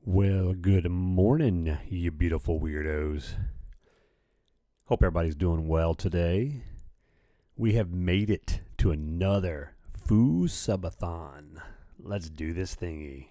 Well, good morning, you beautiful weirdos. Hope everybody's doing well today. We have made it to another Subathon. Let's do this thingy.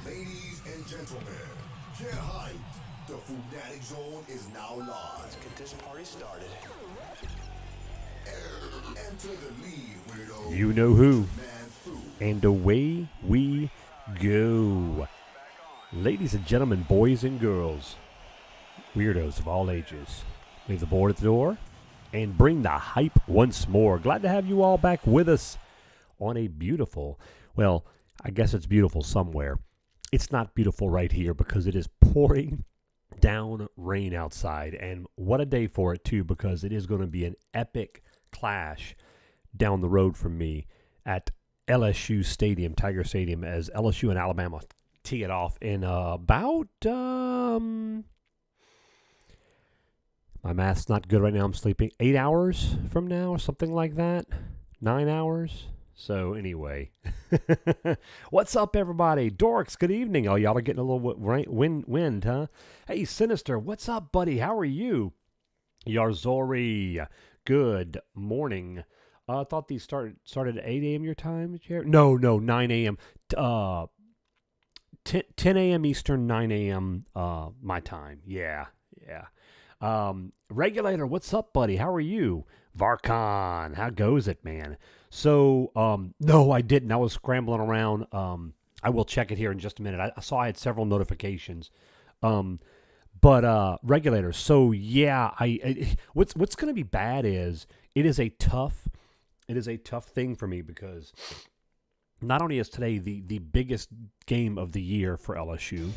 Ladies and gentlemen, get hyped. The Fanatic Zone is now live. Let's get this party started. Enter the lead, weirdo. You know who. Man Fu. And away we go. Ladies and gentlemen, boys and girls, weirdos of all ages, leave the board at the door and bring the hype once more. Glad to have you all back with us on a beautiful, well, I guess it's beautiful somewhere. It's not beautiful right here because it is pouring down rain outside. And what a day for it, too, because it is going to be an epic clash down the road from me at LSU Stadium, Tiger Stadium, as LSU and Alabama tee it off in about, my math's not good right now. I'm sleeping 8 hours from now or something like that. 9 hours. So anyway, what's up, everybody? Dorks, good evening. Oh, y'all are getting a little wind, huh? Hey, Sinister, what's up, buddy? How are you? Yarzori, good morning. I thought these started at 8 a.m. your time. No, 9 a.m. 10 a.m. Eastern, 9 a.m. My time. Yeah. Regulator, what's up, buddy? How are you? Varkon, how goes it, man? So, no, I didn't. I was scrambling around. I will check it here in just a minute. I saw I had several notifications. But Regulator, so yeah, what's going to be bad is it is a tough thing for me because not only is today the biggest game of the year for LSU.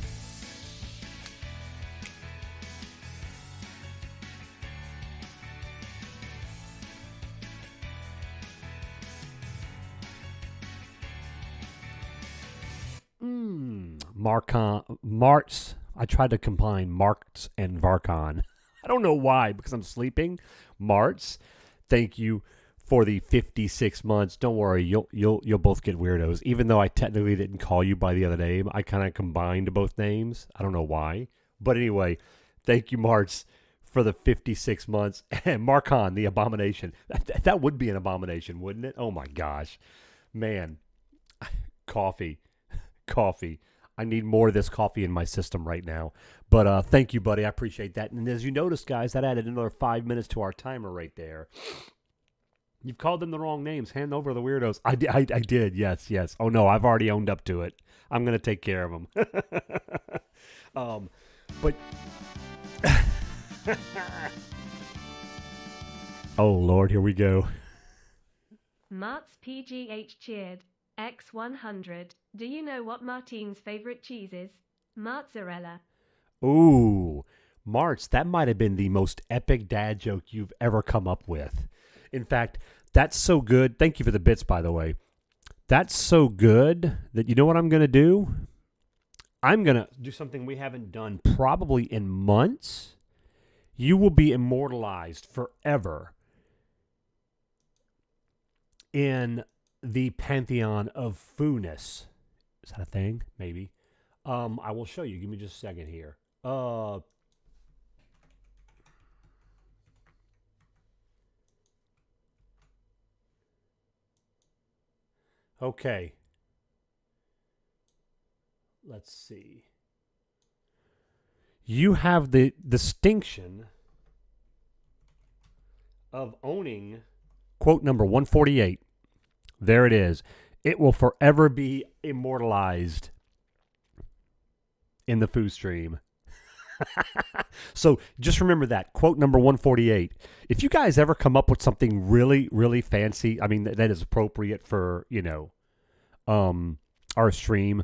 Marts. I tried to combine Marks and Varkon. I don't know why, because I'm sleeping. Marts, thank you for the 56 months. Don't worry, you'll both get weirdos. Even though I technically didn't call you by the other name, I kind of combined both names. I don't know why, but anyway, thank you, Marts, for the 56 months. And Markon, the abomination. That would be an abomination, wouldn't it? Oh my gosh, man, coffee. I need more of this coffee in my system right now. But thank you, buddy. I appreciate that. And as you noticed, guys, that added another 5 minutes to our timer right there. You've called them the wrong names. Hand over the weirdos. I did. Yes. Oh, no, I've already owned up to it. I'm going to take care of them. But... oh, Lord, here we go. Mart's PGH cheered. X100. Do you know what Martine's favorite cheese is? Mozzarella. Ooh, Marts, that might have been the most epic dad joke you've ever come up with. In fact, that's so good. Thank you for the bits, by the way. That's so good that you know what I'm going to do? I'm going to do something we haven't done probably in months. you will be immortalized forever in the pantheon of foo-ness. Is that a thing? Maybe. I will show you. Give me just a second here. Okay. Let's see. You have the distinction of owning quote number 148. There it is. It will forever be immortalized in the foo stream. So just remember that. Quote number 148. If you guys ever come up with something really, really fancy, I mean, that is appropriate for, our stream,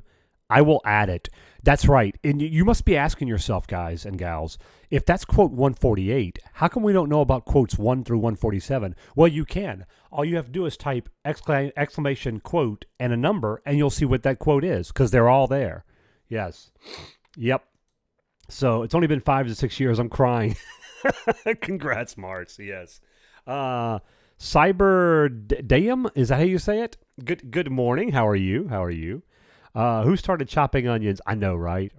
I will add it. That's right. And you must be asking yourself, guys and gals, if that's quote 148, how come we don't know about quotes 1 through 147? Well, you can. All you have to do is type exclamation quote and a number, and you'll see what that quote is, because they're all there. Yes. Yep. So it's only been 5 to 6 years. I'm crying. Congrats, Marts. Yes. Cyber Dayum, is that how you say it? Good morning. How are you? Who started chopping onions? I know, right?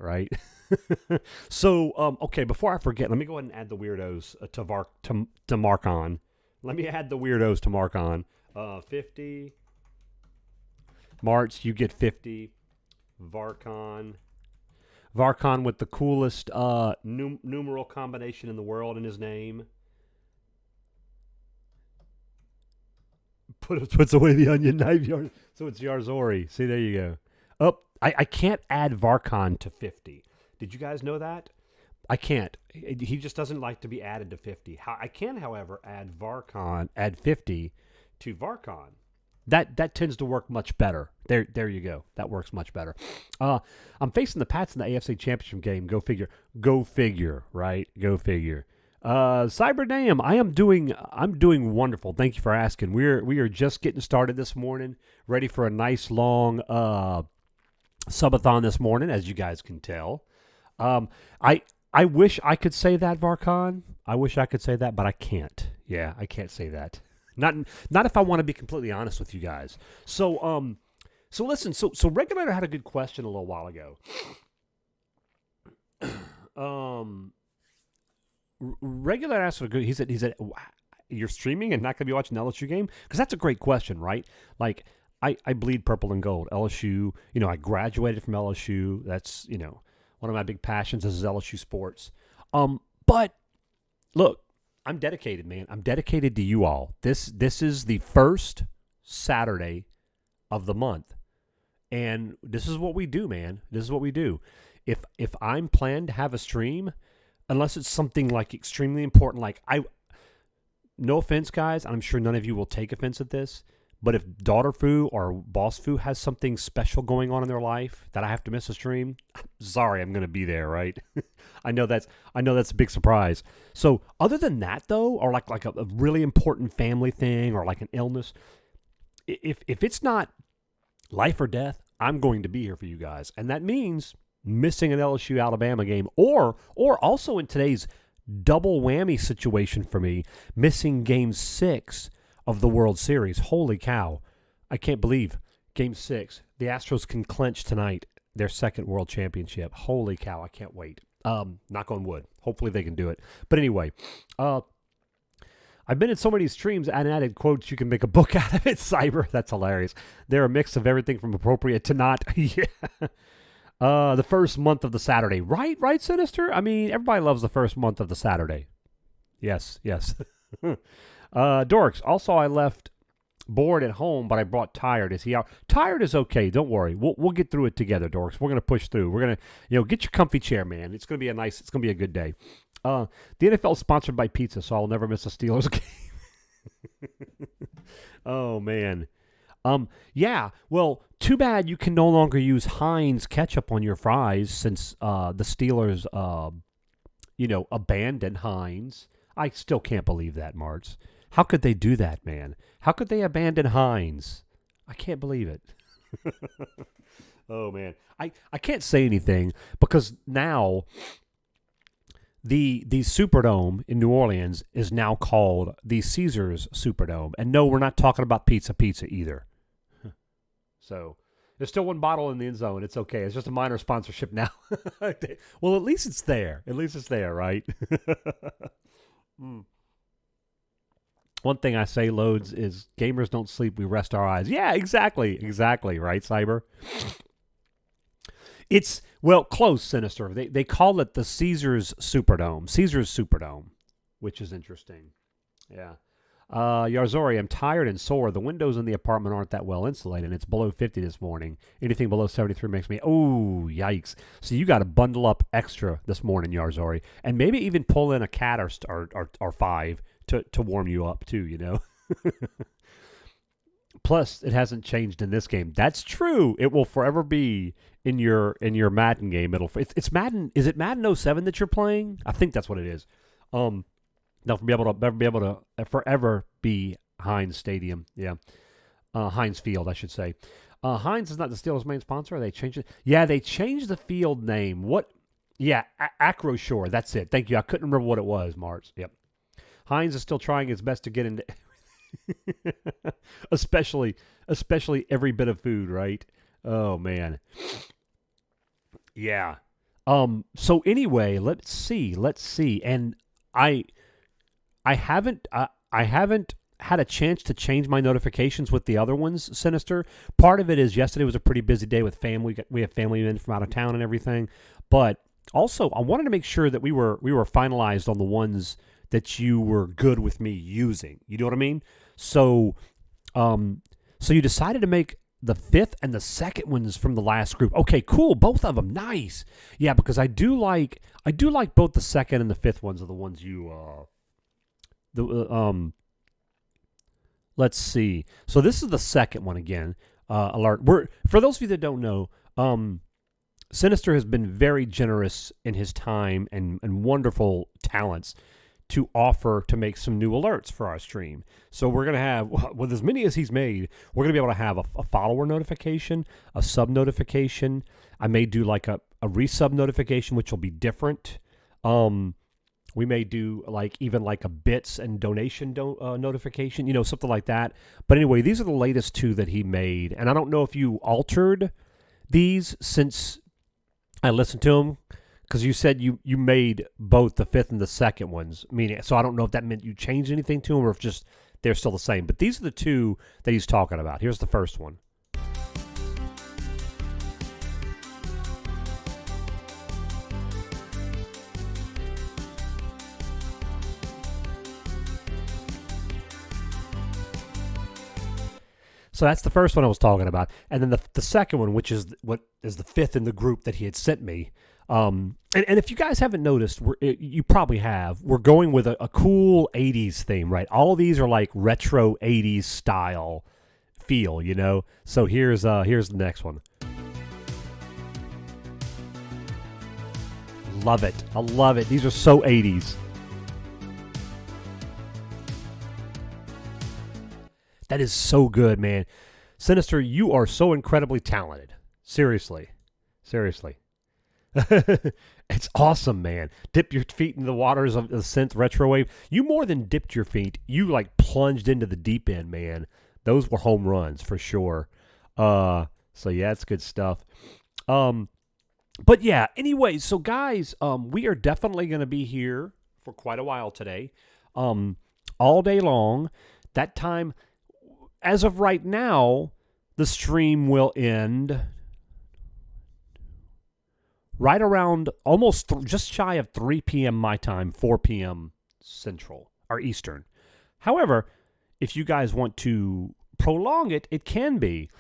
So, okay, before I forget, let me go ahead and add the weirdos to mark on. Let me add the weirdos to mark on. 50. March, you get 50. Varcon with the coolest numeral combination in the world in his name. Puts away the onion knife. So it's Yarzori. See, there you go. Oh, I can't add Varcon to 50. Did you guys know that? I can't. He just doesn't like to be added to 50. I can, however, add 50 to Varcon. That tends to work much better. There you go. That works much better. I'm facing the Pats in the AFC Championship game. Go figure, right? Go figure. Cyberdam, I'm doing wonderful. Thank you for asking. We are just getting started this morning, ready for a nice long subathon this morning, as you guys can tell. I wish I could say that, Varcon. I wish I could say that, but I can't. Yeah, I can't say that. Not if I want to be completely honest with you guys. So listen. So Regulator had a good question a little while ago. Regulator asked he said, you're streaming and not going to be watching the LSU game? Because that's a great question, right? Like, I bleed purple and gold. LSU, I graduated from LSU. That's, one of my big passions is LSU sports. But look, I'm dedicated, man. I'm dedicated to you all. This is the first Saturday of the month. And this is what we do, man. This is what we do. If I'm planned to have a stream, unless it's something like extremely important, like no offense, guys, I'm sure none of you will take offense at this, but if Daughter Foo or Boss Foo has something special going on in their life that I have to miss a stream, sorry, I'm going to be there, right? I know that's a big surprise. So other than that, though, or like a really important family thing or like an illness, if it's not life or death, I'm going to be here for you guys. And that means missing an LSU Alabama game or also in today's double whammy situation for me, missing Game 6 of the World Series. Holy cow. I can't believe Game 6. The Astros can clinch tonight their second World Championship. Holy cow, I can't wait. Knock on wood. Hopefully they can do it. But anyway, I've been in so many streams and added quotes you can make a book out of it. Cyber, that's hilarious. They're a mix of everything from appropriate to not. Yeah. The first month of the Saturday. Right, Sinister? I mean, everybody loves the first month of the Saturday. Yes. Dorks, also I left bored at home, but I brought Tired. Is he out? Tired is okay. Don't worry. We'll get through it together, Dorks. We're going to push through. We're going to, get your comfy chair, man. It's going to be it's going to be a good day. The NFL is sponsored by pizza, so I'll never miss a Steelers game. Oh, man. Yeah, well, too bad you can no longer use Heinz ketchup on your fries since the Steelers, abandoned Heinz. I still can't believe that, Marts. How could they do that, man? How could they abandon Heinz? I can't believe it. Oh, man. I can't say anything because now the Superdome in New Orleans is now called the Caesars Superdome. And no, we're not talking about pizza either. So there's still one bottle in the end zone. It's okay. It's just a minor sponsorship now. Well, at least it's there. At least it's there, right? One thing I say loads is gamers don't sleep. We rest our eyes. Yeah, exactly. Exactly. Right, Cyber? It's, well, close, Sinister. They call it the Caesars Superdome, which is interesting. Yeah. Yarzori, I'm tired and sore. The windows in the apartment aren't that well insulated, and it's below 50 this morning. Anything below 73 makes me, oh, yikes. So you got to bundle up extra this morning, Yarzori, and maybe even pull in a cat or five to warm you up too, you know? Plus, it hasn't changed in this game. That's true. It will forever be in your Madden game. It's Madden. Is it Madden 07 that you're playing? I think that's what it is. They'll be able to forever be Heinz Stadium. Yeah, Heinz Field, I should say. Heinz is not the Steelers' main sponsor. They changed it. Yeah, they changed the field name. What? Yeah, Acroshore. That's it. Thank you. I couldn't remember what it was, March. Yep. Heinz is still trying its best to get into, especially every bit of food, right? Oh man. Yeah. So anyway, let's see. And I haven't had a chance to change my notifications with the other ones, Sinister. Part of it is yesterday was a pretty busy day with family. We have family in from out of town and everything. But also, I wanted to make sure that we were finalized on the ones that you were good with me using. You know what I mean? So you decided to make the fifth and the second ones from the last group. Okay, cool. Both of them. Nice. Yeah, because I do like both the second and the fifth ones are the ones you let's see. So this is the second one again. Alert. For those of you that don't know, Sinister has been very generous in his time and wonderful talents to offer to make some new alerts for our stream. So we're going to have, with as many as he's made, we're going to be able to have a follower notification, a sub notification. I may do like a resub notification, which will be different. We may do even a bits and donation notification, something like that. But anyway, these are the latest two that he made. And I don't know if you altered these since I listened to them, because you said you made both the fifth and the second ones. So I don't know if that meant you changed anything to them or if just they're still the same. But these are the two that he's talking about. Here's the first one. So that's the first one I was talking about. And then the second one, which is what is the fifth in the group that he had sent me. And if you guys haven't noticed, you probably have, we're going with a cool 80s theme, right? All of these are like retro 80s style feel, So here's the next one. Love it. I love it. These are so 80s. That is so good, man. Sinister, you are so incredibly talented. Seriously. It's awesome, man. Dip your feet in the waters of the synth retro wave. You more than dipped your feet. You plunged into the deep end, man. Those were home runs for sure. So yeah, it's good stuff. But yeah, anyway, so guys, we are definitely going to be here for quite a while today. All day long. That time, as of right now, the stream will end right around almost just shy of 3 p.m. my time, 4 p.m. Central or Eastern. However, if you guys want to prolong it, it can be.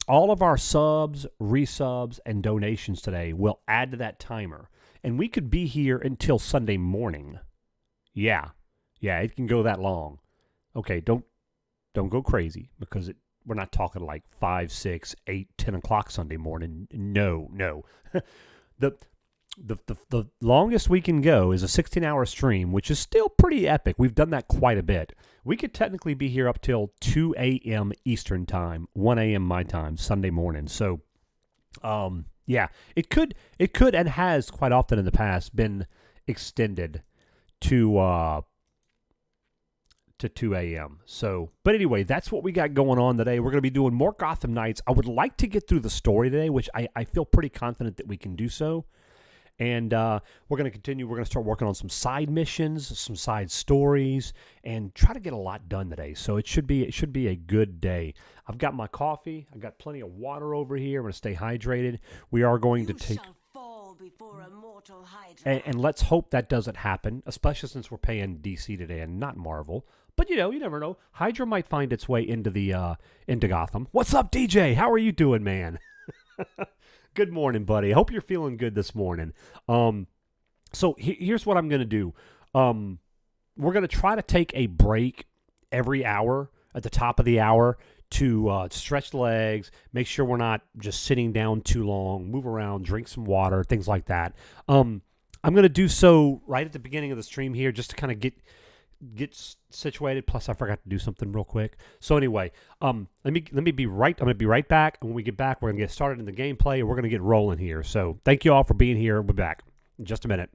All of our subs, resubs, and donations today will add to that timer. And we could be here until Sunday morning. Yeah, it can go that long. Okay, don't go crazy because we're not talking like 5, 6, 8, 10 o'clock Sunday morning. No. The longest we can go is a 16-hour stream, which is still pretty epic. We've done that quite a bit. We could technically be here up till 2 a.m. Eastern time, 1 a.m. my time, Sunday morning. So, yeah, it could and has quite often in the past been extended to 2 a.m. So, but anyway, that's what we got going on today. We're going to be doing more Gotham Knights. I would like to get through the story today, which I feel pretty confident that we can do so. And we're going to continue. We're going to start working on some side missions, some side stories, and try to get a lot done today. So it should be a good day. I've got my coffee. I've got plenty of water over here. I'm going to stay hydrated. We are going to take. Before a mortal Hydra. And let's hope that doesn't happen, especially since we're paying DC today and not Marvel. But you never know. Hydra might find its way into Gotham. What's up, DJ? How are you doing, man? Good morning, buddy. I hope you're feeling good this morning. So here's what I'm going to do. We're going to try to take a break every hour at the top of the hour to stretch the legs, make sure we're not just sitting down too long, move around, drink some water, things like that. I'm going to do so right at the beginning of the stream here just to kind of get situated. Plus, I forgot to do something real quick. So anyway, let me be right. I'm going to be right back. And when we get back, we're going to get started in the gameplay, and we're going to get rolling here. So thank you all for being here. We'll be back in just a minute.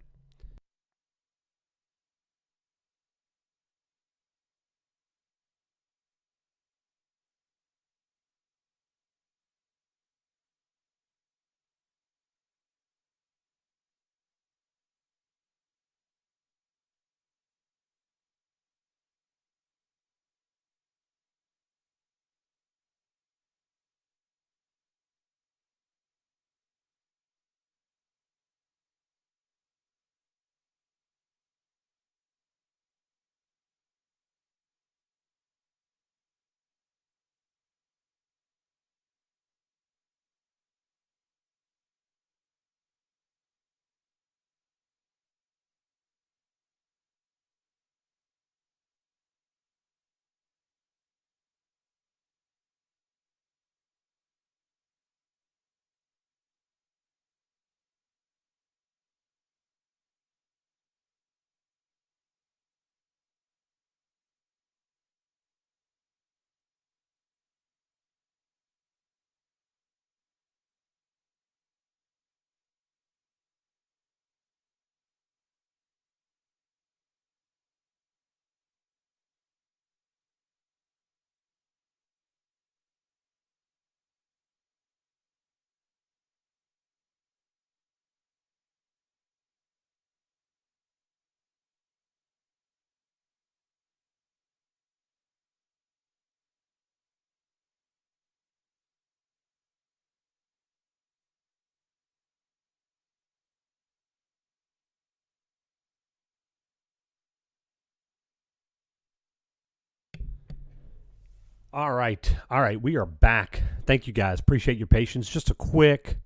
All right. We are back. Thank you guys. Appreciate your patience. Just a quick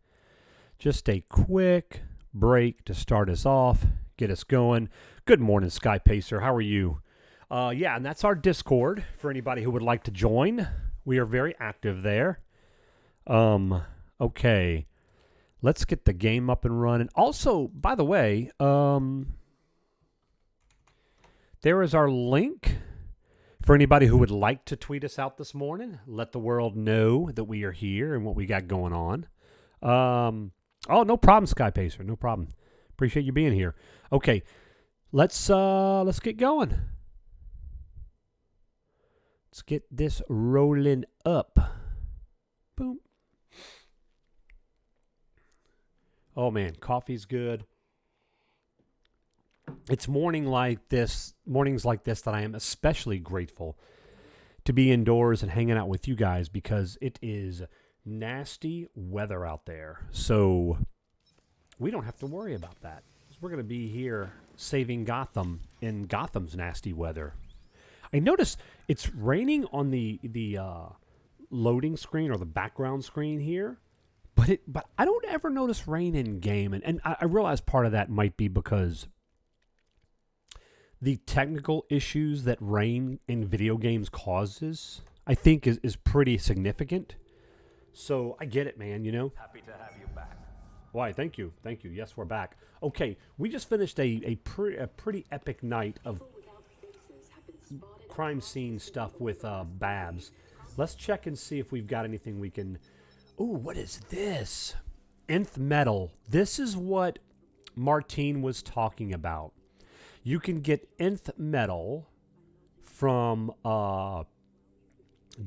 break to start us off, get us going. Good morning, Sky Pacer. How are you? Yeah, and that's our Discord for anybody who would like to join. We are very active there. Okay. Let's get the game up and running. Also, by the way, there is our link for anybody who would like to tweet us out this morning. Let the world know that we are here and what we got going on. Oh, no problem, Sky Pacer. No problem. Appreciate you being here. Okay, let's get going. Let's get this rolling up. Boom. Oh man, coffee's good. It's mornings like this that I am especially grateful to be indoors and hanging out with you guys because it is nasty weather out there. So we don't have to worry about that. We're going to be here saving Gotham in Gotham's nasty weather. I notice it's raining on the loading screen or the background screen here, but I don't ever notice rain in game, and I realize part of that might be because the technical issues that rain in video games causes, I think, is pretty significant. So I get it, man, Happy to have you back. Why, thank you. Yes, we're back. Okay, we just finished a pretty epic night of crime scene stuff with Babs. Let's check and see if we've got anything we can... Ooh, what is this? Nth Metal. This is what Martine was talking about. You can get nth metal from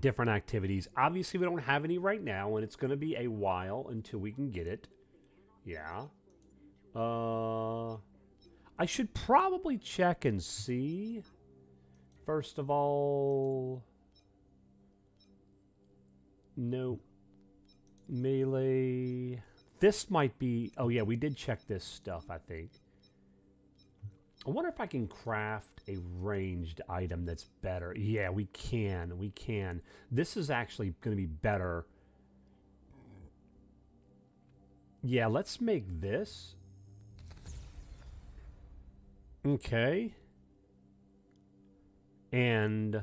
different activities. Obviously, we don't have any right now, and it's going to be a while until we can get it. Yeah. I should probably check and see. First of all, no. Melee. This might be... Oh, yeah, we did check this stuff, I think. I wonder if I can craft a ranged item that's better. Yeah, we can. We can. This is actually going to be better. Yeah, let's make this. Okay. And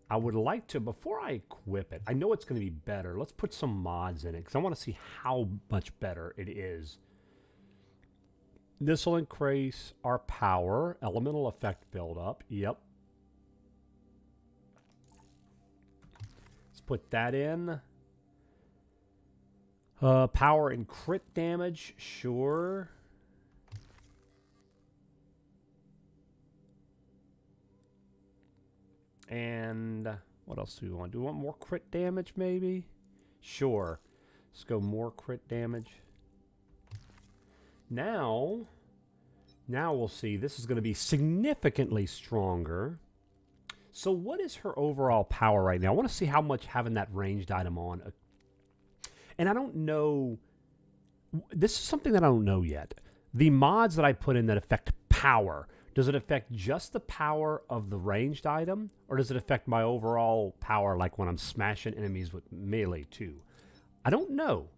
I would like to, before I equip it, I know it's going to be better. Let's put some mods in it because I want to see how much better it is. This will increase our power. Elemental effect buildup. Yep. Let's put that in. Power and crit damage. Sure. And what else do we want? Do we want more crit damage maybe? Sure. Let's go more crit damage. Now we'll see. This is going to be significantly stronger. So what is her overall power right now? I want to see how much having that ranged item on. And I don't know. This is something that I don't know yet. The mods that I put in that affect power. Does it affect just the power of the ranged item? Or does it affect my overall power like when I'm smashing enemies with melee too? I don't know.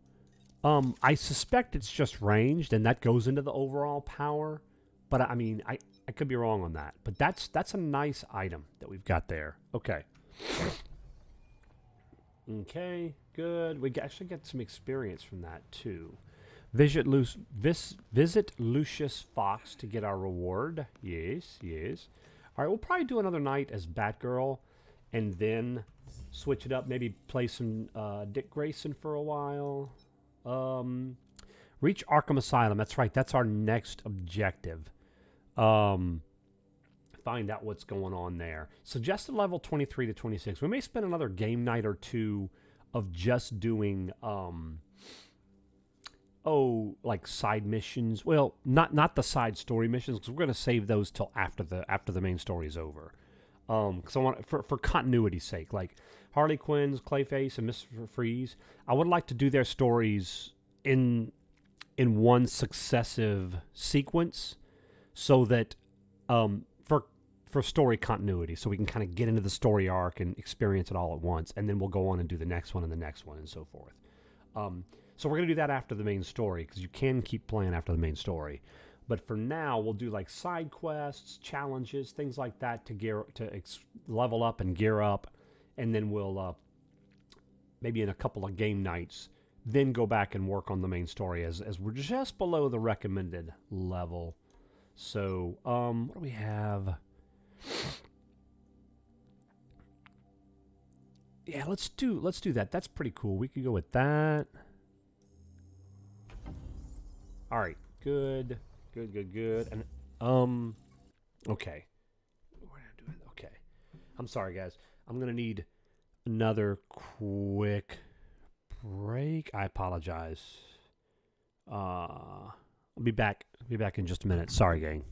I suspect it's just ranged, and that goes into the overall power. But I mean, I could be wrong on that. But that's a nice item that we've got there. Okay. Okay, good. We actually get some experience from that too. Visit Lucius Fox to get our reward. Yes, yes. All right, we'll probably do another night as Batgirl, and then switch it up. Maybe play some Dick Grayson for a while. Reach Arkham Asylum. That's right. That's our next objective. Find out what's going on there. Suggested level 23 to 26. We may spend another game night or two of just doing like side missions. Well, not the side story missions, because we're going to save those till after the main story is over. Because I want for continuity's sake, like Harley Quinn's, Clayface, and Mr. Freeze, I would like to do their stories in one successive sequence, so that for story continuity, so we can kind of get into the story arc and experience it all at once, and then we'll go on and do the next one and the next one and so forth. So we're going to do that after the main story, because you can keep playing after the main story. But for now, we'll do like side quests, challenges, things like that to level up and gear up, and then we'll maybe in a couple of game nights then go back and work on the main story as we're just below the recommended level. So what do we have? Yeah, let's do that. That's pretty cool. We could go with that. All right, good. And okay. We're gonna do it. Okay. I'm sorry, guys. I'm gonna need another quick break. I apologize. I'll be back. I'll be back in just a minute. Sorry, gang.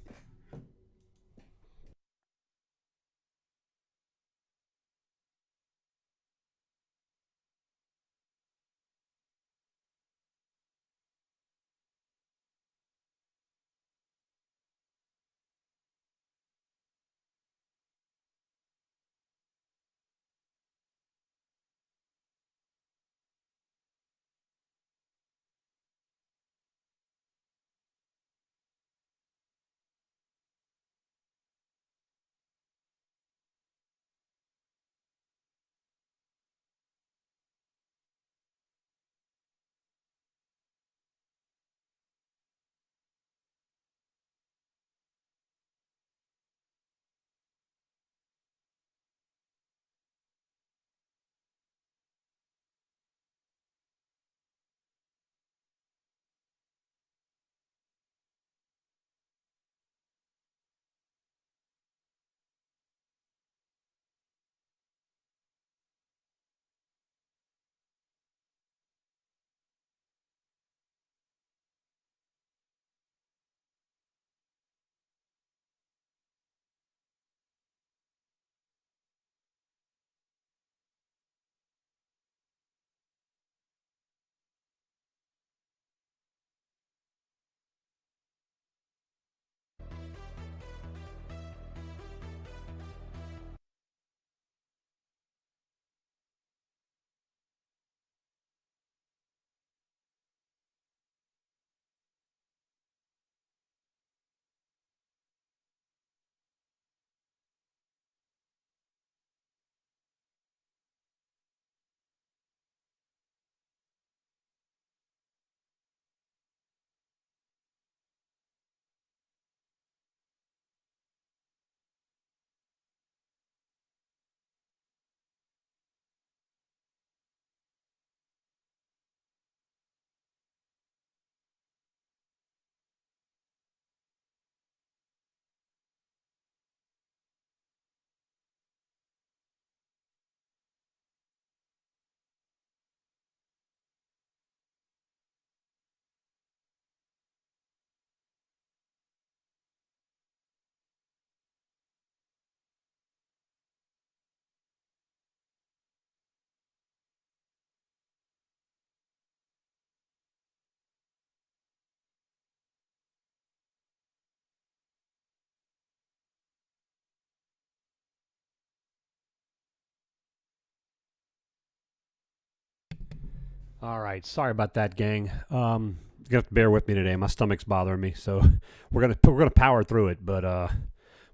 All right, sorry about that, gang. You have to bear with me today. My stomach's bothering me, so we're gonna power through it. But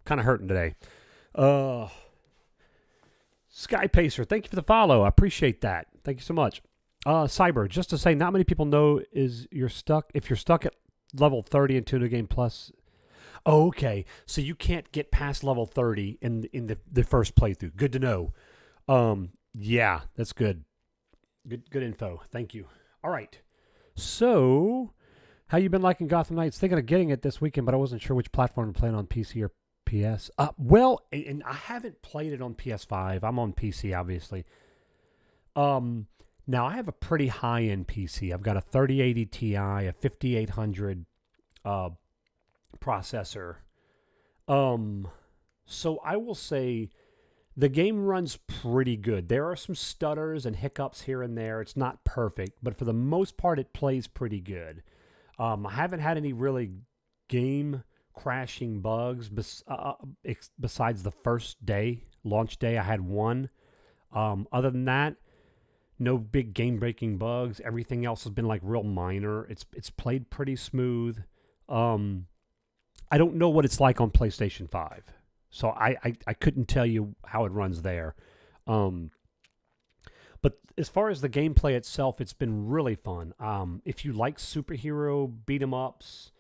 kind of hurting today. Uh, Sky Pacer, thank you for the follow. I appreciate that. Thank you so much. Cyber, just to say, not many people know is you're stuck. If you're stuck at level 30 in Tuna Game Plus, oh, okay, so you can't get past level 30 in the first playthrough. Good to know. Yeah, that's good. Good info. Thank you. All right. So, how you been liking Gotham Knights? Thinking of getting it this weekend, but I wasn't sure which platform to play it on, PC or PS. Well, and I haven't played it on PS5. I'm on PC, obviously. Now I have a pretty high-end PC. I've got a 3080 Ti, a 5800 processor. So I will say the game runs pretty good. There are some stutters and hiccups here and there. It's not perfect, but for the most part, it plays pretty good. I haven't had any really game crashing bugs besides the first day, launch day. I had one. Other than that, no big game breaking bugs. Everything else has been like real minor. It's played pretty smooth. I don't know what it's like on PlayStation 5. So I couldn't tell you how it runs there. But as far as the gameplay itself, it's been really fun. If you like superhero beat 'em ups,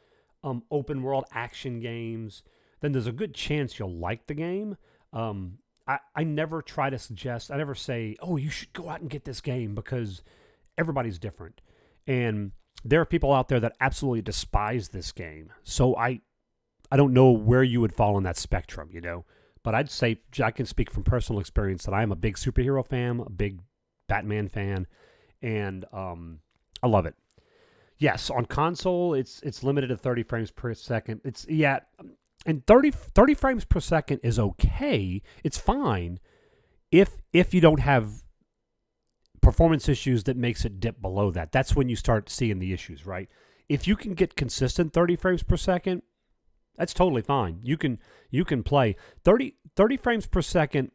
open world action games, then there's a good chance you'll like the game. I never try to suggest, I never say, oh, you should go out and get this game, because everybody's different. And there are people out there that absolutely despise this game. So I don't know where you would fall on that spectrum, you know. But I'd say, I can speak from personal experience, that I am a big superhero fan, a big Batman fan, and I love it. Yes, on console, it's limited to 30 frames per second. And 30 frames per second is okay. It's fine if you don't have performance issues that makes it dip below that. That's when you start seeing the issues, right? If you can get consistent 30 frames per second, that's totally fine. You can play 30 frames per second.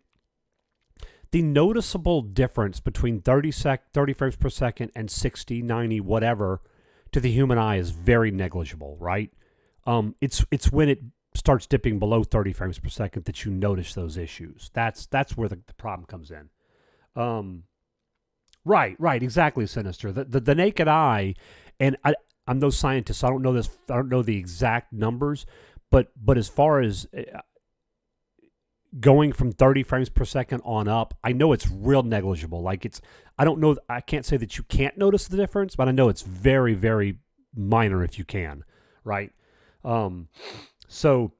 The noticeable difference between 30 frames per second and 60, 90, whatever, to the human eye is very negligible, right? It's when it starts dipping below 30 frames per second that you notice those issues. That's where the problem comes in. Right, exactly, Sinister. The naked eye, and I'm no scientist, so I don't know this. I don't know the exact numbers, but as far as going from 30 frames per second on up, I know it's real negligible. Like I don't know. I can't say that you can't notice the difference, but I know it's very, very minor if you can, right? So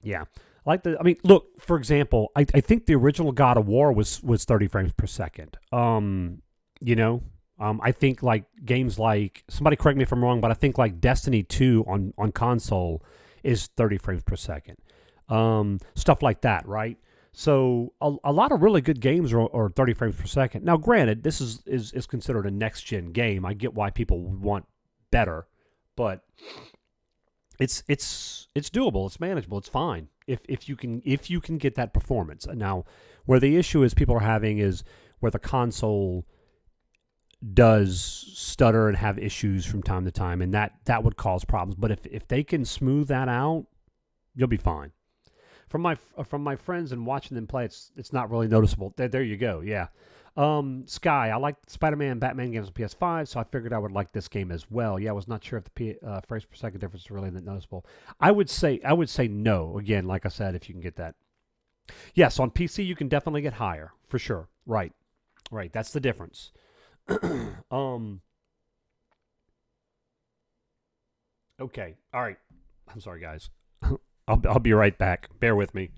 yeah, I mean, look, for example, I think the original God of War was 30 frames per second. I think like games like, somebody correct me if I'm wrong, but I think like Destiny 2 on console is 30 frames per second. Stuff like that, right? So a lot of really good games are 30 frames per second. Now, granted, this is considered a next-gen game. I get why people want better, but it's doable. It's manageable. It's fine if you can get that performance. Now, where the issue is people are having is where the console does stutter and have issues from time to time, and that would cause problems. But if they can smooth that out, you'll be fine. From my friends and watching them play, it's not really noticeable. There you go. Yeah. Sky, I like Spider-Man, Batman games on PS5, so I figured I would like this game as well. Yeah, I was not sure if the frames per second difference is really that noticeable. I would say no. Again, like I said, if you can get that. Yes, on PC you can definitely get higher for sure. Right. That's the difference. Okay. All right. I'm sorry, guys. I'll be right back. Bear with me.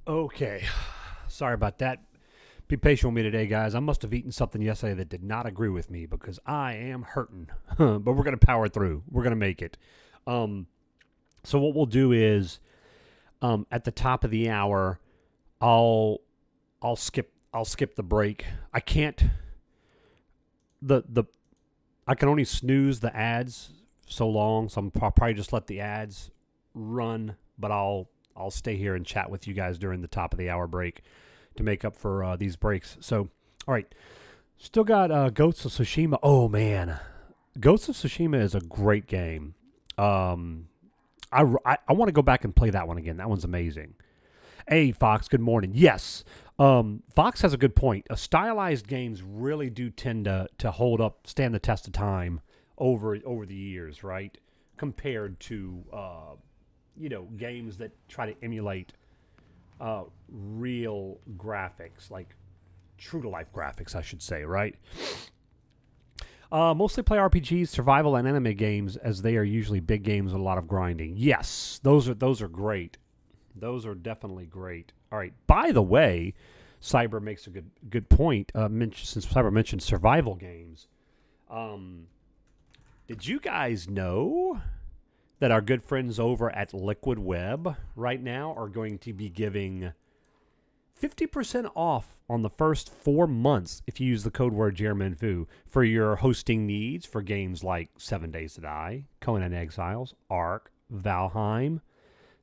Okay. Sorry about that. Be patient with me today, guys. I must have eaten something yesterday that did not agree with me because I am hurting. But we're going to power through. We're going to make it. So what we'll do is at the top of the hour, I'll skip the break. I can't I can only snooze the ads so long, so I'll probably just let the ads run, but I'll stay here and chat with you guys during the top of the hour break to make up for these breaks. So, all right, still got Ghosts of Tsushima. Oh man, Ghosts of Tsushima is a great game. I want to go back and play that one again. That one's amazing. Hey, Fox, good morning. Yes, Fox has a good point. Stylized games really do tend to hold up, stand the test of time over the years, right? Compared to games that try to emulate real graphics, like true to life graphics, I should say, right? Mostly play RPGs, survival, and anime games, as they are usually big games with a lot of grinding. Yes, those are great. Those are definitely great. All right. By the way, Cyber makes a good point. Since Cyber mentioned survival games, did you guys know that our good friends over at Liquid Web right now are going to be giving 50% off on the first 4 months if you use the code word JermanFu for your hosting needs for games like 7 Days to Die, Conan Exiles, Ark, Valheim,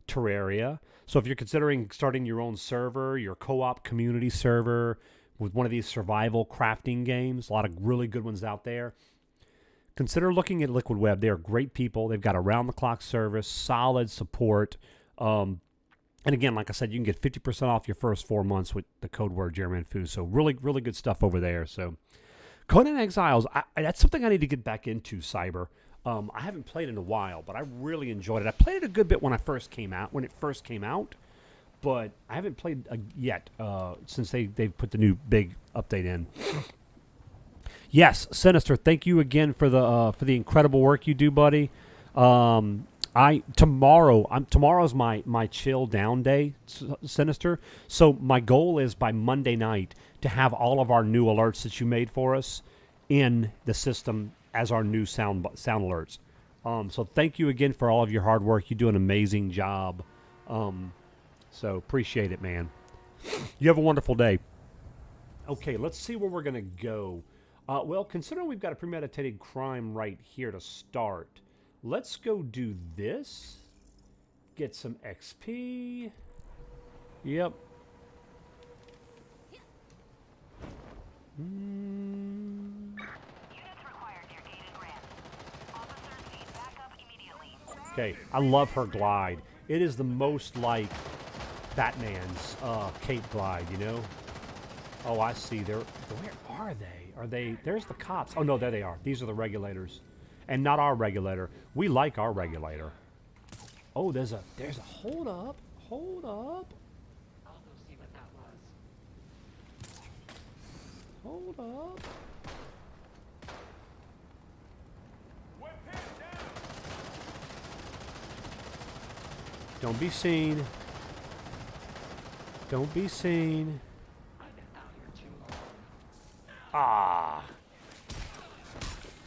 Terraria. So if you're considering starting your own server, your co-op community server with one of these survival crafting games, a lot of really good ones out there, consider looking at Liquid Web. They are great people. They've got around-the-clock service, solid support. And again, like I said, you can get 50% off your first 4 months with the code word JermanFu. So really, really good stuff over there. So Conan Exiles, that's something I need to get back into, Cyber. I haven't played in a while, but I really enjoyed it. I played it a good bit when it first came out, but I haven't played yet since they've put the new big update in. Yes, Sinister, thank you again for the incredible work you do, buddy. Tomorrow's my chill down day, Sinister. So my goal is by Monday night to have all of our new alerts that you made for us in the system as our new sound alerts. So thank you again for all of your hard work. You do an amazing job. So appreciate it, man. You have a wonderful day. Okay, let's see where we're going to go. Well, considering we've got a premeditated crime right here to start, let's go do this. Get some XP. Yep. Okay, I love her glide. It is the most like Batman's cape glide, you know? Oh, I see. Where are they? Are they... There's the cops. Oh, no, there they are. These are the regulators. And not our regulator. We like our regulator. Oh, there's a... Hold up. Hold up. I'll go see what that was. Hold up. Don't be seen. Don't be seen. I've been out here too long. Ah.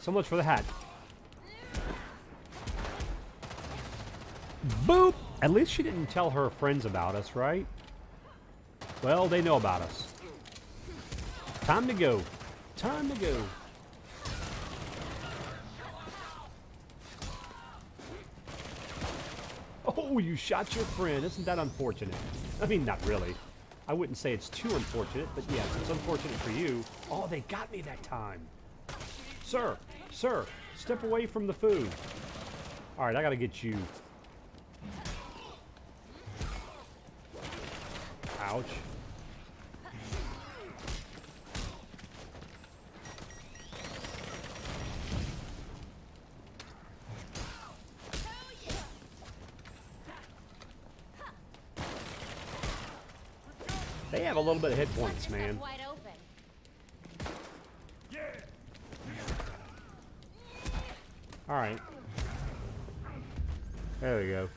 So much for the hat. Boop. At least she didn't tell her friends about us, right? Well, they know about us. Time to go. Time to go. Oh, you shot your friend. Isn't that unfortunate? I mean, not really. I wouldn't say it's too unfortunate, but yes, it's unfortunate for you. Oh, they got me that time. Sir, step away from the food. All right, I got to get you. Ouch. They have a little bit of hit points, man. Wide open. All right. There we go.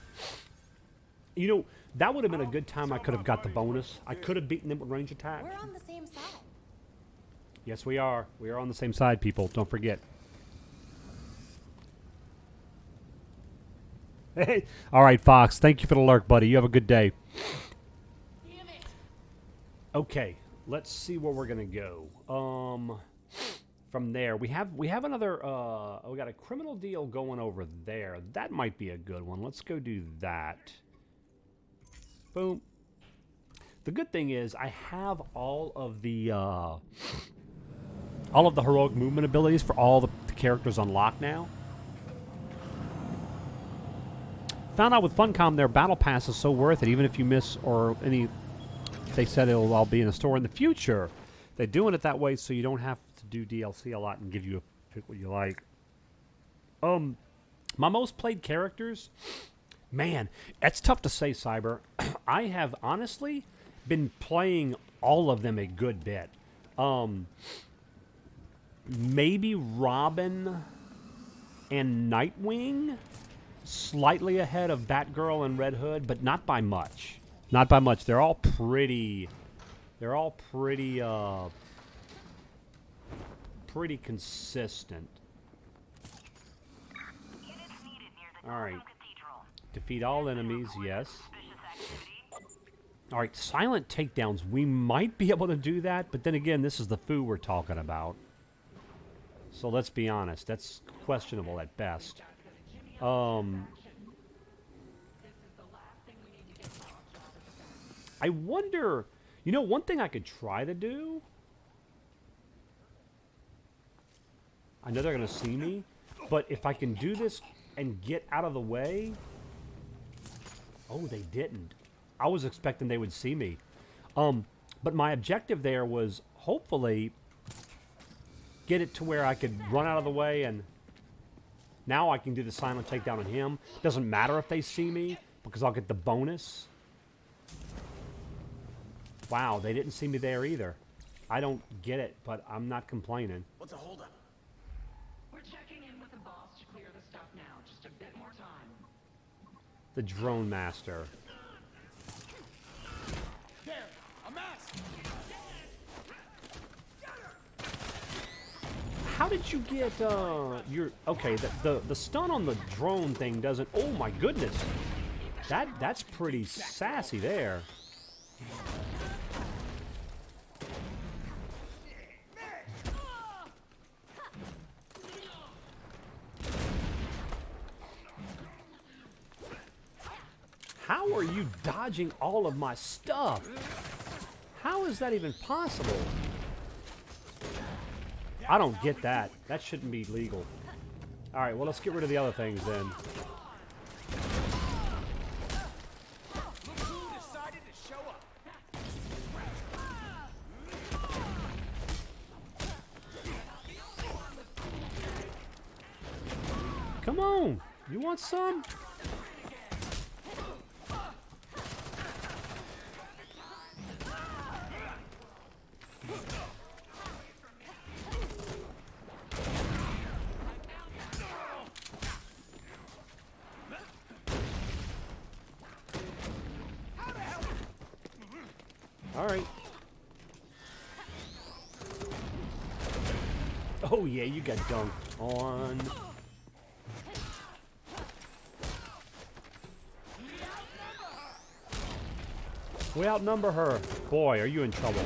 You know, That would have been a good time I could have got the bonus. I could have beaten them with range attack. We're on the same side. Yes, we are. We are on the same side, people. Don't forget. Hey. All right, Fox. Thank you for the lurk, buddy. You have a good day. Okay. Let's see where we're going to go. From there, we have another, we got a criminal deal going over there. That might be a good one. Let's go do that. Boom. The good thing is I have all of the heroic movement abilities for all the characters unlocked now. Found out with Funcom their battle pass is so worth it, even if you miss or any. They said it'll all be in a store in the future. They're doing it that way so you don't have to do DLC a lot and give you a pick what you like. My most played characters, man, that's tough to say, Cyber. I have honestly been playing all of them a good bit. Maybe Robin and Nightwing, slightly ahead of Batgirl and Red Hood, but not by much. Not by much. They're all pretty. Pretty consistent. All right. Defeat all enemies. Yes. All right. Silent takedowns. We might be able to do that, but then again, this is the foo we're talking about. So let's be honest. That's questionable at best. I wonder, one thing I could try to do. I know they're going to see me, but if I can do this and get out of the way. Oh, they didn't. I was expecting they would see me. But my objective there was hopefully get it to where I could run out of the way, and now I can do the silent takedown on him. Doesn't matter if they see me because I'll get the bonus. Wow, they didn't see me there either. I don't get it, but I'm not complaining. What's a holdup? We're checking in with the boss to clear the stuff now. Just a bit more time. The Drone Master. There, a mask. How did you get your okay? The stun on the drone thing doesn't. Oh my goodness, that's pretty sassy there. How are you dodging all of my stuff? How is that even possible? I don't get that. That shouldn't be legal. All right, well, let's get rid of the other things then. Look who decided to show up. Come on. You want some? All right. Oh, yeah, you got dunked on. We outnumber her. Boy, are you in trouble.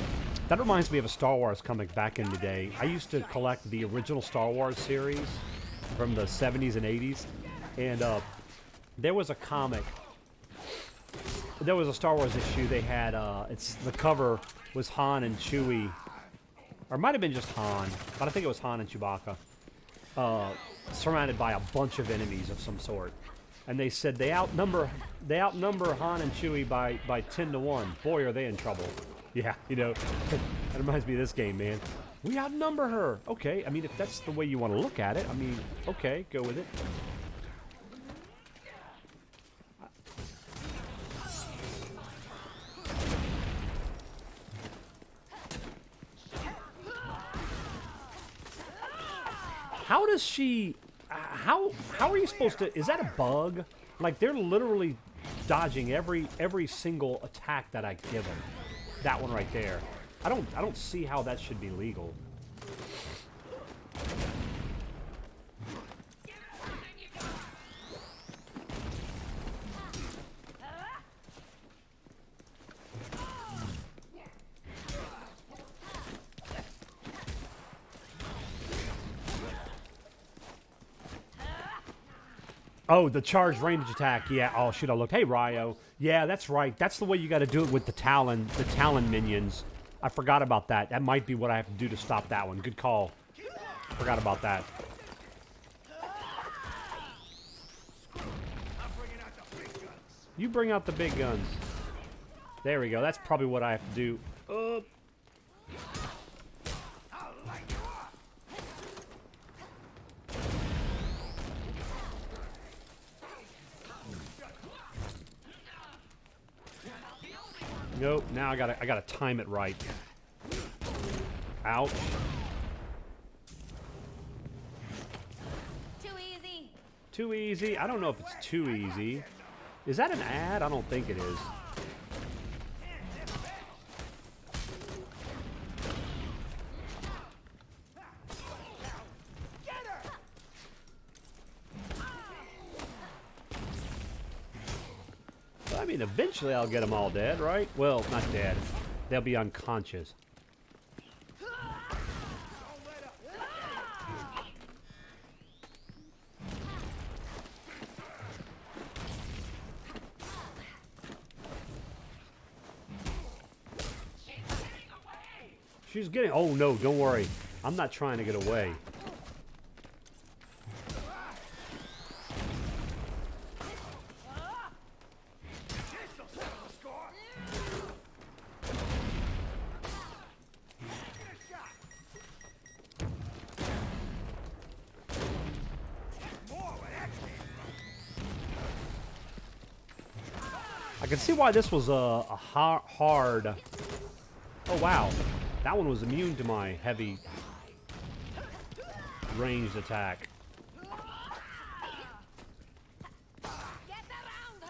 That reminds me of a Star Wars comic back in the day. I used to collect the original Star Wars series from the 70s and 80s. And there was a comic. There was a Star Wars issue. They had, the cover was Han and Chewie. Or it might have been just Han. But I think it was Han and Chewbacca. Surrounded by a bunch of enemies of some sort. And they said they outnumber Han and Chewie by 10 to 1. Boy, are they in trouble. Yeah, that reminds me of this game, man. We outnumber her. Okay, I mean, if that's the way you want to look at it, I mean, okay, go with it. How does she... How are you supposed to... Is that a bug? Like, they're literally dodging every single attack that I give him. That one right there. I don't see how that should be legal. Oh, the charged range attack. Yeah. Oh, should I look? Hey, Ryo. Yeah, that's right. That's the way you got to do it with the Talon minions. I forgot about that. That might be what I have to do to stop that one. Good call. Forgot about that. You bring out the big guns. There we go. That's probably what I have to do. Nope. Now I gotta time it right. Ouch. Too easy. Too easy? I don't know if it's too easy. Is that an ad? I don't think it is. I mean, eventually I'll get them all dead, right? Well, not dead. They'll be unconscious. She's getting... Oh, no, don't worry. I'm not trying to get away. I can see why this was a hard... Oh, wow. That one was immune to my heavy ranged attack. Get around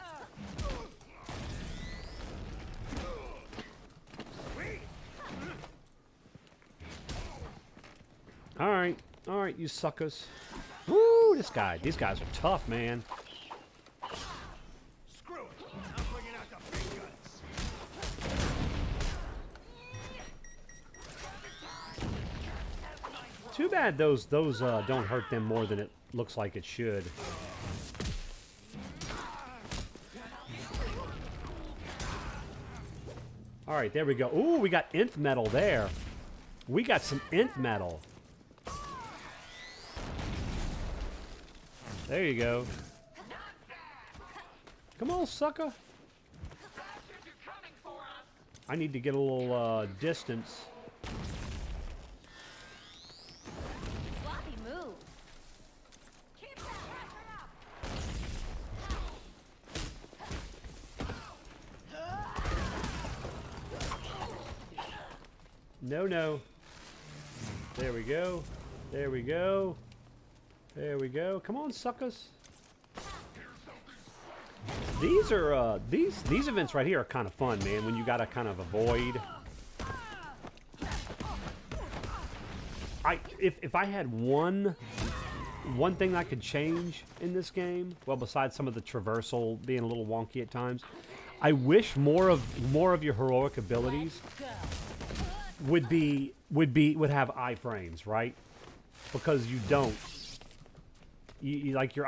her. All right, you suckers. Woo, these guys are tough, man. Too bad those don't hurt them more than it looks like it should. All right, there we go. Ooh, we got nth metal there. We got some nth metal. There you go. Come on, sucker. I need to get a little distance. Sloppy move. Keep that pressure up. No, no. There we go. There we go. There we go. Come on, suckers. These are these events right here are kind of fun, man. When you gotta kind of avoid. If I had one thing I could change in this game, well, besides some of the traversal being a little wonky at times, I wish more of your heroic abilities would have iframes, right? Because you don't. You like your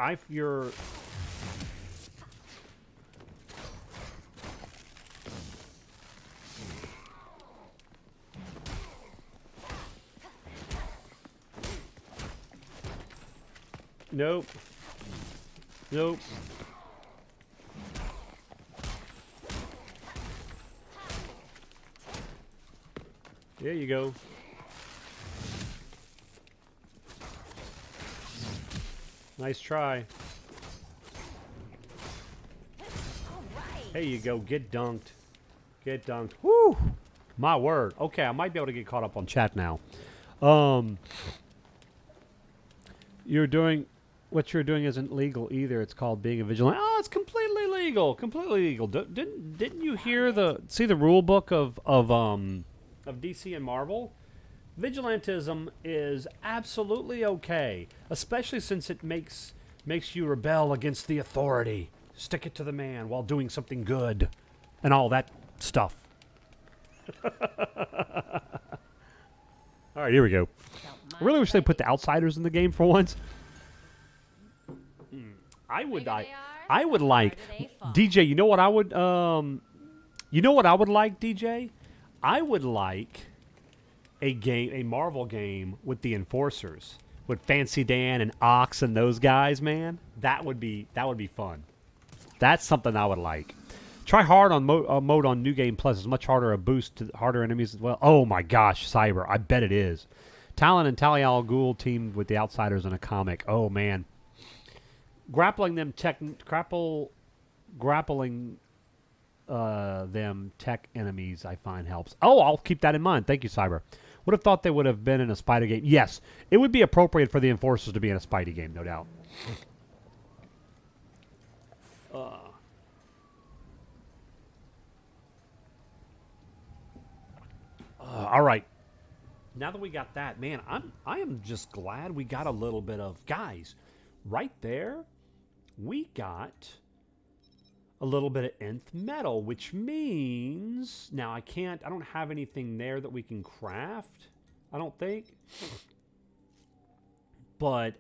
Nope. Nope. There you go. Nice try. There you go. Get dunked. Get dunked. Woo! My word. Okay, I might be able to get caught up on chat now. You're doing what you're doing isn't legal either. It's called being a vigilante. Oh, it's completely legal. Completely legal. Didn't you hear see the rule book of DC and Marvel? Vigilantism is absolutely okay, especially since it makes you rebel against the authority. Stick it to the man while doing something good, and all that stuff. All right, here we go. I really wish they put the outsiders in the game for once. I would like DJ. You know what I would like, DJ? I would like a Marvel game with the Enforcers, with Fancy Dan and Ox and those guys. Man, that would be fun. That's something I would like. Try hard on mode on New Game Plus. It's much harder, a boost to harder enemies as well. Oh my gosh, Cyber! I bet it is. Talon and Talia al Ghul teamed with the Outsiders in a comic. Oh man. Grappling them tech enemies, I find helps. Oh, I'll keep that in mind. Thank you, Cyber. Would have thought they would have been in a Spidey game. Yes, it would be appropriate for the Enforcers to be in a Spidey game, no doubt. All right. Now that we got that, man, I am just glad we got a little bit of guys. Right there, we got a little bit of nth metal, which means now I don't have anything there that we can craft, I don't think. But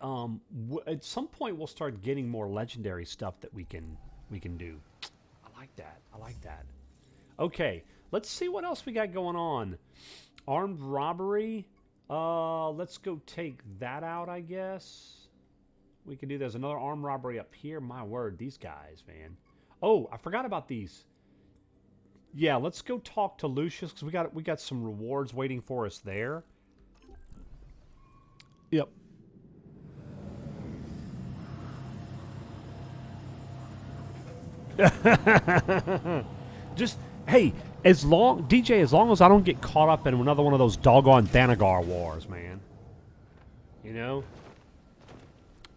at some point we'll start getting more legendary stuff that we can do. I like that. Okay, let's see what else we got going on. Armed robbery. Let's go take that out, I guess. We can do. There's another armed robbery up here. My word, these guys, man. Oh, I forgot about these. Yeah, let's go talk to Lucius because we got some rewards waiting for us there. Yep. Just hey, as long as I don't get caught up in another one of those doggone Thanagar wars, man. You know?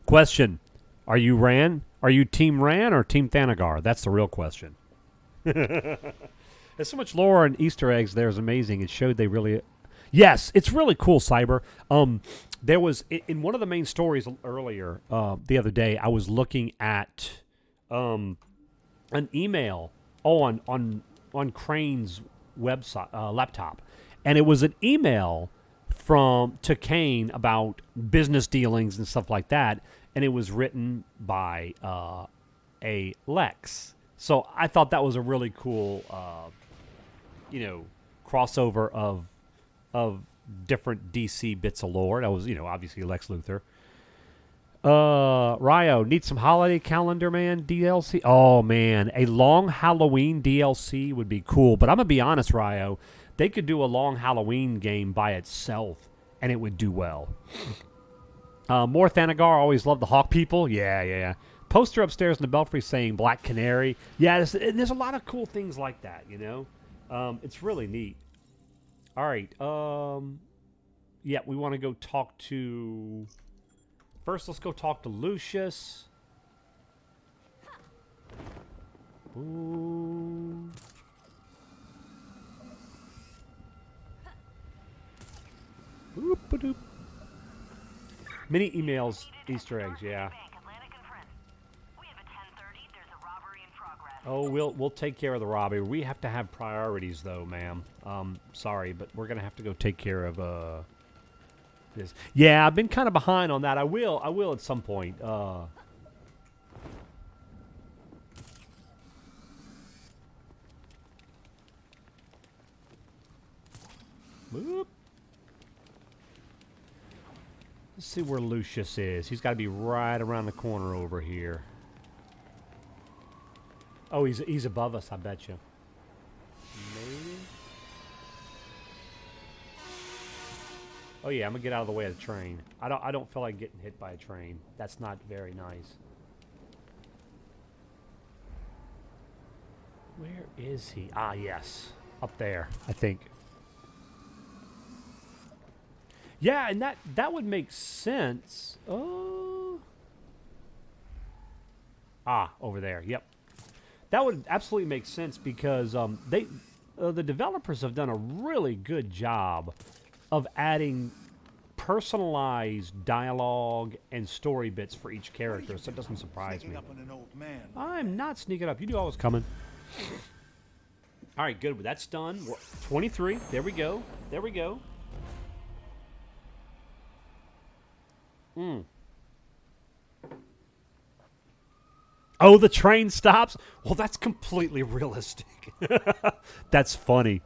Question. Are you Ran? Are you Team Ran or Team Thanagar? That's the real question. There's so much lore and Easter eggs there is amazing. It showed they really... Yes, it's really cool, Cyber. There was... In one of the main stories earlier, the other day, I was looking at an email on Crane's website, laptop. And it was an email to Kane about business dealings and stuff like that. And it was written by a Lex. So I thought that was a really cool, crossover of different DC bits of lore. That was, obviously Lex Luthor. Ryo, need some holiday calendar, man, DLC? Oh, man, a long Halloween DLC would be cool. But I'm going to be honest, Ryo, they could do a long Halloween game by itself, and it would do well. More Thanagar, always love the Hawk people. Yeah. Poster upstairs in the Belfry saying Black Canary. Yeah, there's a lot of cool things like that, It's really neat. All right. Yeah, we want to go talk to... First, let's go talk to Lucius. Ooh. Boop-a-doop. Many emails, Easter eggs, yeah. Oh, we'll take care of the robbery. We have to have priorities, though, ma'am. Sorry, but we're gonna have to go take care of this. Yeah, I've been kind of behind on that. I will at some point. Boop. Let's see where Lucius is. He's got to be right around the corner over here. Oh, he's above us, I bet you. Maybe. Oh yeah, I'm gonna get out of the way of the train. I don't feel like getting hit by a train. That's not very nice. Where is he? Ah, yes, up there, I think. Yeah, and that would make sense. Oh, Ah, over there. Yep. That would absolutely make sense because the developers have done a really good job of adding personalized dialogue and story bits for each character, so it doesn't surprise me. I'm not sneaking up. You knew I was coming. All right, good. That's done. We're 23. There we go. There we go. Oh, the train stops? Well, that's completely realistic. That's funny.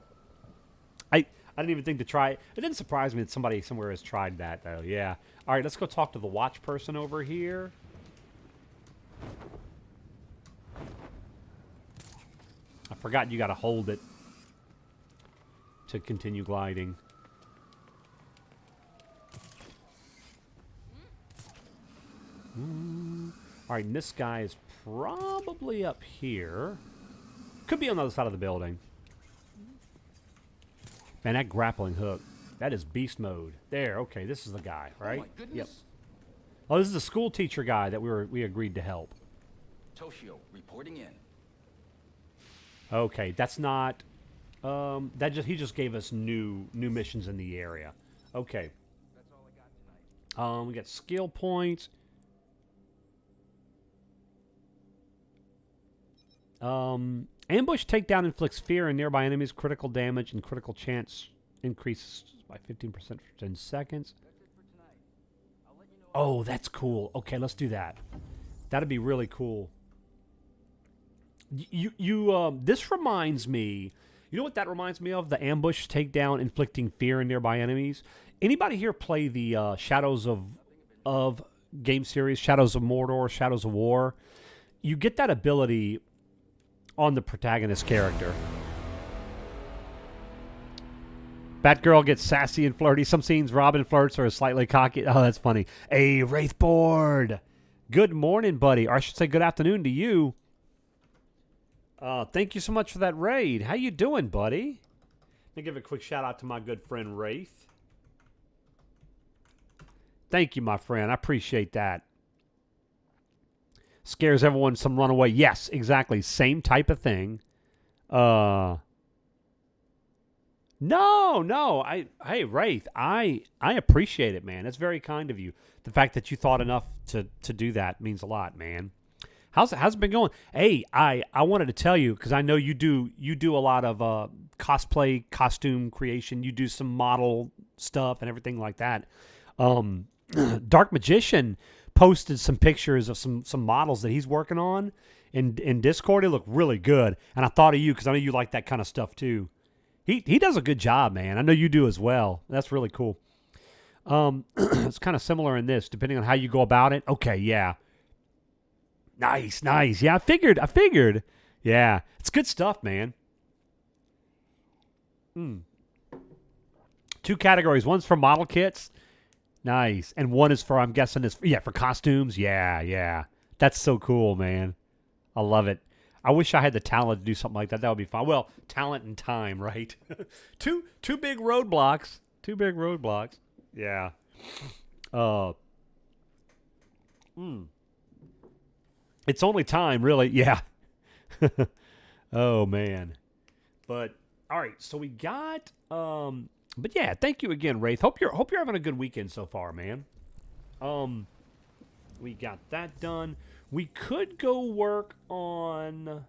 I didn't even think to try it. It didn't surprise me that somebody somewhere has tried that, though. Yeah. All right, let's go talk to the watch person over here. I forgot you got to hold it to continue gliding. All right, and this guy is probably up here. Could be on the other side of the building. Man, that grappling hook, that is beast mode. There, okay, this is the guy, right? Oh my goodness. Yep. Oh, this is the school teacher guy that we agreed to help. Toshio reporting in. Okay, that's not. He just gave us new missions in the area. Okay. That's all I got tonight. We got skill points. Ambush takedown inflicts fear in nearby enemies. Critical damage and critical chance increases by 15% for 10 seconds. That's it for tonight. I'll let you know. Oh, that's cool. Okay, let's do that. That'd be really cool. This reminds me. You know what that reminds me of? The ambush takedown inflicting fear in nearby enemies. Anybody here play the Shadows of game series? Shadows of Mordor, Shadows of War. You get that ability on the protagonist character. Batgirl gets sassy and flirty. Some scenes Robin flirts or is slightly cocky. Oh, that's funny. Hey, Wraithboard. Good morning, buddy. Or I should say good afternoon to you. Thank you so much for that raid. How you doing, buddy? Let me give a quick shout out to my good friend Wraith. Thank you, my friend. I appreciate that. Scares everyone some runaway. Yes, exactly. Same type of thing. No. Hey, Wraith, I appreciate it, man. That's very kind of you. The fact that you thought enough to do that means a lot, man. How's it been going? Hey, I wanted to tell you because I know you do a lot of cosplay, costume creation. You do some model stuff and everything like that. Dark Magician posted some pictures of some models that he's working on in Discord. They look really good, and I thought of you because I know you like that kind of stuff too. He does a good job, man. I know you do as well. That's really cool. It's kind of similar in this, depending on how you go about it. Okay, yeah. Nice. Yeah, I figured. Yeah, it's good stuff, man. 2 categories. One's for model kits. Nice. And one is for, I'm guessing, for costumes. Yeah. That's so cool, man. I love it. I wish I had the talent to do something like that. That would be fun. Well, talent and time, right? Two big roadblocks. Yeah. It's only time, really. Yeah. Oh, man. But, all right. So we got, but yeah, thank you again, Wraith. Hope you're having a good weekend so far, man. We got that done. We could go work on,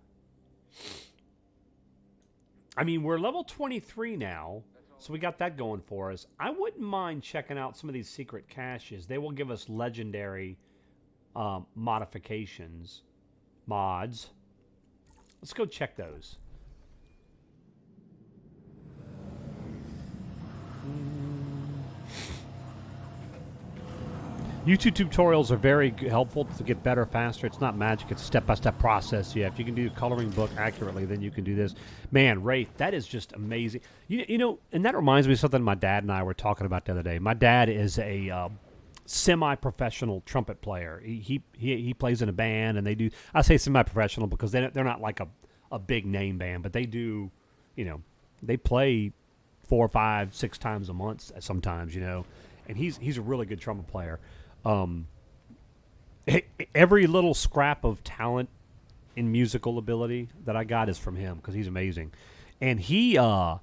I mean, we're level 23 now, so we got that going for us. I wouldn't mind checking out some of these secret caches. They will give us legendary mods. Let's go check those. YouTube tutorials are very helpful to get better faster. It's not magic. It's a step-by-step process. Yeah, if you can do a coloring book accurately, then you can do this. Man, Wraith, that is just amazing. You know, and that reminds me of something my dad and I were talking about the other day. My dad is a semi-professional trumpet player. He plays in a band, and they do. I say semi-professional because they're not like a big name band, but they do. You know, they play 4, 5, 6 times a month sometimes. You know, and he's a really good trumpet player. every little scrap of talent and musical ability that I got is from him because he's amazing. And he, no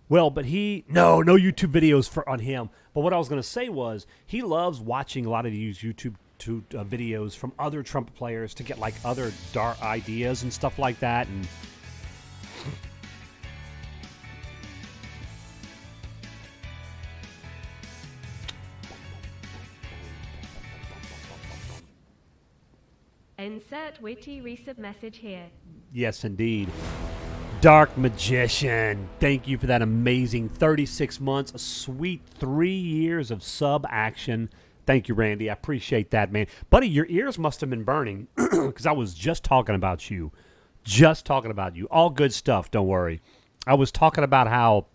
YouTube videos on him. But what I was going to say was he loves watching a lot of these YouTube videos from other trumpet players to get like other dark ideas and stuff like that. And Insert witty resub message here. yes, indeed. Dark Magician, thank you for that amazing 36 months, a sweet 3 years of sub action. Thank you, Randy. I appreciate that, man. Buddy, your ears must have been burning because I was just talking about you. Just talking about you. All good stuff, don't worry. I was talking about how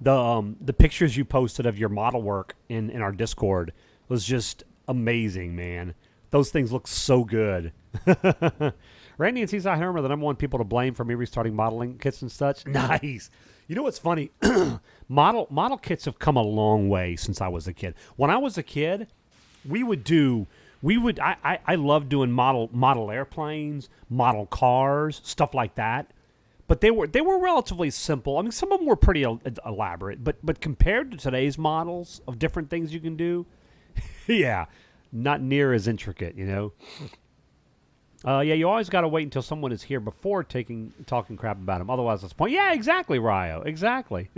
the pictures you posted of your model work in our Discord was just amazing, man. Those things look so good. Randy and Seaside Hammer are the number one people to blame for me restarting modeling kits and such. Nice. You know what's funny? Model kits have come a long way since I was a kid. When I was a kid, I loved doing model airplanes, model cars, stuff like that. But they were relatively simple. I mean, some of them were pretty elaborate, but compared to today's models of different things you can do, yeah, not near as intricate, you know. Yeah, you always got to wait until someone is here before talking crap about them. Otherwise, that's the point. Yeah, exactly, Ryo. Exactly.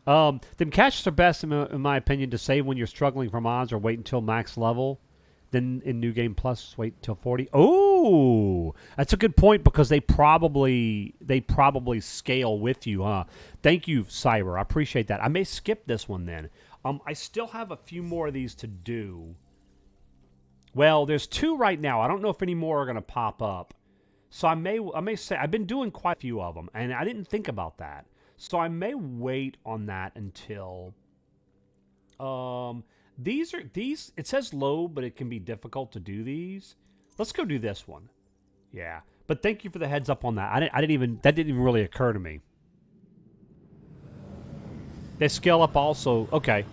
Then caches are best, in my opinion, to save when you're struggling for mods or wait until max level. Then in New Game Plus, wait until 40. Oh, that's a good point because they probably scale with you, huh? Thank you, Cyber. I appreciate that. I may skip this one then. I still have a few more of these to do. Well, there's 2 right now. I don't know if any more are going to pop up. So I may say I've been doing quite a few of them, and I didn't think about that. So I may wait on that until these it says low, but it can be difficult to do these. Let's go do this one. Yeah. But thank you for the heads up on that. That didn't even really occur to me. They scale up also. Okay.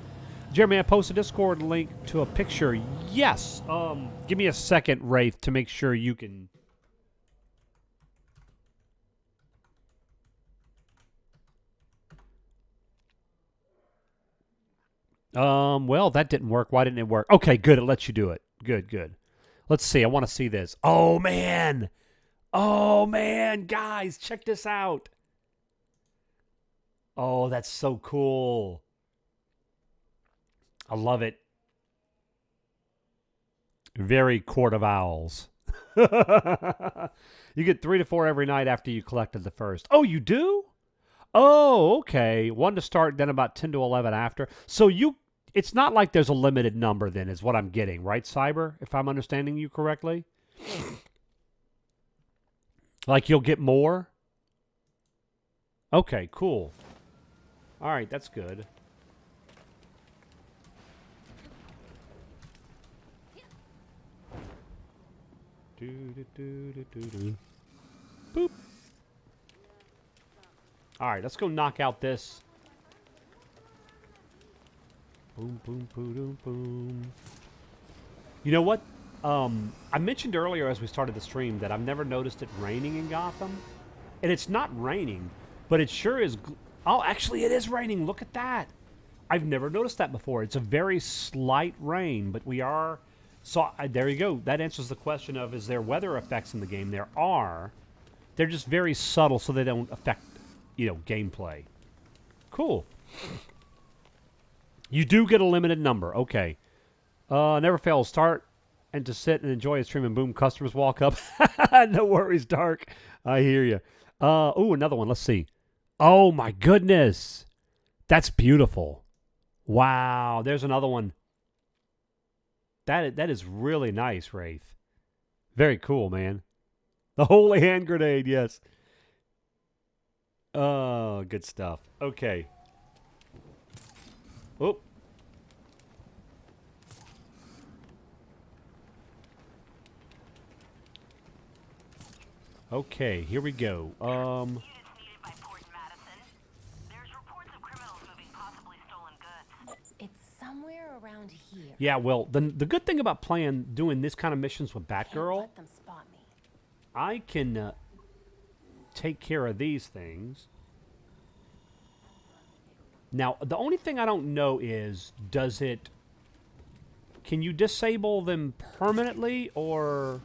Jeremy, I posted a Discord link to a picture. Yes. Give me a second, Wraith, to make sure you can. Well, that didn't work. Why didn't it work? Okay, good. It lets you do it. Good. Let's see. I want to see this. Oh, man. Guys, check this out. Oh, that's so cool. I love it. Very Court of Owls. You get 3 to 4 every night after you collected the first. Oh, you do? Oh, okay. 1 to start, then about 10 to 11 after. So it's not like there's a limited number then is what I'm getting, right, Cyber? If I'm understanding you correctly? Like you'll get more? Okay, cool. All right, that's good. Boop. All right, let's go knock out this. Boom, boom, boom, boom. You know what? I mentioned earlier as we started the stream that I've never noticed it raining in Gotham. And it's not raining, but it sure is. Oh, actually, it is raining. Look at that. I've never noticed that before. It's a very slight rain, but we are... So there you go. That answers the question of, is there weather effects in the game? There are. They're just very subtle so they don't affect, gameplay. Cool. You do get a limited number. Okay. Never fail. Start and to sit and enjoy a stream and boom, customers walk up. No worries, Dark. I hear you. Another one. Let's see. Oh, my goodness. That's beautiful. Wow. There's another one. That is really nice, Wraith. Very cool, man. The holy hand grenade, yes. Oh, good stuff. Okay. Oh. Okay, here we go. It's somewhere around here. Yeah, well, the good thing about doing this kind of missions with Can't Batgirl, let them spot me. I can take care of these things. Now, the only thing I don't know is, can you disable them permanently, or...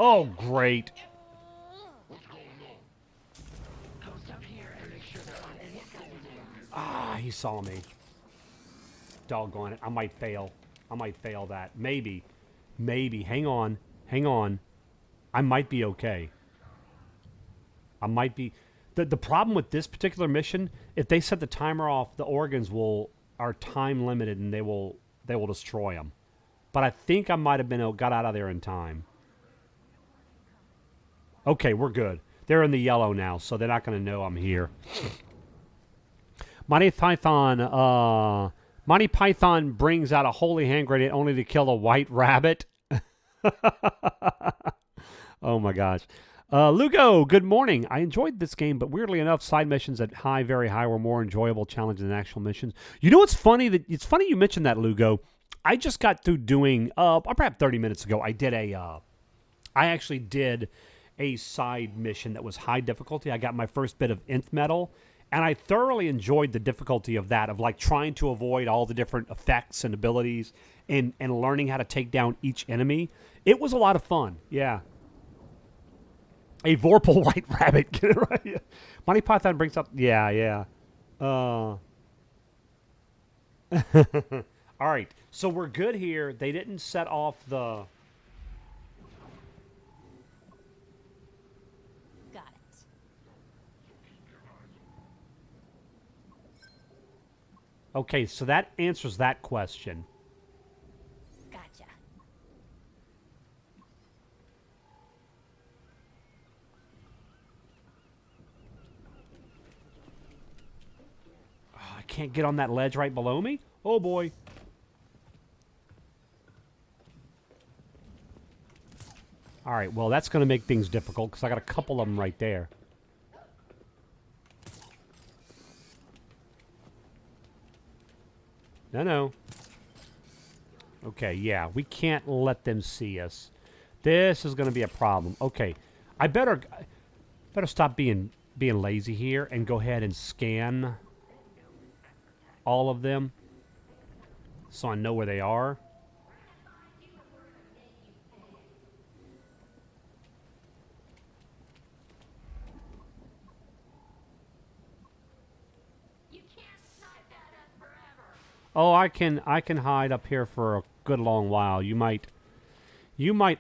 Oh, great. Ah, he saw me. Doggone it. I might fail. I might fail that. Maybe. Maybe. Hang on. Hang on. I might be okay. I might be... The problem with this particular mission, if they set the timer off, the organs are time limited and they will destroy them. But I think I might have got out of there in time. Okay, we're good. They're in the yellow now, so they're not going to know I'm here. Monty Python brings out a holy hand grenade only to kill a white rabbit. Oh my gosh. Lugo, good morning. I enjoyed this game, but weirdly enough, side missions at high, very high were more enjoyable challenging than actual missions. You know what's funny? It's funny you mentioned that, Lugo. I just got through doing, perhaps 30 minutes ago, I actually did a side mission that was high difficulty. I got my first bit of nth metal, and I thoroughly enjoyed the difficulty of that, of like trying to avoid all the different effects and abilities and learning how to take down each enemy. It was a lot of fun, yeah. A Vorpal white rabbit, get it right? Monty Python brings up, yeah. All right, so we're good here. They didn't set off the... Got it. Okay, so that answers that question. Gotcha. Oh, I can't get on that ledge right below me? Oh, boy. All right, well, that's going to make things difficult because I got a couple of them right there. No. Okay, yeah, we can't let them see us. This is going to be a problem. Okay, I better stop being lazy here and go ahead and scan all of them so I know where they are. Oh, I can hide up here for a good long while. You might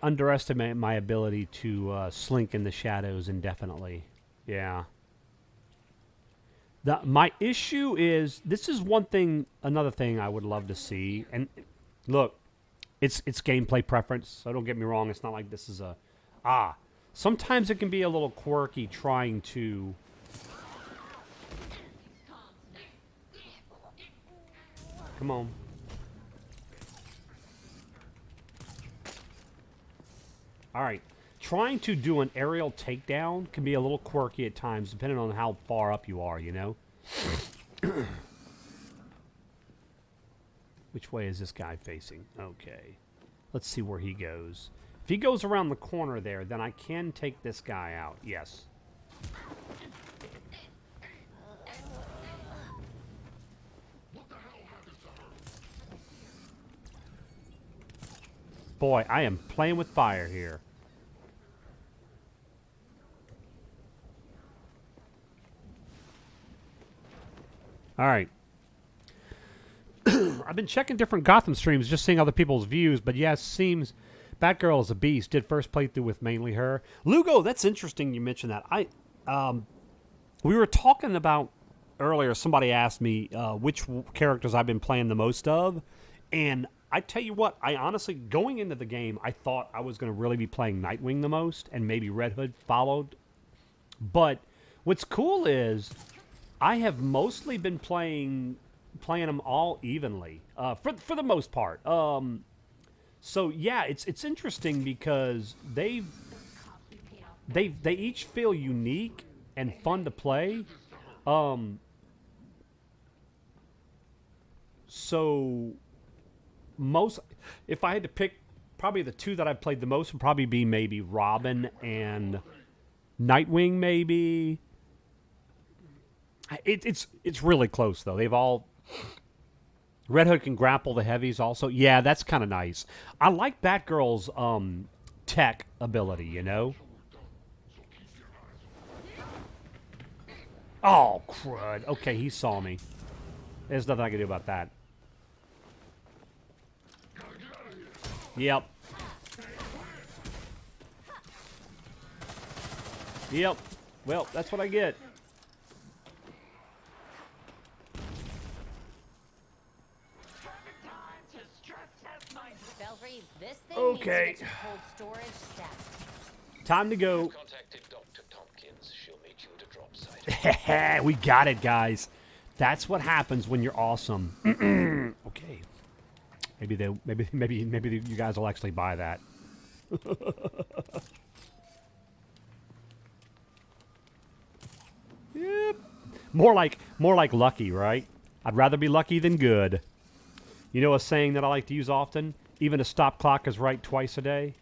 underestimate my ability to slink in the shadows indefinitely. Yeah. My issue is, this is another thing I would love to see. And look, it's gameplay preference, so don't get me wrong. It's not like this is sometimes it can be a little quirky trying to... Come on. All right. Trying to do an aerial takedown can be a little quirky at times, depending on how far up you are, you know? Which way is this guy facing? Okay. Let's see where he goes. If he goes around the corner there, then I can take this guy out. Yes. Boy, I am playing with fire here. All right. I've been checking different Gotham streams, just seeing other people's views, but yes, seems Batgirl is a beast. Did first playthrough with mainly her. Lugo, that's interesting you mentioned that. We were talking about earlier, somebody asked me which characters I've been playing the most of, and I tell you what, I honestly, going into the game, I thought I was going to really be playing Nightwing the most, and maybe Red Hood followed. But what's cool is I have mostly been playing them all evenly, for the most part. So yeah, it's interesting because they each feel unique, and fun to play. So most, if I had to pick, probably the two that I've played the most would probably be maybe Robin and Nightwing, maybe. It's really close though. They've all. Red Hood can grapple the heavies also. Yeah, that's kind of nice. I like Batgirl's tech ability, you know? Oh, crud. Okay, he saw me. There's nothing I can do about that. Yep. Yep. Well, that's what I get. Belfry, this thing Okay. needs to get to cold storage stat. Time to go. Contacted Dr. Tompkins. She'll meet you at a drop site. We got it, guys. That's what happens when you're awesome. Okay. Maybe you guys will actually buy that. Yep. More like lucky, right? I'd rather be lucky than good. You know a saying that I like to use often? Even a stop clock is right twice a day.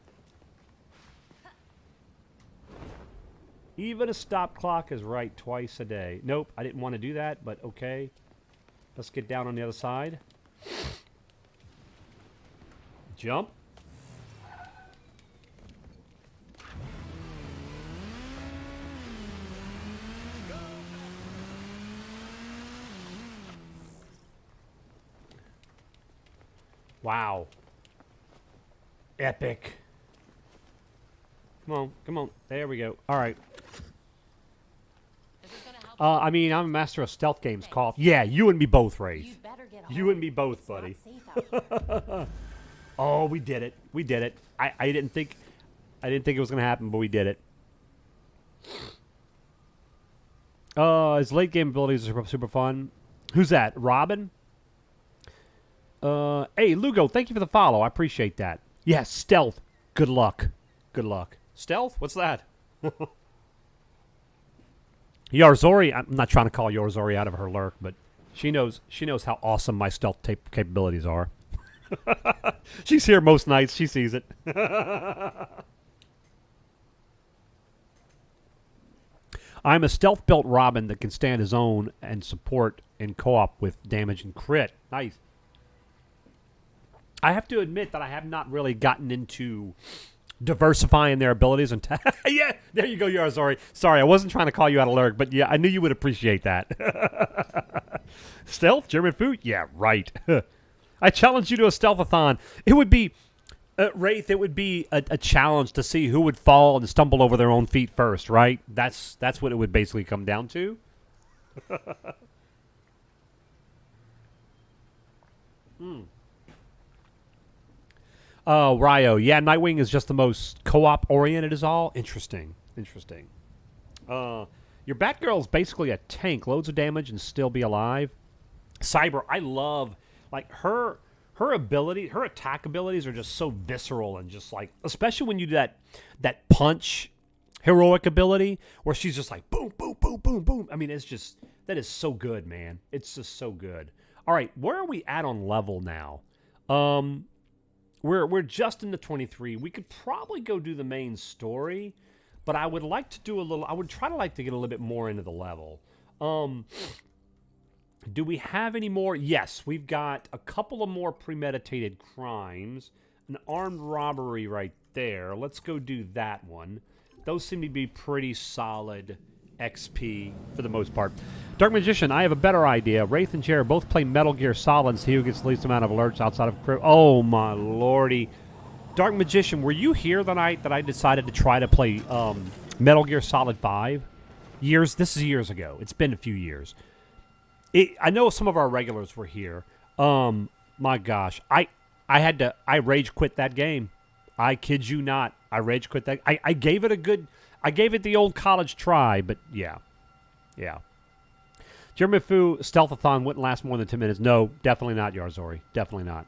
Even a stop clock is right twice a day. Nope, I didn't want to do that, but okay. Let's get down on the other side. Jump. Wow. Epic. Come on, come on. There we go. All right. I mean, I'm a master of stealth games. Cough. Yeah, you and me both, Wraith. You'd better get You home. and me both, It's not buddy. safe out here. Oh, we did it. We did it. I didn't think it was gonna happen, but we did it. His late game abilities are super fun. Who's that? Robin? Hey, Lugo, thank you for the follow. I appreciate that. Yes, stealth. Good luck. Good luck. Stealth? What's that? Yarzori, I'm not trying to call Yarzori out of her lurk, but she knows how awesome my stealth capabilities are. She's here most nights. She sees it. I'm a stealth-built Robin that can stand his own and support in co-op with damage and crit. Nice. I have to admit that I have not really gotten into diversifying their abilities. And yeah, there you go, Yarzori. Sorry, I wasn't trying to call you out of lurk, but yeah, I knew you would appreciate that. Stealth? German food? Yeah, right. I challenge you to a stealthathon. It would be, Wraith, it would be a challenge to see who would fall and stumble over their own feet first, right? That's what it would basically come down to. Oh, Ryo. Yeah, Nightwing is just the most co-op oriented is all. Interesting. Interesting. Your Batgirl's basically a tank. Loads of damage and still be alive. Cyber, I love, like, her ability, her attack abilities are just so visceral and just like, especially when you do that punch heroic ability where she's just like boom, boom, boom, boom, boom. I mean, it's just, that is so good, man. It's just so good. All right, where are we at on level now? We're just in the 23. We could probably go do the main story, but I would like to do a little. I would try to like to get a little bit more into the level. Do we have any more? Yes, we've got a couple of more premeditated crimes, an armed robbery right there. Let's go do that one. Those seem to be pretty solid XP for the most part. Dark Magician, I have a better idea. Wraith and Jared both play Metal Gear Solid and see who gets the least amount of alerts outside of crew. Oh, my lordy. Dark Magician, were you here the night that I decided to try to play Metal Gear Solid 5? This is years ago. It's been a few years. I know some of our regulars were here. My gosh. I rage quit that game. I kid you not. I rage quit that. I gave it the old college try, but yeah. Yeah. Jeremy Fu, Stealthathon wouldn't last more than 10 minutes. No, definitely not, Yarzori. Definitely not.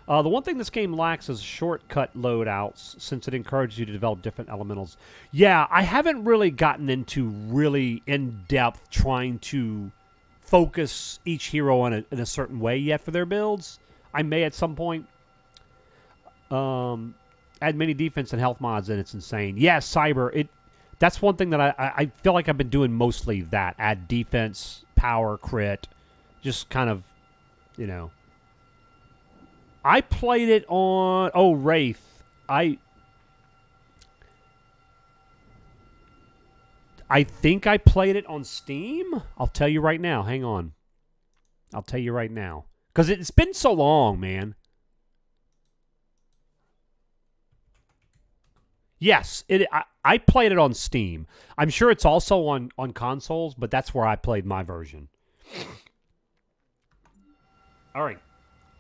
The one thing this game lacks is shortcut loadouts, since it encourages you to develop different elementals. Yeah, I haven't really gotten into really in-depth trying to focus each hero in a certain way yet for their builds. I may at some point. Add many defense and health mods, and it's insane. Yeah, Cyber. That's one thing that I feel like I've been doing mostly that. Add defense, power, crit. Just kind of, you know. I played it on... Oh, Wraith. I think I played it on Steam. I'll tell you right now. Hang on. I'll tell you right now. Because it's been so long, man. Yes, I played it on Steam. I'm sure it's also on consoles, but that's where I played my version. All right.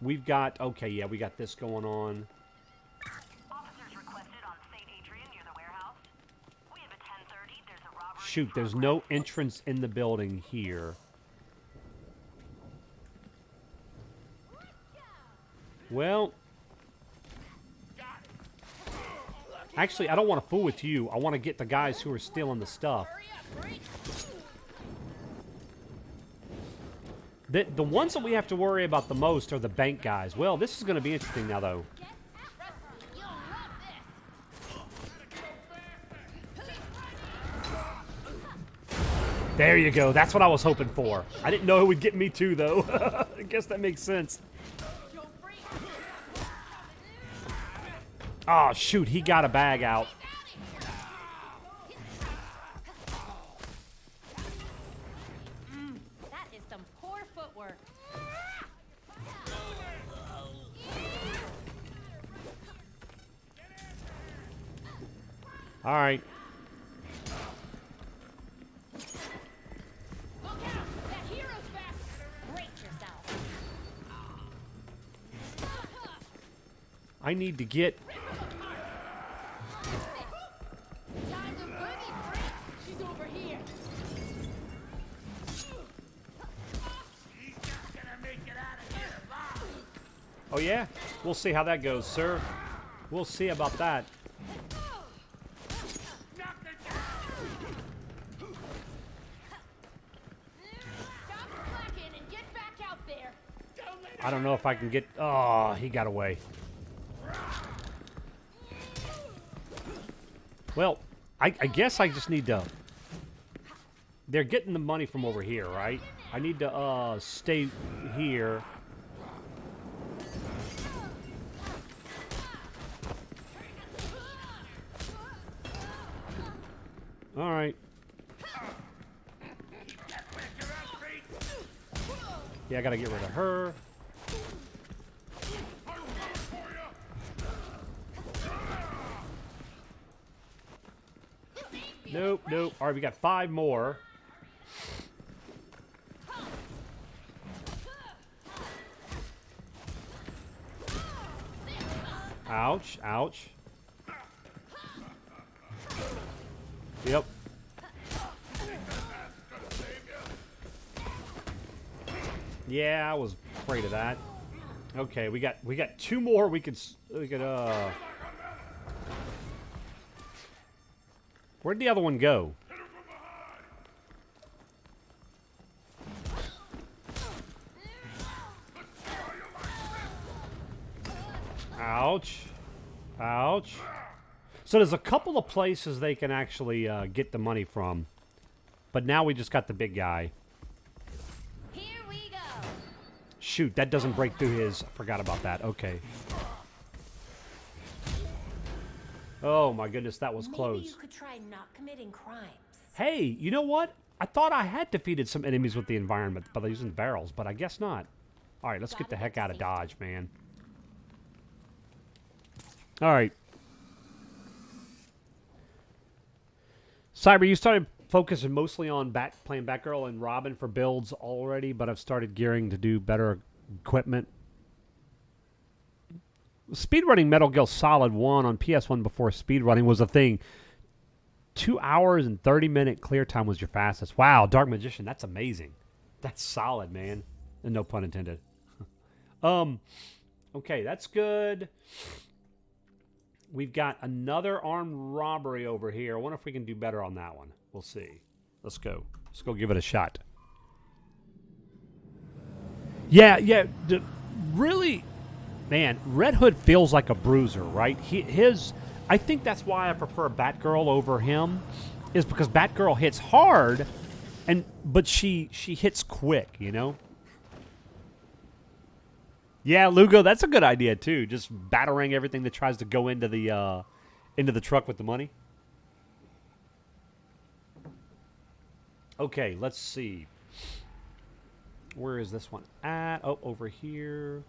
We've got... Okay, yeah, we got this going on. Officers requested on St. Adrian near the warehouse. We have a 10:30. There's a robbery. Shoot, there's no entrance in the building here. Well... Actually, I don't want to fool with you. I want to get the guys who are stealing the stuff. The ones that we have to worry about the most are the bank guys. Well, this is going to be interesting now, though. There you go. That's what I was hoping for. I didn't know it would get me too, though. I guess that makes sense. Oh, shoot. He got a bag out. That is some poor footwork. All right. Look out! That hero's back! Brace yourself. I need to get... Time to boogie break! She's over here. Oh, yeah? We'll see how that goes, sir. We'll see about that. Stop slacking and get back out there. I don't know if I can get... Oh, he got away. Well, I guess I just need to... They're getting the money from over here, right? I need to stay here. All right. Yeah, I gotta get rid of her. Nope, nope. All right, we got 5 more. Ouch, ouch. Yep. Yeah, I was afraid of that. Okay, we got 2 more. We could Where'd the other one go? Ouch. Ouch. So there's a couple of places they can actually get the money from. But now we just got the big guy. Here we go. Shoot, that doesn't break through his... I forgot about that. Okay. Oh my goodness, that was close. Maybe you could try not committing crimes. Hey, you know what? I thought I had defeated some enemies with the environment by using barrels, but I guess not. All right, let's get the heck out of Dodge, man. All right. Cyber, you started focusing mostly on playing Batgirl and Robin for builds already, but I've started gearing to do better equipment. Speedrunning Metal Gear Solid 1 on PS1 before speedrunning was a thing. 2 hours and 30-minute clear time was your fastest. Wow, Dark Magician, that's amazing. That's solid, man. And no pun intended. Okay, that's good. We've got another armed robbery over here. I wonder if we can do better on that one. We'll see. Let's go. Let's go give it a shot. Yeah. Really, man, Red Hood feels like a bruiser, right? I think that's why I prefer Batgirl over him, is because Batgirl hits hard, but she hits quick, you know? Yeah, Lugo, that's a good idea too. Just battering everything that tries to go into the truck with the money. Okay, let's see. Where is this one at? Oh, over here.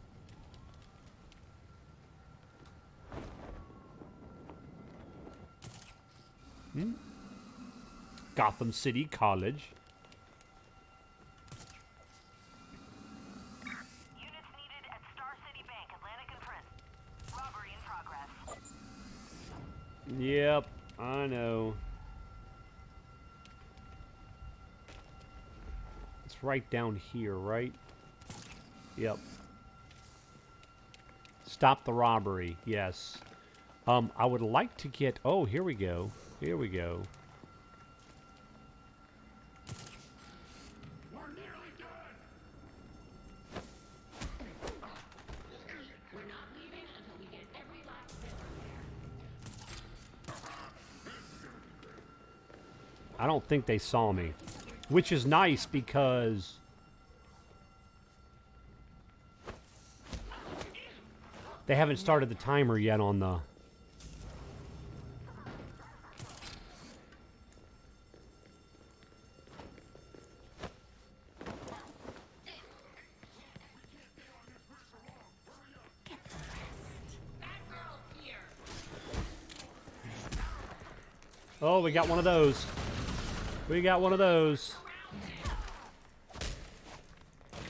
Gotham City College. Units needed at Star City Bank, Atlantic and Prince. Robbery in progress. Yep, I know. It's right down here, right? Yep. Stop the robbery. Yes. I would like to get... Oh, here we go. Here we go. We're nearly done. We're not leaving until we get every last bit. I don't think they saw me. Which is nice because... they haven't started the timer yet on the... Oh, we got one of those. We got one of those.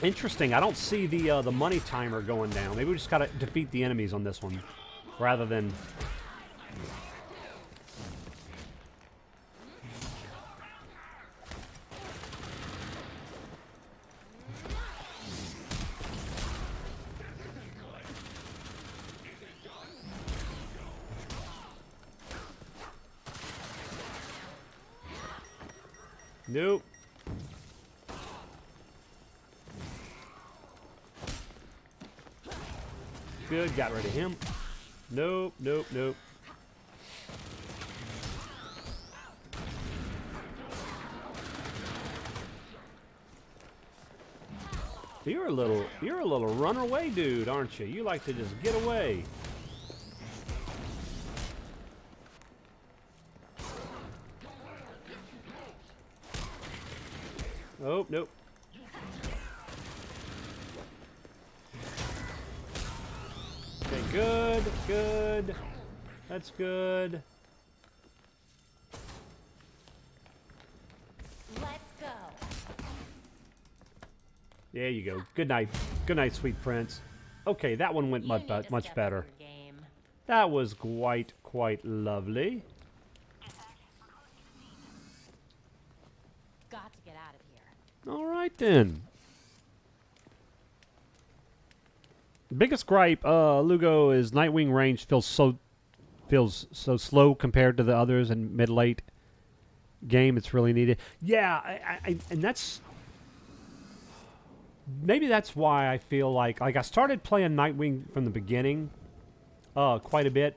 Interesting. I don't see the money timer going down. Maybe we just gotta defeat the enemies on this one, rather than. Nope. Good, got rid of him. Nope. You're a little runaway dude, aren't you? You like to just get away. Oh, nope. Okay, good. That's good. Let's go. There you go. Good night. Good night, sweet prince. Okay, that one went You much, need to much step up better. your game. That was quite lovely. Got to get out of here. All right then. Biggest gripe, Lugo, is Nightwing range feels so slow compared to the others in mid-late game. It's really needed. Yeah, and that's maybe that's why I feel like I started playing Nightwing from the beginning, quite a bit.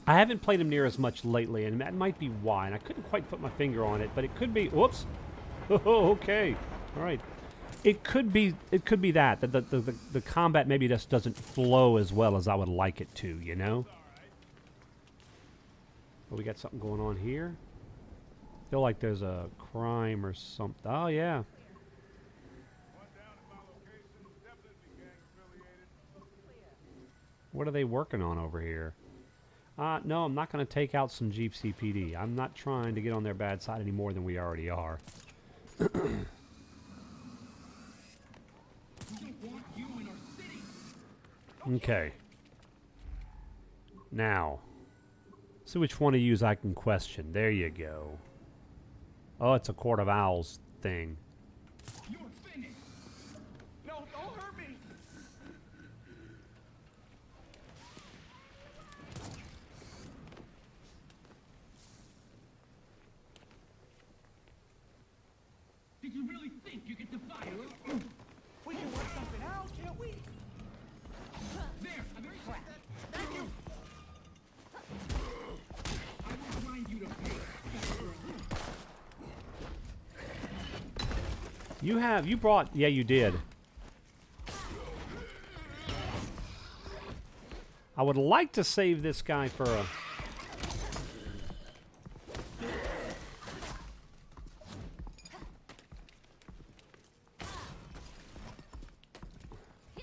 I haven't played him near as much lately, and that might be why. And I couldn't quite put my finger on it, but it could be. Whoops. Oh, okay. All right. It could be that the combat maybe just doesn't flow as well as I would like it to, you know? Oh, we got something going on here. I feel like there's a crime or something. Oh, yeah. What are they working on over here? No, I'm not going to take out some Jeep CPD. I'm not trying to get on their bad side any more than we already are. Okay. Now, see which one of yous I can question. There you go. Oh, it's a Court of Owls thing. You're finished. No, don't hurt me. You really think you can defy her? We can work something out, can't we? There, I'm very glad. Thank you. I will grind you to paste, fat girl. You brought, yeah, you did. I would like to save this guy for a...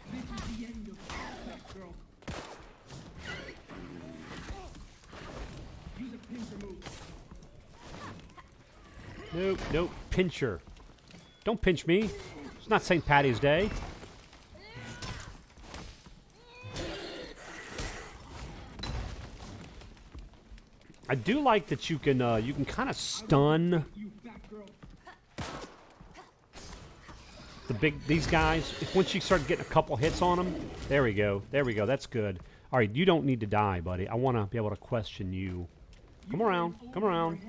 This is the end of fat girl. Use a pincer move. Nope, nope, pincher. Don't pinch me. It's not St. Patty's Day. I do like that you can kind of stun You fat girl. these guys. Once you start getting a couple hits on them, there we go. There we go. That's good. All right, you don't need to die, buddy. I want to be able to question you. Come around. Come around.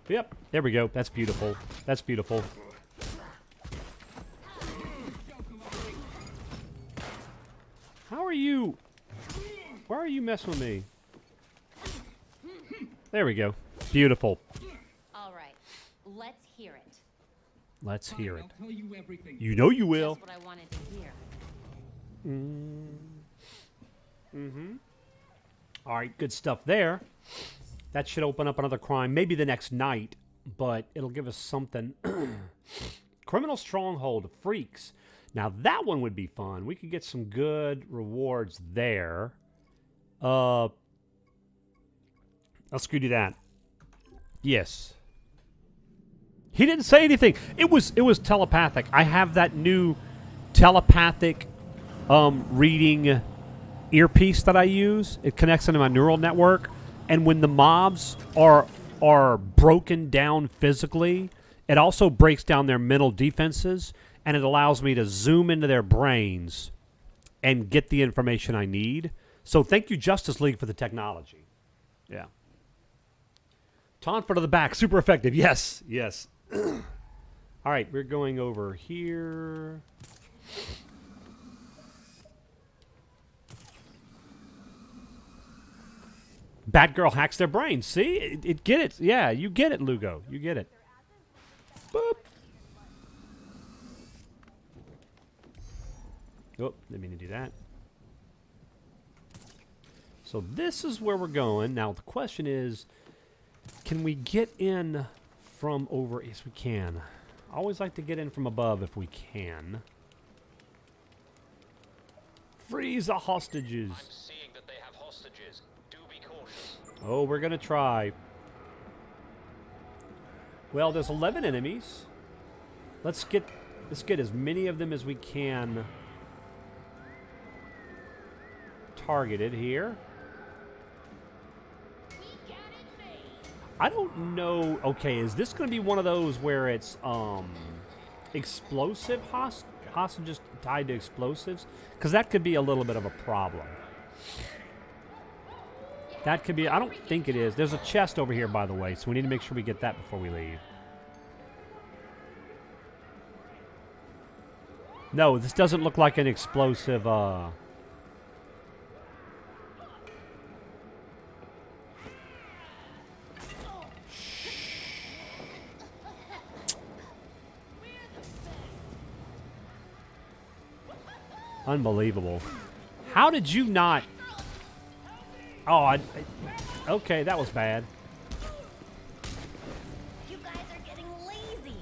Yep, there we go. That's beautiful. That's beautiful. How are you? Why are you messing with me? There we go. Beautiful. All right, let's hear it. Let's hear it. I'll tell you everything. You know you will. That's what I wanted to hear. All right, good stuff there. That should open up another crime, maybe the next night, but it'll give us something. Criminal Stronghold, Freaks. Now, that one would be fun. We could get some good rewards there. Let's go do that. Yes. He didn't say anything. It was telepathic. I have that new telepathic reading earpiece that I use. It connects into my neural network. And when the mobs are broken down physically, it also breaks down their mental defenses, and it allows me to zoom into their brains and get the information I need. So thank you, Justice League, for the technology. Yeah. Taunt to the back, super effective. Yes, yes. All right, we're going over here. Batgirl hacks their brains. See? It get it. Yeah, you get it, Lugo. You get it. Boop. Oh, didn't mean to do that. So this is where we're going. Now, the question is, can we get in from over? Yes, we can. I always like to get in from above if we can. Freeze the hostages. I'm seeing that they have hostages. Do be cautious. Oh, we're going to try. Well, there's 11 enemies. Let's get as many of them as we can targeted here. I don't know. Okay, is this going to be one of those where it's explosive hostages tied to explosives? Because that could be a little bit of a problem. That could be. I don't think it is. There's a chest over here, by the way, so we need to make sure we get that before we leave. No, this doesn't look like an explosive. Unbelievable. How did you not... Oh, okay, that was bad. You guys are getting lazy.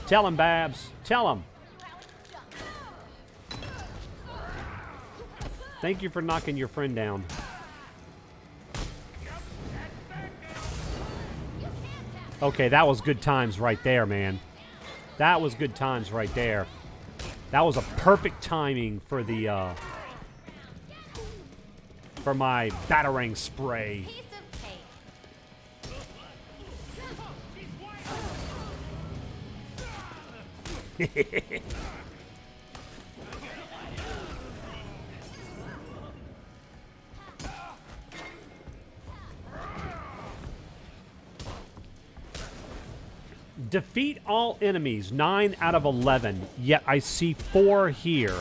Tell him, Babs. Tell him. Thank you for knocking your friend down. Okay, that was good times right there, man. That was good times right there. That was a perfect timing for the for my batarang spray. Piece of cake. Defeat all enemies, 9 out of 11. Yet I see 4 here.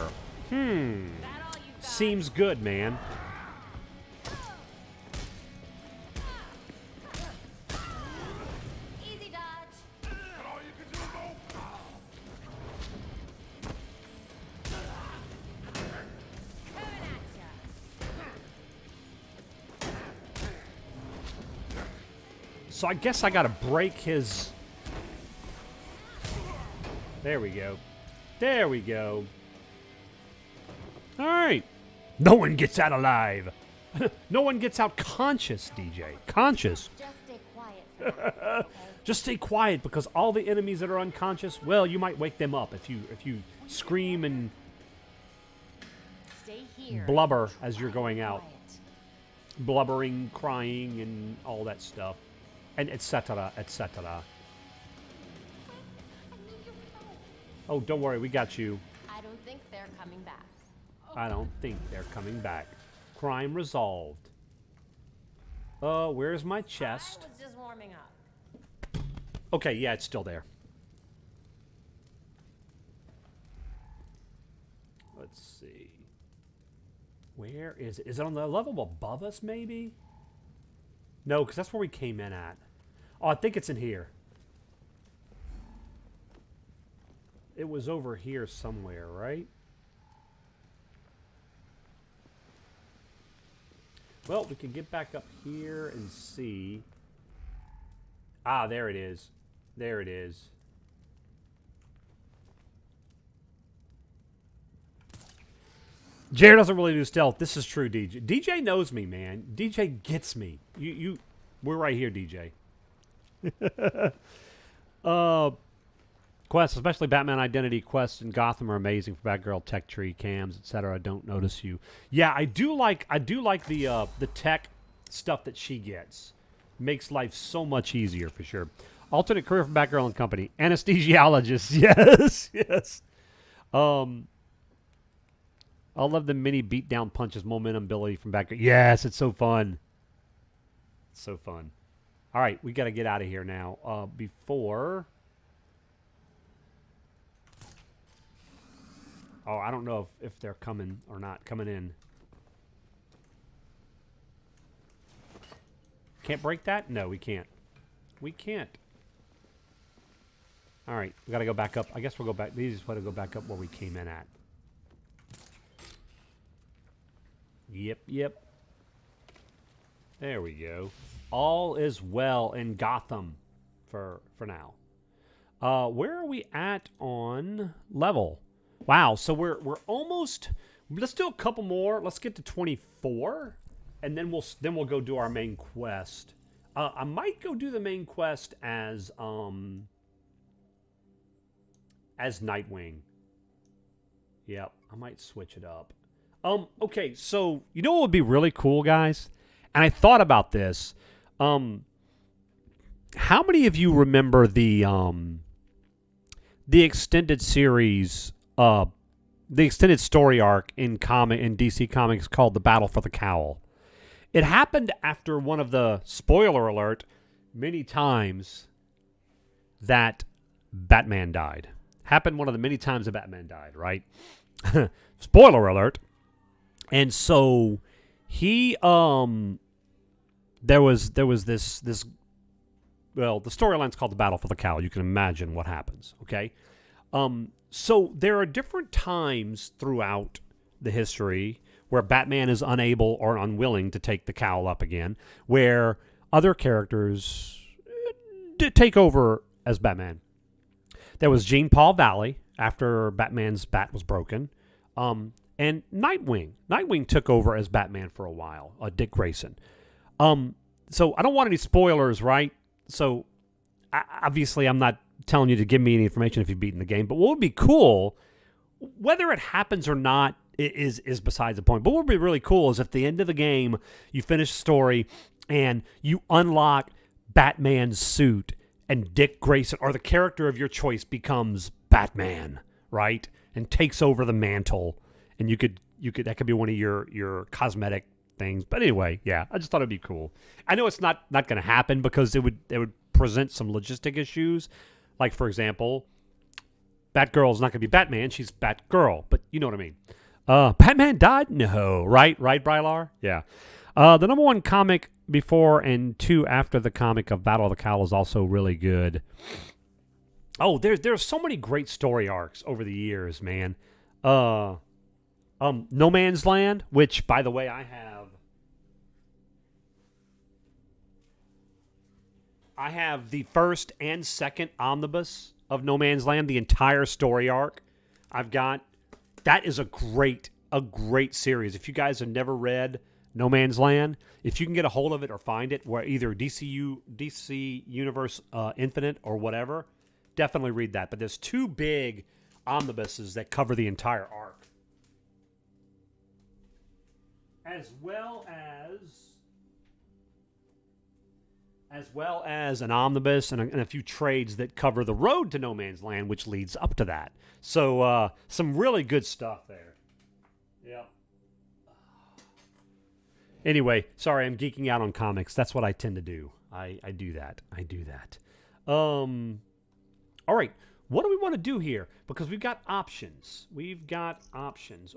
Seems good, man. Easy dodge. Coming at ya. So I guess I gotta break his... There we go. There we go. All right. No one gets out alive. No one gets out conscious, DJ. Conscious. Just stay quiet for now, okay? Just stay quiet, because all the enemies that are unconscious, well, you might wake them up if you scream and Stay here. blubber as you're going out. Quiet. Blubbering, crying, and all that stuff. And etc., etc. Oh, don't worry, we got you. I don't think they're coming back. I don't think they're coming back. Crime resolved. Where's my chest? I was just warming up. Okay, yeah, it's still there. Let's see. Where is it? Is it on the level above us, maybe? No, because that's where we came in at. Oh, I think it's in here. It was over here somewhere, right? Well, we can get back up here and see. Ah, there it is. There it is. Jared doesn't really do stealth. This is true, DJ. DJ knows me, man. DJ gets me. We're right here, DJ. Quests, especially Batman Identity quests in Gotham, are amazing for Batgirl tech tree cams, etc. Don't notice you. Yeah, I do like the tech stuff that she gets. Makes life so much easier for sure. Alternate career for Batgirl and Company. Anesthesiologist. Yes, yes. I love the mini beatdown punches momentum ability from Batgirl. Yes, it's so fun. It's so fun. All right, we got to get out of here now. Before... Oh, I don't know if they're coming or not coming in. Can't break that? No, we can't. We can't. All right, we got to go back up. I guess we'll go back. The easiest way to go back up where we came in at. Yep. There we go. All is well in Gotham for now. Where are we at on level? Wow, so we're almost. Let's do a couple more. Let's get to 24, and then we'll go do our main quest. I might go do the main quest as Nightwing. Yep, I might switch it up. Okay, so you know what would be really cool, guys? And I thought about this. How many of you remember the extended series, the extended story arc in DC Comics called The Battle for the Cowl? It happened after one of the, spoiler alert, many times that Batman died. Happened one of the many times that Batman died, right? Spoiler alert. And so he there was this well, the storyline's called The Battle for the Cowl. You can imagine what happens, okay? So there are different times throughout the history where Batman is unable or unwilling to take the cowl up again, where other characters take over as Batman. There was Jean Paul Valley after Batman's bat was broken, and Nightwing. Nightwing took over as Batman for a while, Dick Grayson. So I don't want any spoilers, right? So obviously I'm not telling you to give me any information if you've beaten the game, but what would be cool, whether it happens or not, is besides the point. But what would be really cool is if at the end of the game you finish the story and you unlock Batman's suit and Dick Grayson, or the character of your choice, becomes Batman, right? And takes over the mantle. And you could that could be one of your cosmetic things. But anyway, yeah, I just thought it'd be cool. I know it's not going to happen because it would present some logistic issues. Like, for example, Batgirl's not going to be Batman, she's Batgirl. But you know what I mean. Batman died? No. Right, Brylar? Yeah. The number one comic before and two after the comic of Battle of the Cowl is also really good. Oh, there's so many great story arcs over the years, man. No Man's Land, which, by the way, I have the first and second omnibus of No Man's Land, the entire story arc. I've got that is a great series. If you guys have never read No Man's Land, if you can get a hold of it or find it, where either DC Universe Infinite or whatever, definitely read that. But there's two big omnibuses that cover the entire arc, as well as an omnibus and a few trades that cover the road to No Man's Land, which leads up to that. So some really good stuff there. Yeah. Anyway, sorry, I'm geeking out on comics. That's what I tend to do. I do that. All right. What do we want to do here? Because we've got options.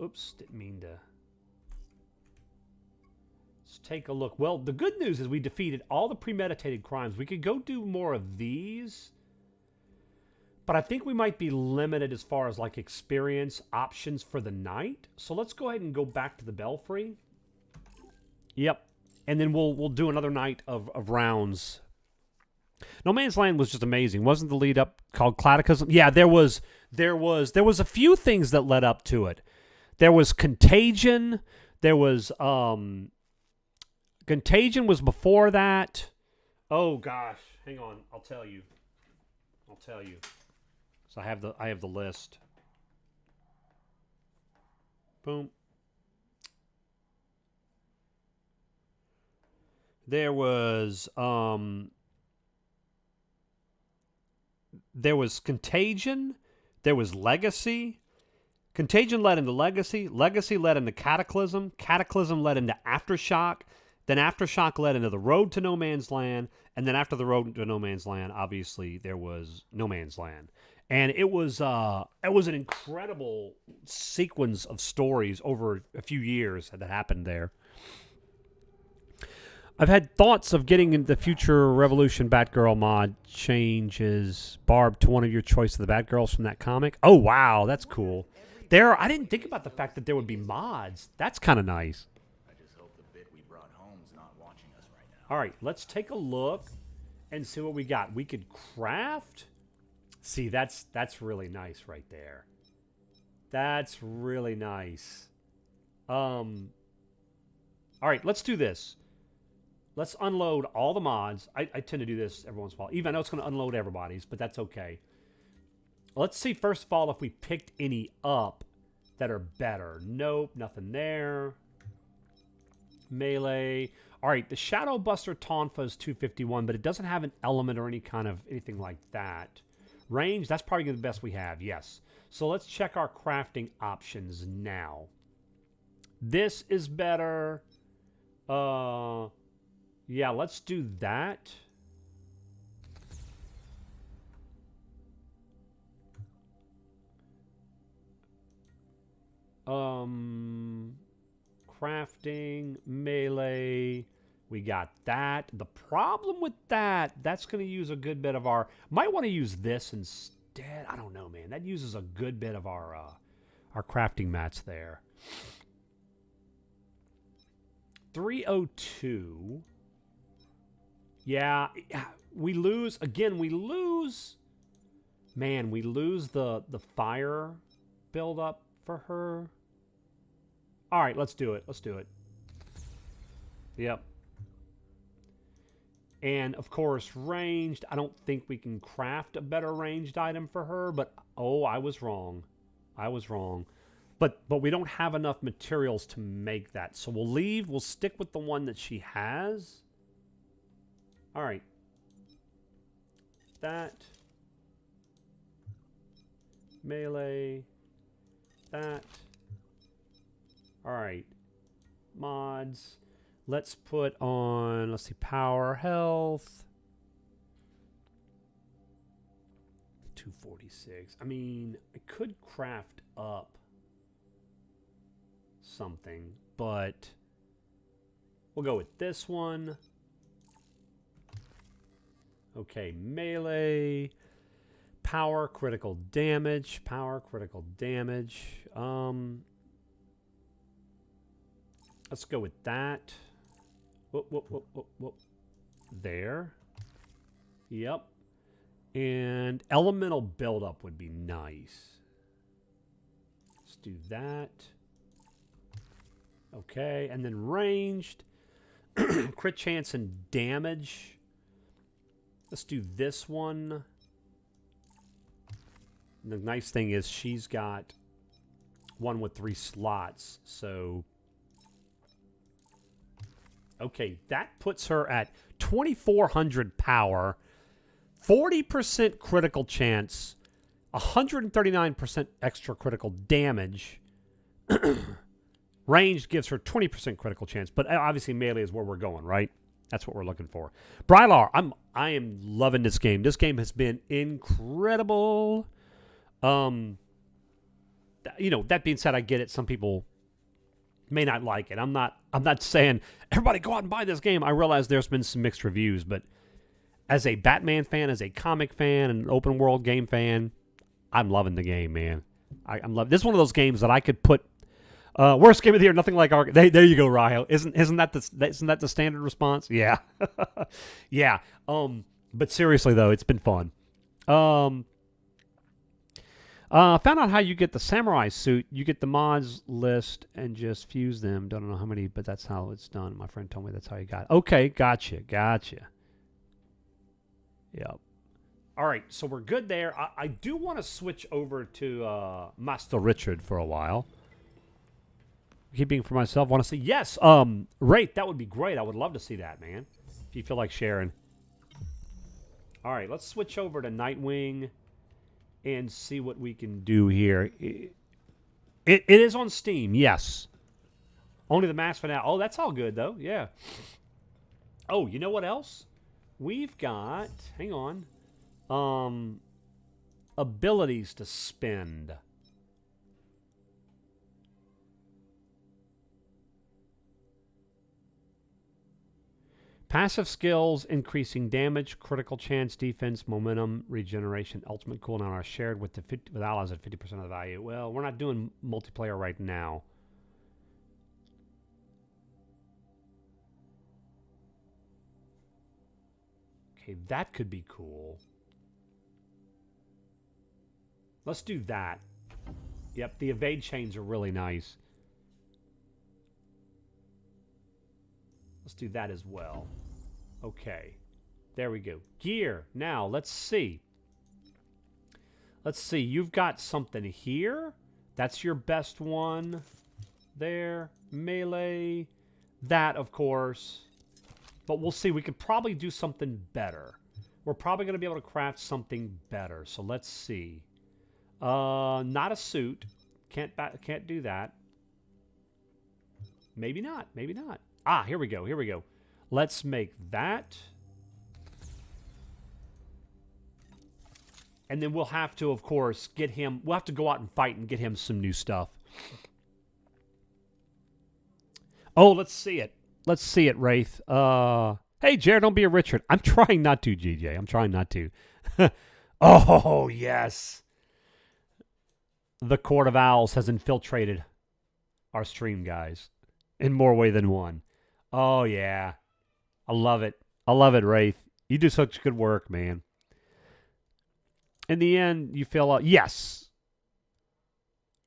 Oops, didn't mean to. Let's take a look. Well, the good news is we defeated all the premeditated crimes. We could go do more of these. But I think we might be limited as far as like experience options for the night. So let's go ahead and go back to the Belfry. Yep. And then we'll do another night of rounds. No Man's Land was just amazing. Wasn't the lead up called Cataclysm? Yeah, there was a few things that led up to it. There was Contagion. There was Contagion was before that. Oh gosh, hang on. I'll tell you. So I have the list. Boom. There was Contagion. There was Legacy. Contagion led into Legacy. Legacy led into Cataclysm. Cataclysm led into Aftershock. Then Aftershock led into the Road to No Man's Land. And then after the Road to No Man's Land, obviously, there was No Man's Land. And it was an incredible sequence of stories over a few years that happened there. I've had thoughts of getting into the future Revolution Batgirl mod changes Barb to one of your choice of the Batgirls from that comic. Oh, wow, that's cool. I didn't think about the fact that there would be mods. That's kind of nice. I just hope the bit we brought home's not watching us right now. All right, let's take a look and see what we got. We could craft. See, that's really nice right there. That's really nice. All right, let's do this. Let's unload all the mods. I tend to do this every once in a while. Even I know it's going to unload everybody's, but that's okay. Let's see, first of all, if we picked any up that are better. Nope, nothing there. Melee. All right, the Shadow Buster Tonfa is 251, but it doesn't have an element or anything like that. Range, that's probably the best we have, yes. So let's check our crafting options now. This is better. Yeah, let's do that. Crafting, melee, we got that. The problem with that's going to use a good bit of our... Might want to use this instead. I don't know, man. That uses a good bit of our crafting mats there. 302. Yeah, we lose... Again, we lose... Man, we lose the fire build-up for her. All right, let's do it. Yep. And, of course, ranged. I don't think we can craft a better ranged item for her, but, oh, I was wrong. But we don't have enough materials to make that. So we'll stick with the one that she has. All right. that. Melee. That. All right. Mods. Let's put on, let's see, power, health. 246. I mean, I could craft up something, but we'll go with this one. Okay, melee, power, critical damage, let's go with that. Whoop. There. Yep. And elemental buildup would be nice. Let's do that. Okay, and then ranged. Crit chance and damage. Let's do this one. The nice thing is she's got one with 3 slots, so... Okay, that puts her at 2,400 power, 40% critical chance, 139% extra critical damage. Ranged gives her 20% critical chance, but obviously melee is where we're going, right? That's what we're looking for. Brylar, I am loving this game. This game has been incredible. You know, that being said, I get it. Some people may not like it. I'm not saying everybody go out and buy this game. I realize there's been some mixed reviews, but as a Batman fan, as a comic fan, and an open world game fan, I'm loving the game, man. I'm loving. This is one of those games that I could put worst game of the year. Nothing like our. There you go, Ryo. Isn't that the standard response? Yeah, yeah. But seriously though, it's been fun. Found out how you get the samurai suit. You get the mods list and just fuse them. Don't know how many, but that's how it's done. My friend told me that's how you got it. Okay, gotcha. Yep. All right, so we're good there. I do want to switch over to Master Richard for a while. Keeping for myself. Want to see? Yes. Wraith, that would be great. I would love to see that, man. If you feel like sharing. All right, let's switch over to Nightwing and see what we can do here. It is on Steam, yes. Only the mask for now. Oh, that's all good, though. Yeah. Oh, you know what else? We've got, hang on, abilities to spend. Passive skills, increasing damage, critical chance, defense, momentum, regeneration, ultimate cooldown are shared with with allies at 50% of the value. Well, we're not doing multiplayer right now. Okay, that could be cool. Let's do that. Yep, the evade chains are really nice. Let's do that as well. Okay. There we go. Gear. Now, let's see. Let's see. You've got something here. That's your best one. There. Melee. That, of course. But we'll see. We could probably do something better. We're probably going to be able to craft something better. So let's see. Not a suit. Can't do that. Maybe not. Maybe not. Ah, here we go. Here we go. Let's make that. And then we'll have to, of course, get him. We'll have to go out and fight and get him some new stuff. Oh, let's see it. Let's see it, Wraith. Hey, Jared, don't be a Richard. I'm trying not to, GJ. I'm trying not to. Oh, yes. The Court of Owls has infiltrated our stream, guys. In more way than one. Oh, yeah. I love it. I love it, Wraith. You do such good work, man. In the end, you fill up. Yes.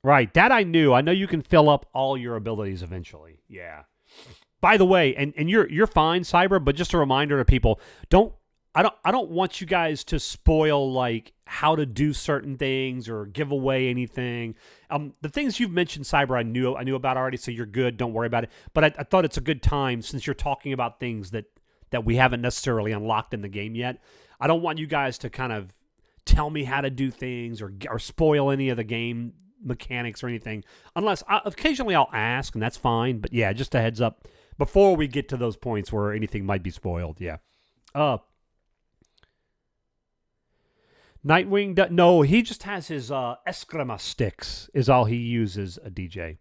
Right. That I knew. I know you can fill up all your abilities eventually. Yeah. By the way, and you're fine, Cyber, but just a reminder to people, I don't want you guys to spoil like how to do certain things or give away anything. The things you've mentioned, Cyber, I knew about already, so you're good. Don't worry about it. But I thought it's a good time since you're talking about things that we haven't necessarily unlocked in the game yet. I don't want you guys to kind of tell me how to do things or spoil any of the game mechanics or anything. Unless occasionally I'll ask, and that's fine. But yeah, just a heads up before we get to those points where anything might be spoiled. Yeah. Nightwing, no, he just has his Eskrima sticks is all he uses, a DJ.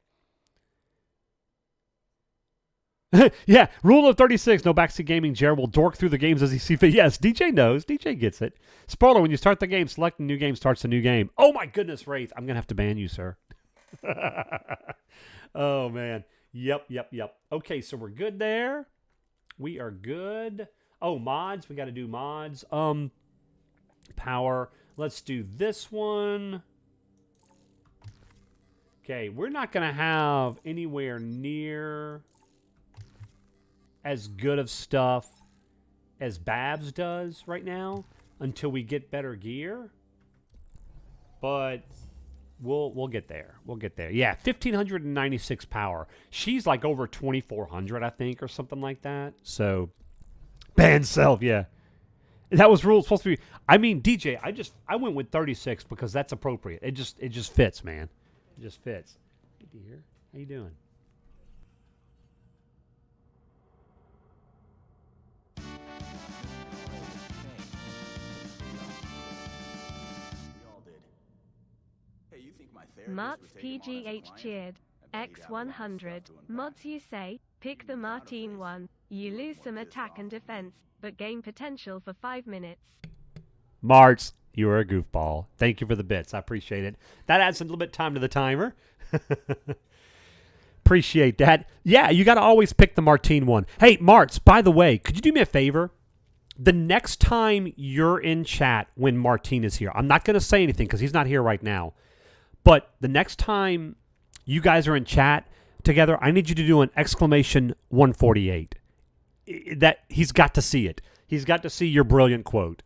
Yeah, rule of 36, no backseat gaming. Jared will dork through the games as he sees fit. Yes, DJ knows. DJ gets it. Spoiler, when you start the game, select a new game starts a new game. Oh, my goodness, Wraith. I'm going to have to ban you, sir. Oh, man. Yep. Okay, so we're good there. We are good. Oh, mods. We got to do mods. Power. Let's do this one. Okay, we're not going to have anywhere near as good of stuff as Babs does right now until we get better gear. But we'll get there. We'll get there. Yeah, 1,596 power. She's like over 2,400, I think, or something like that. So, ban self, yeah. That was rule supposed to be. I mean, DJ, I went with 36 because that's appropriate. It just fits, man. It just fits. Hey, dear, how you doing? Mart's PGH cheered. X100. Mods, you say, pick the Martine one. You lose some attack and defense, but gain potential for 5 minutes. Marts, you are a goofball. Thank you for the bits. I appreciate it. That adds a little bit of time to the timer. Appreciate that. Yeah, you got to always pick the Martine one. Hey, Marts, by the way, could you do me a favor? The next time you're in chat when Martine is here, I'm not going to say anything because he's not here right now. But the next time you guys are in chat together, I need you to do an exclamation 148. That he's got to see it. He's got to see your brilliant quote.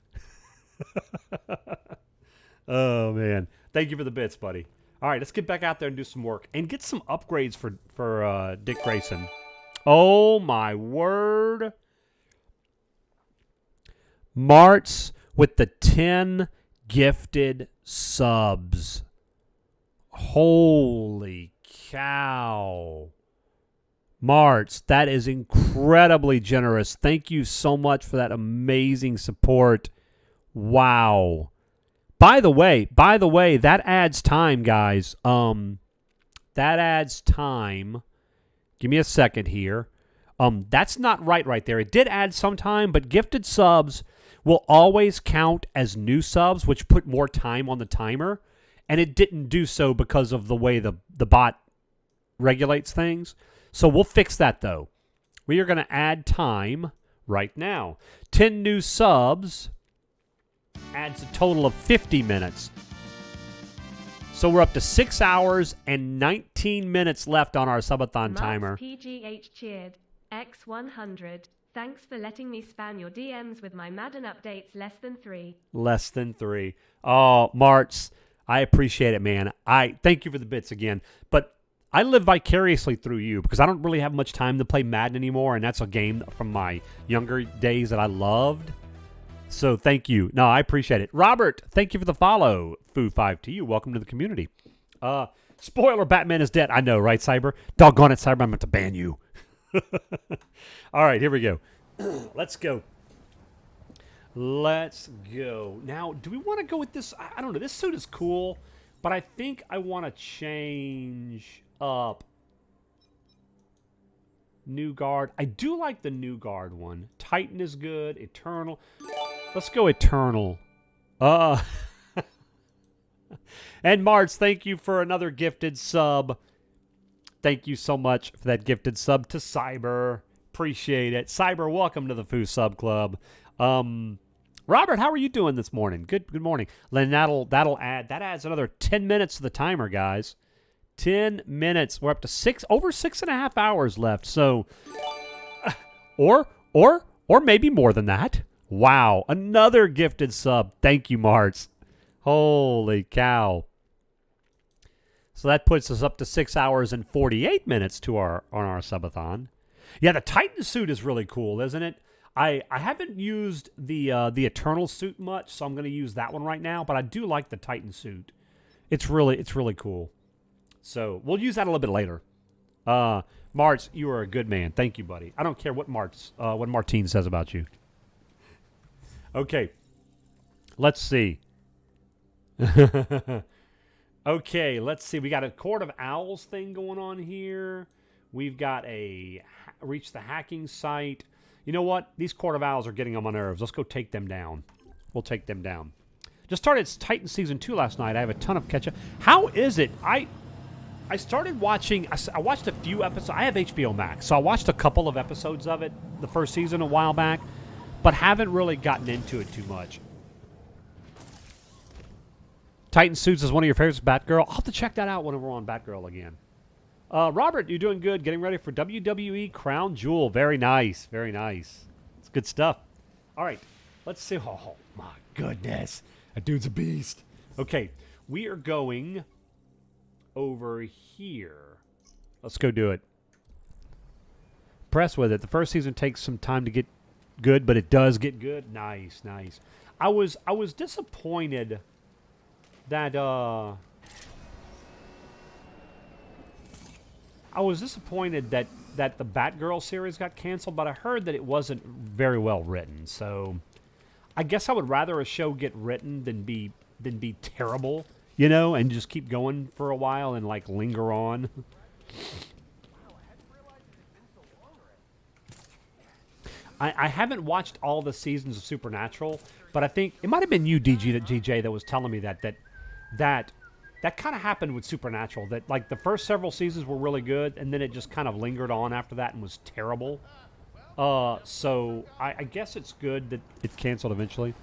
Oh, man. Thank you for the bits, buddy. All right, let's get back out there and do some work. And get some upgrades for Dick Grayson. Oh, my word. Marts with the 10 gifted subs. Holy cow. Marts, that is incredibly generous. Thank you so much for that amazing support. Wow. By the way, that adds time, guys. That adds time. Give me a second here. That's not right there. It did add some time, but gifted subs will always count as new subs, which put more time on the timer. And it didn't do so because of the way the bot regulates things. So we'll fix that, though. We are going to add time right now. 10 new subs adds a total of 50 minutes. So we're up to 6 hours and 19 minutes left on our subathon timer. PGH cheered. X100. Thanks for letting me spam your DMs with my Madden updates less than 3. Less than 3. Oh, Marts, I appreciate it, man. I thank you for the bits again. But I live vicariously through you because I don't really have much time to play Madden anymore, and that's a game from my younger days that I loved. So thank you. No, I appreciate it. Robert, thank you for the follow. Foo5 to you. Welcome to the community. Spoiler, Batman is dead. I know, right, Cyber? Doggone it, Cyber, I'm about to ban you. All right, here we go. Let's go. Let's go. Now, do we want to go with this? I don't know. This suit is cool, but I think I want to change up New Guard. I do like the New Guard one. Titan is good. Eternal. Let's go Eternal. And Marts, thank you for another gifted sub. Thank you so much for that gifted sub to Cyber. Appreciate it. Cyber, welcome to the Foo Sub Club. Robert, how are you doing this morning? Good morning. Then that adds another 10 minutes to the timer, guys. 10 minutes. We're up to over 6.5 hours left. So, or maybe more than that. Wow, another gifted sub. Thank you, Marts. Holy cow. So that puts us up to 6 hours and 48 minutes on our subathon. Yeah, the Titan suit is really cool, isn't it? I haven't used the Eternal suit much, so I'm going to use that one right now. But I do like the Titan suit. It's really cool. So we'll use that a little bit later. Martz, you are a good man. Thank you, buddy. I don't care what Martine says about you. Okay. Let's see. Okay, let's see. We got a Court of Owls thing going on here. We've got a reach the hacking site. You know what? These Court of Owls are getting on my nerves. Let's go take them down. We'll take them down. Just started Titan Season 2 last night. I have a ton of catch-up. How is it? I started watching... I watched a few episodes. I have HBO Max, so I watched a couple of episodes of it the first season a while back, but haven't really gotten into it too much. Titan Suits is one of your favorites, Batgirl. I'll have to check that out whenever we're on Batgirl again. Robert, you're doing good. Getting ready for WWE Crown Jewel. Very nice. Very nice. It's good stuff. All right. Let's see. Oh, my goodness. That dude's a beast. Okay. We are going over here. Let's go do it. Press with it. The first season takes some time to get good, but it does get good. Nice, nice. I was disappointed that that the Batgirl series got canceled, but I heard that it wasn't very well written. So I guess I would rather a show get written than be terrible, you know, and just keep going for a while and like linger on. I haven't watched all the seasons of Supernatural, but I think it might have been you, DJ, that was telling me that kind of happened with Supernatural. That like the first several seasons were really good, and then it just kind of lingered on after that and was terrible. So I guess it's good that it's canceled eventually.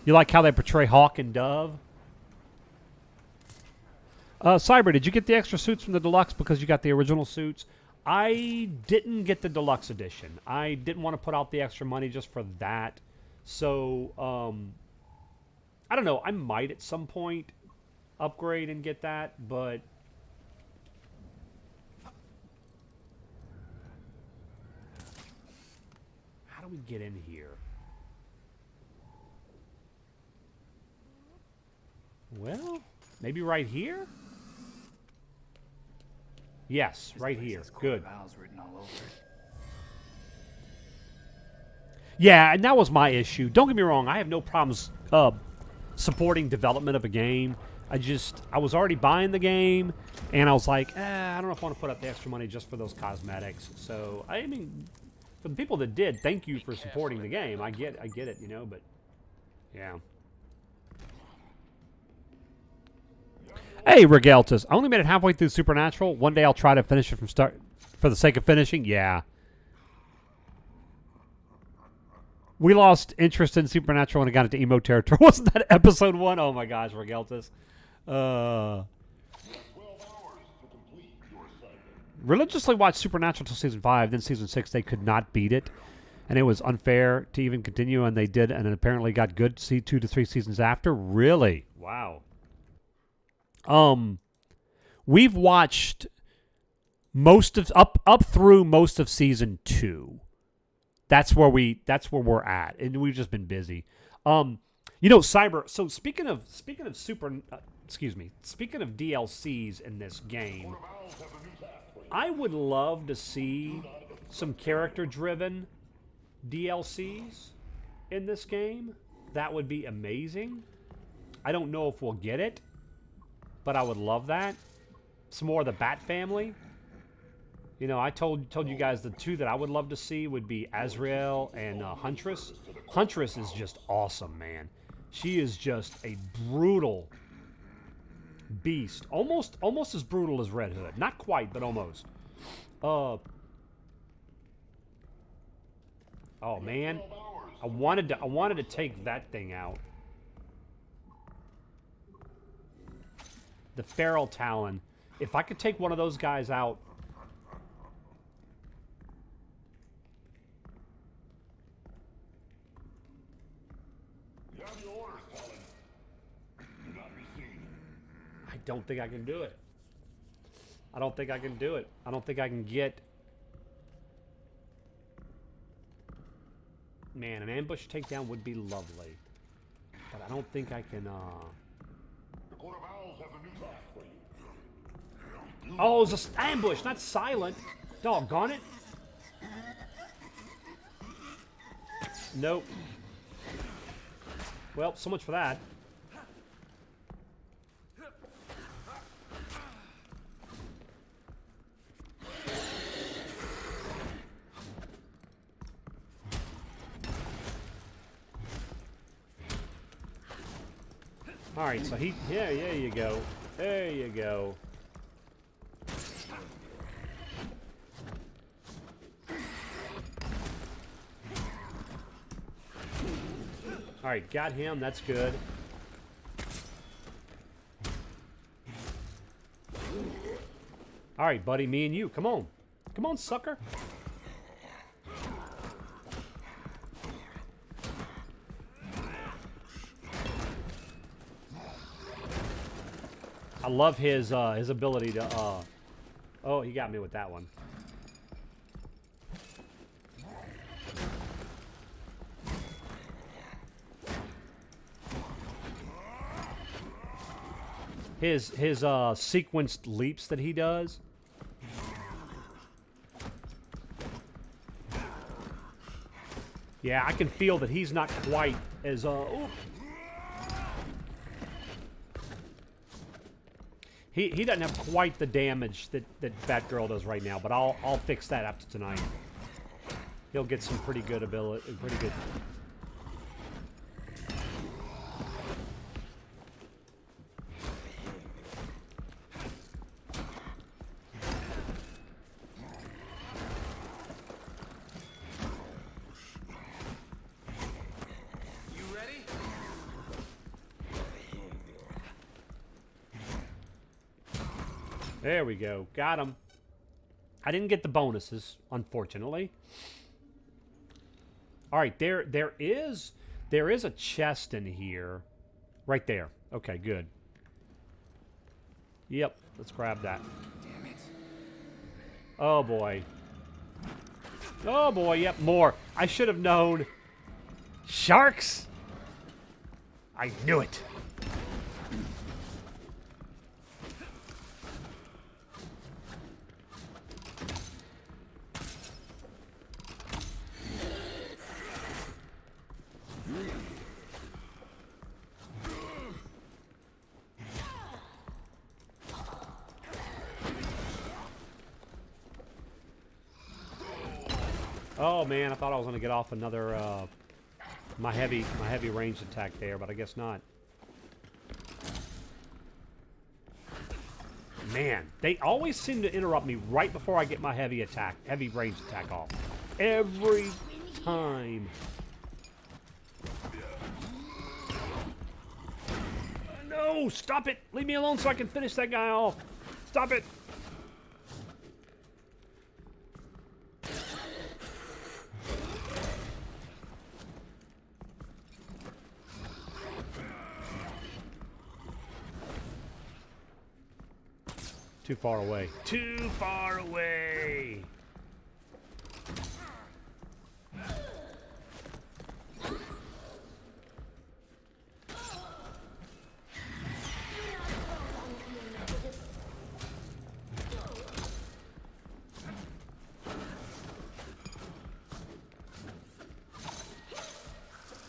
You like how they portray Hawk and Dove? Cyber, did you get the extra suits from the deluxe because you got the original suits? I didn't get the deluxe edition. I didn't want to put out the extra money just for that. So, I don't know. I might at some point upgrade and get that, but how do we get in here? Well, maybe right here? Yes, right here. Good. Yeah, and that was my issue. Don't get me wrong. I have no problems supporting development of a game. I was already buying the game, and I was like, I don't know if I want to put up the extra money just for those cosmetics. So, I mean, for the people that did, thank you for supporting the game. I get it, you know, but, yeah. Hey, Regaltus. I only made it halfway through Supernatural. One day I'll try to finish it from start for the sake of finishing. Yeah. We lost interest in Supernatural when it got into emo territory. Wasn't that episode 1? Oh, my gosh, Regaltus. Religiously watched Supernatural till season 5. Then season 6, they could not beat it. And it was unfair to even continue, and they did, and it apparently got good 2 to 3 seasons after. Really? Wow. We've watched most of up through most of season 2. That's where we're at, and we've just been busy. You know, Cyber. So speaking of DLCs in this game, I would love to see some character-driven DLCs in this game. That would be amazing. I don't know if we'll get it, but I would love that. Some more of the Bat family. You know, I told you guys the 2 that I would love to see would be Azrael and Huntress. Huntress is just awesome, man. She is just a brutal beast. Almost as brutal as Red Hood. Not quite, but almost. Oh, man. I wanted to take that thing out. The Feral Talon. If I could take one of those guys out. You have your orders, Talon. Do not be seen. I don't think I can do it. I don't think I can do it. I don't think I can get... Man, an ambush takedown would be lovely. But I don't think I can, The Court of Owls has a new task for you. Oh, it's an ambush, not silent. Doggone it. Nope. Well, so much for that. All right, so he, yeah, there you go. There you go. All right, got him. That's good. All right, buddy, me and you. Come on. Come on, sucker. I love his ability to oh, he got me with that one. His sequenced leaps that he does. Yeah, I can feel that he's not quite as ooh. He doesn't have quite the damage that Batgirl does right now, but I'll fix that after tonight. He'll get some pretty good ability, pretty good. There we go. Got him. I didn't get the bonuses, unfortunately. All right, there is a chest in here. Right there. Okay, good. Yep, let's grab that. Damn it. Oh boy. Oh boy, yep, more. I should have known. Sharks? I knew it. Oh man, I thought I was gonna get off another my heavy ranged attack there, but I guess not. Man, they always seem to interrupt me right before I get my heavy ranged attack off. Every time. No, stop it! Leave me alone so I can finish that guy off. Stop it! Too far away. Too far away!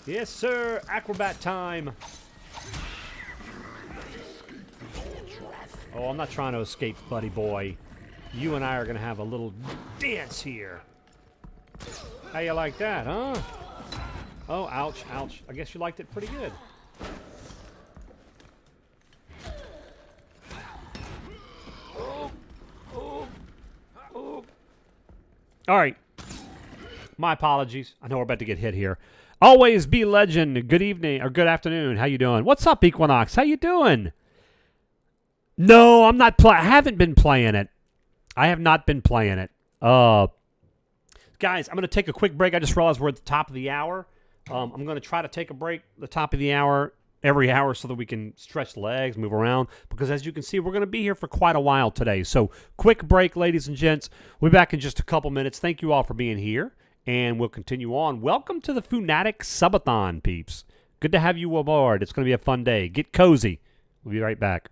Yes, sir! Acrobat time! Oh, I'm not trying to escape, buddy boy. You and I are going to have a little dance here. How you like that, huh? Oh, ouch, ouch. I guess you liked it pretty good. Oh, oh, oh. All right. My apologies. I know we're about to get hit here. Always be legend. Good evening or good afternoon. How you doing? What's up, Equinox? How you doing? No, I'm not I haven't been playing it. I have not been playing it. Guys, I'm going to take a quick break. I just realized we're at the top of the hour. I'm going to try to take a break at the top of the hour every hour so that we can stretch the legs, move around. Because as you can see, we're going to be here for quite a while today. So quick break, ladies and gents. We'll be back in just a couple minutes. Thank you all for being here. and we'll continue on. Welcome to the Fanatic Subathon, peeps. Good to have you aboard. It's going to be a fun day. Get cozy. We'll be right back.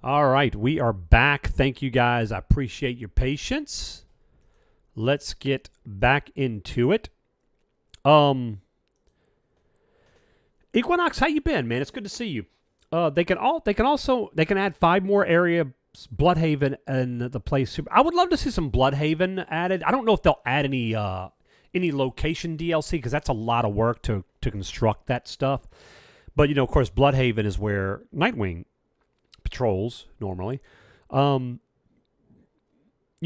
All right, we are back. Thank you guys. I appreciate your patience. Let's get back into it. Equinox, how you been, man? It's good to see you. They can add 5 more areas, Bloodhaven and the place. I would love to see some Bloodhaven added. I don't know if they'll add any location DLC because that's a lot of work to construct that stuff. But of course, Bloodhaven is where Nightwing patrols normally. You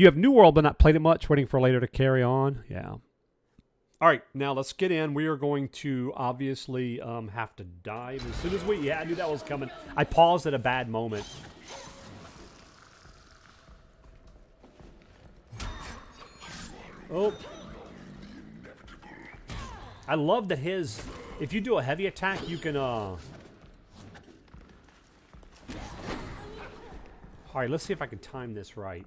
have New World but not played it much, waiting for later to carry on. Yeah. All right, now let's get in. We are going to obviously have to dive as soon as I knew that was coming. I paused at a bad moment. Oh. I love that if you do a heavy attack, you can all right, let's see if I can time this right.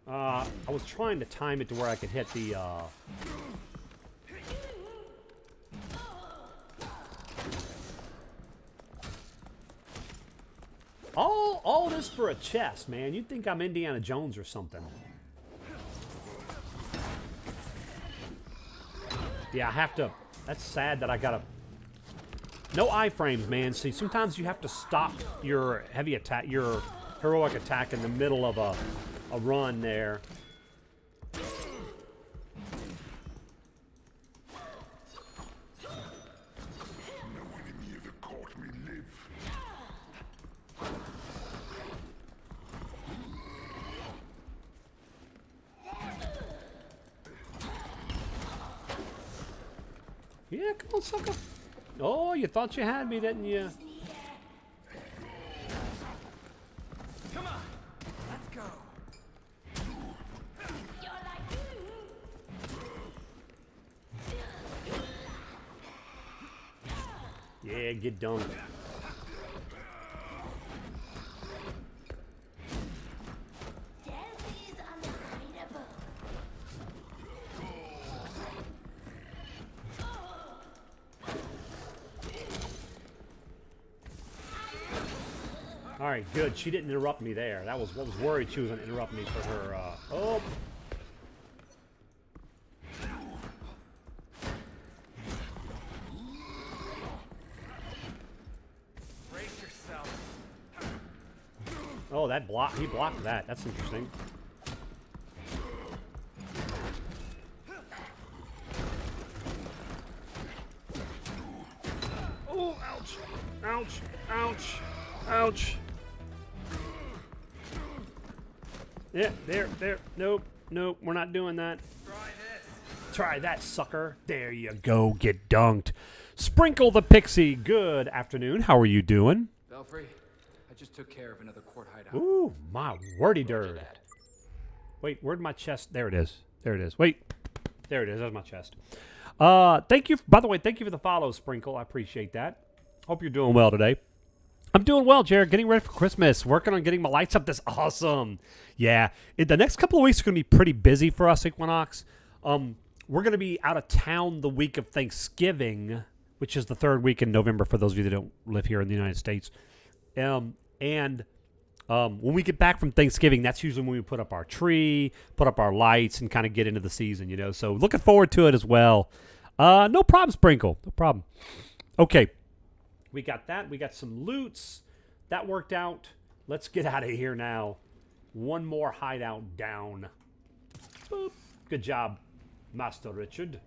I was trying to time it to where I could hit the... All this for a chest, man. You'd think I'm Indiana Jones or something. Yeah, I have to... That's sad that I gotta... No iframes, man. See, sometimes you have to stop your heavy attack, your heroic attack in the middle of a run there. Yeah, come on, sucker. Oh, you thought you had me, didn't you? Come on, let's go. Yeah, get dunked. All right, good. She didn't interrupt me there. That was what was worried she was going to interrupt me for her. Oh. Brace yourself. Oh, that block. He blocked that. That's interesting. Oh, ouch. Ouch. Ouch. Ouch. Yeah, there. Nope, we're not doing that. Try this. Try that, sucker. There you go. Get dunked. Sprinkle the Pixie. Good afternoon. How are you doing? Belfry, I just took care of another court hideout. Ooh, my wordy dirt. Wait, where'd my chest? There it is. Wait. There it is. That's my chest. Thank you. By the way, thank you for the follow, Sprinkle. I appreciate that. Hope you're doing well today. I'm doing well, Jared. Getting ready for Christmas. Working on getting my lights up. That's awesome. Yeah. The next couple of weeks are going to be pretty busy for us, Equinox. We're going to be out of town the week of Thanksgiving, which is the third week in November for those of you that don't live here in the United States. And when we get back from Thanksgiving, that's usually when we put up our tree, put up our lights, and kind of get into the season, you know. So looking forward to it as well. No problem, Sprinkle. No problem. Okay. We got that. We got some loots. That worked out. Let's get out of here now. One more hideout down. Boop. Good job, Master Richard.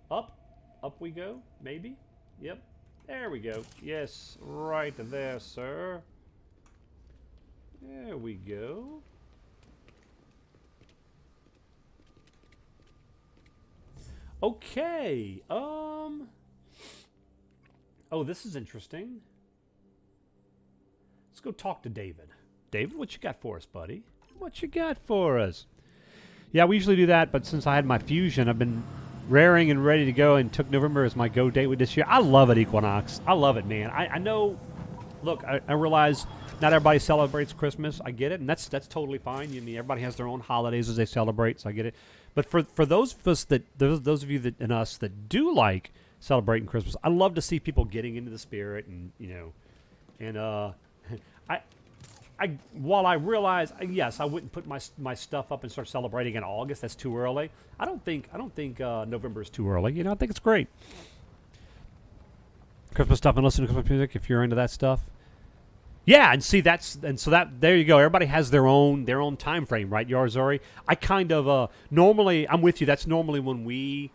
Up. Up we go. Maybe. Yep. There we go. Yes. Right there, sir. There we go. Okay. Oh, this is interesting. Let's go talk to David. David, what you got for us, buddy? What you got for us? Yeah, we usually do that, but since I had my fusion, I've been raring and ready to go and took November as my go date with this year. I love it, Equinox. I love it, man. I know, look, I realize not everybody celebrates Christmas. I get it, and that's totally fine. I mean, everybody has their own holidays as they celebrate, so I get it. But for those of us those of you that and us that do like celebrating Christmas, I love to see people getting into the spirit, and while I realize, yes, I wouldn't put my stuff up and start celebrating in August. That's too early. I don't think November is too early. I think it's great. Christmas stuff and listen to Christmas music if you're into that stuff. Yeah, and see there you go. Everybody has their own time frame, right, Yarzori? I kind of normally I'm with you. That's normally when we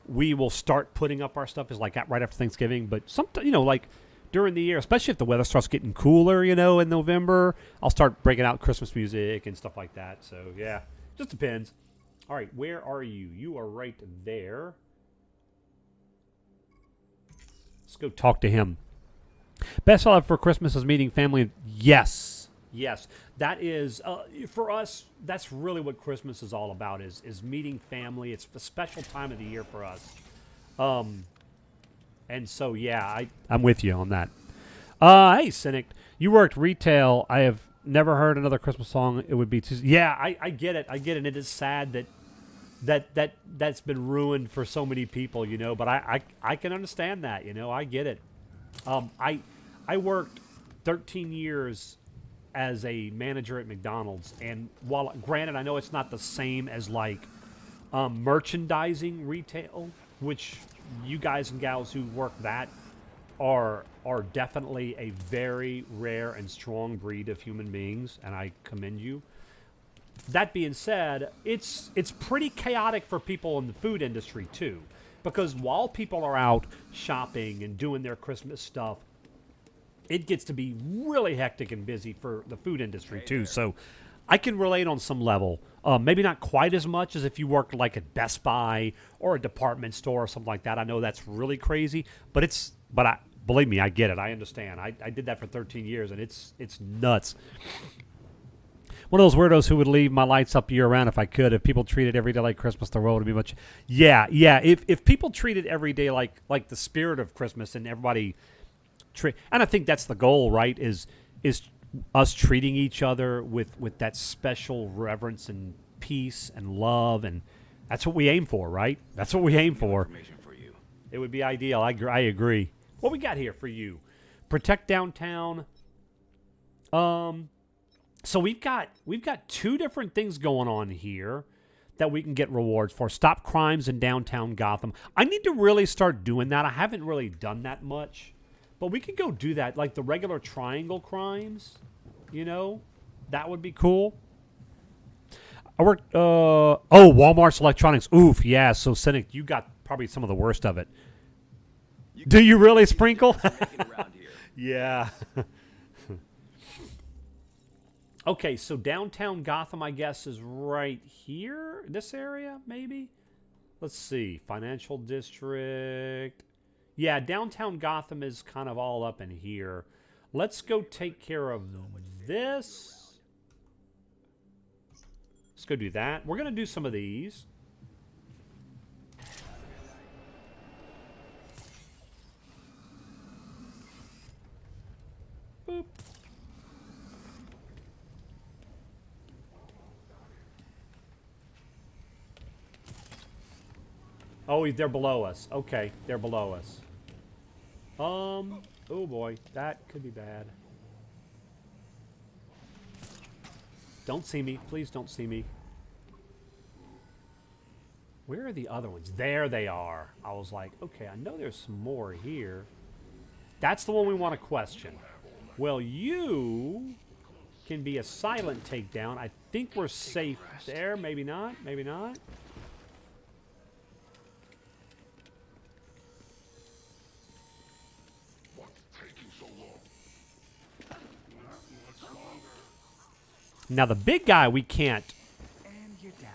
will start putting up our stuff is like right after Thanksgiving. But sometimes like during the year, especially if the weather starts getting cooler, in November, I'll start breaking out Christmas music and stuff like that. So yeah, just depends. All right, where are you? You are right there. Let's go talk to him. Best I love for Christmas is meeting family. Yes. That is, for us, that's really what Christmas is all about, is meeting family. It's a special time of the year for us. And so, yeah, I'm with you on that. Hey, Cynic, you worked retail. I have never heard another Christmas song. It would be too... Yeah, I get it. And it is sad that's been ruined for so many people, but I can understand that, I get it. I worked 13 years as a manager at McDonald's, and while granted I know it's not the same as like merchandising retail, which you guys and gals who work that are definitely a very rare and strong breed of human beings, and I commend you. That being said, it's pretty chaotic for people in the food industry too, because while people are out shopping and doing their Christmas stuff, it gets to be really hectic and busy for the food industry too. So I can relate on some level. Maybe not quite as much as if you worked like at Best Buy or a department store or something like that. I know that's really crazy, but believe me, I get it. I understand. I did that for 13 years, and it's nuts. One of those weirdos who would leave my lights up year round if I could. If people treated every day like Christmas, the world would be much. Yeah. If people treated every day like the spirit of Christmas, and everybody, and I think that's the goal, right? Is us treating each other with that special reverence and peace and love, and that's what we aim for, right? That's what we aim for. It would be ideal. I agree. What we got here for you? Protect downtown. So we've got 2 different things going on here that we can get rewards for. Stop crimes in downtown Gotham. I need to really start doing that. I haven't really done that much. But we could go do that, like the regular triangle crimes, you know? That would be cool. I worked, Walmart's electronics. Oof, yeah. So, Cynic, you got probably some of the worst of it. Do you really, Sprinkle? Yeah. Okay, so downtown Gotham, I guess, is right here? This area, maybe? Let's see. Financial district. Yeah, downtown Gotham is kind of all up in here. Let's go take care of this. Let's go do that. We're going to do some of these. Boop. Oh, they're below us. Okay, they're below us. Oh boy, that could be bad. Don't see me. Please don't see me. Where are the other ones? There they are. I was like, okay, I know there's some more here. That's the one we want to question. Well, you can be a silent takedown. I think we're safe there. Maybe not. Maybe not. Now, the big guy, we can't. And you're down.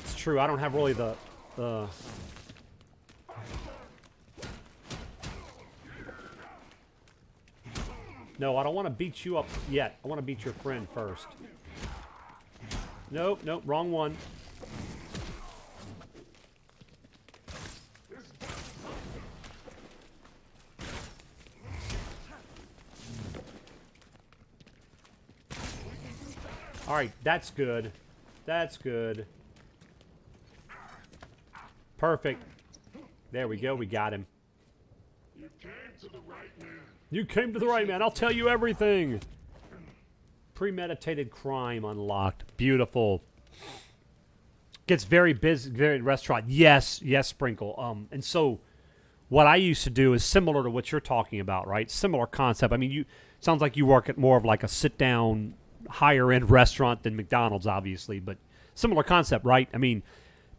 It's true. I don't have really the No, I don't want to beat you up yet. I want to beat your friend first. Nope, nope, wrong one. All right, that's good. That's good. Perfect. There we go. We got him. You came to the right man. You came to the right man. I'll tell you everything. Premeditated crime unlocked. Beautiful. Gets very busy. Very restaurant. Yes, yes, Sprinkle. And so, what I used to do is similar to what you're talking about, right? Similar concept. I mean, you sounds like you work at more of like a sit-down, higher-end restaurant than McDonald's, obviously, but similar concept, right? I mean,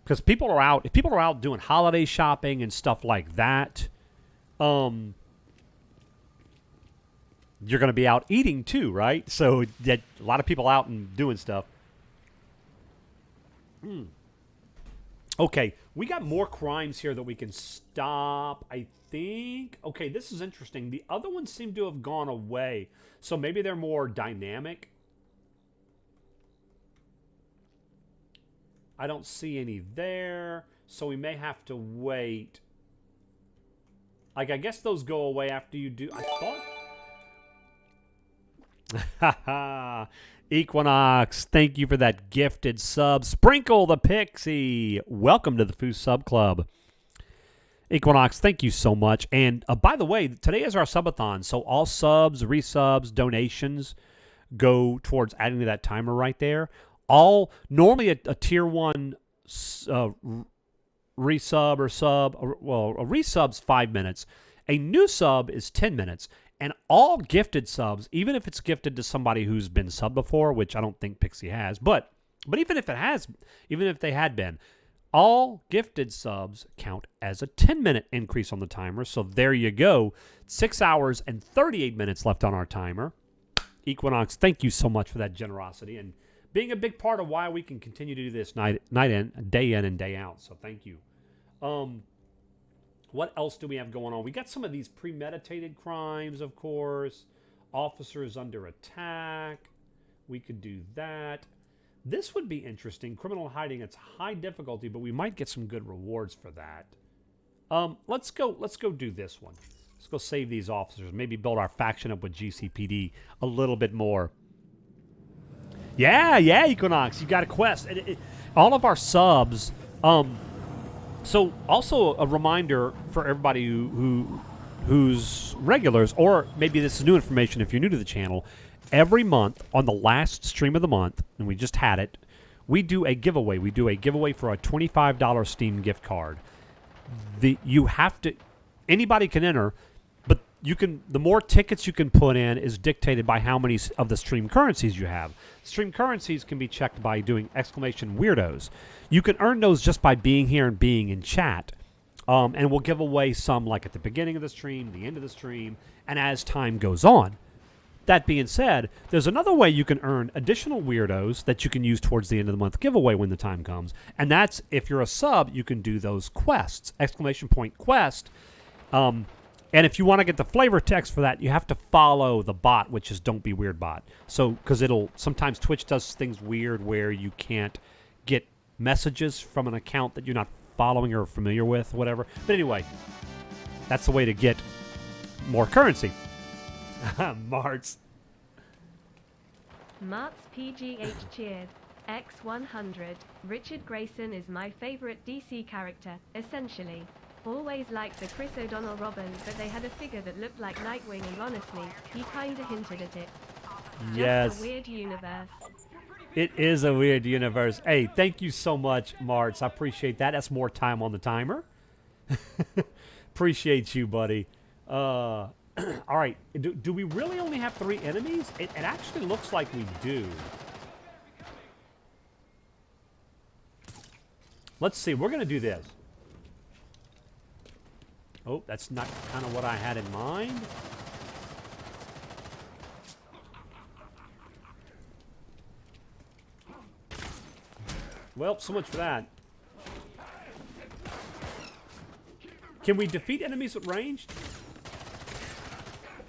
because people are out. If people are out doing holiday shopping and stuff like that, you're going to be out eating too, right? So that a lot of people out and doing stuff. Okay, we got more crimes here that we can stop, I think. Okay, this is interesting. The other ones seem to have gone away. So maybe they're more dynamic. I don't see any there. So we may have to wait. Like, I guess those go away after you do. I thought... Haha. Equinox, thank you for that gifted sub. Sprinkle the Pixie. Welcome to the Foo Sub Club. Equinox, thank you so much. And by the way, today is our subathon. So all subs, resubs, donations go towards adding to that timer right there. All normally a tier 1 resub or sub, well, a resub's 5 minutes. A new sub is 10 minutes. And all gifted subs, even if it's gifted to somebody who's been subbed before, which I don't think Pixie has, but even if it has, even if they had been, all gifted subs count as a 10-minute increase on the timer. So there you go. 6 hours and 38 minutes left on our timer. Equinox, thank you so much for that generosity and being a big part of why we can continue to do this day in and day out. So thank you. What else do we have going on? We got some of these premeditated crimes, of course. Officers under attack. We could do that. This would be interesting. Criminal hiding. It's high difficulty, but we might get some good rewards for that. Let's go do this one. Let's go save these officers. Maybe build our faction up with GCPD a little bit more. Yeah, Equinox. You got a quest. All of our subs... So, also a reminder for everybody who's regulars, or maybe this is new information if you're new to the channel. Every month on the last stream of the month, and we just had it, we do a giveaway. We do a giveaway for a $25 Steam gift card. You have to, anybody can enter, but you can. The more tickets you can put in is dictated by how many of the stream currencies you have. Stream currencies can be checked by doing exclamation weirdos. You can earn those just by being here and being in chat. And we'll give away some like at the beginning of the stream, the end of the stream, and as time goes on. That being said, there's another way you can earn additional weirdos that you can use towards the end of the month giveaway when the time comes. And that's if you're a sub, you can do those quests, exclamation point quest. And if you want to get the flavor text for that, you have to follow the bot, which is Don't Be Weird bot. So, because sometimes Twitch does things weird where you can't get messages from an account that you're not following or familiar with, whatever. But anyway, that's the way to get more currency. Marts. Marts PGH cheered. X100. Richard Grayson is my favorite DC character, essentially. Always liked the Chris O'Donnell Robin, but they had a figure that looked like Nightwing, and honestly, he kinda hinted at it. Yes. Just a weird universe. It is a weird universe. Hey, thank you so much, Marts. I appreciate that. That's more time on the timer. Appreciate you, buddy. All right. Do we really only have 3 enemies? It actually looks like we do. Let's see. We're going to do this. Oh, that's not kind of what I had in mind. Well, so much for that. Can we defeat enemies at range?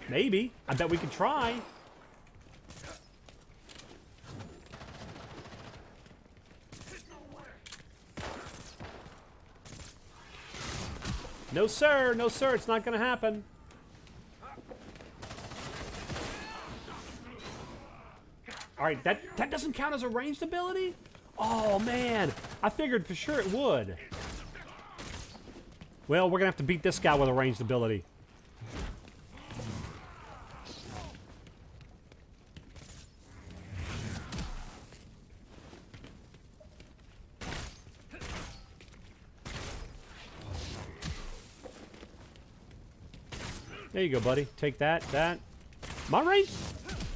Maybe. I bet we could try. No, sir. No, sir. It's not going to happen. All right. That doesn't count as a ranged ability? Oh, man. I figured for sure it would. Well, we're going to have to beat this guy with a ranged ability. There you go, buddy. Take that. My range...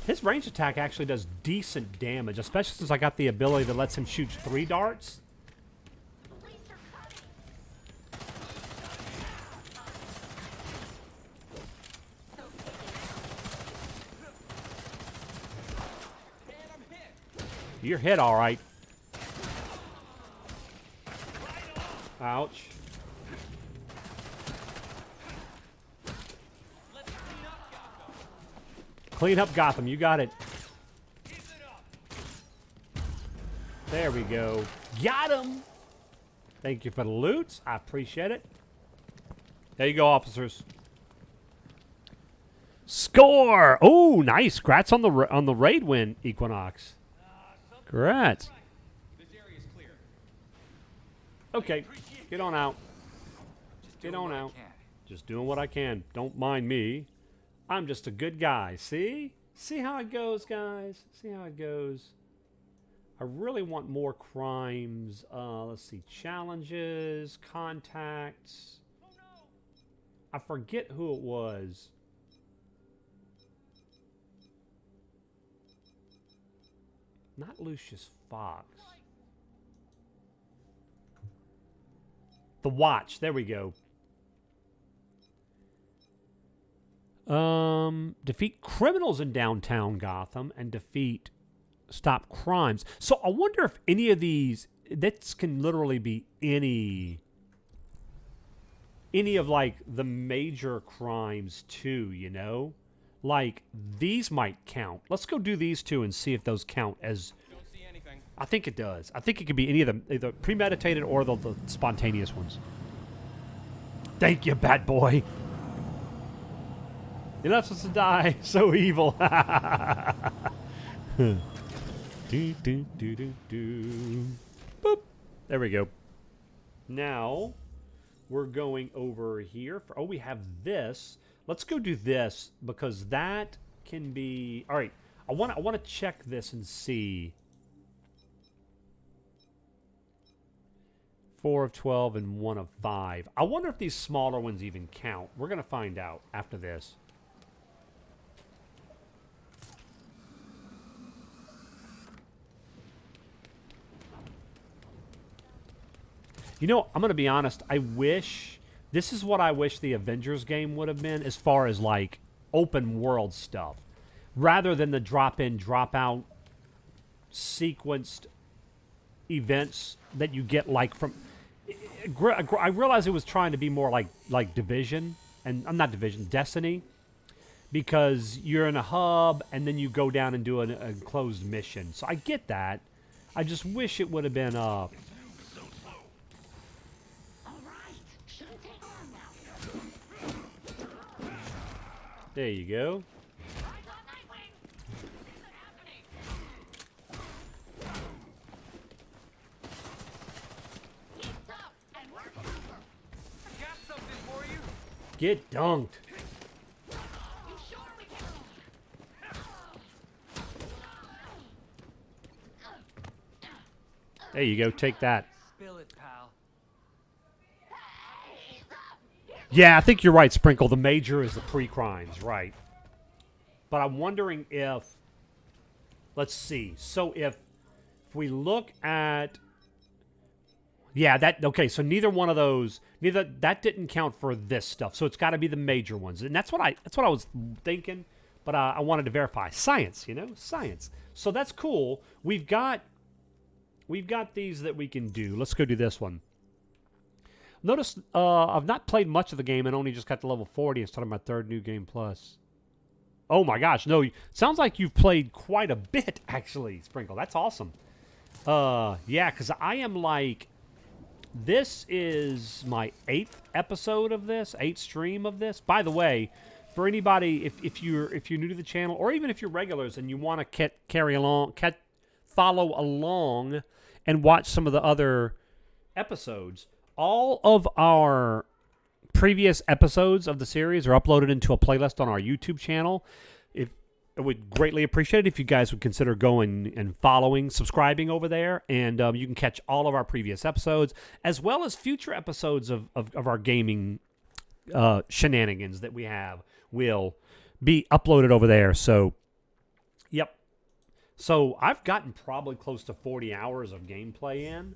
His range attack actually does decent damage, especially since I got the ability that lets him shoot 3 darts. You're hit, all right. Ouch. Clean up Gotham. You got it. There we go. Got him. Thank you for the loot. I appreciate it. There you go, officers. Score. Oh, nice. Congrats on the raid win, Equinox. Congrats. Okay, get on out. Get on out. Just doing what I can. Don't mind me. I'm just a good guy. See? See how it goes, guys? See how it goes? I really want more crimes. Let's see. Challenges, contacts. I forget who it was. Not Lucius Fox. The Watch. There we go. Defeat criminals in downtown Gotham and stop crimes. So I wonder if any of these, that can literally be any of like the major crimes too, you know? Like these might count. Let's go do these 2 and see if those count as... Don't see anything. I think it does. I think it could be any of them, either premeditated or the spontaneous ones. Thank you, bad boy. You're not supposed to die. So evil. do, do, do, do, do. Boop. There we go. Now, we're going over here. For, we have this. Let's go do this because that can be... All right, I want to check this and see. 4 of 12 and 1 of 5. I wonder if these smaller ones even count. We're going to find out after this. You know, I'm going to be honest. I wish... This is what I wish the Avengers game would have been as far as, like, open world stuff. Rather than the drop-in, drop-out sequenced events that you get, like, from... I realized it was trying to be more like Division. And I'm not Division, Destiny. Because you're in a hub, and then you go down and do an enclosed mission. So I get that. I just wish it would have been... There you go. Get dunked. There you go. Take that. Spill it, pal. Yeah, I think you're right, Sprinkle. The major is the pre-crimes, right. But I'm wondering if... Let's see. So if we look at... Yeah, that... Okay, so neither one of those... That didn't count for this stuff. So it's got to be the major ones. And that's what I was thinking. But I wanted to verify. Science, you know? Science. So that's cool. We've got these that we can do. Let's go do this one. Notice I've not played much of the game and only just got to level 40 and started my third new game plus. Oh my gosh, no. Sounds like you've played quite a bit, actually, Sprinkle. That's awesome. Yeah, because I am like... This is my 8th episode of this, 8th stream of this. By the way, for anybody, if you're new to the channel, or even if you're regulars and you want to follow along and watch some of the other episodes... All of our previous episodes of the series are uploaded into a playlist on our YouTube channel. I would greatly appreciate it if you guys would consider going and following, subscribing over there. And you can catch all of our previous episodes, as well as future episodes of our gaming shenanigans that we have will be uploaded over there. So, yep. So I've gotten probably close to 40 hours of gameplay in.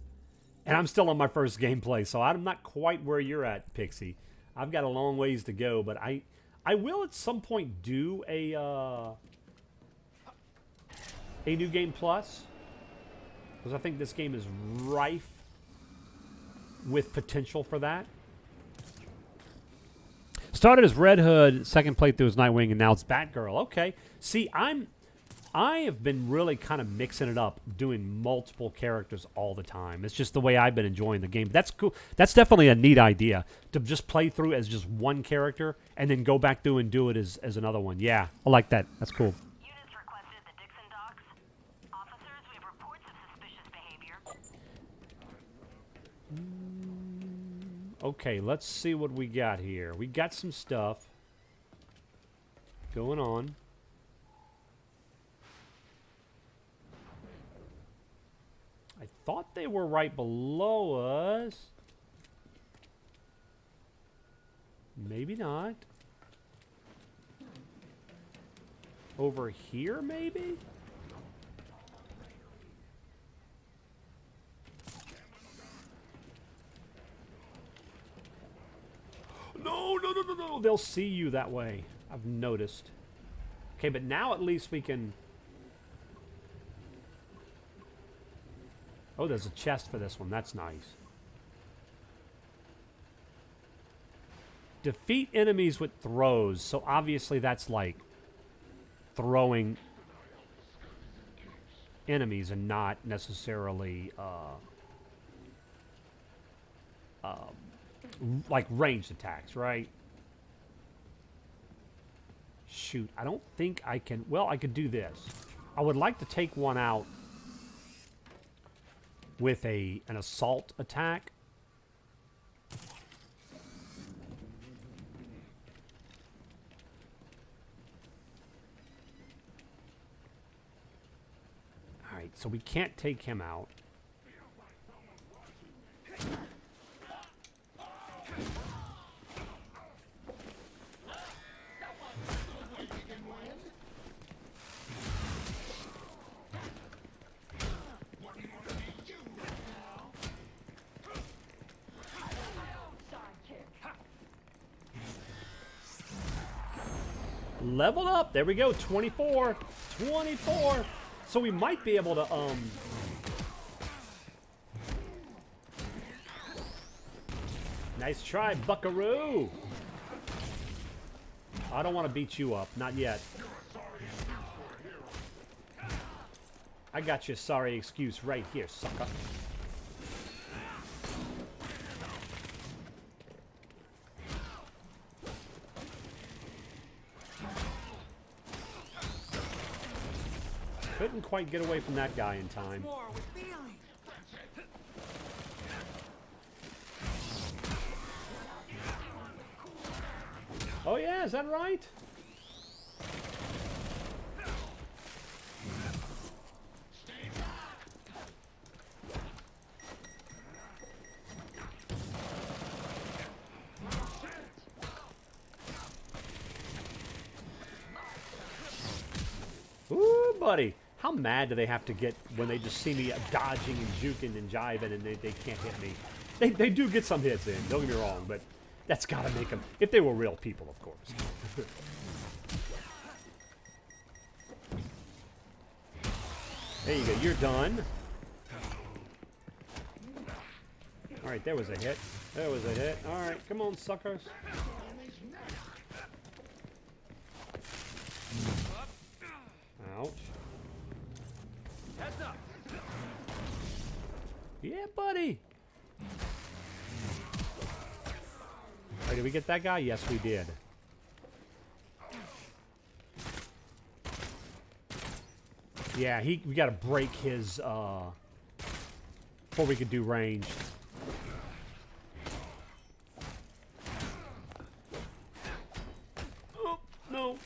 And I'm still on my first gameplay, so I'm not quite where you're at, Pixie. I've got a long ways to go, but I will at some point do a new game plus, because I think this game is rife with potential for that. Started as Red Hood, second playthrough is Nightwing, and now it's Batgirl. Okay, see, I have been really kind of mixing it up, doing multiple characters all the time. It's just the way I've been enjoying the game. That's cool. That's definitely a neat idea, to just play through as just one character and then go back through and do it as another one. Yeah, I like that. That's cool. Units requested the Dixon docks. Officers, we have reports of suspicious behavior. Okay, let's see what we got here. We got some stuff going on. I thought they were right below us. Maybe not. Over here, maybe? No. They'll see you that way. I've noticed. Okay, but now at least we can... Oh, there's a chest for this one. That's nice. Defeat enemies with throws. So obviously that's like throwing enemies and not necessarily like ranged attacks, right? Shoot, I don't think I can... Well, I could do this. I would like to take one out with an assault attack. so we can't take him out. Level up. There we go. 24. 24. So we might be able to, Nice try, buckaroo. I don't want to beat you up. Not yet. I got your sorry excuse right here, sucker. Couldn't quite get away from that guy in time. Oh yeah, is that right? Ooh, buddy. How mad do they have to get when they just see me dodging and juking and jiving and they can't hit me? They do get some hits in, don't get me wrong, but that's got to make them, if they were real people, of course. There you go, you're done. All right, there was a hit. There was a hit. All right, come on, suckers. Ouch. Heads up. Yeah, buddy. All right, did we get that guy? Yes, we did. Yeah, we got to break his before we could do range. Oh, no.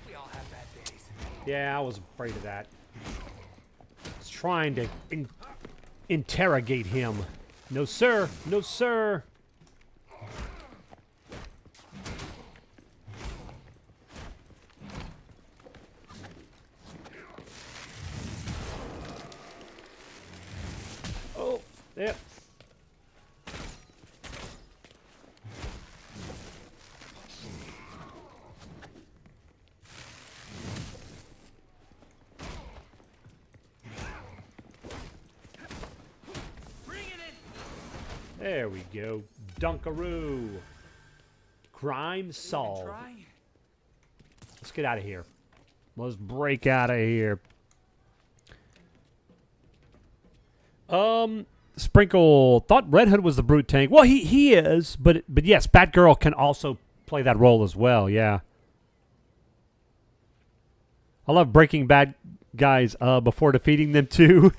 We all have bad days. Yeah, I was afraid of that. I was trying to interrogate him. No, sir. No, sir. Oh, yep. There we go. Dunkaroo. Crime solved. Let's get out of here. Let's break out of here. Sprinkle thought Red Hood was the brute tank. Well, he is, but yes, Batgirl can also play that role as well. Yeah. I love breaking bad guys before defeating them too.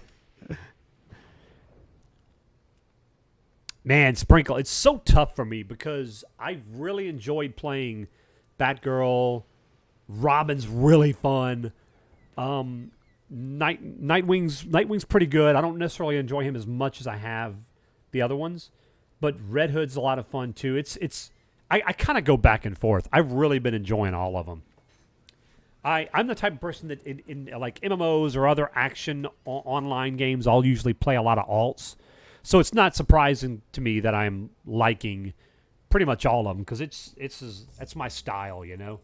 Man, Sprinkle, it's so tough for me because I've really enjoyed playing Batgirl. Robin's really fun. Nightwing's pretty good. I don't necessarily enjoy him as much as I have the other ones, but Red Hood's a lot of fun too. I kind of go back and forth. I've really been enjoying all of them. I'm the type of person that in like MMOs or other action online games, I'll usually play a lot of alts. So it's not surprising to me that I'm liking pretty much all of them because it's my style, you know.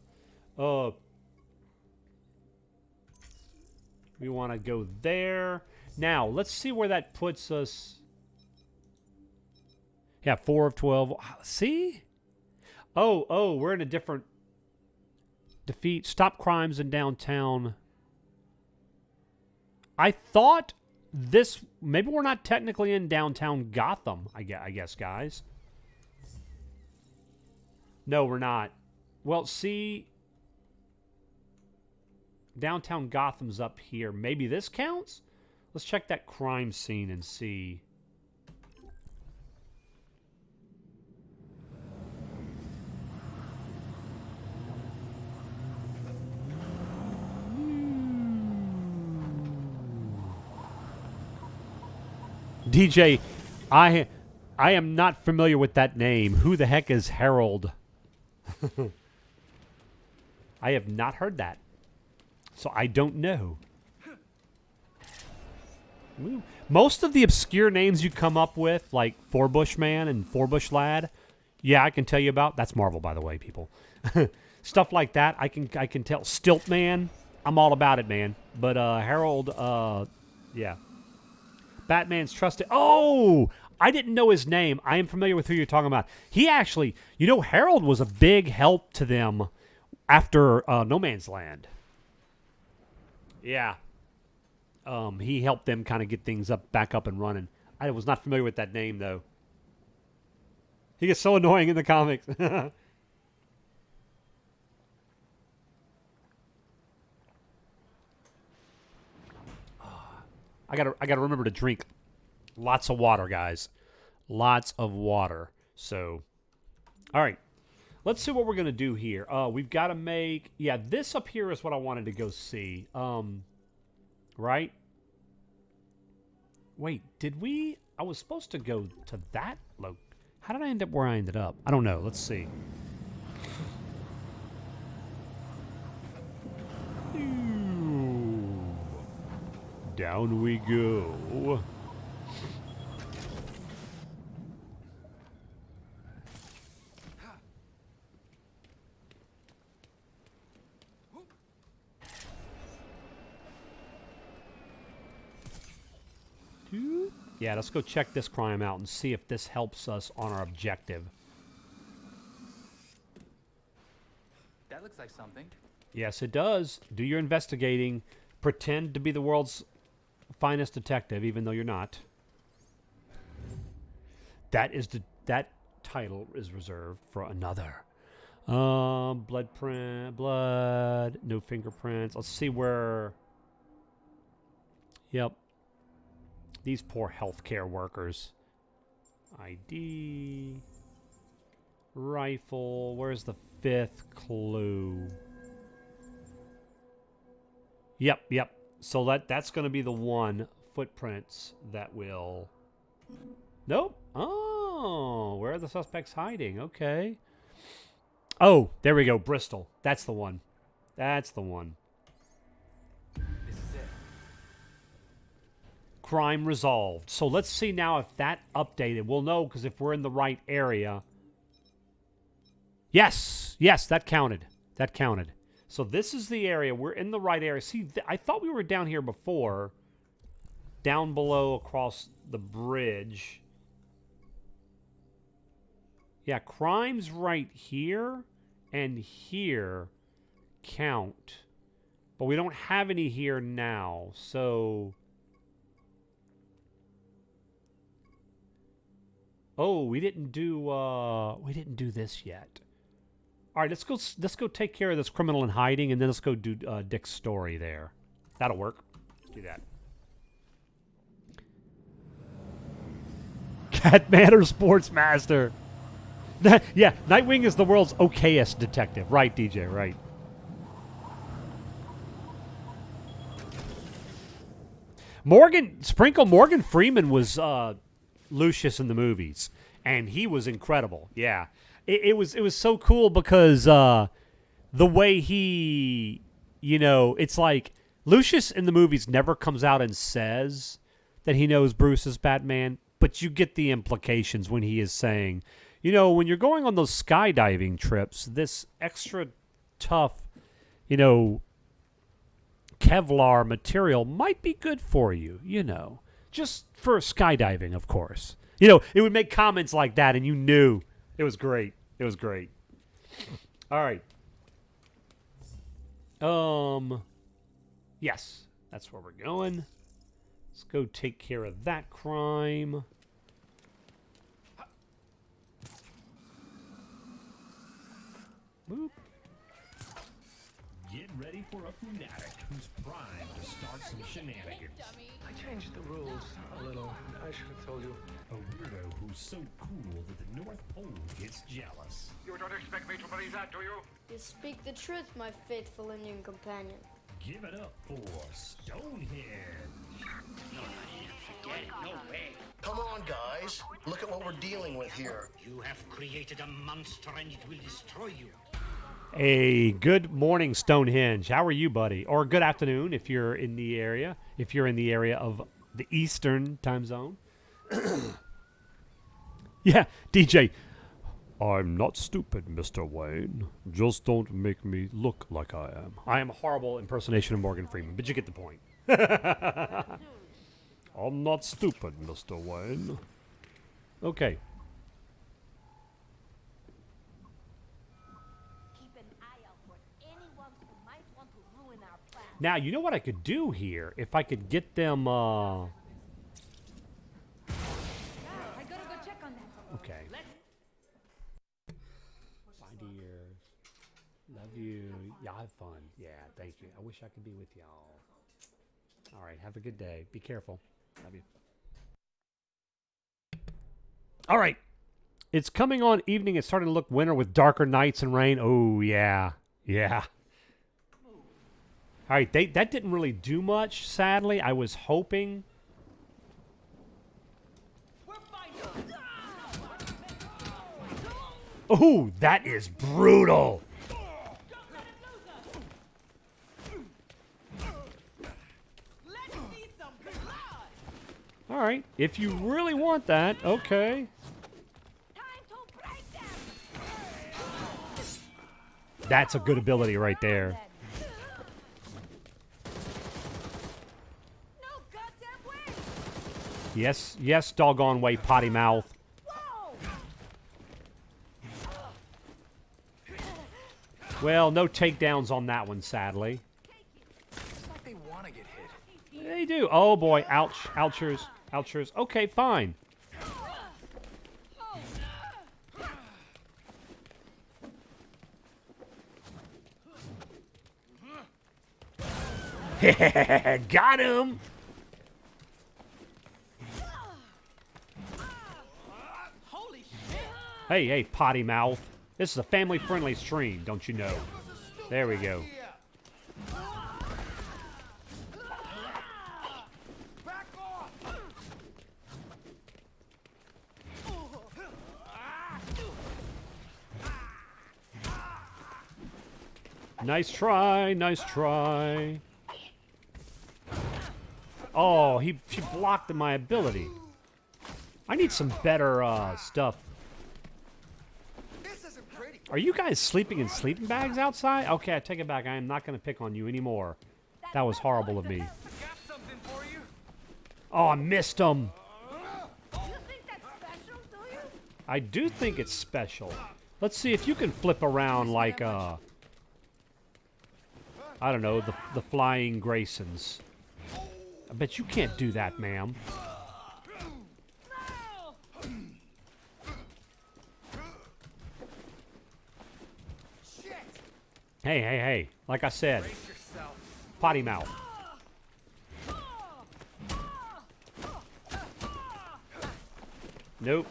We want to go there. Now, let's see where that puts us. Yeah, 4 of 12. See? Oh, we're in a different defeat. Stop crimes in downtown. I thought this, maybe we're not technically in downtown Gotham, I guess, guys. No, we're not. Well, see, downtown Gotham's up here. Maybe this counts? Let's check that crime scene and see. DJ, I am not familiar with that name. Who the heck is Harold? I have not heard that. So I don't know. Ooh. Most of the obscure names you come up with, like Forbush Man and Forbush Lad, yeah, I can tell you about. That's Marvel, by the way, people. Stuff like that, I can tell. Stilt Man, I'm all about it, man. But Harold, yeah. Batman's trusted. Oh, I didn't know his name. I am familiar with who you're talking about. He actually, Harold was a big help to them after No Man's Land. Yeah. He helped them kind of get things back up and running. I was not familiar with that name, though. He gets so annoying in the comics. I gotta remember to drink lots of water, guys. Lots of water. So, all right. Let's see what we're gonna do here. We've got to make. Yeah, this up here is what I wanted to go see. Right? Wait, did we? I was supposed to go to that location. How did I end up where I ended up? I don't know. Let's see. Down we go. Yeah, let's go check this crime out and see if this helps us on our objective. That looks like something. Yes, it does. Do your investigating. Pretend to be the world's finest detective, even though you're not. That title is reserved for another. Blood, no fingerprints. Let's see where. Yep. These poor healthcare workers. ID. Rifle. Where's the fifth clue? Yep. So that's going to be the one. Footprints that will... Nope. Oh, where are the suspects hiding? Okay. Oh, there we go. Bristol. That's the one. That's the one. This is it. Crime resolved. So let's see now if that updated. We'll know because if we're in the right area. Yes, that counted. That counted. So this is the area. We're in the right area. See, I thought we were down here before. Down below across the bridge. Yeah, crimes right here and here count. But we don't have any here now. So... Oh, we didn't do this yet. All right, let's go take care of this criminal in hiding, and then let's go do Dick's story there. That'll work. Let's do that. Catman or Sportsmaster? Yeah, Nightwing is the world's okayest detective. Right, DJ, right. Morgan Freeman was Lucius in the movies, and he was incredible. Yeah. It was so cool because the way he, it's like Lucius in the movies never comes out and says that he knows Bruce is Batman, but you get the implications when he is saying, when you're going on those skydiving trips, this extra tough, Kevlar material might be good for you, just for skydiving, of course. It would make comments like that, and you knew. It was great. It was great. All right. Yes, that's where we're going. Let's go take care of that crime. Boop. Get ready for a fanatic who's primed to start some shenanigans. I changed the rules a little. I should have told you. A weirdo who's so cool that the North Pole gets jealous. You don't expect me to believe that, do you? You speak the truth, my faithful Indian companion. Give it up for Stonehenge. Forget it. No way. Come on, guys. Look at what we're dealing with here. You have created a monster and it will destroy you. Hey, good morning, Stonehenge. How are you, buddy? Or good afternoon if you're in the area. If you're in the area of the Eastern time zone. Yeah, DJ. I'm not stupid, Mr. Wayne. Just don't make me look like I am. I am a horrible impersonation of Morgan Freeman, but you get the point. I'm not stupid, Mr. Wayne. Okay. Keep an eye out for anyone who might want to ruin our plan. Now, you know what I could do here? If I could get them, I gotta go check on that. Okay. Bye, dears. Love you. Y'all have fun. Yeah, thank you. I wish I could be with y'all. All right, have a good day. Be careful. Love you. All right. It's coming on evening. It's starting to look winter with darker nights and rain. Oh, yeah. Yeah. All right, that didn't really do much, sadly. I was hoping. Oh, that is brutal. All right, if you really want that, okay. That's a good ability right there. Yes, yes, doggone way, potty mouth. Well, no takedowns on that one, sadly. It's like they want to get hit. They do. Oh, boy. Ouch. Ouchers. Ouchers. Okay, fine. Got him. Holy shit! Hey, potty mouth. This is a family-friendly stream, don't you know? There we go. Nice try, nice try. Oh, she blocked my ability. I need some better stuff. Are you guys sleeping in sleeping bags outside? Okay, I take it back. I am not going to pick on you anymore. That was horrible of me. Oh, I missed him. You think that's special, do you? I do think it's special. Let's see if you can flip around like, I don't know, the Flying Graysons. I bet you can't do that, ma'am. Hey. Like I said, potty mouth. Nope.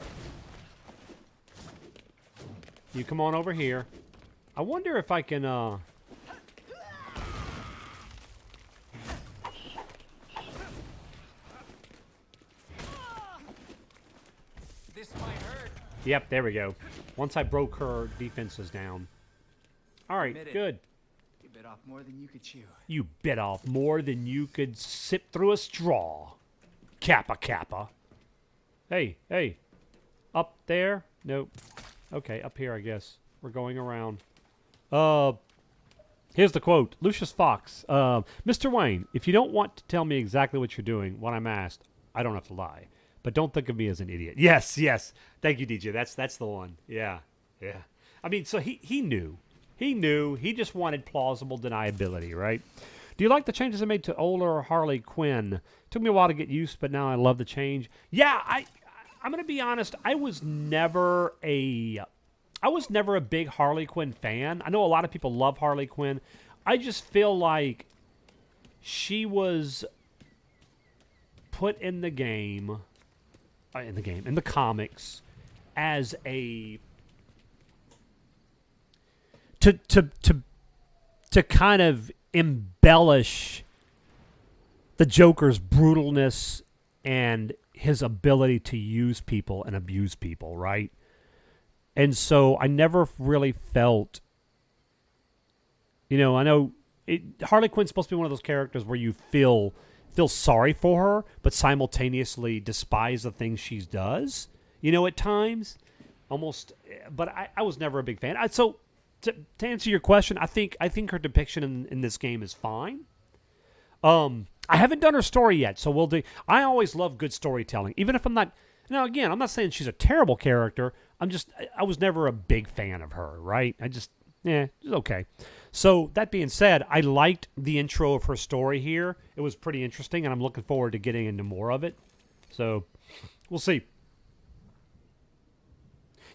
You come on over here. I wonder if I can, This might hurt. Yep, there we go. Once I broke her defenses down. All right, good. You bit off more than you could chew. You bit off more than you could sip through a straw. Kappa. Hey. Up there? Nope. Okay, up here, I guess. We're going around. Here's the quote. Lucius Fox. Mr. Wayne, if you don't want to tell me exactly what you're doing when I'm asked, I don't have to lie. But don't think of me as an idiot. Yes. Thank you, DJ. That's the one. Yeah. I mean, so he knew. He knew. He just wanted plausible deniability, right? Do you like the changes I made to older Harley Quinn? Took me a while to get used, but now I love the change. Yeah, I'm going to be honest. I was never a big Harley Quinn fan. I know a lot of people love Harley Quinn. I just feel like she was put in the comics as a to kind of embellish the Joker's brutalness and his ability to use people and abuse people, right? And so I never really felt, I know Harley Quinn's supposed to be one of those characters where you feel sorry for her, but simultaneously despise the things she does, at times. Almost, but I was never a big fan. So to answer your question, I think her depiction in this game is fine. I haven't done her story yet, so we'll do. I always love good storytelling, even if I'm not. Now, again, I'm not saying she's a terrible character. I was never a big fan of her, right? It's okay. So that being said, I liked the intro of her story here. It was pretty interesting, and I'm looking forward to getting into more of it. So we'll see.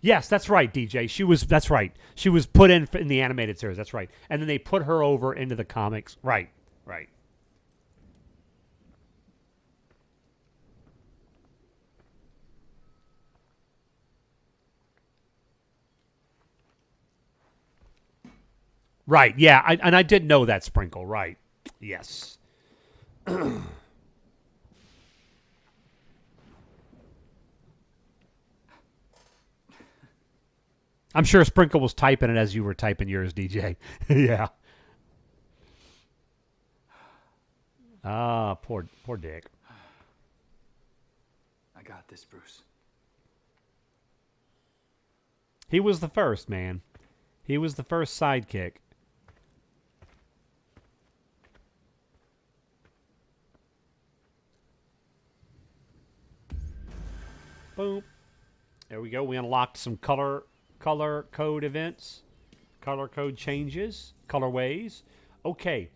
Yes, that's right, DJ. That's right. She was put in the animated series. That's right. And then they put her over into the comics. Right. Right, yeah, I did know that, Sprinkle, right. Yes. I'm sure Sprinkle was typing it as you were typing yours, DJ. Yeah. Ah, poor Dick. I got this, Bruce. He was the first, man. He was the first sidekick. Boom. There we go. We unlocked some color code events, color code changes, colorways. Okay.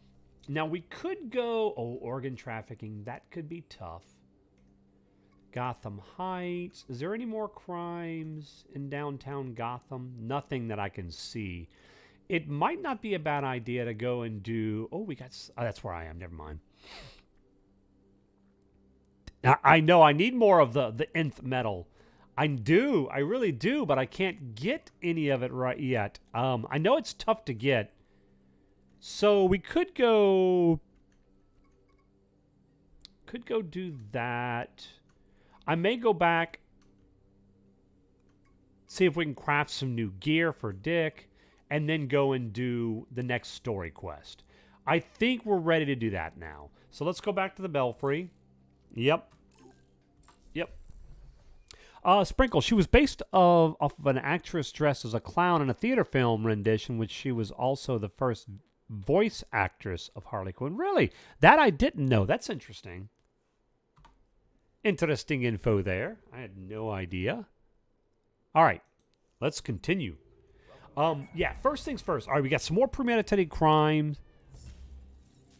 Now we could go, organ trafficking. That could be tough. Gotham Heights. Is there any more crimes in downtown Gotham? Nothing that I can see. It might not be a bad idea to go and do... that's where I am. Never mind. I know I need more of the nth metal. I do. I really do, but I can't get any of it right yet. I know it's tough to get. So we could go do that. I may go back, see if we can craft some new gear for Dick, and then go and do the next story quest. I think we're ready to do that now. So let's go back to the Belfry. Yep. Sprinkle, she was based off of an actress dressed as a clown in a theater film rendition, which she was also the first voice actress of Harley Quinn. Really? That I didn't know. That's interesting. Interesting info there. I had no idea. All right. Let's continue. First things first. All right, we got some more premeditated crimes.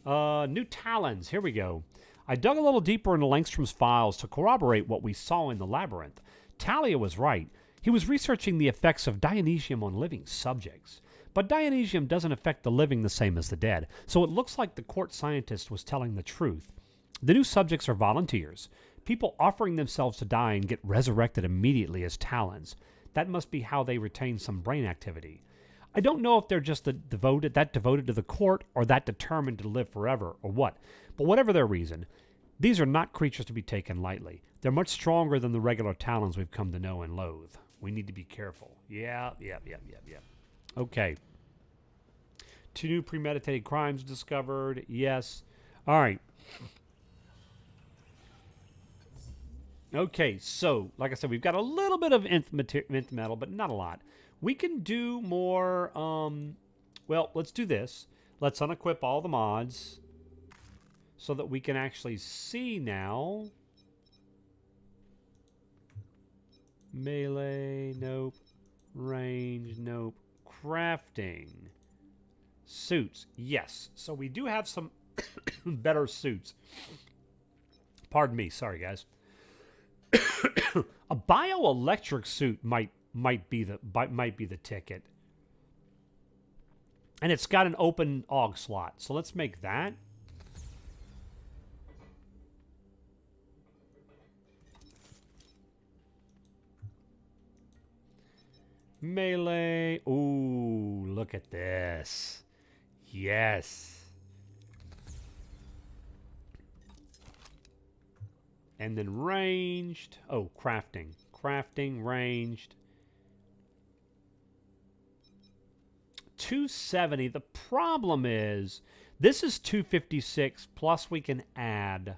New Talons. Here we go. I dug a little deeper into Langstrom's files to corroborate what we saw in the labyrinth. Talia was right. He was researching the effects of Dionysium on living subjects. But Dionysium doesn't affect the living the same as the dead, so it looks like the court scientist was telling the truth. The new subjects are volunteers, people offering themselves to die and get resurrected immediately as Talons. That must be how they retain some brain activity. I don't know if they're just devoted to the court or that determined to live forever or what, but whatever their reason, these are not creatures to be taken lightly. They're much stronger than the regular Talons we've come to know and loathe. We need to be careful. Yeah. Okay. 2 new premeditated crimes discovered. Yes. All right. Okay, so, like I said, we've got a little bit of nth metal, but not a lot. We can do more, let's do this. Let's unequip all the mods so that we can actually see now. Melee, nope. Range, nope. Crafting. Suits, yes. So we do have some better suits. Pardon me, sorry guys. A bioelectric suit might be the ticket. And it's got an open AUG slot. So let's make that. Melee. Ooh, look at this. Yes. And then ranged. Oh, crafting. Crafting, ranged. 270. The problem is, this is 256, plus we can add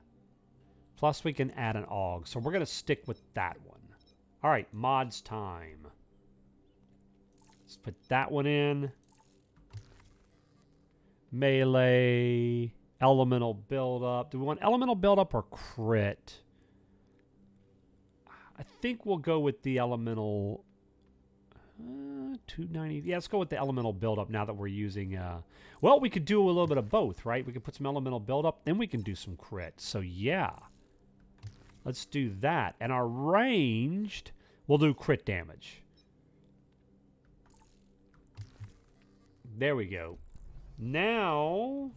an AUG. So we're going to stick with that one. All right, mods time. Let's put that one in. Melee, elemental buildup. Do we want elemental buildup or crit? I think we'll go with the elemental 290. Yeah, let's go with the elemental buildup now that we're using... well, we could do a little bit of both, right? We could put some elemental buildup, then we can do some crit. So, yeah. Let's do that. And our ranged, we'll do crit damage. There we go. Now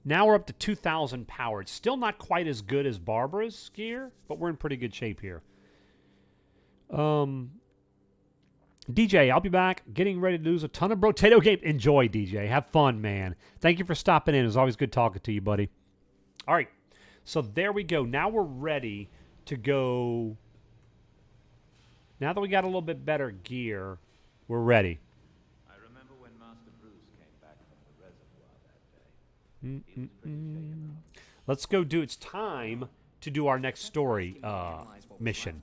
we're up to 2,000 power. It's still not quite as good as Barbara's gear, but we're in pretty good shape here. DJ, I'll be back. Getting ready to lose a ton of potato game. Enjoy, DJ. Have fun, man. Thank you for stopping in. It was always good talking to you, buddy. All right. So there we go. Now we're ready to go. Now that we got a little bit better gear, we're ready. I remember when Master Bruce came back from the reservoir that day. Let's go do. It's time to do our next story mission.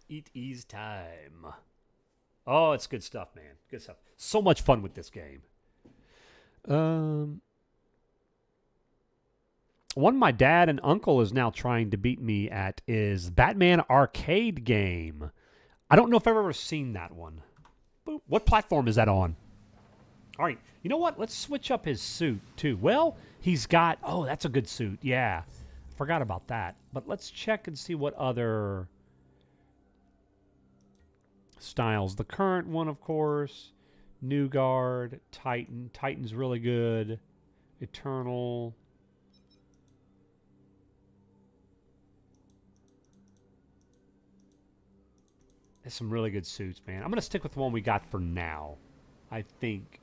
It is time. Oh, it's good stuff, man. Good stuff. So much fun with this game. One my dad and uncle is now trying to beat me at is Batman Arcade game. I don't know if I've ever seen that one. Boop. What platform is that on? All right. You know what? Let's switch up his suit, too. Well, he's got... Oh, that's a good suit. Yeah. Forgot about that. But let's check and see what other styles. The current one, of course. New Guard. Titan. Titan's really good. Eternal. There's some really good suits, man. I'm going to stick with the one we got for now, I think.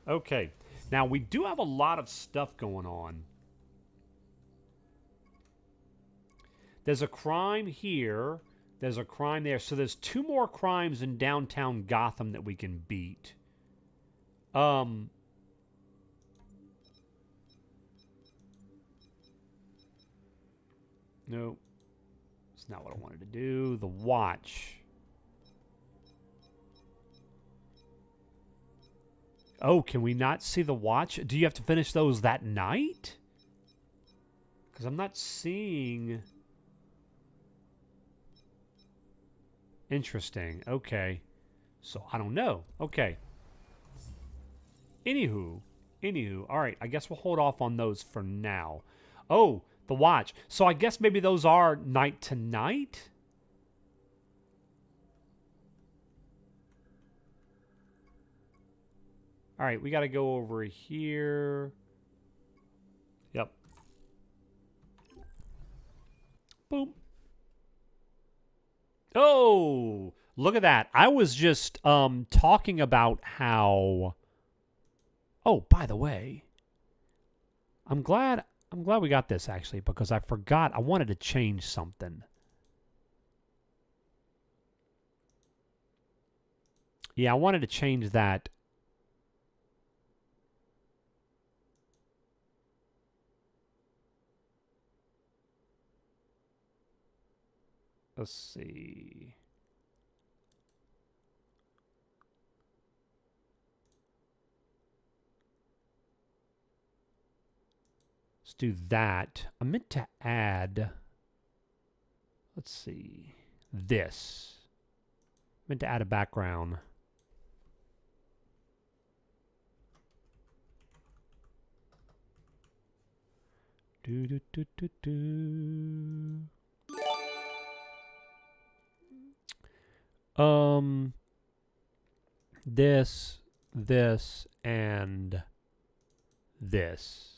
Okay. Now, we do have a lot of stuff going on. There's a crime here. There's a crime there. So there's 2 more crimes in downtown Gotham that we can beat. No. It's not what I wanted to do. The Watch. Oh, can we not see the Watch? Do you have to finish those that night? Because I'm not seeing... Interesting. Okay. So, I don't know. Okay. Anywho. All right. I guess we'll hold off on those for now. Oh, the Watch. So, I guess maybe those are night to night? All right, we got to go over here. Yep. Boom. Oh, look at that. I was just talking about how... Oh, by the way, I'm glad we got this, actually, because I forgot. I wanted to change something. Yeah, I wanted to change that. Let's see. Let's do that. I meant to add, let's see, this. I meant to add a background. Do do do do do. This, and this.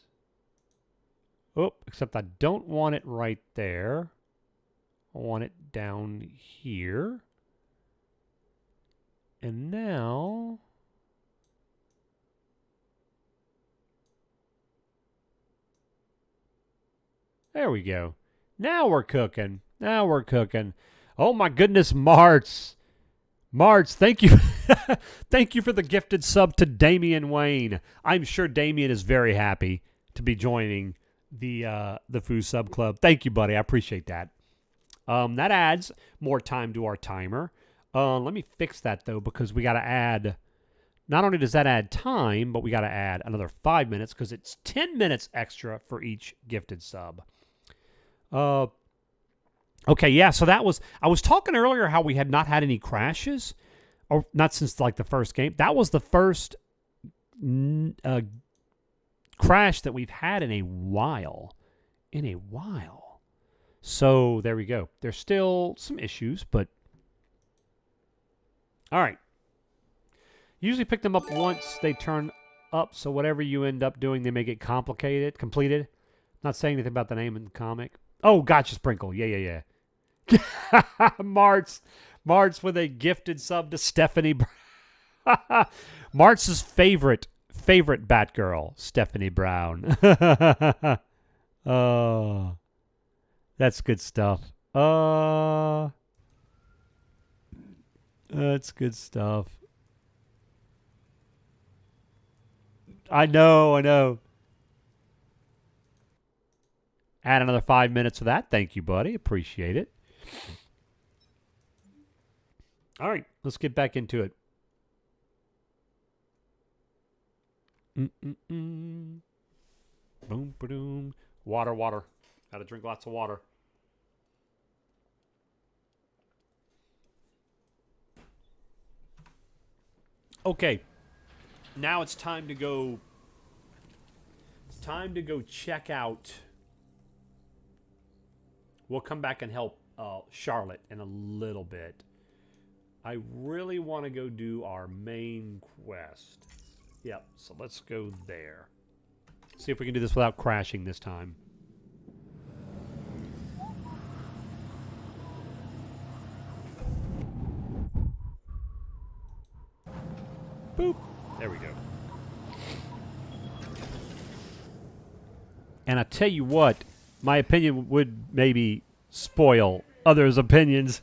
Oh, except I don't want it right there. I want it down here. And now... There we go. Now we're cooking. Now we're cooking. Oh my goodness, Marts. Marts, thank you. Thank you for the gifted sub to Damian Wayne. I'm sure Damian is very happy to be joining the Foo Sub Club. Thank you, buddy. I appreciate that. That adds more time to our timer. Let me fix that, though, because we got to add... Not only does that add time, but we got to add another 5 minutes because it's 10 minutes extra for each gifted sub. Okay, yeah, so that was... I was talking earlier how we had not had any crashes, or not since, like, the first game. That was the first crash that we've had in a while. In a while. So, there we go. There's still some issues, but... All right. Usually pick them up once they turn up, so whatever you end up doing, they make it completed. Not saying anything about the name in the comic. Oh, gotcha, Sprinkle. Yeah. Marts with a gifted sub to Stephanie. Marts' favorite Batgirl, Stephanie Brown. Oh, that's good stuff. That's good stuff. I know. Add another 5 minutes of that. Thank you, buddy. Appreciate it. All right, let's get back into it. Boom, ba-doom. Water. Got to drink lots of water. Okay, now it's time to go. It's time to go check out. We'll come back and help Charlotte in a little bit. I really want to go do our main quest. Yep, so let's go there. See if we can do this without crashing this time. Boop. There we go. And I tell you what, my opinion would maybe spoil others' opinions.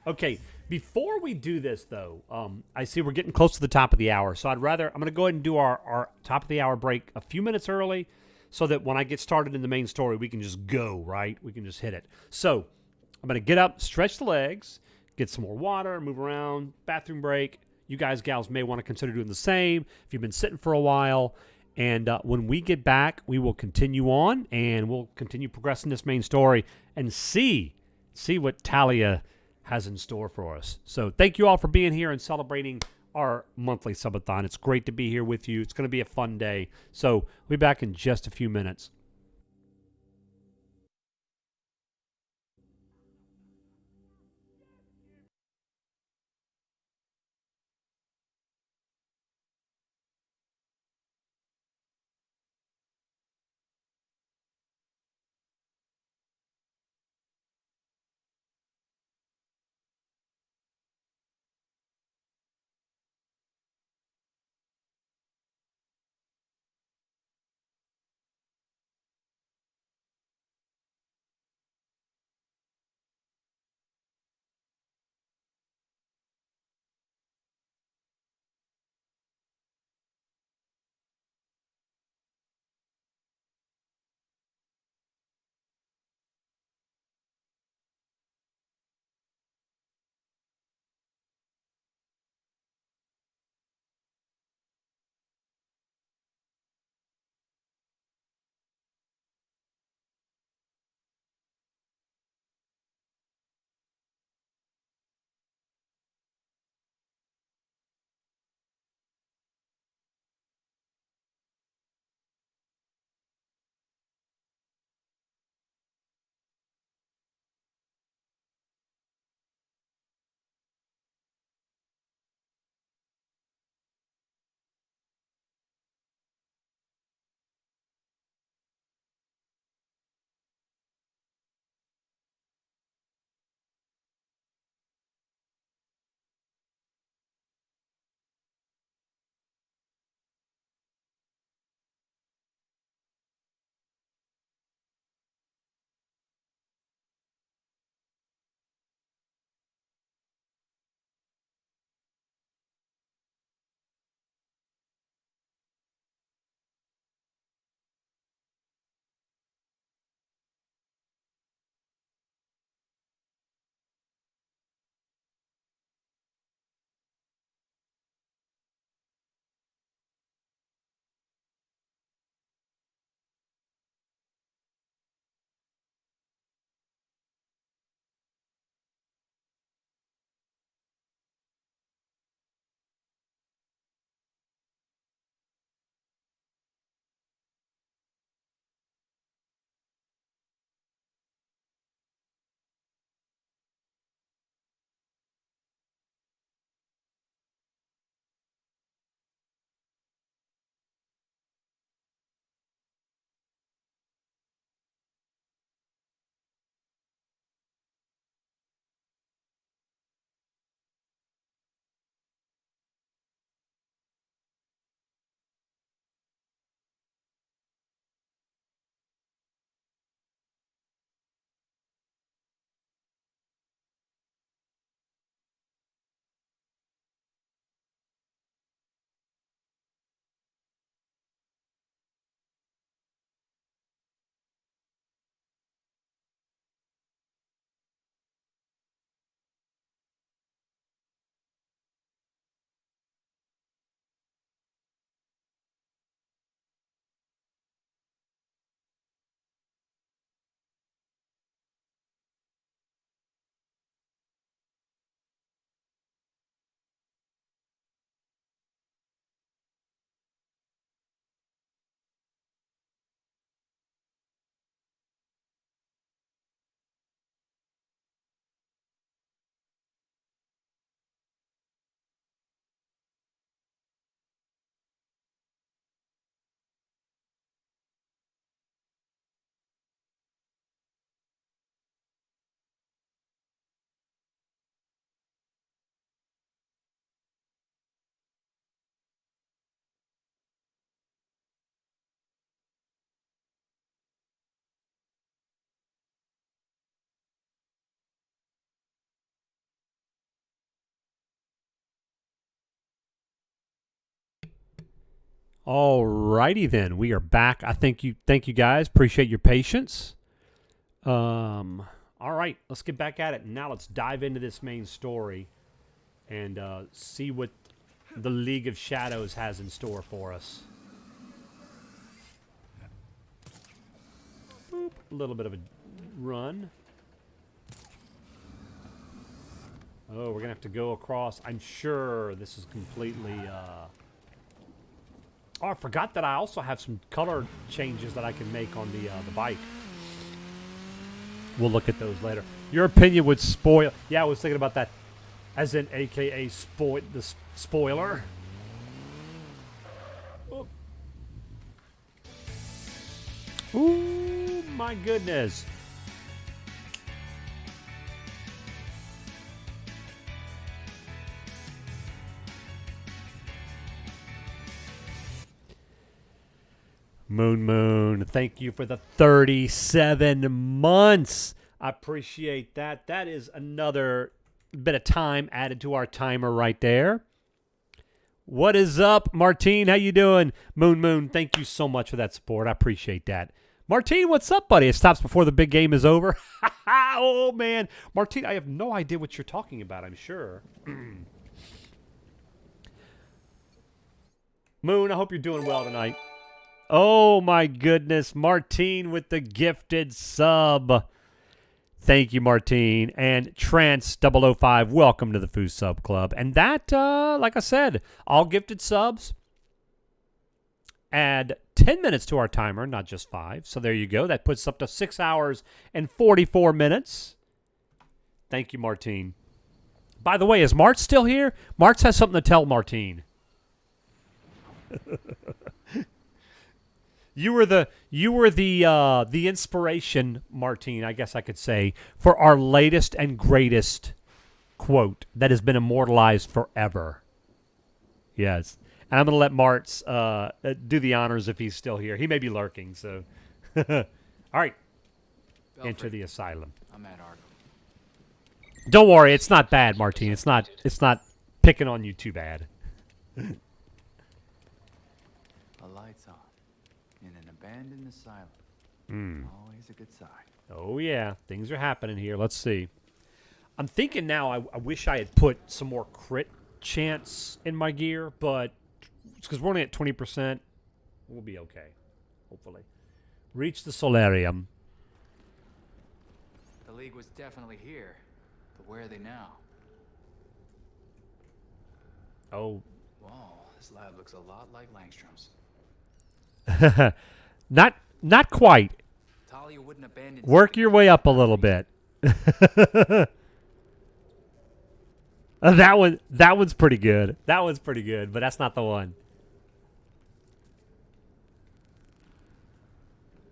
Okay, before we do this, though, I see we're getting close to the top of the hour, so I'm going to go ahead and do our top of the hour break a few minutes early so that when I get started in the main story, we can just go, right? We can just hit it. So I'm going to get up, stretch the legs, get some more water, move around, bathroom break. You guys, gals, may want to consider doing the same if you've been sitting for a while. And when we get back, we will continue on, and we'll continue progressing this main story and see what Talia has in store for us. So thank you all for being here and celebrating our monthly subathon. It's great to be here with you. It's going to be a fun day. So we'll be back in just a few minutes. Alrighty then, we are back. Thank you guys. Appreciate your patience. All right, let's get back at it. Now let's dive into this main story and see what the League of Shadows has in store for us. Boop, a little bit of a run. Oh, we're gonna have to go across. I'm sure this is completely. Oh, I forgot that I also have some color changes that I can make on the bike. We'll look at those later. Your opinion would spoil. Yeah, I was thinking about that, as in AKA the spoiler. Oh. Ooh, my goodness. Moon, thank you for the 37 months. I appreciate that. That is another bit of time added to our timer right there. What is up, Martine? How you doing? Moon, thank you so much for that support. I appreciate that. Martine, what's up, buddy? It stops before the big game is over. Oh, man. Martine, I have no idea what you're talking about, I'm sure. Moon, I hope you're doing well tonight. Oh, my goodness. Martine with the gifted sub. Thank you, Martine. And Trance005, welcome to the Foo Sub Club. And that, like I said, all gifted subs add 10 minutes to our timer, not just 5. So there you go. That puts us up to 6 hours and 44 minutes. Thank you, Martine. By the way, is Martz still here? Martz has something to tell Martine. You were the inspiration, Martine, I guess I could say, for our latest and greatest quote that has been immortalized forever. Yes. And I'm going to let Martz do the honors if he's still here. He may be lurking, so. All right. Belfry, enter the asylum. I'm at Arkham. Don't worry, it's not bad, Martine. It's not picking on you too bad. The light's on. In an abandoned asylum. Always a good sign. Oh, yeah. Things are happening here. Let's see. I'm thinking now I wish I had put some more crit chance in my gear, but because we're only at 20%, we'll be okay. Hopefully. Reach the solarium. The League was definitely here. But where are they now? Oh. Whoa, this lab looks a lot like Langstrom's. Not quite. Talia wouldn't abandon. Work your way up a little bit. That one's pretty good. That one's pretty good, but that's not the one.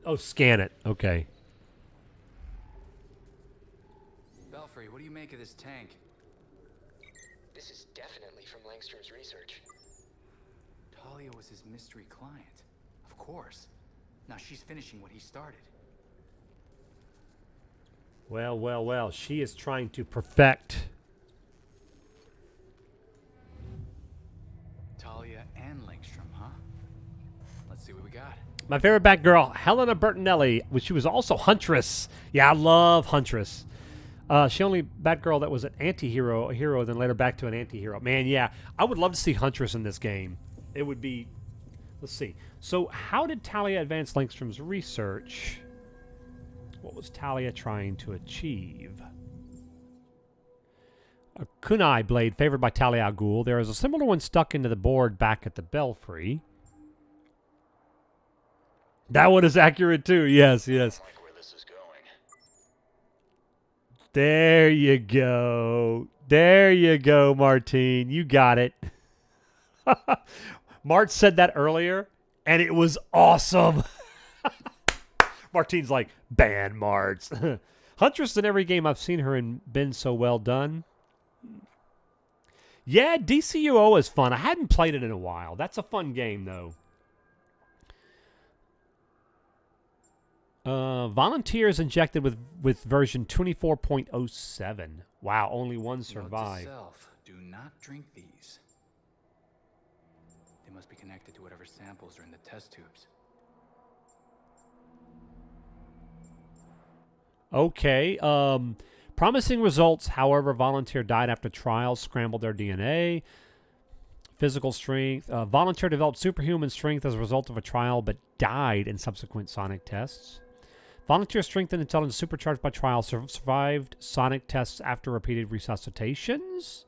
Oh, scan it. Okay. Belfry, what do you make of this tank? This is definitely from Langstrom's research. Talia was his mystery client. Of course. Now she's finishing what he started. Well. She is trying to perfect. Talia and Langstrom, huh? Let's see what we got. My favorite Batgirl, Helena Bertinelli, which she was also Huntress. Yeah, I love Huntress. She only Batgirl that was an anti-hero, a hero, then later back to an anti-hero. Man, yeah, I would love to see Huntress in this game. It would be. Let's see. So, how did Talia advance Langstrom's research? What was Talia trying to achieve? A kunai blade favored by Talia al Ghul. There is a similar one stuck into the board back at the Belfry. That one is accurate too. Yes. I like where this is going. There you go. There you go, Martine. You got it. Mart said that earlier, and it was awesome. Martine's like, ban Marts. Huntress in every game I've seen her in been so well done. Yeah, DCUO is fun. I hadn't played it in a while. That's a fun game, though. Volunteers injected with version 24.07. Wow, only one survived. Note to self, do not drink these. They must be connected to whatever samples are in the test tubes. Okay. Promising results. However, volunteer died after trials scrambled their DNA. Physical strength. Volunteer developed superhuman strength as a result of a trial, but died in subsequent sonic tests. Volunteer strength and intelligence supercharged by trial survived sonic tests after repeated resuscitations.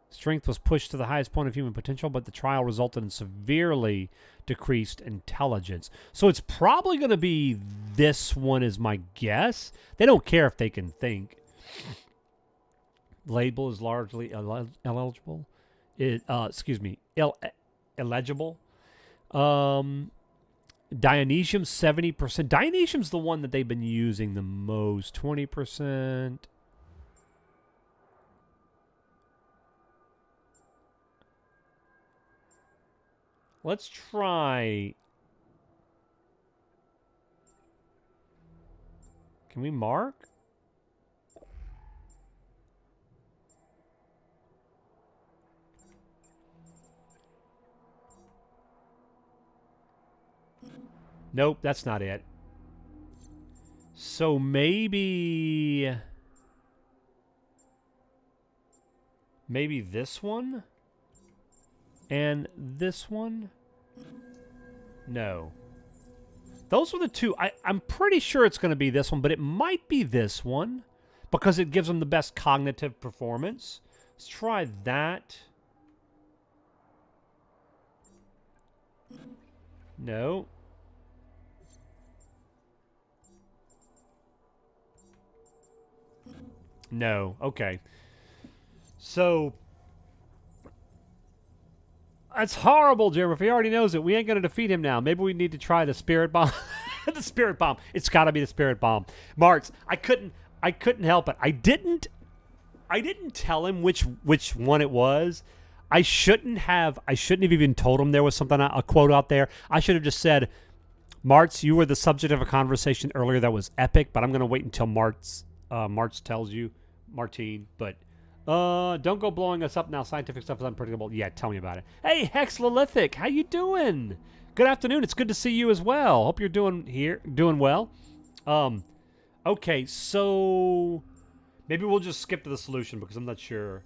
Strength was pushed to the highest point of human potential, but the trial resulted in severely decreased intelligence. So it's probably going to be this one is my guess. They don't care if they can think. Label is largely illegible. Illegible. Dionysium, 70%. Dionysium's the one that they've been using the most. 20%. Let's try. Can we mark? Nope, that's not it. So maybe this one? And this one? No. Those are the two. I'm pretty sure it's going to be this one, but it might be this one because it gives them the best cognitive performance. Let's try that. No. No. Okay. So that's horrible, Jim. If he already knows it, we ain't going to defeat him now. Maybe we need to try the spirit bomb. The spirit bomb. It's got to be the spirit bomb. Martz, I couldn't help it. I didn't tell him which one it was. I shouldn't have even told him there was something, a quote out there. I should have just said, Martz, you were the subject of a conversation earlier that was epic, but I'm going to wait until Martz tells you, Martine, but don't go blowing us up now. Scientific stuff is unpredictable. Yeah, tell me about it. Hey, Hex Lilithic, how you doing? Good afternoon. It's good to see you as well. Hope you're doing well. Okay, so maybe we'll just skip to the solution because I'm not sure.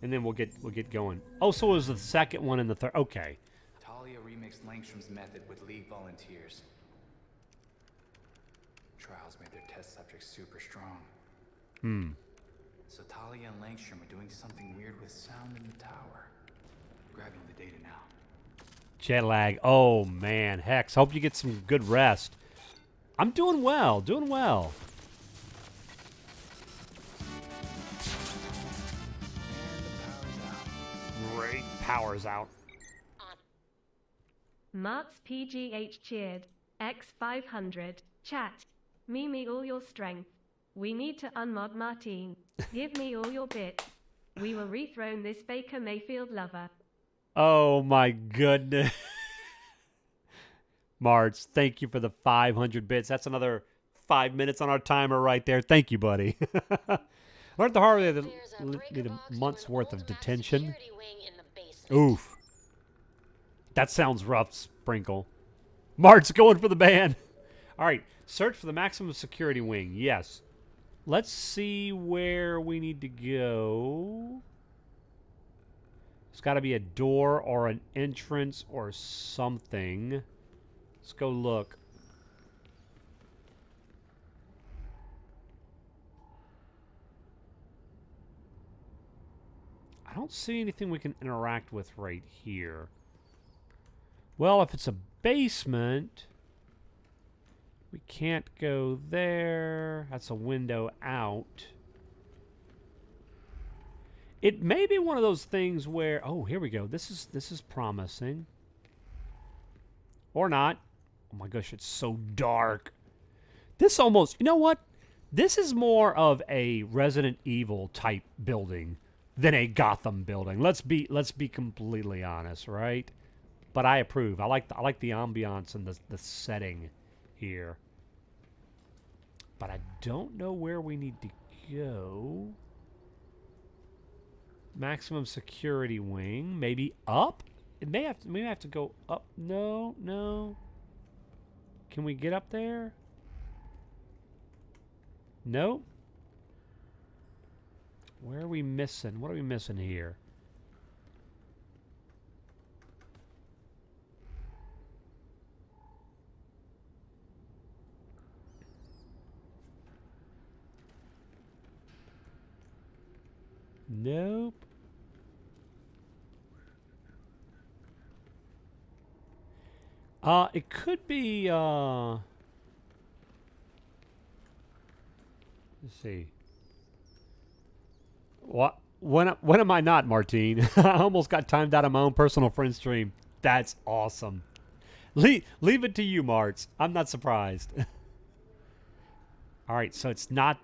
And then we'll get going. Oh, so it was the second one and the third. Okay. Talia remixed Langstrom's method with League volunteers. Trials made their test subjects super strong. So Talia and Langstrom are doing something weird with sound in the tower. Grabbing the data now. Jet lag. Oh, man. Hex, hope you get some good rest. I'm doing well. Great. Power's out. Martz PGH cheered. X500. Chat. Me all your strength. We need to unmod Martine. Give me all your bits. We will rethrone this Baker Mayfield lover. Oh, my goodness. Martz, thank you for the 500 bits. That's another 5 minutes on our timer right there. Thank you, buddy. Learned the hard way that need a month's worth of detention. Oof. That sounds rough, Sprinkle. Martz going for the ban. All right. Search for the maximum security wing. Yes. Let's see where we need to go. It's got to be a door or an entrance or something. Let's go look. I don't see anything we can interact with right here. Well, if it's a basement, we can't go there. That's a window out. It may be one of those things where, oh, here we go. This is promising. Or not. Oh my gosh, it's so dark. This almost, you know what? This is more of a Resident Evil type building than a Gotham building. Let's be completely honest, right? But I approve. I like the ambiance and the setting here. But I don't know where we need to go. Maximum security wing. Maybe up? It may have to go up. No, no. Can we get up there? Nope. Where are we missing? What are we missing here? Nope. It could be, let's see. What? When am I not, Martine? I almost got timed out of my own personal friend stream. That's awesome. Leave it to you, Marts. I'm not surprised. All right, so it's not...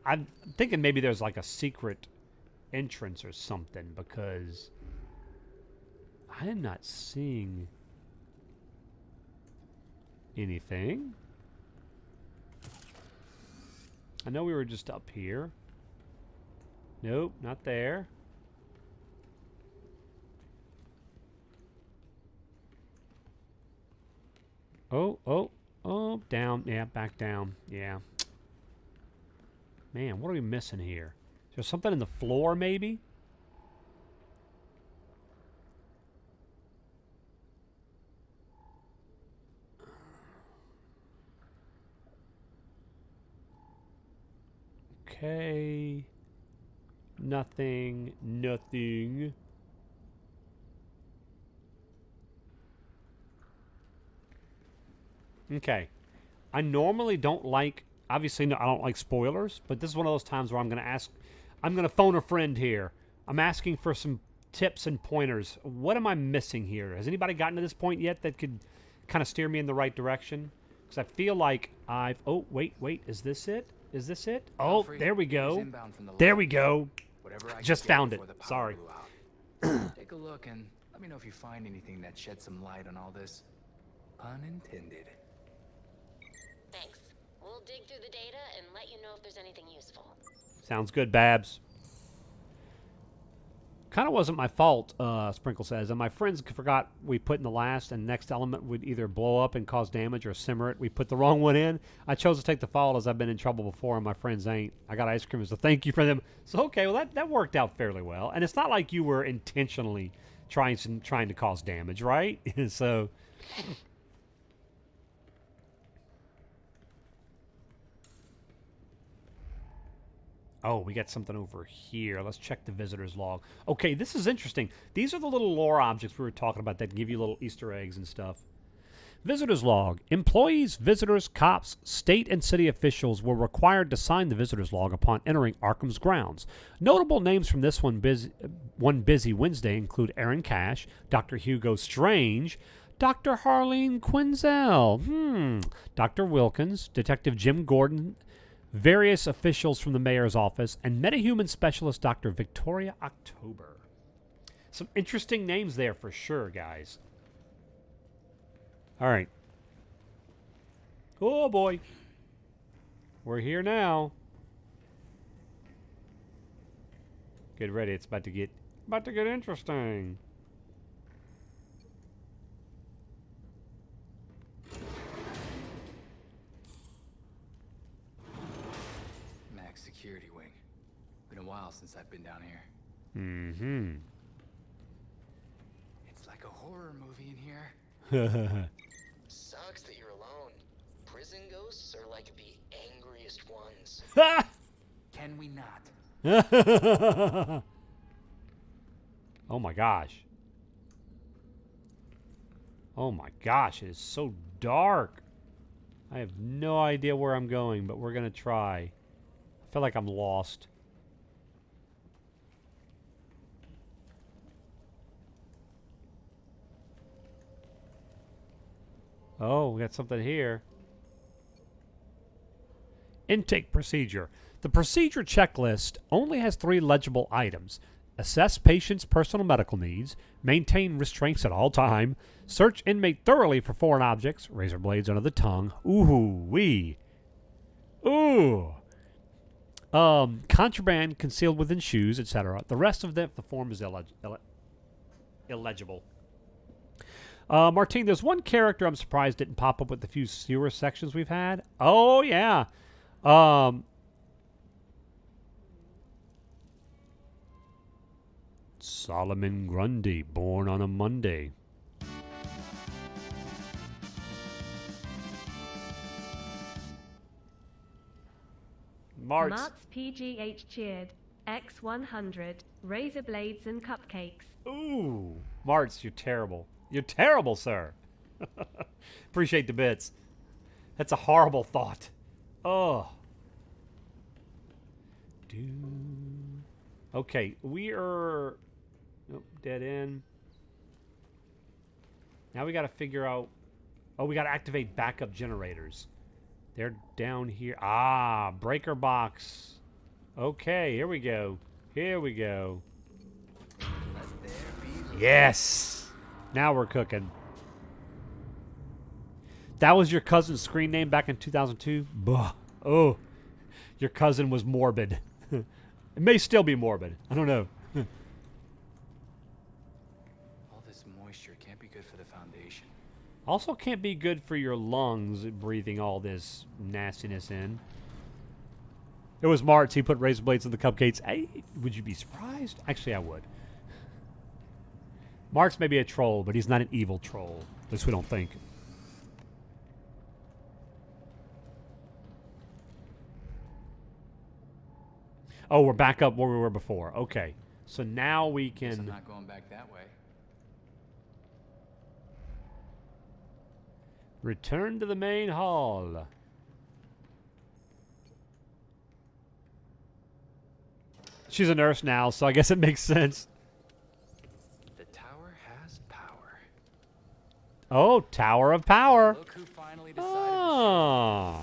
I'm thinking maybe there's like a secret entrance or something because I am not seeing anything. I know we were just up here. Nope, not there. Oh, down. Yeah, back down. Yeah. Man, what are we missing here? Is there something in the floor, maybe? Okay. Nothing. Nothing. Okay. I normally don't like... Obviously, no, I don't like spoilers, but this is one of those times where I'm going to ask... I'm going to phone a friend here. I'm asking for some tips and pointers. What am I missing here? Has anybody gotten to this point yet that could kind of steer me in the right direction? Because I feel like I've... Oh, wait. Is this it? Is this it? Oh, there we go. There we go. Just found it. Sorry. Take a look and let me know if you find anything that sheds some light on all this. Pun intended. Thanks. We'll dig through the data and let you know if there's anything useful. Sounds good, Babs. Kind of wasn't my fault, Sprinkle says. And my friends forgot we put in the last and next element would either blow up and cause damage or simmer it. We put the wrong one in. I chose to take the fault as I've been in trouble before and my friends ain't. I got ice cream as a thank you for them. So, okay, well, that worked out fairly well. And it's not like you were intentionally trying to cause damage, right? So... Oh, we got something over here. Let's check the visitor's log. Okay, this is interesting. These are the little lore objects we were talking about that give you little Easter eggs and stuff. Visitor's log. Employees, visitors, cops, state and city officials were required to sign the visitor's log upon entering Arkham's grounds. Notable names from this one busy Wednesday include Aaron Cash, Dr. Hugo Strange, Dr. Harleen Quinzel, Dr. Wilkins, Detective Jim Gordon, various officials from the mayor's office, and metahuman specialist Dr. Victoria October. Some interesting names there for sure, guys. All right. Oh, boy. We're here now. Get ready. It's about to get interesting. Security wing. Been a while since I've been down here. Mm-hmm. It's like a horror movie in here. Sucks that you're alone. Prison ghosts are like the angriest ones. Can we not? Oh my gosh. Oh my gosh, it is so dark. I have no idea where I'm going, but we're going to try. I feel like I'm lost. Oh, we got something here. Intake procedure. The procedure checklist only has 3 legible items. Assess patient's personal medical needs. Maintain restraints at all time. Search inmate thoroughly for foreign objects. Razor blades under the tongue. Ooh-wee. Ooh. Contraband concealed within shoes, etc. The rest of the form is illegible. Martine, there's one character I'm surprised didn't pop up with the few sewer sections we've had. Oh, yeah. Solomon Grundy, born on a Monday. Mart's PGH cheered. X100, razor blades and cupcakes. Ooh, Martz, you're terrible. You're terrible, sir. Appreciate the bits. That's a horrible thought. Oh. Okay, we are... Nope, dead end. Now we got to figure out... Oh, we got to activate backup generators. They're down here. Ah, breaker box. Okay, here we go. Here we go. Yes! Now we're cooking. That was your cousin's screen name back in 2002? Bah. Oh. Your cousin was morbid. It may still be morbid. I don't know. All this moisture can't be good for the foundation. Also can't be good for your lungs, breathing all this nastiness in. It was Martz. He put razor blades in the cupcakes. Hey, would you be surprised? Actually, I would. Martz may be a troll, but he's not an evil troll. At least we don't think. Oh, we're back up where we were before. Okay. So now we can... Guess I'm not going back that way. Return to the main hall. She's a nurse now, so I guess it makes sense. The tower has power. Oh, Tower of Power. Look who finally decided Oh.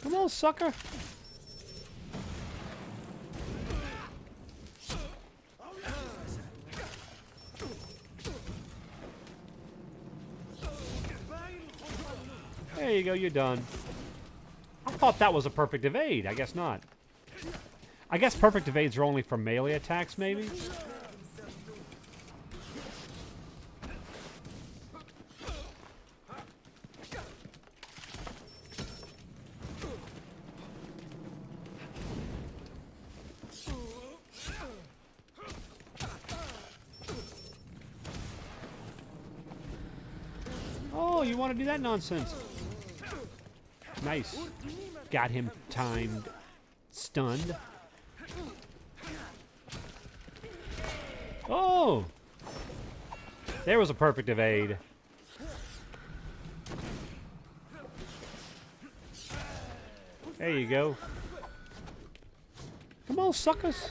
Come on, sucker. There you go, you're done. I thought that was a perfect evade. I guess not. I guess perfect evades are only for melee attacks, maybe? Oh, you want to do that nonsense? Nice. Got him timed. Stunned. Oh! There was a perfect evade. There you go. Come on, suckers.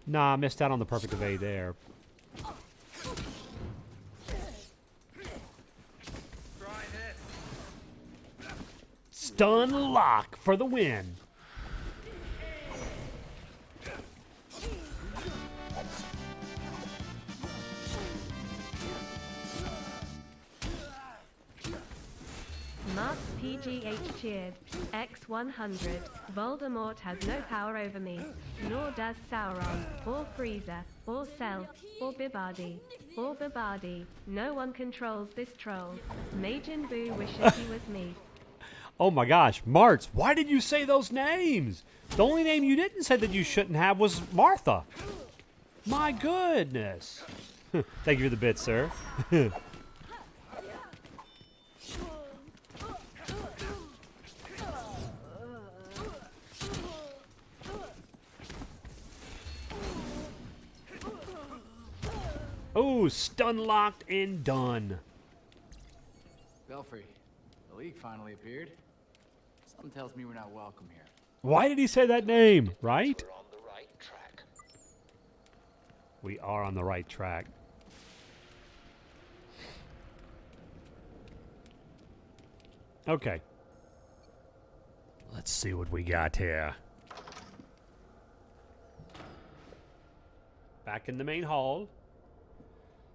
Nah, I missed out on the perfect evade there. Stun lock for the win. Mark's PGH cheered. X100. Voldemort has no power over me, nor does Sauron, or Frieza, or Cell, or Bibardi, or Bibardi. No one controls this troll. Majin Buu wishes he was me. Oh my gosh, Martz, why did you say those names? The only name you didn't say that you shouldn't have was Martha. My goodness. Thank you for the bit, sir. Oh, stun locked and done. Belfry, the League finally appeared. Something tells me we're not welcome here. Why did he say that name, right? We're on the right track. We are on the right track. Okay. Let's see what we got here. Back in the main hall.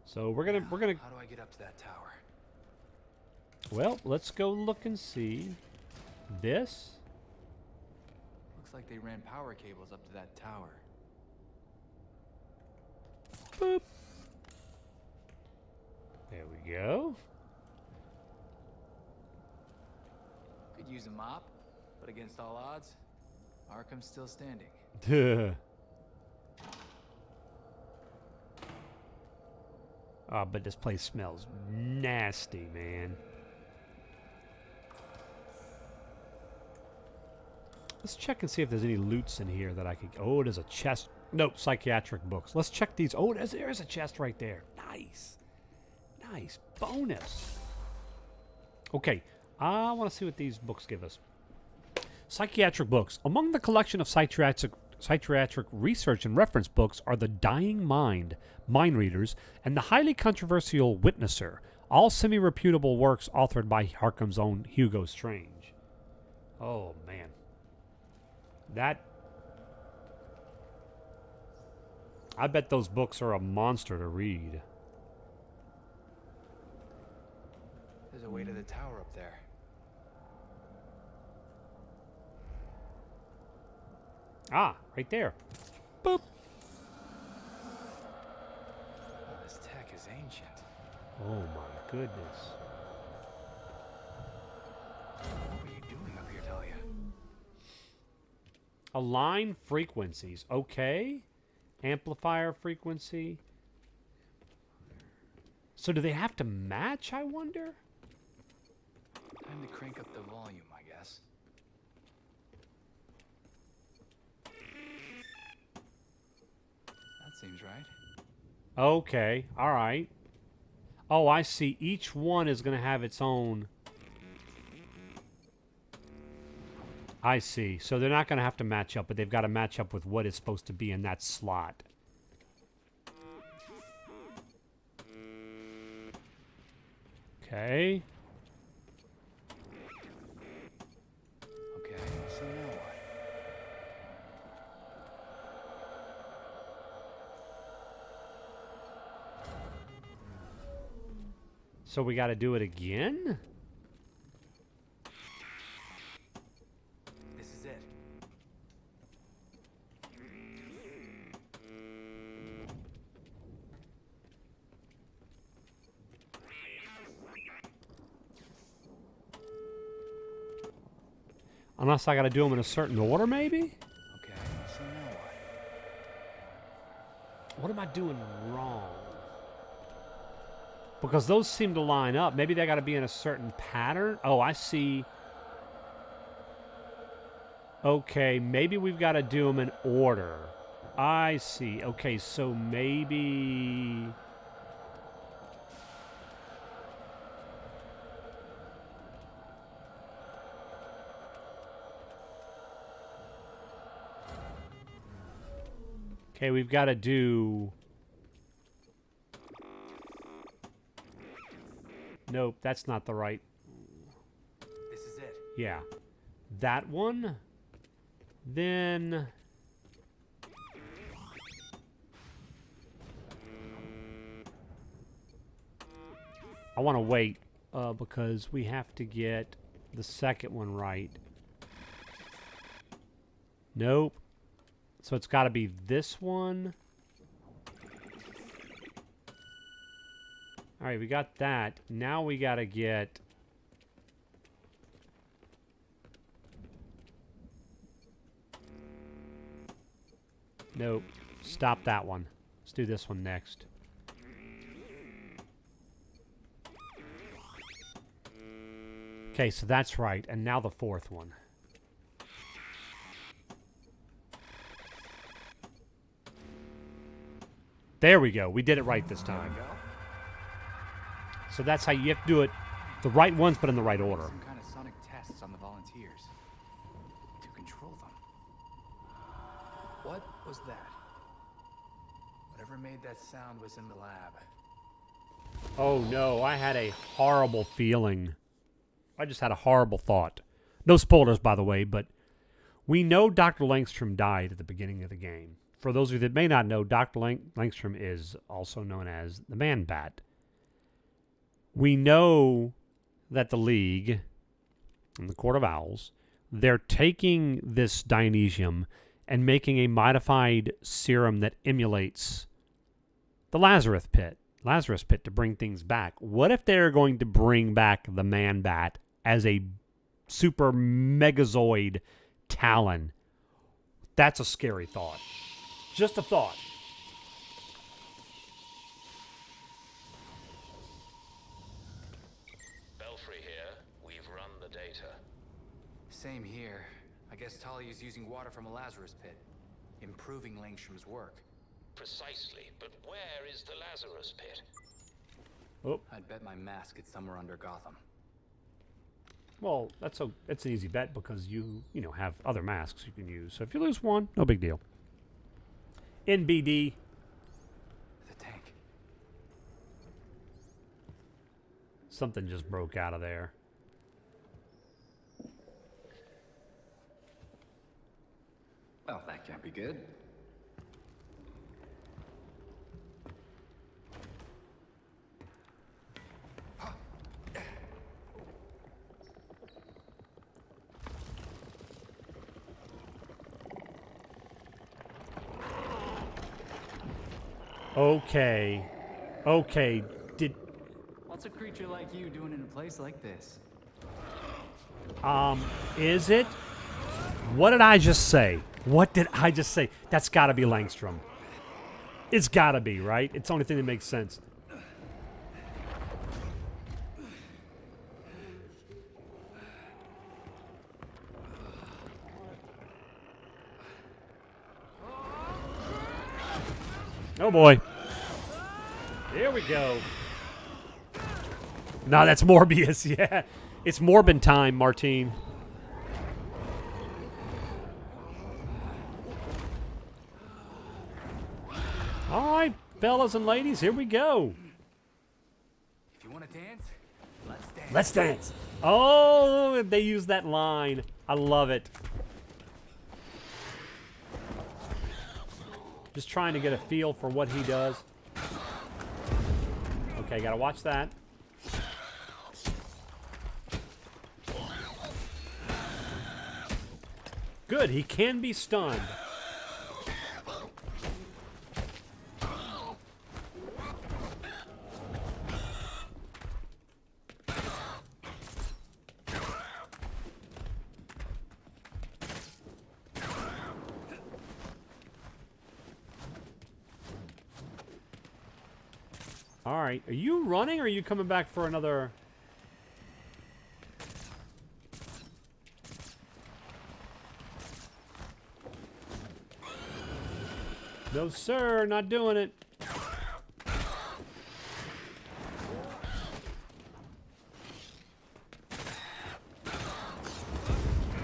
So we're gonna How do I get up to that tower? Well, let's go look and see. This? Looks like they ran power cables up to that tower. Boop. There we go. Could use a mop, but against all odds, Arkham's still standing. Oh, but this place smells nasty, man. Let's check and see if there's any loots in here that I could... Oh, there's a chest. Nope, psychiatric books. Let's check these. Oh, there's a chest right there. Nice. Nice. Bonus. Okay, I want to see what these books give us. Psychiatric books. Among the collection of psychiatric research and reference books are The Dying Mind, Mind Readers, and the highly controversial Witnesser, all semi-reputable works authored by Arkham's own Hugo Strange. Oh, man. I bet those books are a monster to read. There's a way to the tower up there. Ah, right there. Boop. Oh, this tech is ancient. Oh my goodness. What are you doing up here, Talia? Align frequencies. Okay. Amplifier frequency. So do they have to match, I wonder? Time to crank up the volume, I guess. That seems right. Okay. All right. Oh, I see. Each one is going to have its own... I see. So they're not going to have to match up, but they've got to match up with what is supposed to be in that slot. Okay. Okay, so now what? So we got to do it again? This is it. Unless I got to do them in a certain order, maybe? Okay, so now what? What am I doing wrong? Because those seem to line up. Maybe they got to be in a certain pattern. Oh, I see. Okay, maybe we've got to do them in order. I see. Okay, so maybe... Okay, we've got to do... Nope, that's not the right... This is it. Yeah. That one. Then... I want to wait because we have to get the second one right. Nope. So it's got to be this one. All right, we got that. Now we got to get... Nope. Stop that one. Let's do this one next. Okay, so that's right. And now the fourth one. There we go. We did it right this time. So that's how you have to do it. The right ones, but in the right order. Some kind of sonic tests on the volunteers to control them. What was that? Whatever made that sound was in the lab. Oh no, I had a horrible feeling. I just had a horrible thought. No spoilers, by the way, but we know Dr. Langstrom died at the beginning of the game. For those of you that may not know, Dr. Langstrom is also known as the Man-Bat. We know that the League and the Court of Owls, they're taking this Dionysium and making a modified serum that emulates the Lazarus Pit to bring things back. What if they're going to bring back the Man-Bat as a super megazoid Talon? That's a scary thought. Just a thought. Belfry here. We've run the data. Same here. I guess Talia's using water from a Lazarus pit, improving Langstrom's work. Precisely, but where is the Lazarus Pit? Oh. I'd bet my mask it's somewhere under Gotham. Well, that's an easy bet because you have other masks you can use. So if you lose one, no big deal. NBD. The tank. Something just broke out of there. Well, that can't be good. Okay. Okay. What's a creature like you doing in a place like this? Is it? What did I just say? What did I just say? That's got to be Langstrom. It's got to be, right? It's the only thing that makes sense. Oh boy. Here we go. No, that's Morbius. Yeah. It's Morbin time, Martine. All right, fellas and ladies, here we go. If you want to dance, let's dance. Let's dance. Oh, they use that line. I love it. Just trying to get a feel for what he does. Okay, gotta watch that. Good, he can be stunned. All right, are you running or are you coming back for another? No, sir, not doing it.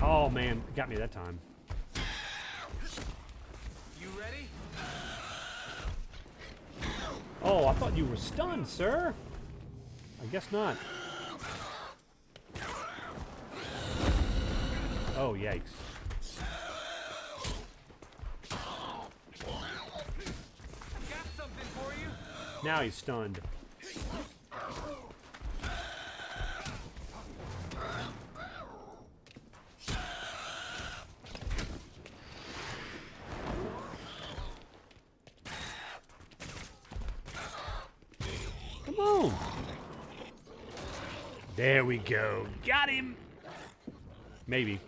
Oh, man, got me that time. You ready? Oh, I thought you were stunned, sir. I guess not. Oh, yikes. Got something for you. Now he's stunned. Come on. There we go. Got him. Maybe.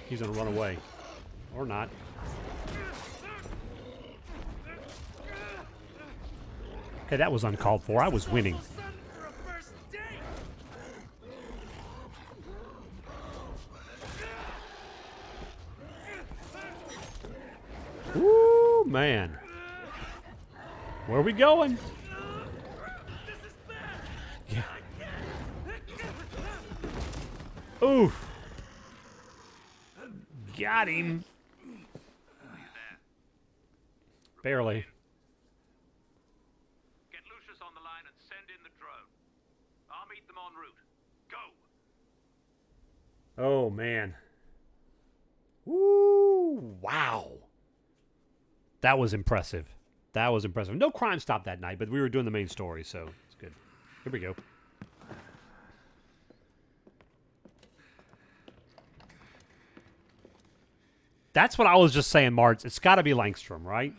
He's gonna run away. Or not. Okay, that was uncalled for. I was winning. Ooh, man. Where are we going? Yeah. Oof. Got him. Barely. Get Lucius on the line and send in the drone. defeat them en route. Go! Oh, man. Woo! Wow. That was impressive. That was impressive. No crime stopped that night, but we were doing the main story, so it's good. Here we go. That's what I was just saying, Marts. It's got to be Langstrom, right?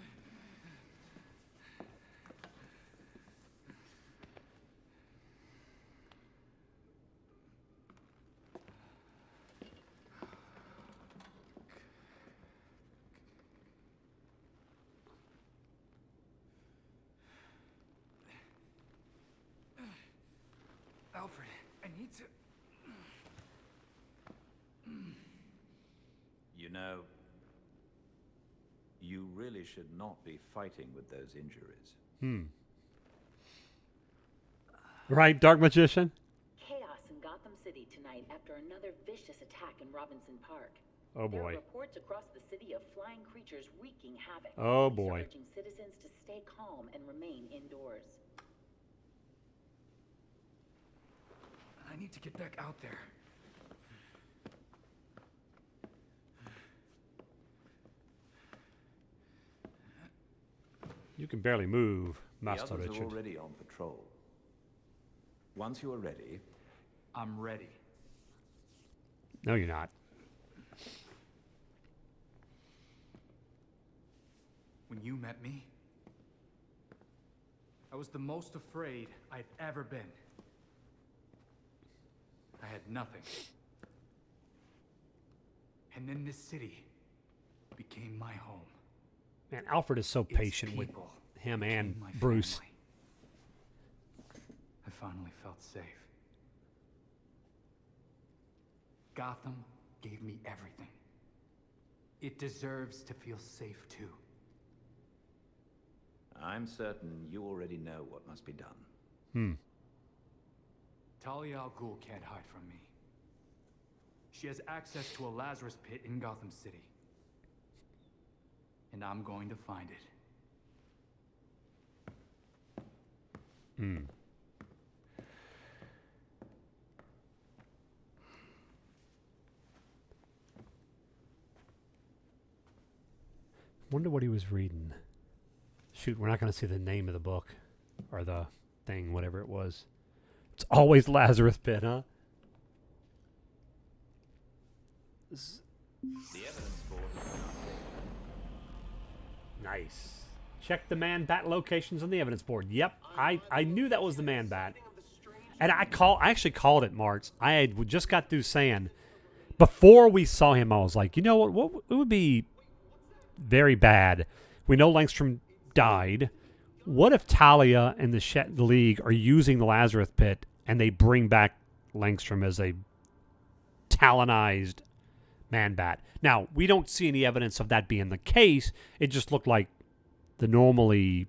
Alfred, I need to... You know, you really should not be fighting with those injuries. Right, Dark Magician? Chaos in Gotham City tonight after another vicious attack in Robinson Park. Oh, There are boy. reports across the city of flying creatures wreaking havoc. Oh, Police are boy. urging citizens to stay calm and remain indoors. I need to get back out there. You can barely move, The Master others Richard. are already on patrol. Once you are ready, I'm ready. No, you're not. When you met me, I was the most afraid I've ever been. I had nothing. And then this city became my home. Man, Alfred is so patient with him and Bruce. Family. I finally felt safe. Gotham gave me everything. It deserves to feel safe too. I'm certain you already know what must be done. Talia al Ghul can't hide from me. She has access to a Lazarus pit in Gotham City. And I'm going to find it. Wonder what he was reading. Shoot, we're not going to see the name of the book. Or the thing, whatever it was. It's always Lazarus Pit, huh? The evidence board is now Nice. Check the man-bat locations on the evidence board. Yep, I knew that was the man-bat. And I actually called it, Marts. I had just got through saying, before we saw him, I was like, you know what it would be very bad. We know Langstrom died. What if Talia and the League are using the Lazarus Pit and they bring back Langstrom as a talonized man-bat? Now, we don't see any evidence of that being the case. It just looked like the normally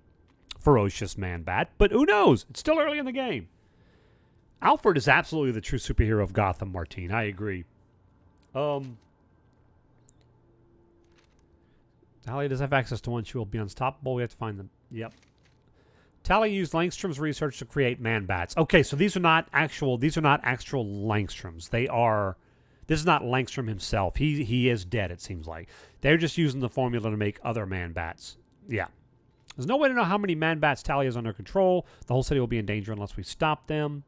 ferocious man-bat. But who knows? It's still early in the game. Alfred is absolutely the true superhero of Gotham, Martine. I agree. Talia does have access to one. She will be unstoppable. We have to find them. Yep. Talia used Langstrom's research to create man-bats. Okay, so these are not actual Langstroms. They are... This is not Langstrom himself. He is dead, it seems like. They're just using the formula to make other man-bats. Yeah. There's no way to know how many man-bats Talia is under control. The whole city will be in danger unless we stop them.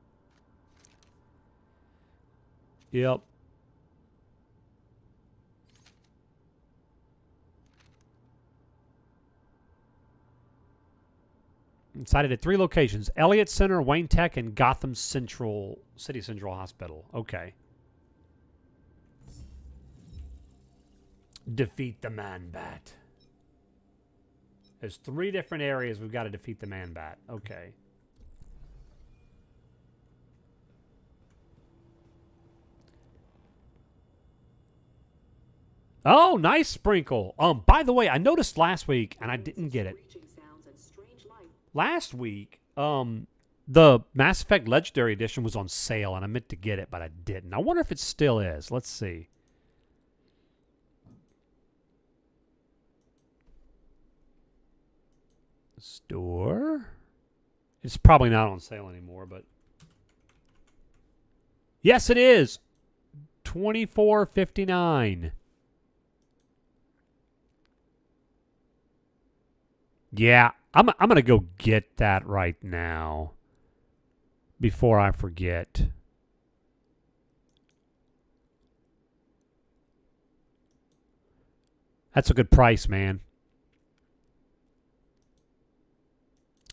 Yep. Sighted at 3 locations. Elliott Center, Wayne Tech, and Gotham City Central Hospital. Okay. Defeat the Man-Bat. There's 3 different areas we've got to defeat the Man-Bat. Okay. Oh, nice sprinkle. By the way, I noticed last week, and I didn't get it. Last week, the Mass Effect Legendary Edition was on sale, and I meant to get it, but I didn't. I wonder if it still is. Let's see. Store? It's probably not on sale anymore, but... Yes, it is. 24.59. Yeah, I'm going to go get that right now before I forget. That's a good price, man.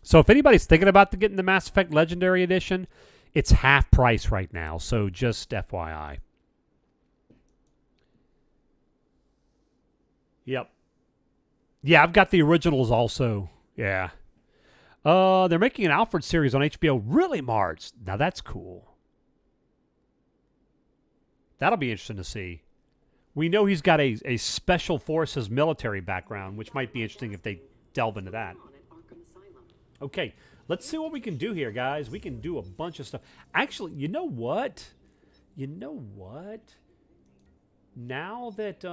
So if anybody's thinking about getting the Mass Effect Legendary Edition, it's half price right now. So just FYI. Yep. Yeah, I've got the originals also. Yeah. They're making an Alfred series on HBO. Really, Marts? Now that's cool. That'll be interesting to see. We know he's got a Special Forces military background, which might be interesting if they delve into that. Okay, let's see what we can do here, guys. We can do a bunch of stuff. Actually, you know what? Now that,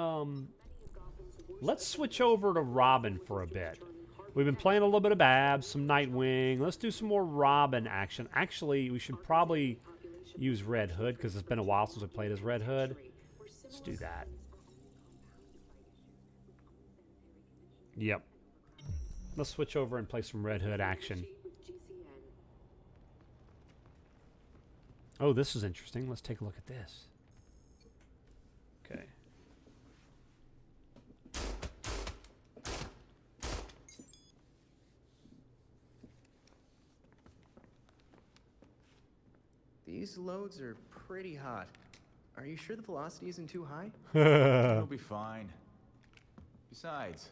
let's switch over to Robin for a bit. We've been playing a little bit of Babs, some Nightwing. Let's do some more Robin action. Actually, we should probably use Red Hood because it's been a while since we played as Red Hood. Let's do that. Yep. Let's switch over and play some Red Hood action. Oh, this is interesting. Let's take a look at this. Okay. These loads are pretty hot. Are you sure the velocity isn't too high? It'll be fine. Besides,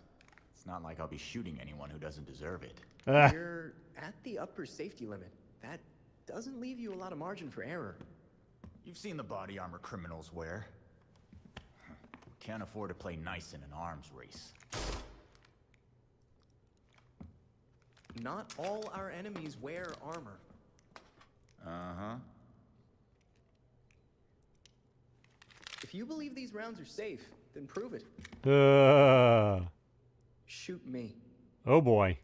it's not like I'll be shooting anyone who doesn't deserve it. You're at the upper safety limit. That doesn't leave you a lot of margin for error. You've seen the body armor criminals wear. Can't afford to play nice in an arms race. Not all our enemies wear armor. Uh-huh. If you believe these rounds are safe, then prove it. Shoot me. Oh boy.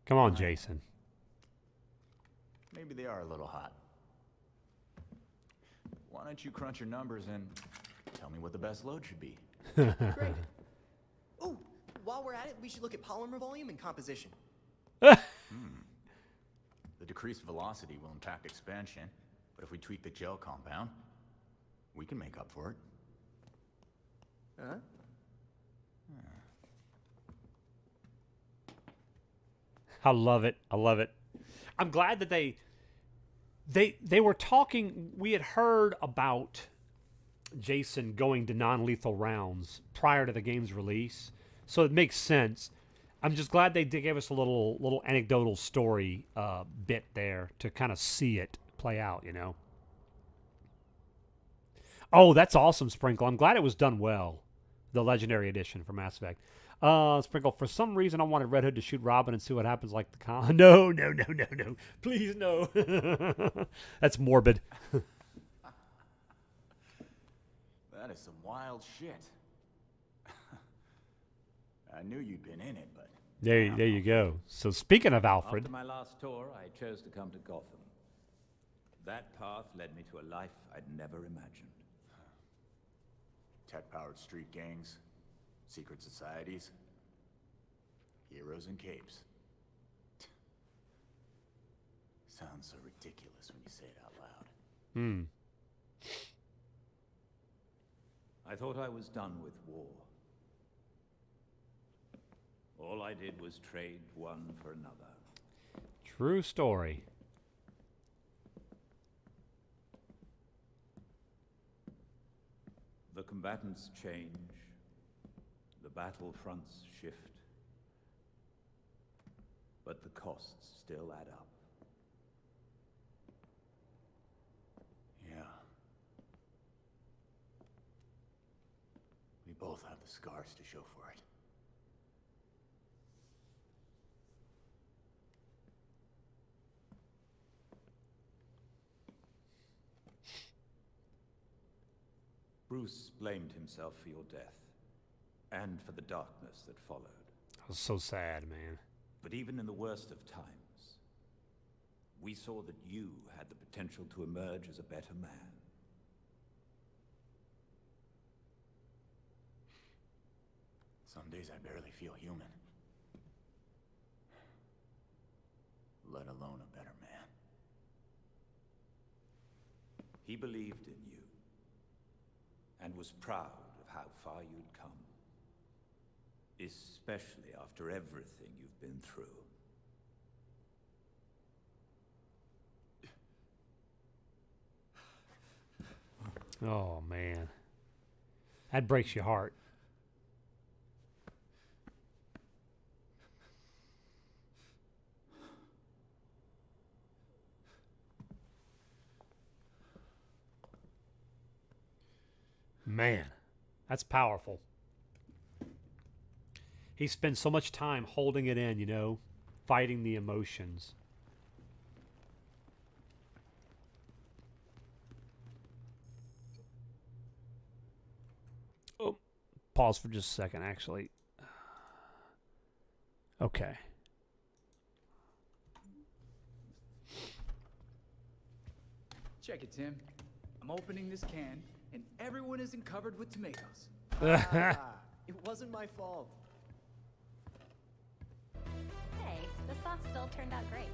Come on, Jason. Maybe they are a little hot. Why don't you crunch your numbers and tell me what the best load should be? Great. Oh, while we're at it, we should look at polymer volume and composition. The decreased velocity will impact expansion, but if we tweak the gel compound, we can make up for it. Huh? I love it. I love it. I'm glad that they were talking. We had heard about Jason going to non-lethal rounds prior to the game's release, so it makes sense. I'm just glad they gave us a little anecdotal story bit there to kind of see it play out, you know. Oh, that's awesome, Sprinkle. I'm glad it was done well, the Legendary Edition for Mass Effect. Sprinkle, for some reason I wanted Red Hood to shoot Robin and see what happens like the con. No. Please, no. That's morbid. That is some wild shit. I knew you'd been in it, but... There you go. So speaking of Alfred... After my last tour, I chose to come to Gotham. That path led me to a life I'd never imagined. Tech-powered street gangs, secret societies, heroes in capes. Sounds so ridiculous when you say it out loud. I thought I was done with war. All I did was trade one for another. True story. The combatants change. The battle fronts shift. But the costs still add up. Yeah. We both have the scars to show for it. Bruce blamed himself for your death, and for the darkness that followed. That was so sad, man. But even in the worst of times, we saw that you had the potential to emerge as a better man. Some days I barely feel human. Let alone a better man. He believed in you, and was proud of how far you'd come. Especially after everything you've been through. Oh, man. That breaks your heart. Man, that's powerful. He spends so much time holding it in, you know, fighting the emotions. Oh, pause for just a second, actually. Okay. Check it, Tim. I'm opening this can, and everyone isn't covered with tomatoes. It wasn't my fault. Hey, the sauce still turned out great.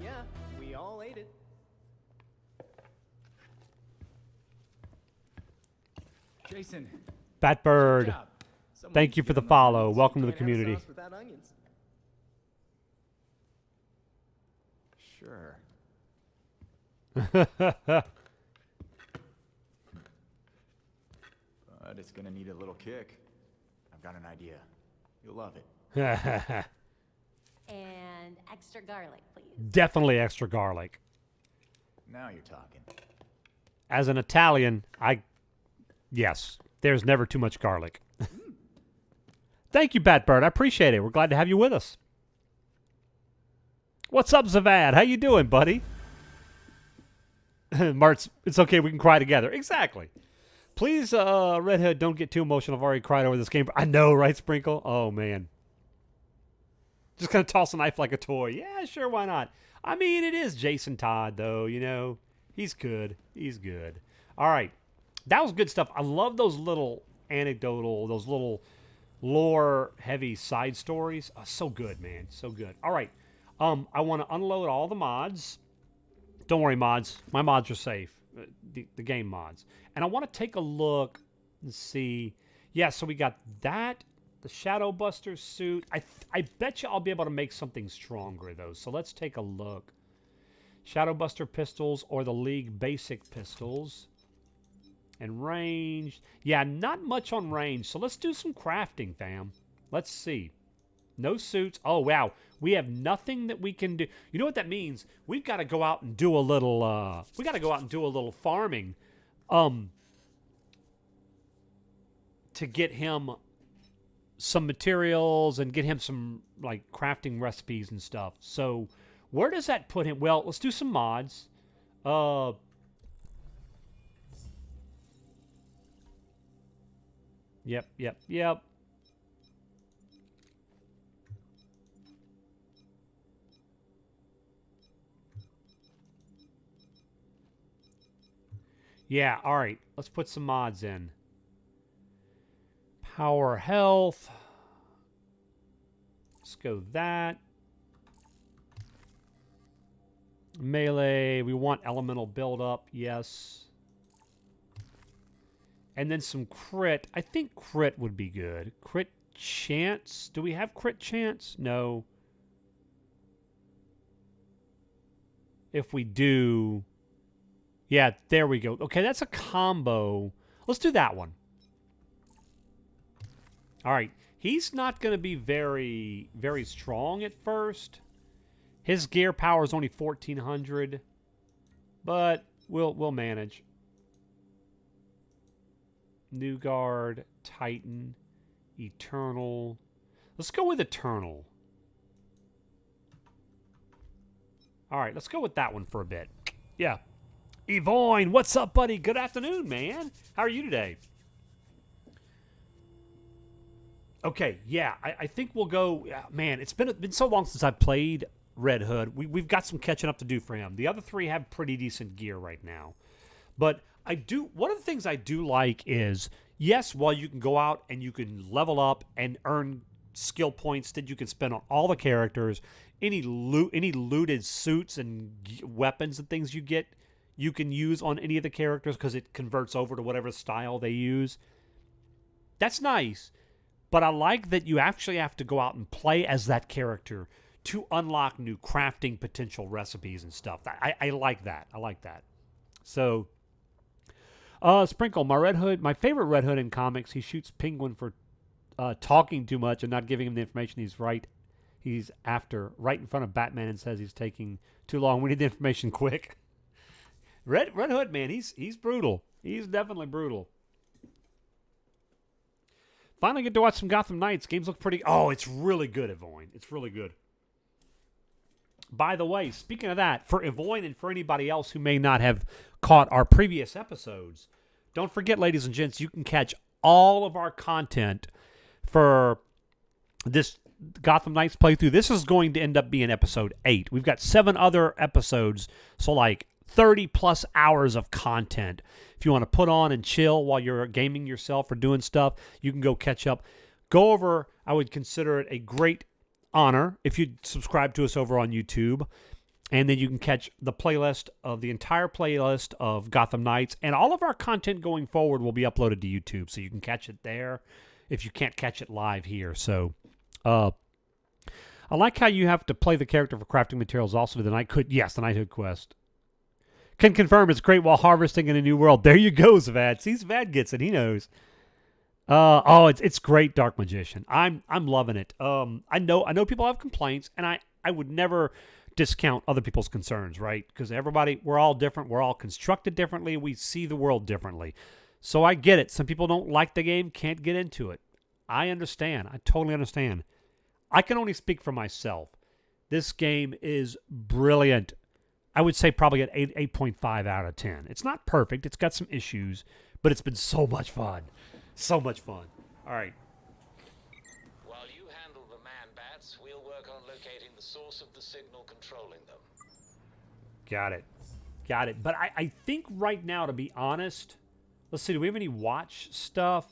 Yeah, we all ate it. Jason. Batbird, thank you for the follow. Welcome to the community. Sauce without onions. Sure. But it's gonna need a little kick. I've got an idea. You'll love it. And extra garlic, please. Definitely extra garlic. Now you're talking. As an Italian, yes, there's never too much garlic. Thank you, Batbird. I appreciate it. We're glad to have you with us. What's up, Zavad? How you doing, buddy? Mart's, it's okay. We can cry together. Exactly. Please, Red Hood, don't get too emotional. I've already cried over this game. I know, right, Sprinkle? Oh, man. Just gonna toss a knife like a toy. Yeah, sure, why not? I mean, it is Jason Todd, though, you know. He's good. He's good. All right. That was good stuff. I love those little anecdotal, those little lore-heavy side stories. So good, man. So good. All right. I want to unload all the mods. Don't worry, mods. My mods are safe. The game mods. And I want to take a look and see. Yeah, so we got that. The Shadow Buster suit. I bet you I'll be able to make something stronger, though. So let's take a look. Shadow Buster pistols or the League basic pistols. And range. Yeah, not much on range. So let's do some crafting, fam. Let's see. No suits. Oh, wow. We have nothing that we can do. You know what that means? We've got to go out and do a little, we got to go out and do a little farming, to get him some materials and get him some, like, crafting recipes and stuff. So, where does that put him? Well, let's do some mods. Yep. Yeah, all right. Let's put some mods in. Power health. Let's go that. Melee. We want elemental buildup. Yes. And then some crit. I think crit would be good. Crit chance. Do we have crit chance? No. If we do... Yeah, there we go. Okay, that's a combo. Let's do that one. All right. He's not going to be very, very strong at first. His gear power is only 1,400. But we'll manage. New Guard, Titan, Eternal. Let's go with Eternal. All right, let's go with that one for a bit. Yeah. Evoin, what's up, buddy? Good afternoon, man. How are you today? Okay, yeah, I think we'll go. Man, it's been so long since I played Red Hood. We've got some catching up to do for him. The other three have pretty decent gear right now. But I do. One of the things I do like is, yes, while you can go out and you can level up and earn skill points that you can spend on all the characters, any looted suits and weapons and things you get, you can use on any of the characters because it converts over to whatever style they use. That's nice. But I like that you actually have to go out and play as that character to unlock new crafting potential recipes and stuff. I like that. I like that. So, Sprinkle, my favorite Red Hood in comics, he shoots Penguin for talking too much and not giving him the information he's after right in front of Batman and says he's taking too long. We need the information quick. Red Hood, man, he's brutal. He's definitely brutal. Finally get to watch some Gotham Knights. Games look pretty... Oh, it's really good, Evoin. It's really good. By the way, speaking of that, for Evoin and for anybody else who may not have caught our previous episodes, don't forget, ladies and gents, you can catch all of our content for this Gotham Knights playthrough. This is going to end up being episode 8. We've got 7 other episodes, so like 30-plus hours of content. If you want to put on and chill while you're gaming yourself or doing stuff, you can go catch up. Go over, I would consider it a great honor if you subscribe to us over on YouTube. And then you can catch the entire playlist of Gotham Knights. And all of our content going forward will be uploaded to YouTube, so you can catch it there if you can't catch it live here. So, I like how you have to play the character for crafting materials also to the Knighthood. Yes, the Knighthood quest. Can confirm it's great while harvesting in a new world. There you go, Zvad. See, Zvad gets it. He knows. It's great, Dark Magician. I'm loving it. I know people have complaints, and I would never discount other people's concerns, right? Because we're all different. We're all constructed differently. We see the world differently. So I get it. Some people don't like the game, can't get into it. I understand. I totally understand. I can only speak for myself. This game is brilliant. I would say probably at 8.5 out of 10. It's not perfect. It's got some issues, but it's been so much fun. So much fun. All right. While you handle the man-bats, we'll work on locating the source of the signal controlling them. Got it. But I think right now, to be honest, let's see, do we have any watch stuff?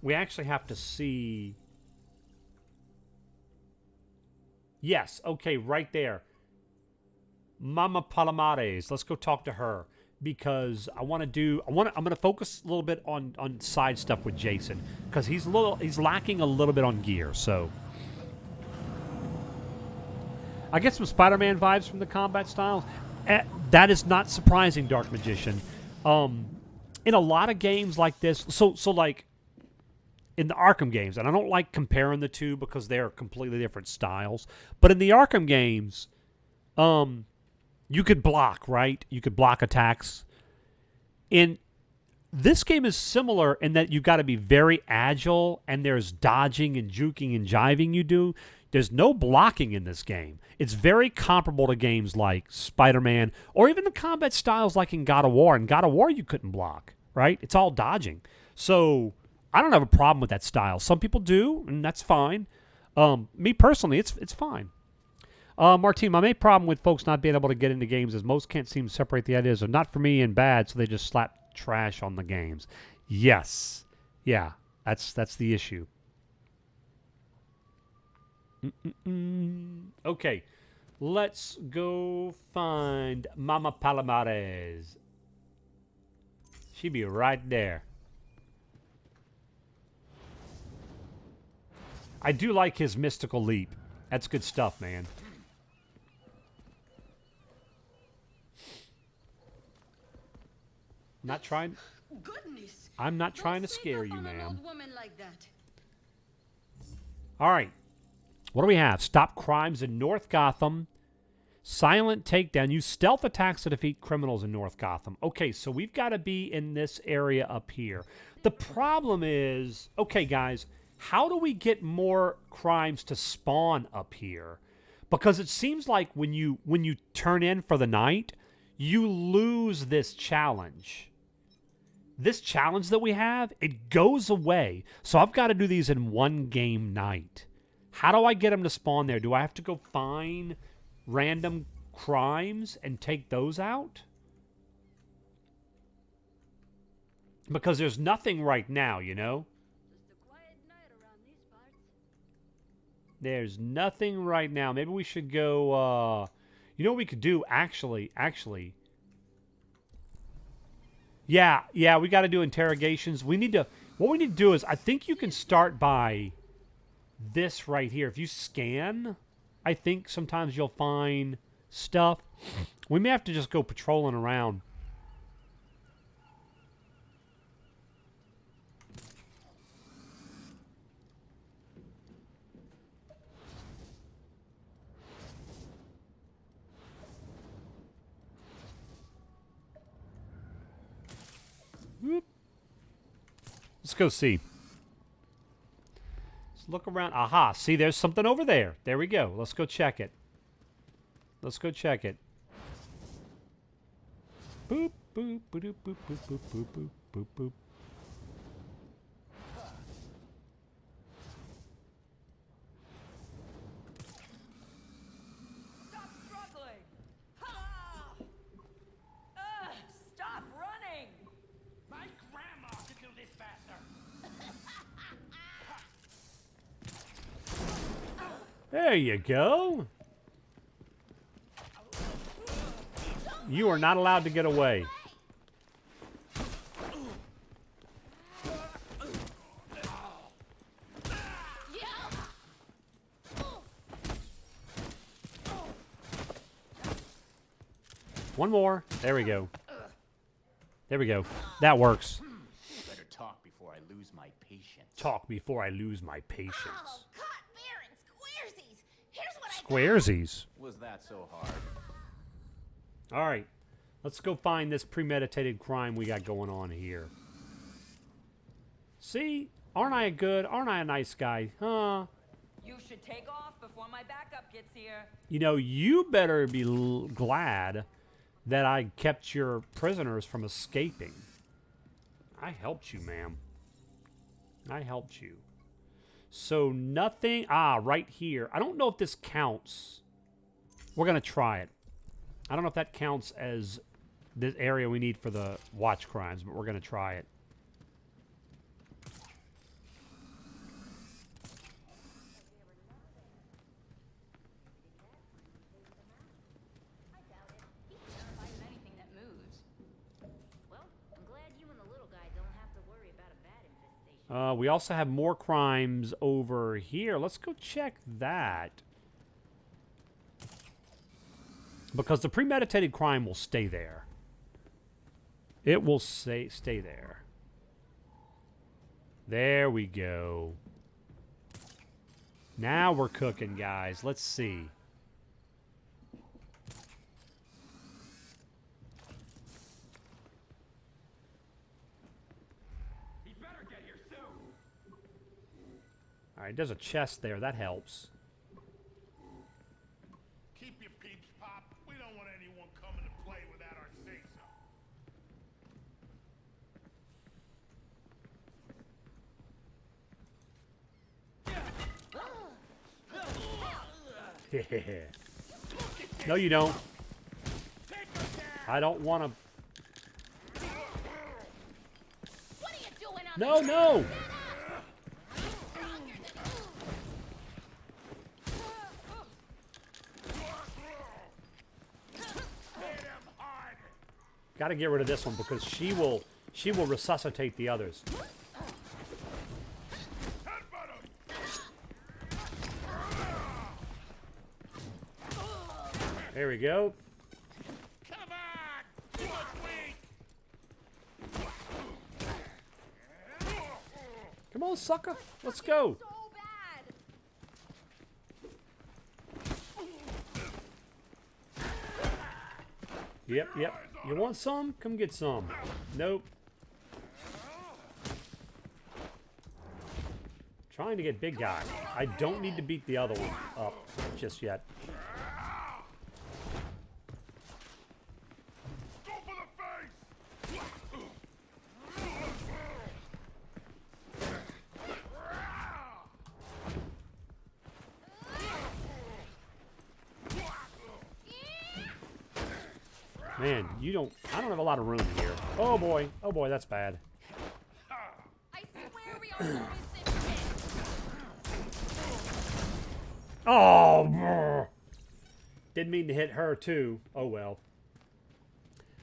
We actually have to see. Yes, okay, right there. Mama Palomares. Let's go talk to her because I'm going to focus a little bit on side stuff with Jason because he's lacking a little bit on gear. So I get some Spider-Man vibes from the combat styles. That is not surprising, Dark Magician. In a lot of games like this, so like in the Arkham games, and I don't like comparing the two because they're completely different styles, but in the Arkham games, you could block, right? You could block attacks. In this game is similar in that you've got to be very agile, and there's dodging and juking and jiving you do. There's no blocking in this game. It's very comparable to games like Spider-Man or even the combat styles like in God of War. In God of War, you couldn't block, right? It's all dodging. So I don't have a problem with that style. Some people do, and that's fine. Me personally, it's fine. Martine, my main problem with folks not being able to get into games is most can't seem to separate the ideas of not for me and bad, so they just slap trash on the games. Yes. Yeah, that's the issue. Okay, let's go find Mama Palomares. She be right there. I do like his mystical leap. That's good stuff, man. Not trying. Goodness. I'm not trying to scare you, ma'am. Like all right. What do we have? Stop crimes in North Gotham. Silent takedown. Use stealth attacks to defeat criminals in North Gotham. Okay, so we've got to be in this area up here. The problem is, okay, guys, how do we get more crimes to spawn up here? Because it seems like when you turn in for the night, you lose this challenge. this challenge that we have, it goes away. So I've got to do these in one game night. How do I get them to spawn there? Do I have to go find random crimes and take those out? Because there's nothing right now, you know? There's nothing right now. Maybe we should go, you know what we could do? Actually. Yeah, we got to do interrogations. What we need to do is, I think you can start by this right here. If you scan, I think sometimes you'll find stuff. We may have to just go patrolling around. Whoop. Let's go see. Let's look around. Aha, see, there's something over there. There we go. Let's go check it. Let's go check it. Boop, boop, boop, boop, boop, boop, boop, boop, boop, boop. Stop struggling! Ha! Stop running! My grandma could do this faster. There you go. You are not allowed to get away. One more. There we go. There we go. That works. Better talk before I lose my patience. Talk before I lose my patience. Oh, cut, Baron, squaresies! Here's what Squaresies. Was that so hard? All right. Let's go find this premeditated crime we got going on here. See? Aren't I a nice guy? Huh? You should take off before my backup gets here. You know, you better be glad that I kept your prisoners from escaping. I helped you, ma'am. I helped you. So nothing... Ah, right here. I don't know if this counts. We're going to try it. I don't know if that counts as the area we need for the watch crimes, but we're going to try it. We also have more crimes over here. Let's go check that. Because the premeditated crime will stay there. It will stay there. There we go. Now we're cooking, guys. Let's see. All right, there's a chest there. That helps. Keep your peeps, Pop. We don't want anyone coming to play without our say-so. No, you don't. I don't want to. What are you doing on No, no. Got to get rid of this one because she will resuscitate the others. There we go. Come on! You look weak! Come on, sucker. Let's go. Yep. You want some? Come get some. Nope. Trying to get big guy. I don't need to beat the other one up just yet. Go for the face! Man, I don't have a lot of room here. Oh boy, that's bad. I swear we are always Oh, brr. Didn't mean to hit her too. Oh well.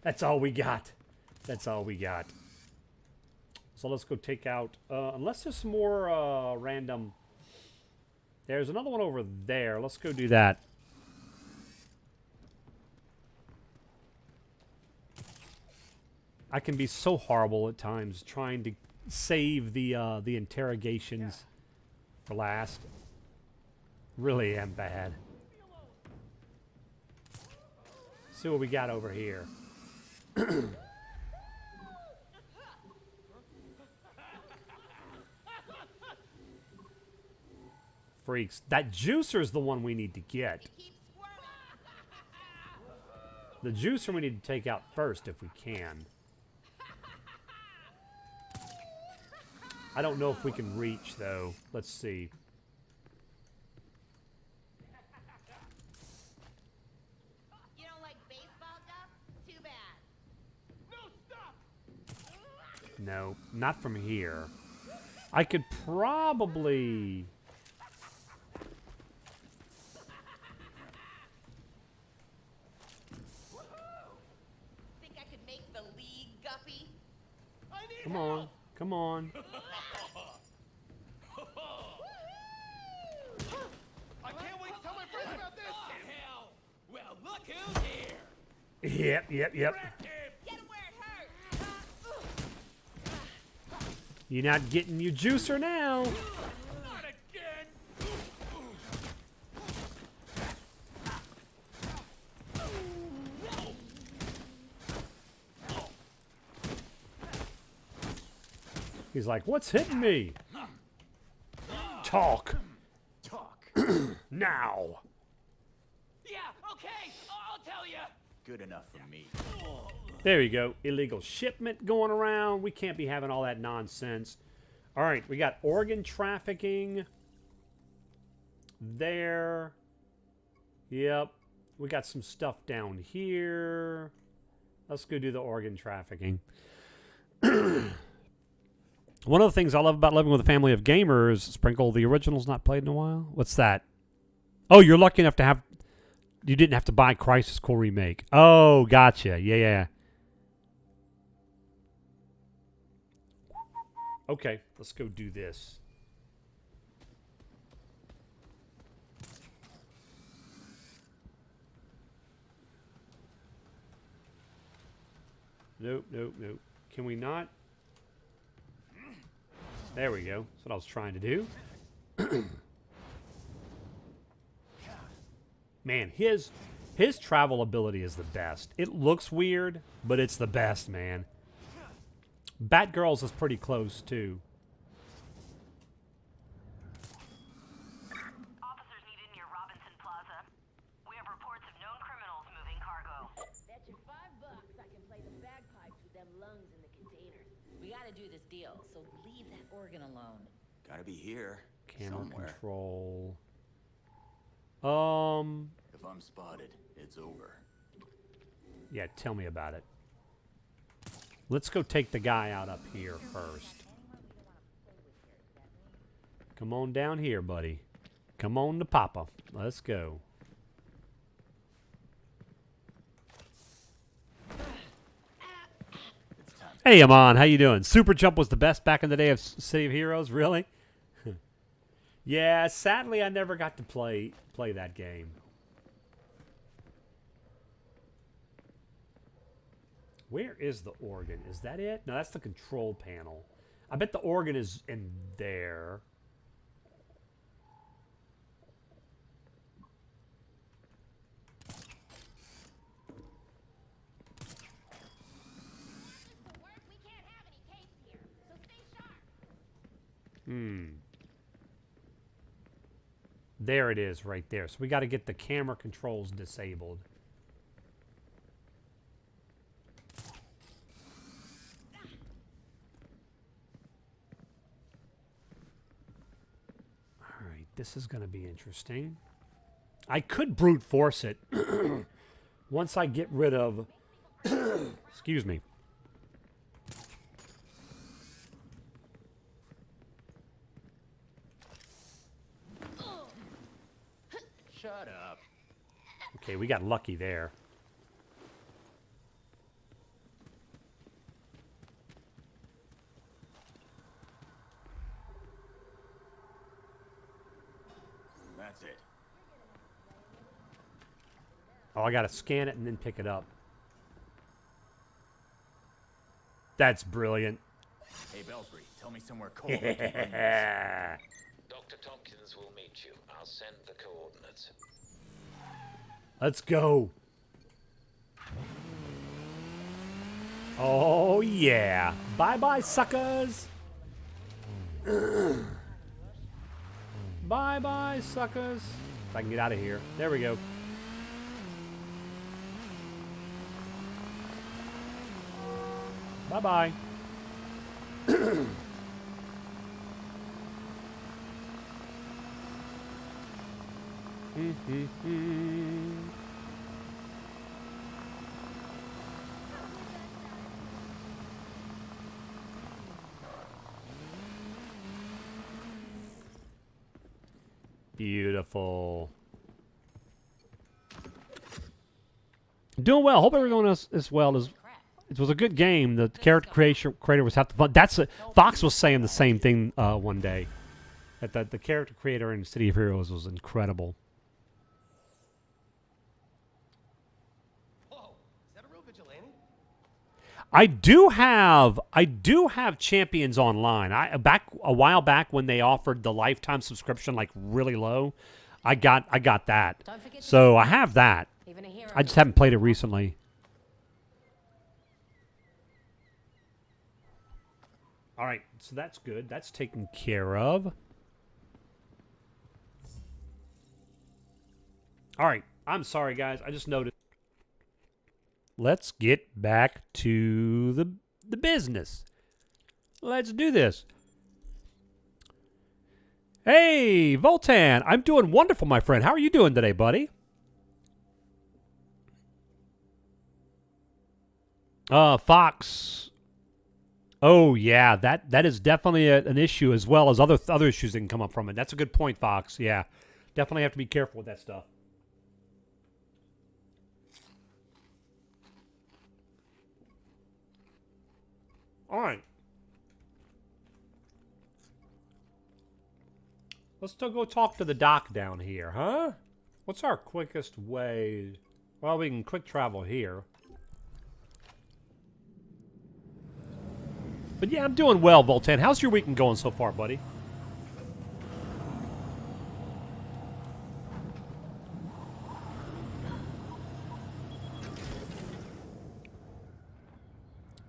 That's all we got. That's all we got. So let's go take out, unless there's some more random. There's another one over there. Let's go do that. I can be so horrible at times trying to save the interrogations for last. Really am bad. See what we got over here. Freaks. That juicer's the one we need to get. The juicer we need to take out first if we can. I don't know if we can reach, though. Let's see. You don't like baseball, Duff? Too bad. No, stop! No, not from here. I could probably... Think I could make the league, Guppy? Come on. Come on. I can't wait to tell my friends about this! Hell! Well, look who's here! Yep. Get him where it hurts! You're not getting your juicer now. Not again! He's like, what's hitting me? Talk. Now. Yeah, okay, I'll tell you. Good enough for me. There you go. Illegal shipment going around. We can't be having all that nonsense. All right, we got organ trafficking. There. Yep. We got some stuff down here. Let's go do the organ trafficking. One of the things I love about living with a family of gamers, Sprinkle, the original's not played in a while. What's that? Oh, you're lucky enough to have... You didn't have to buy Crisis Core Remake. Oh, gotcha. Yeah. Okay, let's go do this. Nope. Can we not? There we go. That's what I was trying to do. Man, his travel ability is the best. It looks weird, but it's the best, man. Batgirl's is pretty close, too. Officers needed near Robinson Plaza. We have reports of known criminals moving cargo. Bet you $5 I can play the bagpipes with them lungs in the containers. We gotta do this deal, so leave that organ alone. Gotta be here. Camera somewhere. control. If I'm spotted, it's over. Yeah, tell me about it. Let's go take the guy out up here first. Come on down here, buddy. Come on to Papa. Let's go. Hey, Amon, how you doing? Super Jump was the best back in the day of City of Heroes, really? Yeah, sadly I never got to play that game. Where is the organ? Is that it? No, that's the control panel. I bet the organ is in there. There it is right there. So we got to get the camera controls disabled. All right, this is going to be interesting. I could brute force it once I get rid of Excuse me. Shut up. Okay, we got lucky there. That's it. Oh, I gotta scan it and then pick it up. That's brilliant. Hey, Belfry, tell me somewhere cold. we can bring this. Dr. Tompkins will meet you. I'll send the coordinates. Let's go. Oh, yeah. Bye-bye, suckers. Bye-bye, suckers. If I can get out of here. There we go. Bye-bye. Beautiful. Doing well. Hope everyone else as well as. It was a good game. The character creator was half the fun. Fox was saying the same thing one day. That the character creator in City of Heroes was incredible. Whoa, is that a real vigilante? I do have Champions Online. A while back when they offered the lifetime subscription like really low, I got that. So I have that. I just haven't played it recently. All right, so that's good. That's taken care of. All right, I'm sorry, guys. I just noticed. Let's get back to the business. Let's do this. Hey, Voltan. I'm doing wonderful, my friend. How are you doing today, buddy? Fox. Oh, yeah. That is definitely an issue as well as other issues that can come up from it. That's a good point, Fox. Yeah. Definitely have to be careful with that stuff. All right. Let's go talk to the doc down here, huh? What's our quickest way? Well, we can quick travel here. But yeah, I'm doing well, Voltan. How's your weekend going so far, buddy?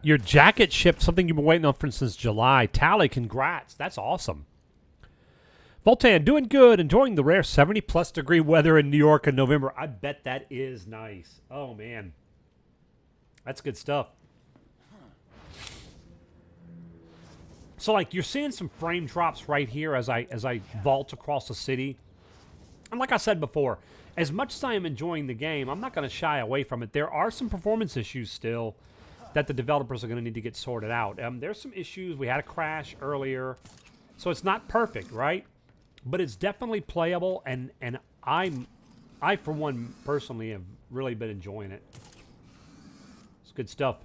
Your jacket shipped, something you've been waiting on for since July. Tally, congrats. That's awesome. Voltan, doing good. Enjoying the rare 70-plus degree weather in New York in November. I bet that is nice. Oh, man. That's good stuff. So, like, you're seeing some frame drops right here as I vault across the city. And like I said before, as much as I am enjoying the game, I'm not going to shy away from it. There are some performance issues still that the developers are going to need to get sorted out. There's some issues. We had a crash earlier. So it's not perfect, right? But it's definitely playable, and I, for one, personally have really been enjoying it. It's good stuff.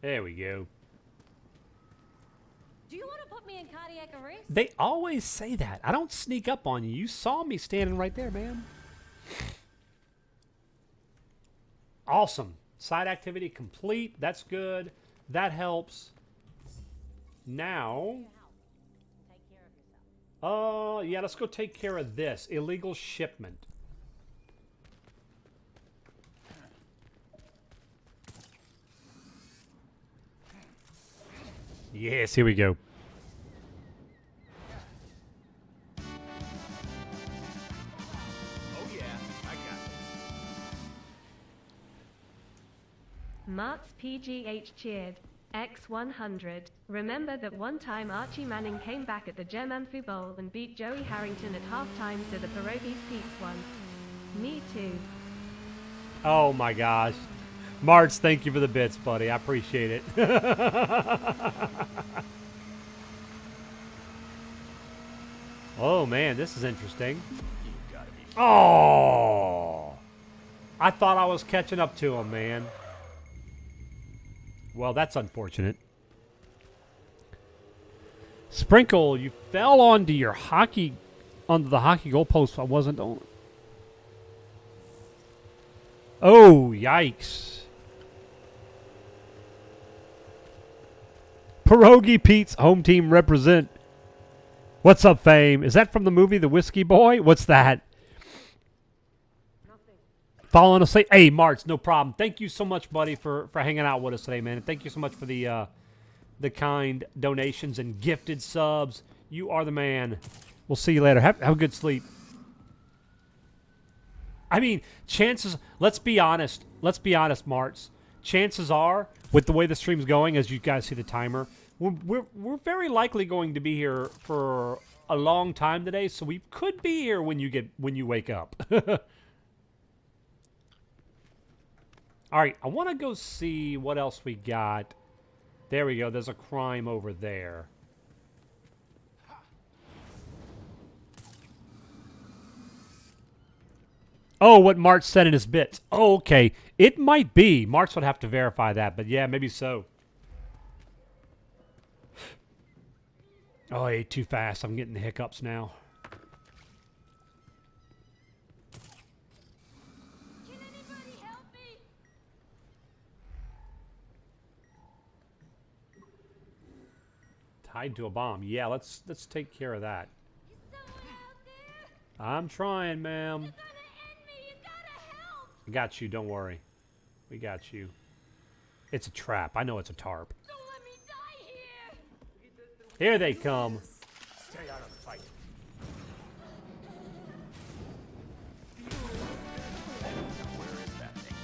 There we go. Do you want to put me in cardiac arrest? They always say that. I don't sneak up on you. You saw me standing right there, man. Awesome. Side activity complete. That's good. That helps. Now, yeah, let's go take care of this. Illegal shipment. Yes, here we go. Oh yeah, I got it. Mark's PGH cheered. X100. Remember that one time Archie Manning came back at the Germanfu Bowl and beat Joey Harrington at halftime, so the Pierogies Pete's won. Me too. Oh my gosh. March, thank you for the bits, buddy. I appreciate it. Oh man, this is interesting. Oh! I thought I was catching up to him, man. Well, that's unfortunate. Sprinkle, you fell onto the hockey goalpost. I wasn't on. Oh, yikes. Pierogi Pete's home team represent. What's up, Fame? Is that from the movie The Whiskey Boy? What's that? Nothing. Falling asleep. Hey, March, no problem. Thank you so much, buddy, for hanging out with us today, man. And thank you so much for the kind donations and gifted subs. You are the man. We'll see you later. Have a good sleep. I mean, chances, let's be honest, March. Chances are, with the way the stream's going, as you guys see the timer, we're very likely going to be here for a long time today, so we could be here when you wake up. All right, I want to go see what else we got. There we go. There's a crime over there. Oh, what March said in his bits. Oh, okay. It might be. March would have to verify that, but yeah, maybe so. Oh, I ate too fast. I'm getting the hiccups now. Can anybody help me? Tied to a bomb. Yeah, let's take care of that. Is someone out there? I'm trying, ma'am. You're gonna end me. You gotta help. I got you. Don't worry. We got you. It's a trap. I know it's a tarp. Don't let me die here. Here they come. Stay out of the fight. Where is that thing?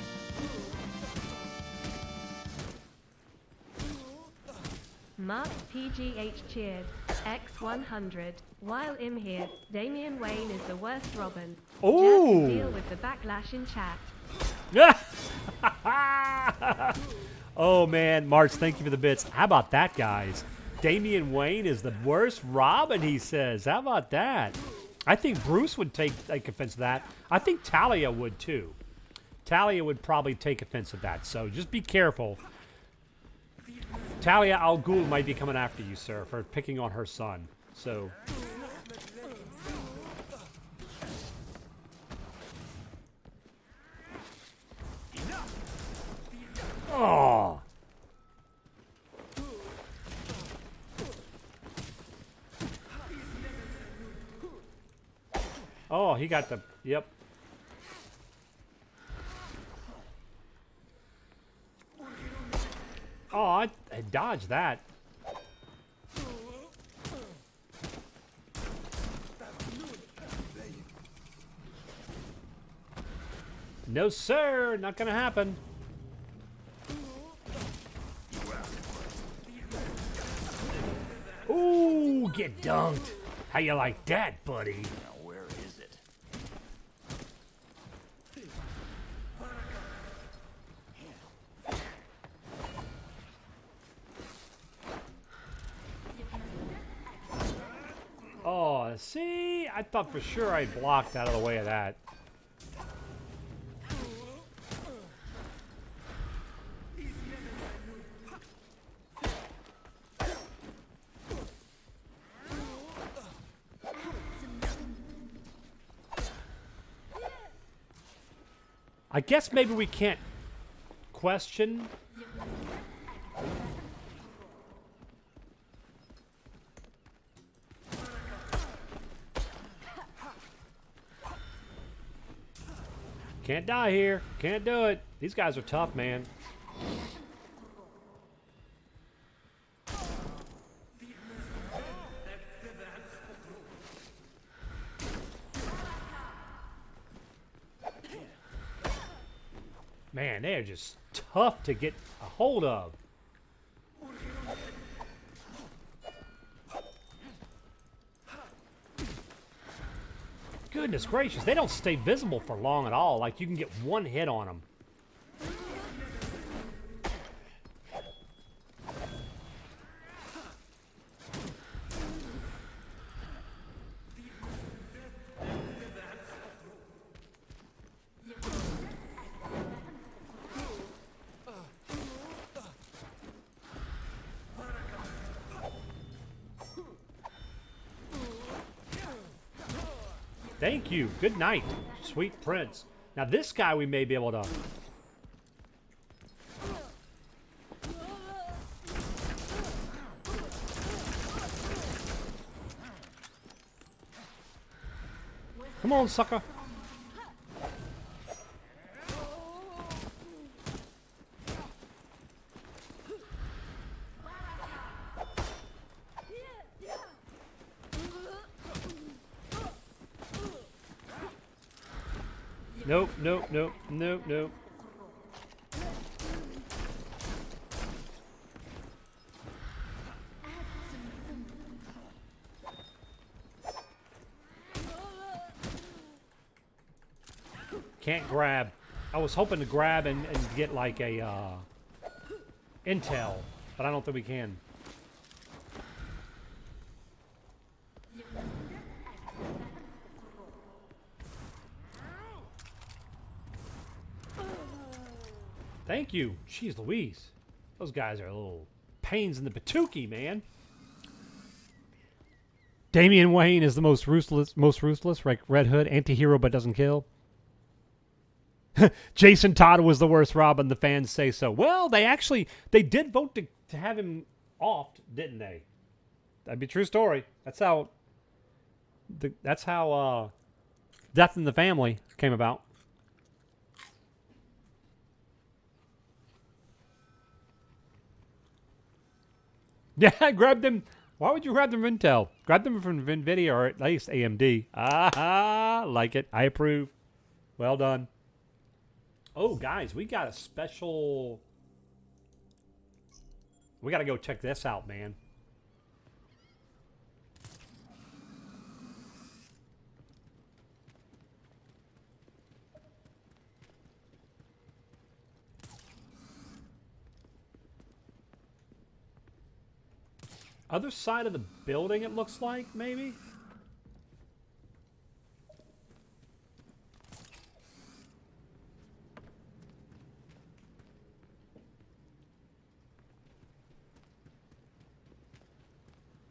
Mark PGH cheered. X100. While I'm here, Damian Wayne is the worst Robin. Ooh. Just deal with the backlash in chat. Oh, man. March, thank you for the bits. How about that, guys? Damian Wayne is the worst Robin, he says. How about that? I think Bruce would take offense to that. I think Talia would, too. Talia would probably take offense to that. So just be careful. Talia Al Ghul might be coming after you, sir, for picking on her son. So... Oh. Oh, he got the... Yep. Oh, I dodged that. No, sir. Not gonna happen. Ooh, get dunked. How you like that, buddy? Now, where is it? Oh, see? I thought for sure I blocked out of the way of that. I guess maybe we can't question. Can't die here. Can't do it. These guys are tough, man. Man, they are just tough to get a hold of. Goodness gracious, they don't stay visible for long at all. Like, you can get one hit on them. Thank you. Good night, sweet prince. Now this guy we may be able to... Come on, sucker. Nope, nope, nope, nope, nope. Can't grab. I was hoping to grab and get like a intel, but I don't think we can. Thank you. Jeez Louise. Those guys are little pains in the patookie, man. Damian Wayne is the most ruthless, like Red Hood, anti-hero but doesn't kill. Jason Todd was the worst Robin, the fans say so. Well, they did vote to have him off, didn't they? That'd be a true story. That's how Death in the Family came about. Yeah, I grabbed them. Why would you grab them from Intel? Grab them from NVIDIA or at least AMD. Ah, like it. I approve. Well done. Oh, guys, we got a special... We got to go check this out, man. Other side of the building, it looks like, maybe?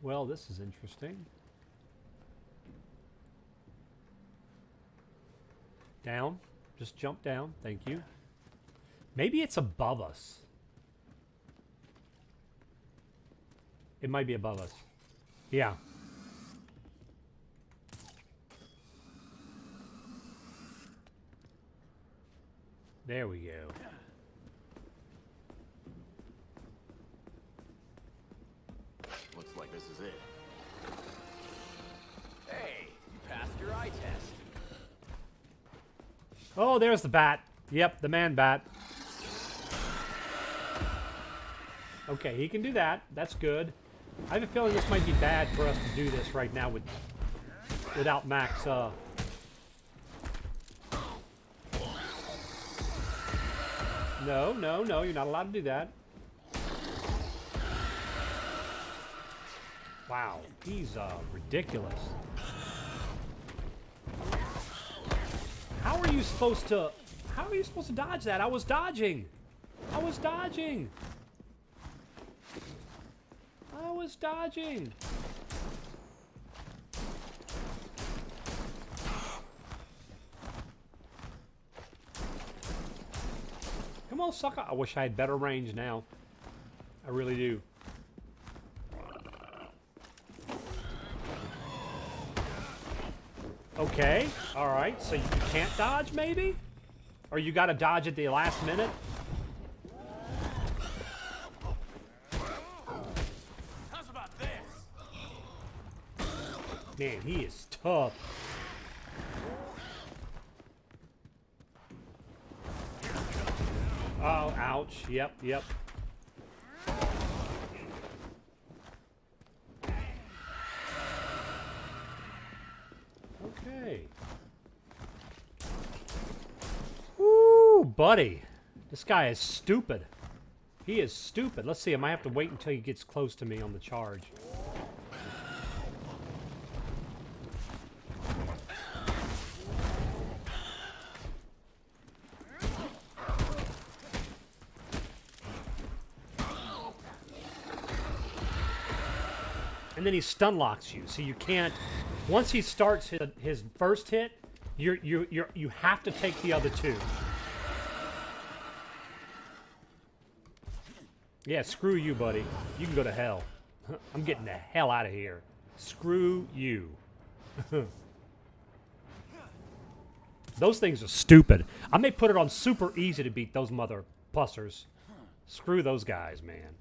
Well, this is interesting. Down. Just jump down. Thank you. Maybe it's above us. It might be above us. Yeah. There we go. Looks like this is it. Hey, you passed your eye test. Oh, there's the bat. Yep, the man bat. Okay, he can do that. That's good. I have a feeling this might be bad for us to do this right now without Max. No, no, no. You're not allowed to do that. Wow, he's ridiculous. How are you supposed to dodge that? I was dodging. I was dodging. I was dodging. Come on, sucker. I wish I had better range now. I really do. Okay. All right. So you can't dodge, maybe? Or you got to dodge at the last minute? How's about this? Man, he is tough. Oh, ouch. Yep, yep. Okay. buddy. This guy is stupid. He is stupid. Let's see. I might have to wait until he gets close to me on the charge. And then he stun locks you, so you can't. Once he starts his first hit, you have to take the other two. Yeah, screw you, buddy. You can go to hell. I'm getting the hell out of here. Screw you. Those things are stupid. I may put it on super easy to beat those mother pussers. Screw those guys, man.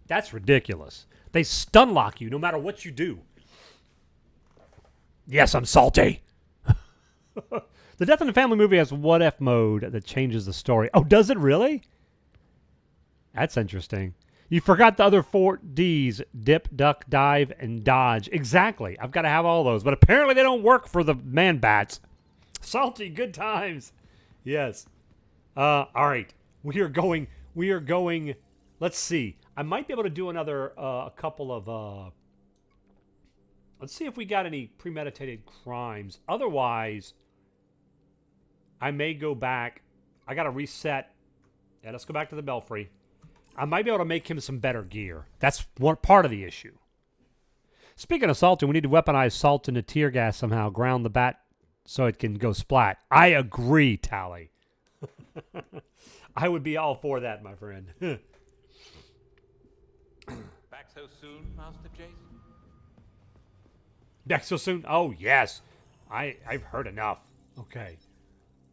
That's ridiculous. They stun lock you no matter what you do. Yes, I'm salty. The Death in the Family movie has what if mode that changes the story. Oh, does it really? That's interesting. You forgot the other 4 Ds. Dip, duck, dive, and dodge. Exactly. I've got to have all those. But apparently they don't work for the man-bats. Salty, good times. Yes. All right. We are going. Let's see. I might be able to do another, a couple of, let's see if we got any premeditated crimes. Otherwise, I may go back. I got to reset. Yeah, let's go back to the Belfry. I might be able to make him some better gear. That's one part of the issue. Speaking of salting, we need to weaponize salt into tear gas somehow. Ground the bat so it can go splat. I agree, Tally. I would be all for that, my friend. Back so soon, Master Jason? Back so soon? Oh, yes. I've heard enough. Okay.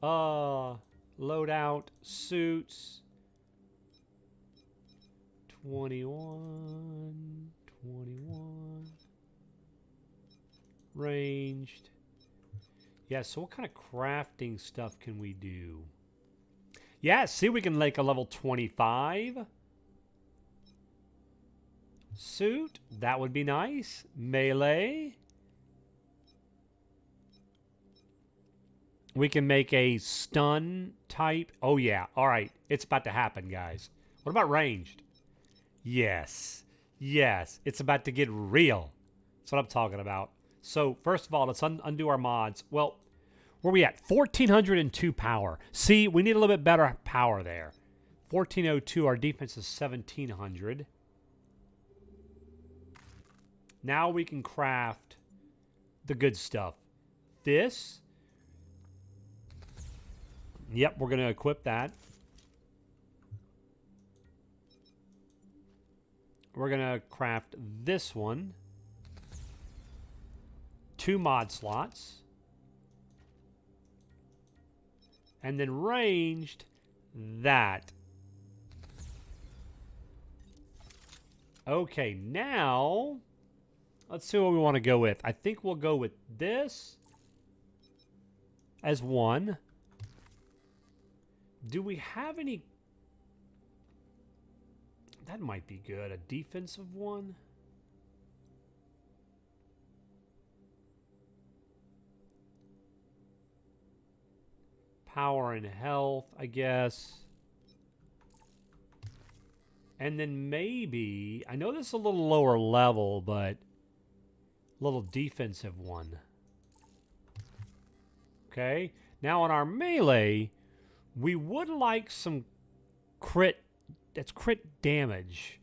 Loadout, suits. 21. Ranged. Yeah, so what kind of crafting stuff can we do? Yeah, see, we can make a level 25. Suit, that would be nice. Melee. We can make a stun type. Oh, yeah. All right. It's about to happen, guys. What about ranged? Yes. Yes. It's about to get real. That's what I'm talking about. So, first of all, let's undo our mods. Well, where are we at? 1,402 power. See, we need a little bit better power there. 1,402. Our defense is 1,700. Now we can craft the good stuff. This. Yep, we're going to equip that. We're going to craft this one. 2 mod slots. And then ranged, that. Okay, now, let's see what we want to go with. I think we'll go with this as 1. Do we have any? That might be good. A defensive 1. Power and health, I guess. And then maybe, I know this is a little lower level, but a little defensive 1. Okay. Now on our melee, we would like some crit. That's crit damage.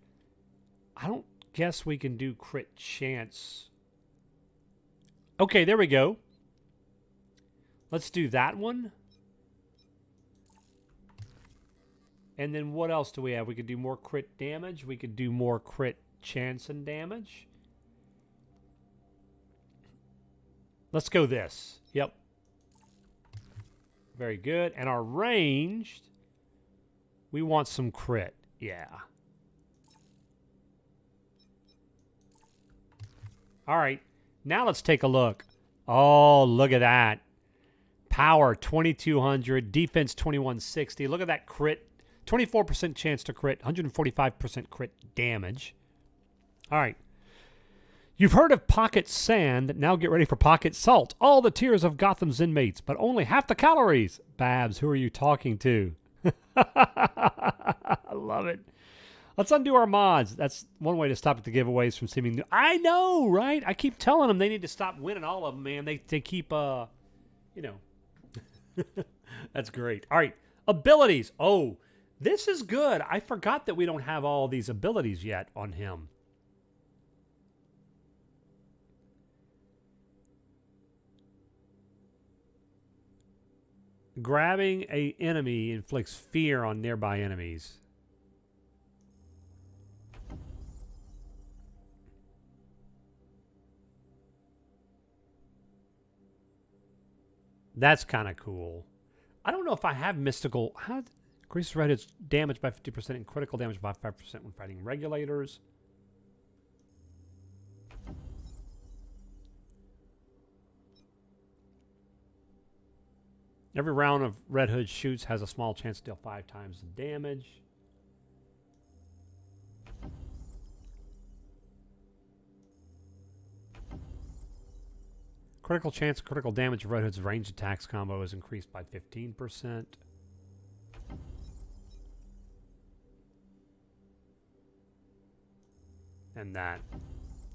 I don't guess we can do crit chance. Okay, there we go. Let's do that one. And then what else do we have? We could do more crit damage. We could do more crit chance and damage. Let's go this. Yep. Very good. And our ranged, we want some crit. Yeah. All right. Now let's take a look. Oh, look at that. Power 2,200. Defense 2,160. Look at that crit. 24% chance to crit. 145% crit damage. All right. You've heard of Pocket Sand. Now get ready for Pocket Salt. All the tears of Gotham's inmates, but only half the calories. Babs, who are you talking to? I love it. Let's undo our mods. That's one way to stop the giveaways from seeming new. I know, right? I keep telling them they need to stop winning all of them, man. They keep, you know. That's great. All right. Abilities. Oh, this is good. I forgot that we don't have all these abilities yet on him. Grabbing a enemy inflicts fear on nearby enemies. That's kind of cool. I don't know if I have mystical. How increases red hits damage by 50% and critical damage by 5% when fighting regulators. Every round of Red Hood shoots has a small chance to deal 5 times the damage. Critical chance, critical damage of Red Hood's range attacks combo is increased by 15%. And that.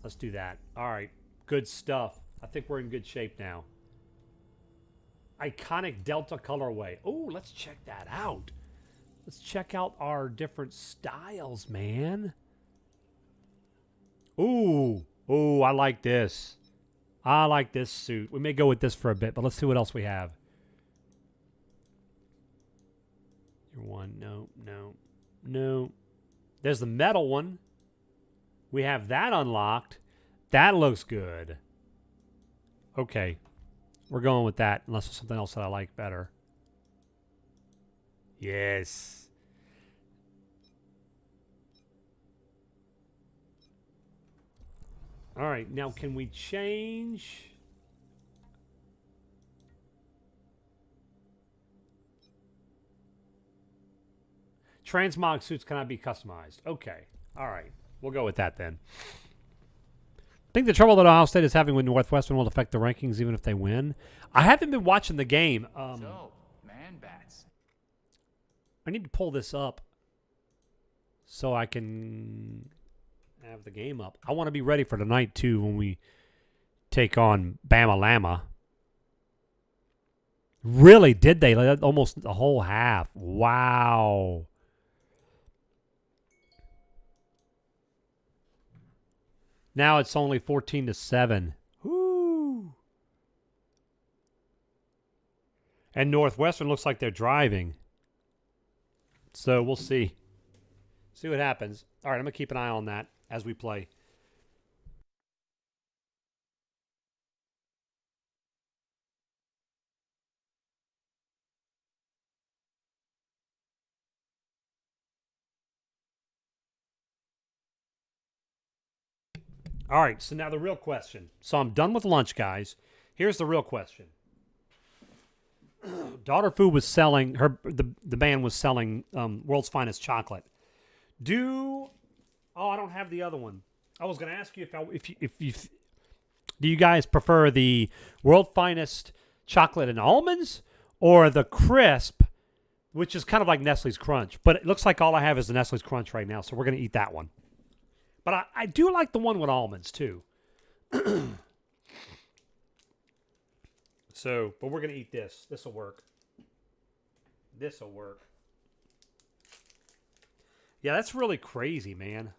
Let's do that. All right. Good stuff. I think we're in good shape now. Iconic Delta colorway. Oh, let's check that out. Let's check out our different styles, man. Ooh. Ooh, I like this. I like this suit. We may go with this for a bit, but let's see what else we have. Your one. No, no, no. There's the metal one. We have that unlocked. That looks good. Okay. We're going with that, unless there's something else that I like better. Yes. All right, now can we change? Transmog suits cannot be customized. Okay, all right. We'll go with that then. I think the trouble that Ohio State is having with Northwestern will affect the rankings even if they win. I haven't been watching the game. So, man bats. I need to pull this up so I can have the game up. I want to be ready for tonight, too, when we take on Bama Lama. Really? Did they? Like, almost the whole half. Wow. Now it's only 14-7. Woo. And Northwestern looks like they're driving. So we'll see. See what happens. All right, I'm going to keep an eye on that as we play. All right, so now the real question. So I'm done with lunch, guys. Here's the real question. Daughter Fu was selling the band was selling World's Finest Chocolate. I don't have the other one. I was going to ask you if you do you guys prefer the World Finest Chocolate and Almonds or the Crisp, which is kind of like Nestle's Crunch, but it looks like all I have is the Nestle's Crunch right now, so we're going to eat that one. But I do like the one with almonds, too. So, but we're going to eat this. This will work. This will work. Yeah, that's really crazy, man.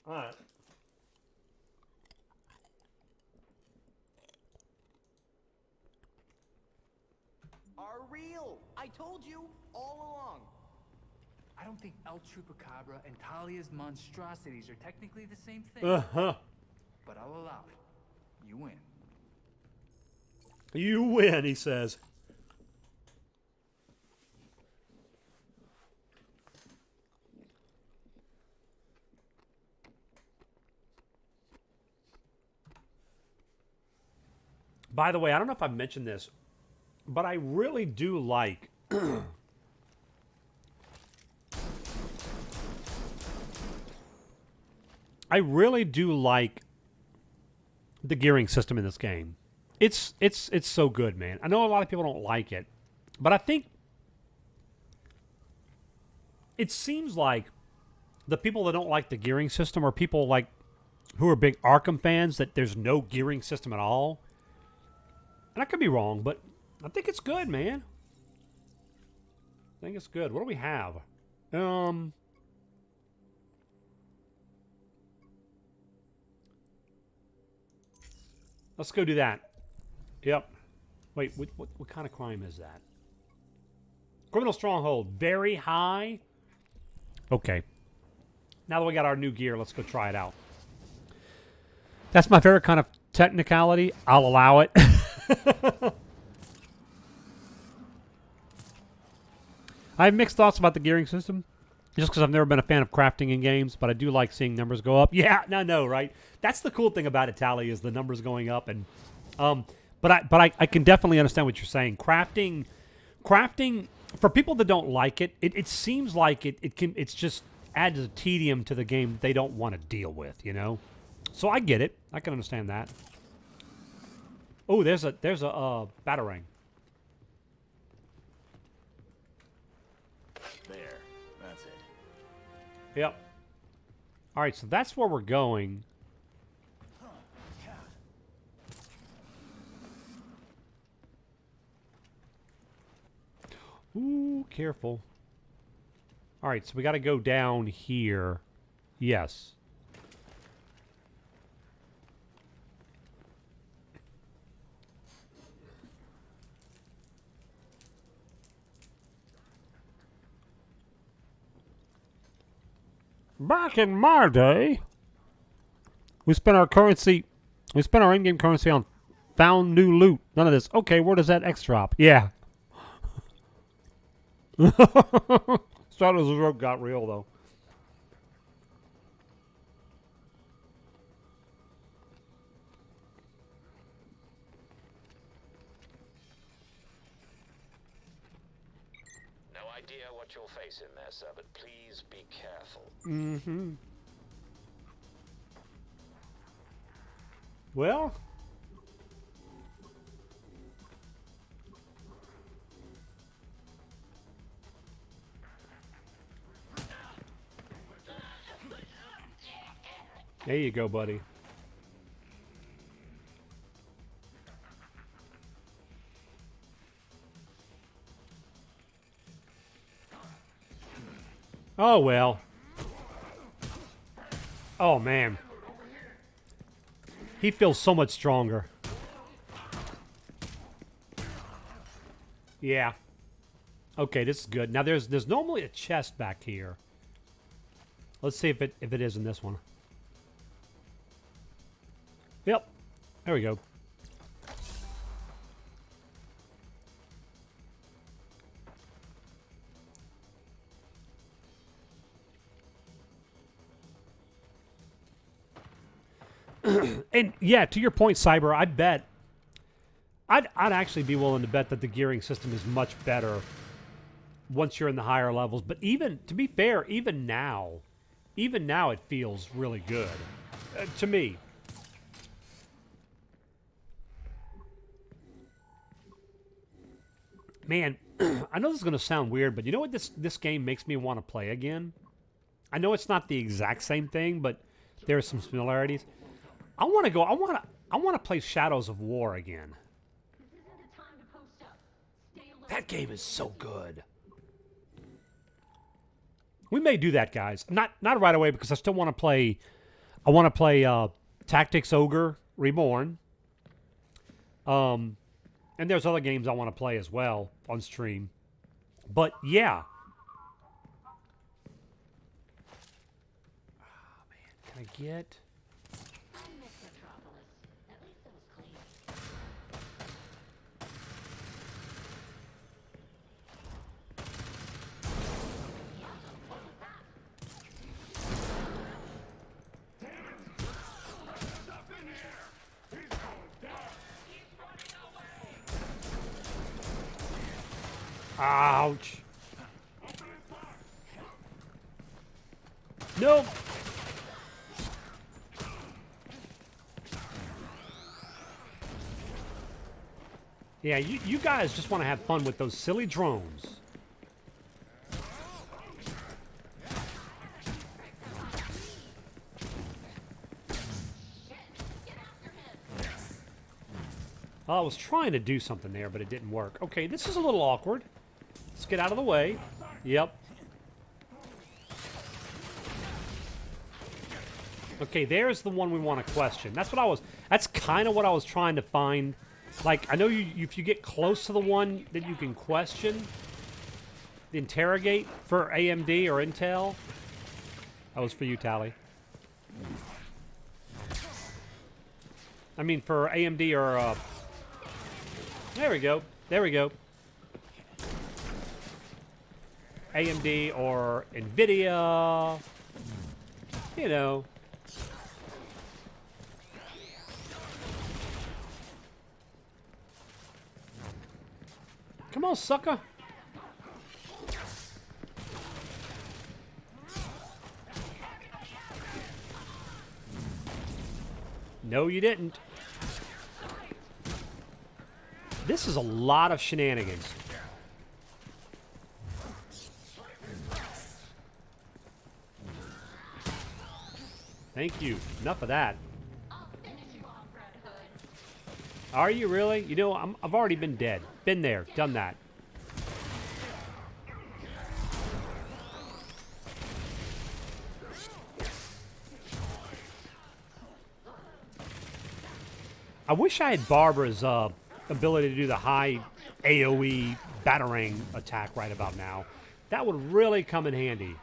All right. Are real. I told you all along. I don't think El Chupacabra and Talia's monstrosities are technically the same thing. Uh-huh. But I'll allow it. You win. You win, he says. By the way, I don't know if I've mentioned this, but I really do like I really do like the gearing system in this game. It's so good, man. I know a lot of people don't like it. But I think it seems like the people that don't like the gearing system are people like who are big Arkham fans, that there's no gearing system at all. And I could be wrong, but I think it's good, man. I think it's good. What do we have? Let's go do that. Yep. Wait, what kind of crime is that? Criminal stronghold. Very high. Okay. Now that we got our new gear, let's go try it out. That's my favorite kind of technicality. I'll allow it. I have mixed thoughts about the gearing system, just because I've never been a fan of crafting in games, but I do like seeing numbers go up. Yeah, I know, right? That's the cool thing about Italia is the numbers going up, and but I can definitely understand what you're saying. Crafting for people that don't like it, it seems like it's just adds a tedium to the game that they don't want to deal with, you know. So I get it. I can understand that. Oh, there's a batarang. There. That's it. Yep. All right, so that's where we're going. Ooh, careful. All right, so we got to go down here. Yes. Back in my day, we spent our in-game currency on found new loot. None of this. Okay, where does that X drop? Yeah. Shadow's Rogue got real, though. No idea what you'll face in there, sir, but please be careful. Mm-hmm. Well... There you go, buddy. Oh, well. Oh, man. He feels so much stronger. Yeah. Okay, this is good. Now, there's normally a chest back here. Let's see if it is in this one. Yep. There we go. And yeah, to your point, Cyber, I bet I'd actually be willing to bet that the gearing system is much better once you're in the higher levels. But even, to be fair, even now it feels really good to me. Man, I know this is going to sound weird, but you know what this game makes me want to play again? I know it's not the exact same thing, but there are some similarities. I want to play Shadows of War again. That game is so good. We may do that, guys. Not right away because I still want to play. I want to play Tactics Ogre Reborn. And there's other games I want to play as well on stream. But yeah. Oh, man, can I get? Ouch. No. Yeah, you guys just want to have fun with those silly drones. I was trying to do something there, but it didn't work. Okay, this is a little awkward. Let's get out of the way. Yep. Okay, there's the one we want to question. That's kind of what I was trying to find. Like, I know if you get close to the one that you can question, interrogate for AMD or Intel. That was for you, Tally. I mean, for AMD or, there we go. There we go. AMD or NVIDIA. You know. Come on, sucker. No, you didn't. This is a lot of shenanigans. Thank you. Enough of that. Are you really? You know, I've already been dead. Been there. Done that. I wish I had Barbara's ability to do the high AoE batarang attack right about now. That would really come in handy.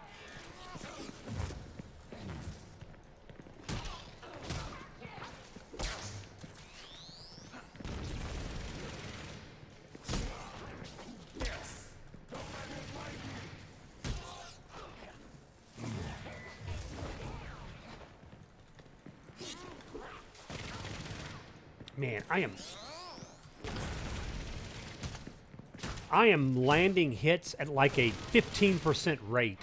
Man, I am landing hits at like a 15% rate.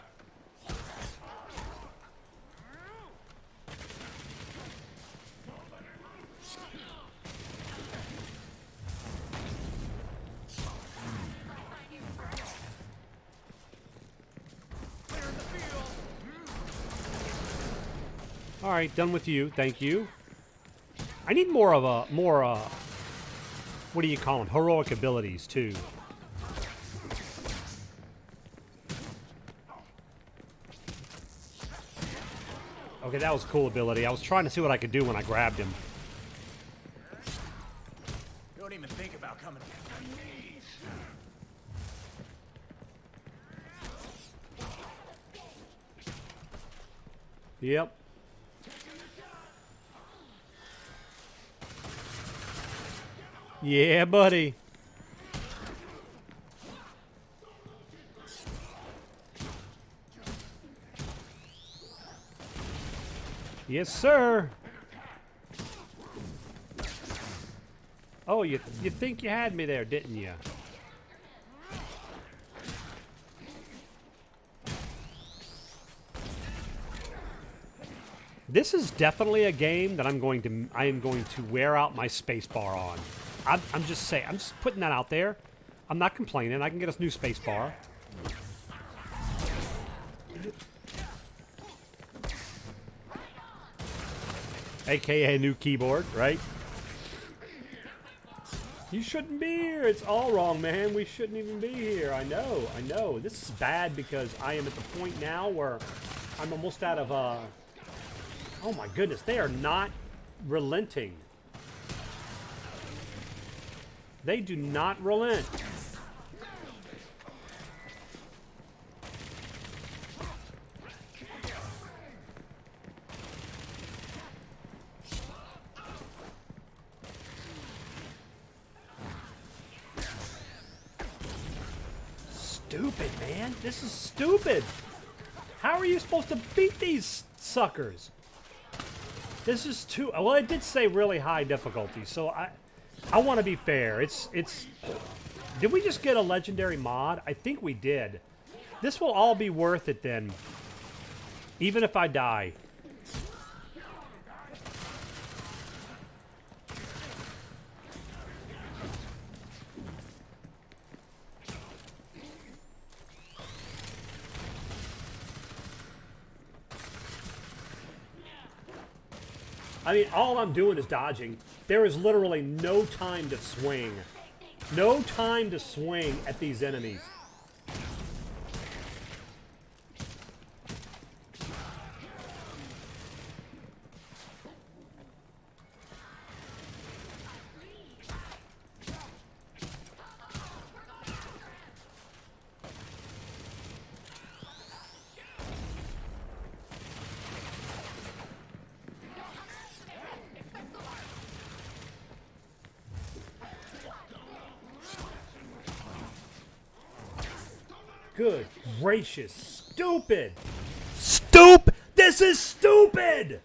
All right, done with you. Thank you. I need more, what do you call them? Heroic abilities, too. Okay, that was a cool ability. I was trying to see what I could do when I grabbed him. Don't even think about coming to my knees. Yep. Yeah, buddy. Yes, sir. Oh, you think you had me there, didn't you? This is definitely a game that I am going to wear out my spacebar on. I'm just saying. I'm just putting that out there. I'm not complaining. I can get us new spacebar. AKA new keyboard, right? You shouldn't be here. It's all wrong, man. We shouldn't even be here. I know. I know. This is bad because I am at the point now where I'm almost out of oh my goodness, they are not relenting. They do not relent. Stupid, man. This is stupid. How are you supposed to beat these suckers? This is too... Well, it did say really high difficulty, so I want to be fair. It's... Did we just get a legendary mod? I think we did. This will all be worth it then. Even if I die. I mean, all I'm doing is dodging. There is literally no time to swing. No time to swing at these enemies. Good gracious. Stupid. Stupid. This is stupid.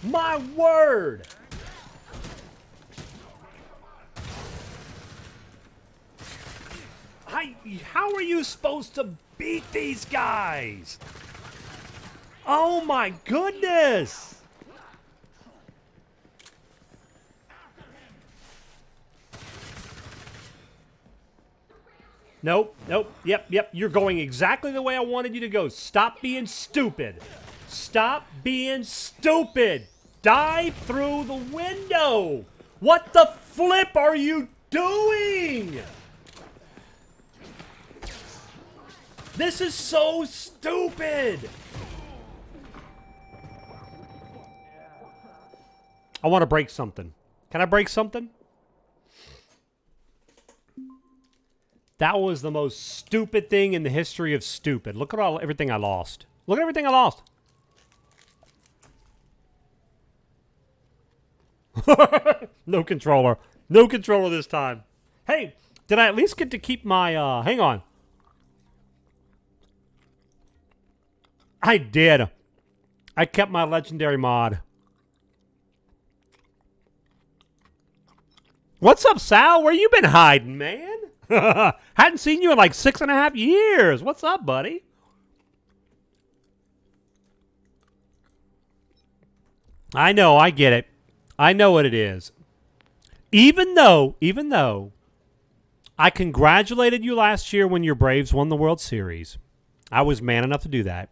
My word. How are you supposed to beat these guys? Oh my goodness. Nope, nope, yep. You're going exactly the way I wanted you to go. Stop being stupid. Stop being stupid. Dive through the window. What the flip are you doing? This is so stupid. I want to break something. Can I break something? That was the most stupid thing in the history of stupid. Look at everything I lost. Look at everything I lost. No controller. No controller this time. Hey, did I at least get to keep my, hang on. I did. I kept my legendary mod. What's up, Sal? Where you been hiding, man? Hadn't seen you in like 6.5 years. What's up, buddy? I know, I get it. I know what it is. Even though I congratulated you last year when your Braves won the World Series. I was man enough to do that.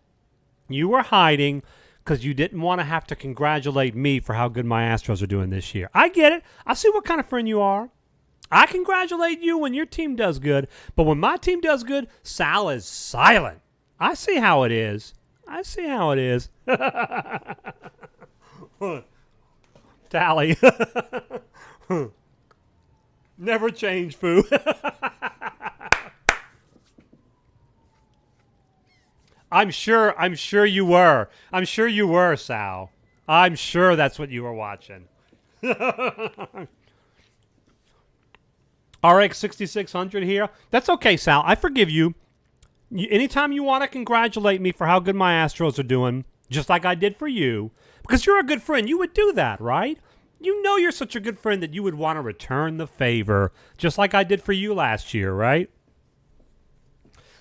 You were hiding because you didn't want to have to congratulate me for how good my Astros are doing this year. I get it. I see what kind of friend you are. I congratulate you when your team does good, but when my team does good, Sal is silent. I see how it is. I see how it is. Tally. Never change, foo. I'm sure you were. I'm sure you were, Sal. I'm sure that's what you were watching. RX 6600 here. That's okay, Sal. I forgive you. Anytime you want to congratulate me for how good my Astros are doing, just like I did for you, because you're a good friend, you would do that, right? You know you're such a good friend that you would want to return the favor, just like I did for you last year, right?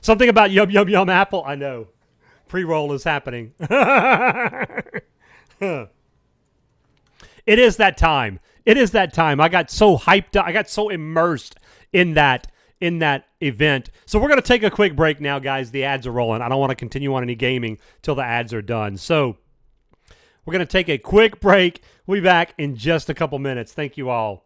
Something about yum, yum, yum apple. I know. Pre-roll is happening. It is that time. It is that time. I got so hyped up. I got so immersed in that event. So we're going to take a quick break now, guys. The ads are rolling. I don't want to continue on any gaming till the ads are done. So we're going to take a quick break. We'll be back in just a couple minutes. Thank you all.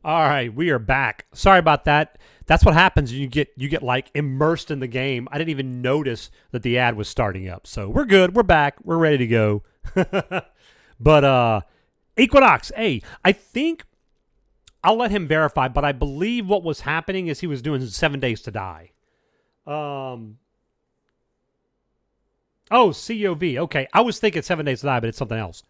All right, we are back. Sorry about that. That's what happens when you get like immersed in the game. I didn't even notice that the ad was starting up. So we're good. We're back. We're ready to go. But Equinox, hey, I think I'll let him verify, but I believe what was happening is he was doing 7 Days to Die. Oh, COV. Okay, I was thinking 7 Days to Die, but it's something else.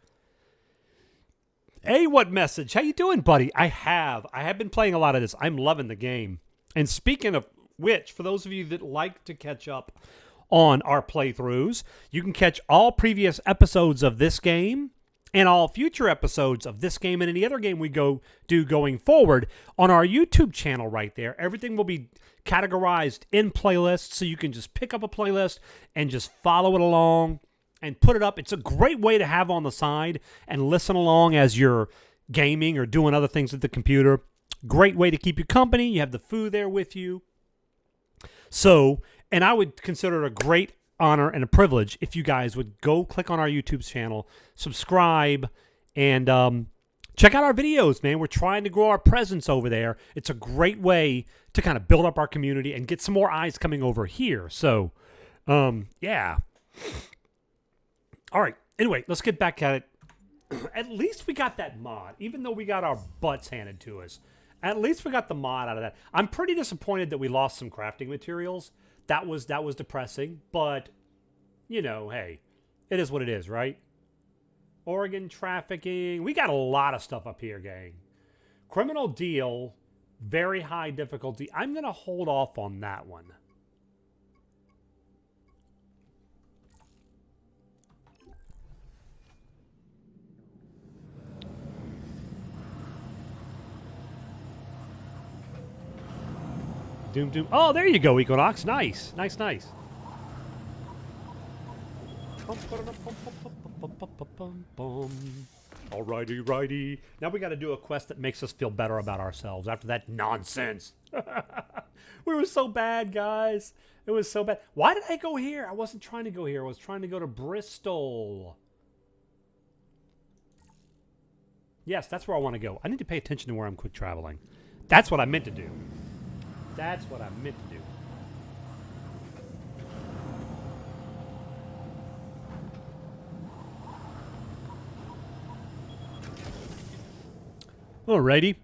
Hey, what message? How you doing, buddy? I have been playing a lot of this. I'm loving the game. And speaking of which, for those of you that like to catch up on our playthroughs, you can catch all previous episodes of this game and all future episodes of this game and any other game we do going forward on our YouTube channel right there. Everything will be categorized in playlists, so you can just pick up a playlist and just follow it along and put it up. It's a great way to have on the side and listen along as you're gaming or doing other things at the computer. Great way to keep you company. You have the food there with you. So, and I would consider it a great honor and a privilege if you guys would go click on our YouTube channel, subscribe, and check out our videos, man. We're trying to grow our presence over there. It's a great way to kind of build up our community and get some more eyes coming over here. So, yeah. All right. Anyway, let's get back at it. At least we got that mod, even though we got our butts handed to us. At least we got the mod out of that. I'm pretty disappointed that we lost some crafting materials. That was depressing, but you know, hey, it is what it is, right? Organ trafficking. We got a lot of stuff up here, gang. Criminal deal, very high difficulty. I'm going to hold off on that one. Doom, doom. Oh, there you go, Equinox. Nice. Nice, nice. Alrighty, righty. Now we got to do a quest that makes us feel better about ourselves after that nonsense. We were so bad, guys. It was so bad. Why did I go here? I wasn't trying to go here. I was trying to go to Bristol. Yes, that's where I want to go. I need to pay attention to where I'm quick traveling. That's what I meant to do. That's what I meant to do. Alrighty.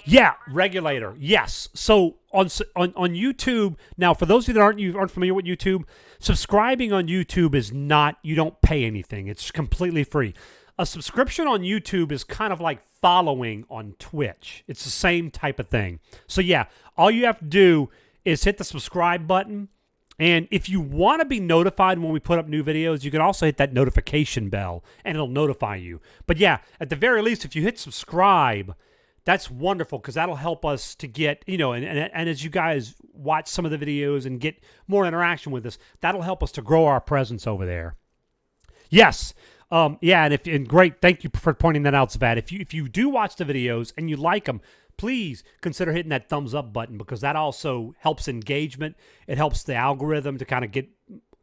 Yeah, regulator. Yes. So on YouTube now, for those of you that aren't familiar with YouTube, subscribing on YouTube is not. You don't pay anything. It's completely free. A subscription on YouTube is kind of like following on Twitch. It's the same type of thing. So yeah, all you have to do is hit the subscribe button. And if you want to be notified when we put up new videos, you can also hit that notification bell and it'll notify you. But yeah, at the very least, if you hit subscribe, that's wonderful because that'll help us to get, you know, and as you guys watch some of the videos and get more interaction with us, that'll help us to grow our presence over there. Yes. Yeah, and great, thank you for pointing that out, Zvad. If you do watch the videos and you like them, please consider hitting that thumbs up button because that also helps engagement. It helps the algorithm to kind of get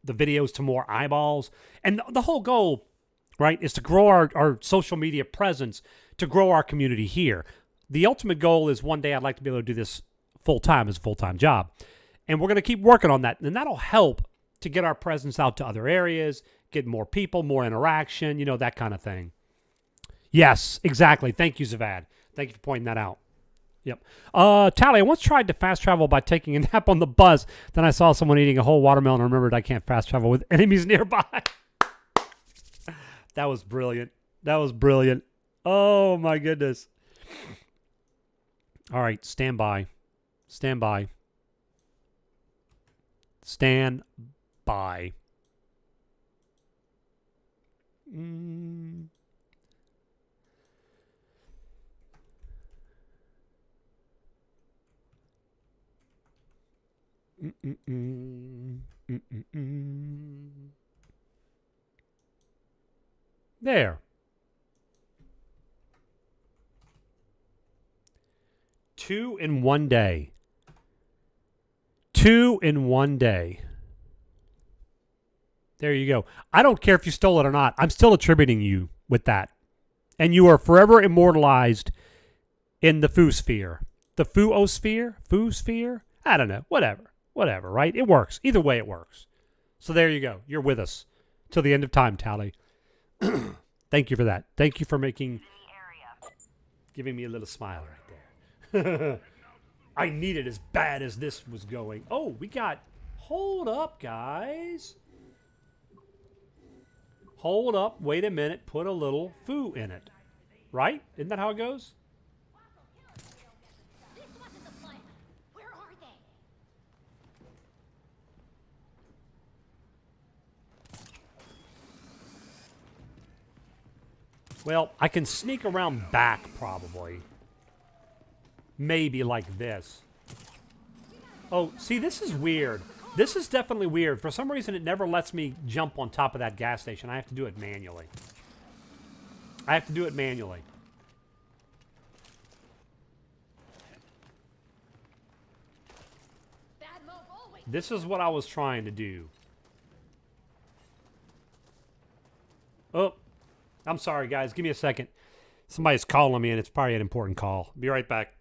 the videos to more eyeballs. And the whole goal, right, is to grow our social media presence, to grow our community here. The ultimate goal is one day I'd like to be able to do this full-time as a full-time job. And we're going to keep working on that. And that'll help to get our presence out to other areas, get more people, more interaction, you know, that kind of thing. Yes, exactly. Thank you, Zavad. Thank you for pointing that out. Yep. Tally, I once tried to fast travel by taking a nap on the bus. Then I saw someone eating a whole watermelon and remembered I can't fast travel with enemies nearby. That was brilliant. That was brilliant. Oh, my goodness. All right, stand by. Stand by. Stand by. There. 2 in 1 day. 2 in 1 day. There you go. I don't care if you stole it or not. I'm still attributing you with that. And you are forever immortalized in the Foo-sphere. The Foo-osphere? Foo-sphere? I don't know. Whatever. Whatever, right? It works. Either way, it works. So there you go. You're with us till the end of time, Tally. Thank you for that. Thank you for giving me a little smile right there. I need it as bad as this was going. Oh, we got... Hold up, guys. Hold up. Wait a minute. Put a little foo in it. Right? Isn't that how it goes? Well, I can sneak around back, probably. Maybe like this. Oh, see, this is weird. This is definitely weird. For some reason, it never lets me jump on top of that gas station. I have to do it manually. This is what I was trying to do. Oh, I'm sorry, guys. Give me a second. Somebody's calling me, and it's probably an important call. Be right back.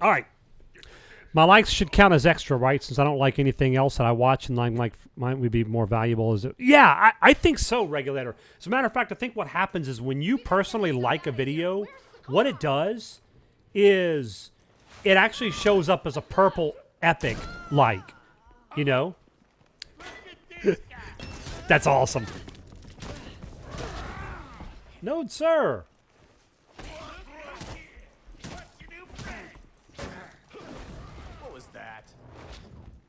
All right. My likes should count as extra, right? Since I don't like anything else that I watch and I'm like mine would be more valuable. Is it? Yeah, I think so, Regulator. As a matter of fact, I think what happens is when you personally like a video, what it does is it actually shows up as a purple epic like, you know? That's awesome. No, sir.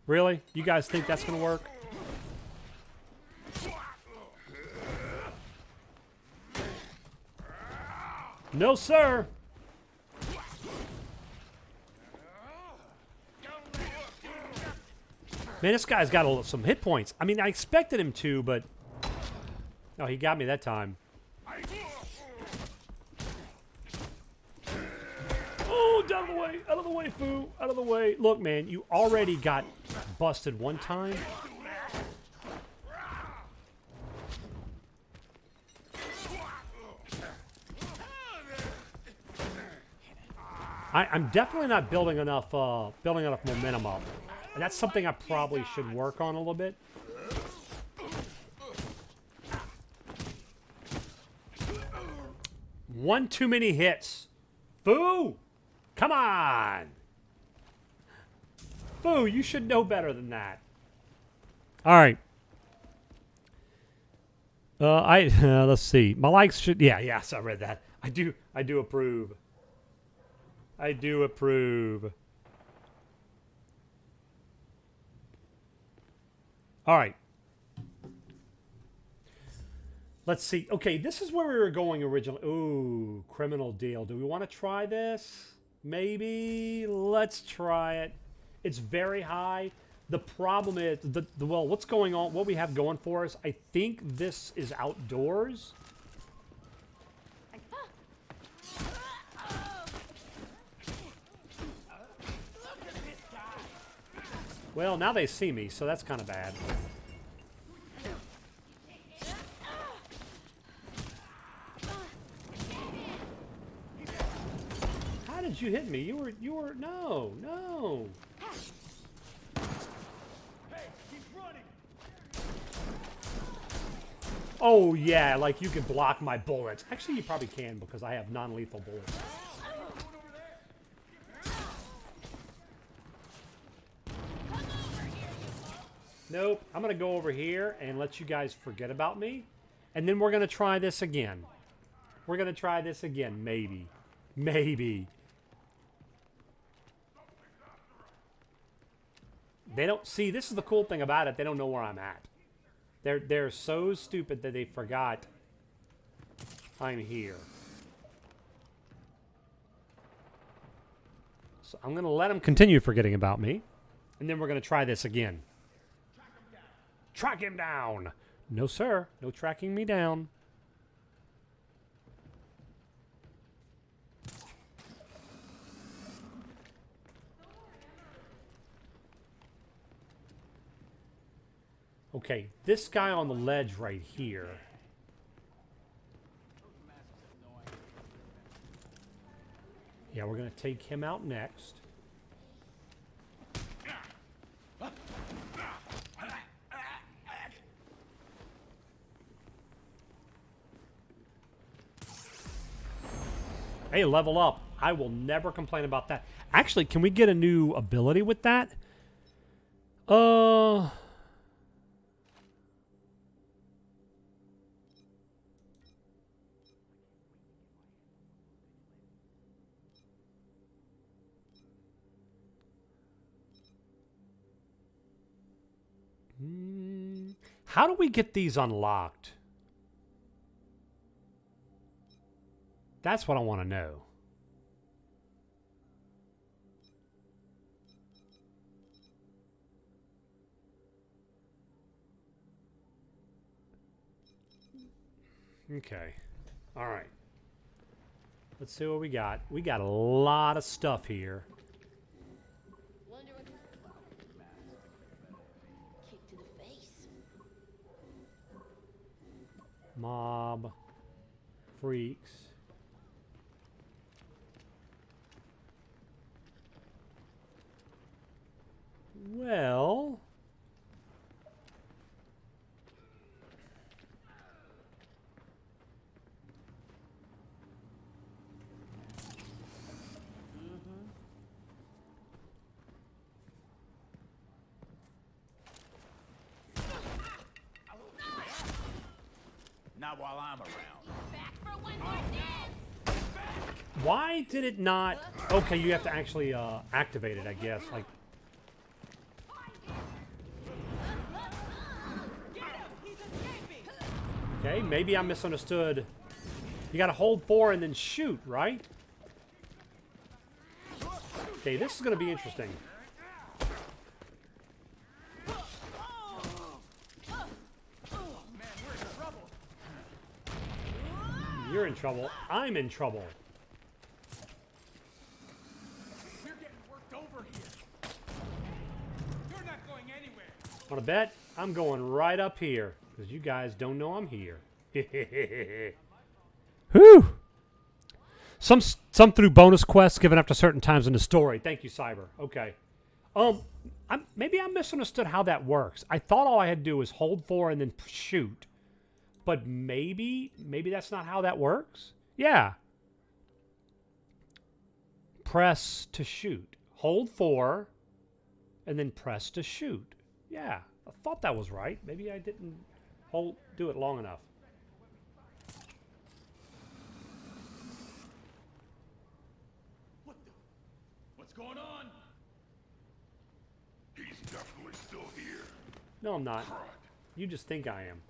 Really? You guys think that's going to work? No, sir. Man, this guy's got some hit points. I mean, I expected him to, but... No, he got me that time. Oh, out of the way. Out of the way, Foo. Out of the way. Look, man, you already got busted one time. I'm definitely not building enough momentum up. And that's something I probably should work on a little bit. One too many hits. Foo! Come on! Foo, you should know better than that. All right. Let's see. My likes should... yes, I read that. I do approve. I do approve. All right. Let's see. Okay, this is where we were going originally. Ooh, criminal deal. Do we want to try this? Maybe. Let's try it. It's very high. The problem is, well, what's going on? What we have going for us, I think this is outdoors. Well, now they see me, so that's kind of bad. How did you hit me? You were, no. Hey, he's running. Oh, yeah, like you can block my bullets. Actually, you probably can because I have non-lethal bullets. Nope, I'm going to go over here and let you guys forget about me. And then we're going to try this again. We're going to try this again, maybe. Maybe. They don't see. This is the cool thing about it. They don't know where I'm at. They're so stupid that they forgot I'm here. So I'm going to let them continue forgetting about me. And then we're going to try this again. Track him down. No, sir. No tracking me down. Okay, this guy on the ledge right here. Yeah, we're going to take him out next. Hey, level up. I will never complain about that. Actually, can we get a new ability with that? How do we get these unlocked? That's what I want to know. Okay. All right. Let's see what we got. We got a lot of stuff here. Kick to the face. Mob. Freaks. Well... Not while I'm around. Back for one more dance. Why did it not... Okay, you have to actually activate it, I guess. Like... Okay, maybe I misunderstood. You gotta hold 4 and then shoot, right? Okay, this is gonna be interesting. You're in trouble. I'm in trouble. We're getting worked over here. You're not going anywhere. Wanna bet? I'm going right up here. Because you guys don't know I'm here. Whew! Some through bonus quests given after certain times in the story. Thank you, Cyber. Okay. Maybe I misunderstood how that works. I thought all I had to do was hold 4 and then shoot. But maybe that's not how that works. Yeah. Press to shoot. Hold 4 and then press to shoot. Yeah. I thought that was right. Maybe I didn't do it long enough. What's going on? He's definitely still here. No, I'm not. You just think I am.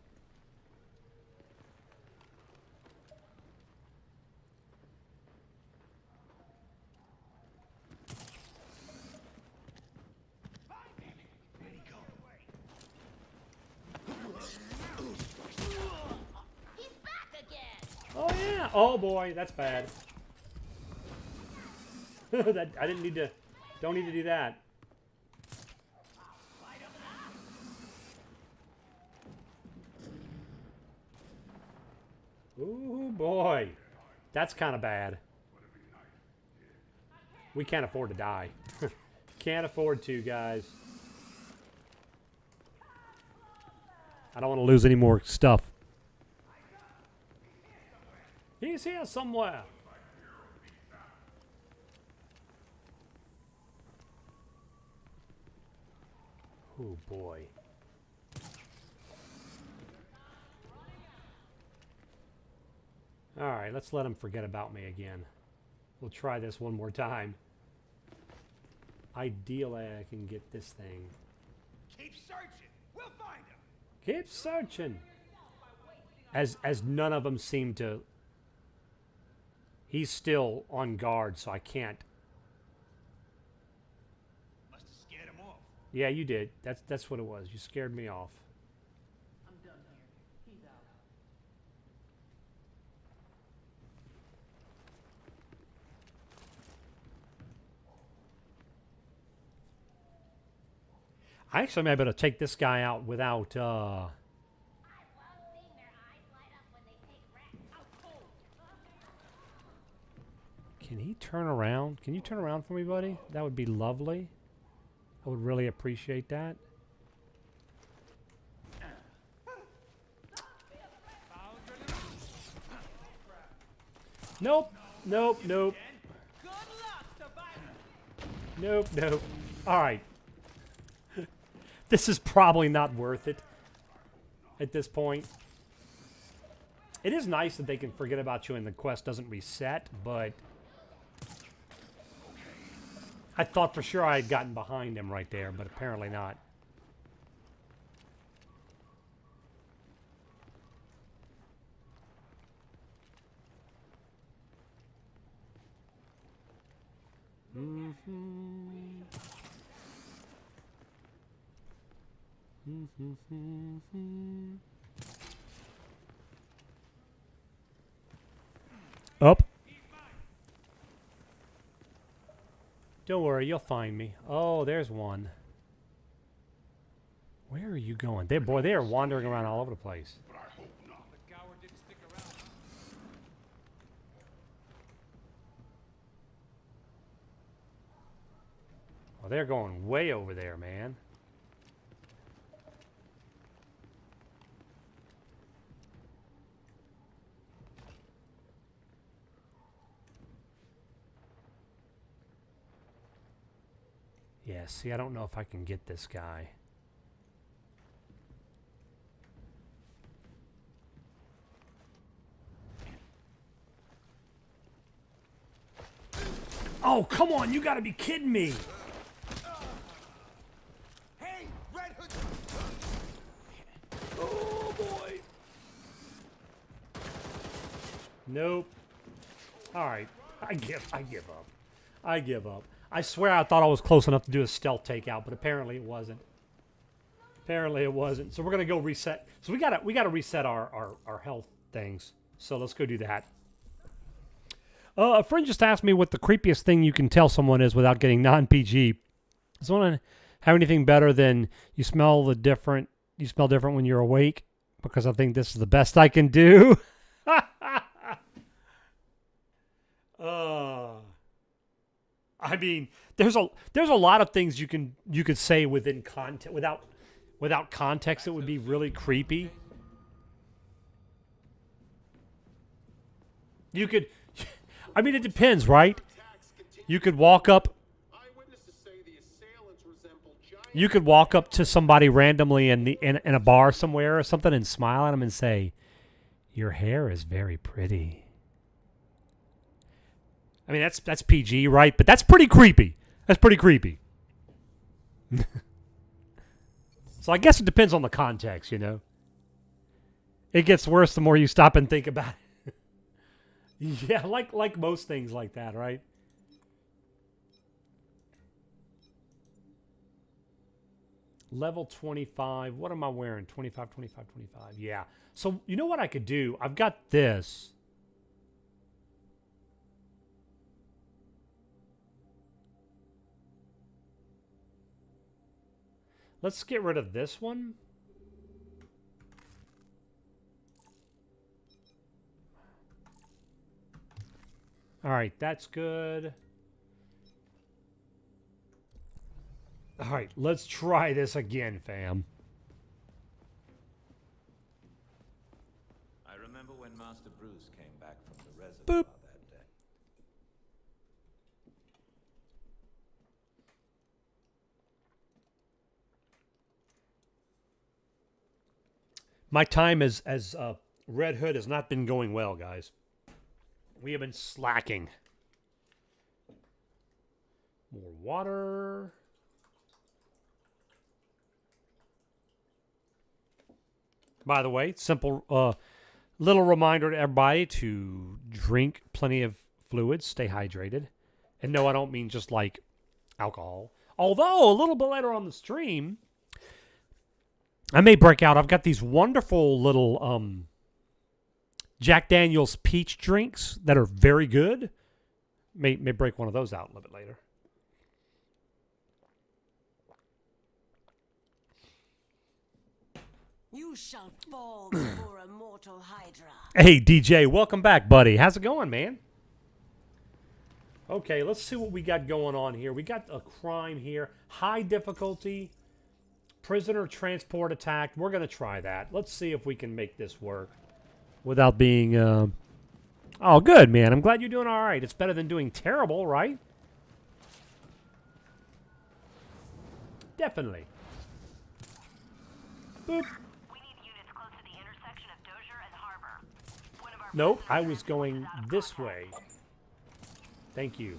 Oh yeah! Oh boy, that's bad. I didn't need to. Don't need to do that. Ooh boy, that's kind of bad. We can't afford to die. Can't afford to, guys. I don't want to lose any more stuff. He's here somewhere. Oh boy. All right, let's let him forget about me again. We'll try this one more time. Ideally, I can get this thing. Keep searching. We'll find him. Keep searching. As none of them seem to. He's still on guard, so I can't. Must have scared him off. Yeah, you did. That's what it was. You scared me off. I'm done here. He's out. I actually may be able to take this guy out without. Can he turn around? Can you turn around for me, buddy? That would be lovely. I would really appreciate that. Nope. Nope. Nope. Nope. Nope. All right. This is probably not worth it at this point. It is nice that they can forget about you and the quest doesn't reset, but I thought for sure I had gotten behind him right there, but apparently not. Up. Don't worry, you'll find me. Oh, there's one. Where are you going? They are wandering around all over the place. Oh, they're going way over there, man. Yeah, see, I don't know if I can get this guy. Oh, come on, you gotta be kidding me. Hey, Red Hood. Oh, boy. Nope. All right, I give up. I give up. I swear I thought I was close enough to do a stealth takeout, but apparently it wasn't. Apparently it wasn't. So we're gonna go reset. So we gotta reset our health things. So let's go do that. A friend just asked me what the creepiest thing you can tell someone is without getting non-PG. Does someone have anything better than you smell different when you're awake? Because I think this is the best I can do. I mean, there's a lot of things you could say within context without context. It would be really creepy. You could, I mean, it depends, right? You could walk up. You could walk up to somebody randomly in a bar somewhere or something and smile at them and say, "Your hair is very pretty." I mean, that's PG, right? But that's pretty creepy. That's pretty creepy. So I guess it depends on the context, you know. It gets worse the more you stop and think about it. Yeah, like most things like that, right? Level 25. What am I wearing? 25, 25, 25. Yeah. So you know what I could do? I've got this. Let's get rid of this one. All right, that's good. All right, let's try this again, fam. I remember when Master Bruce came back from the reservoir Boop. that day. My time as Red Hood has not been going well, guys. We have been slacking. More water. By the way, simple little reminder to everybody to drink plenty of fluids, stay hydrated. And no, I don't mean just like alcohol. Although, a little bit later on the stream, I may break out. I've got these wonderful little Jack Daniel's peach drinks that are very good. May break one of those out a little bit later. You shall fall before a mortal hydra. Hey, DJ, welcome back, buddy. How's it going, man? Okay, let's see what we got going on here. We got a crime here. High difficulty. Prisoner transport attack. We're going to try that. Let's see if we can make this work without being... Oh, good, man. I'm glad you're doing all right. It's better than doing terrible, right? Definitely. Boop. Nope, I was going this way. Thank you.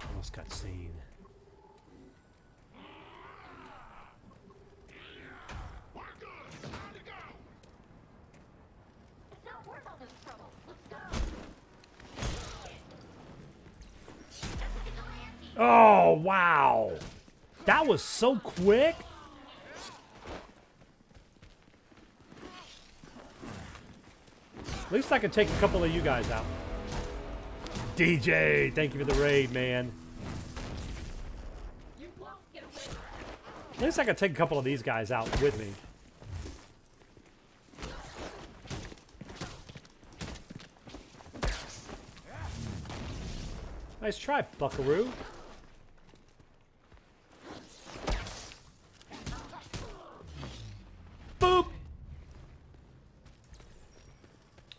Almost got seen. Oh, wow. That was so quick. At least I can take a couple of you guys out. DJ, thank you for the raid, man. At least I can take a couple of these guys out with me. Nice try, buckaroo. Boop!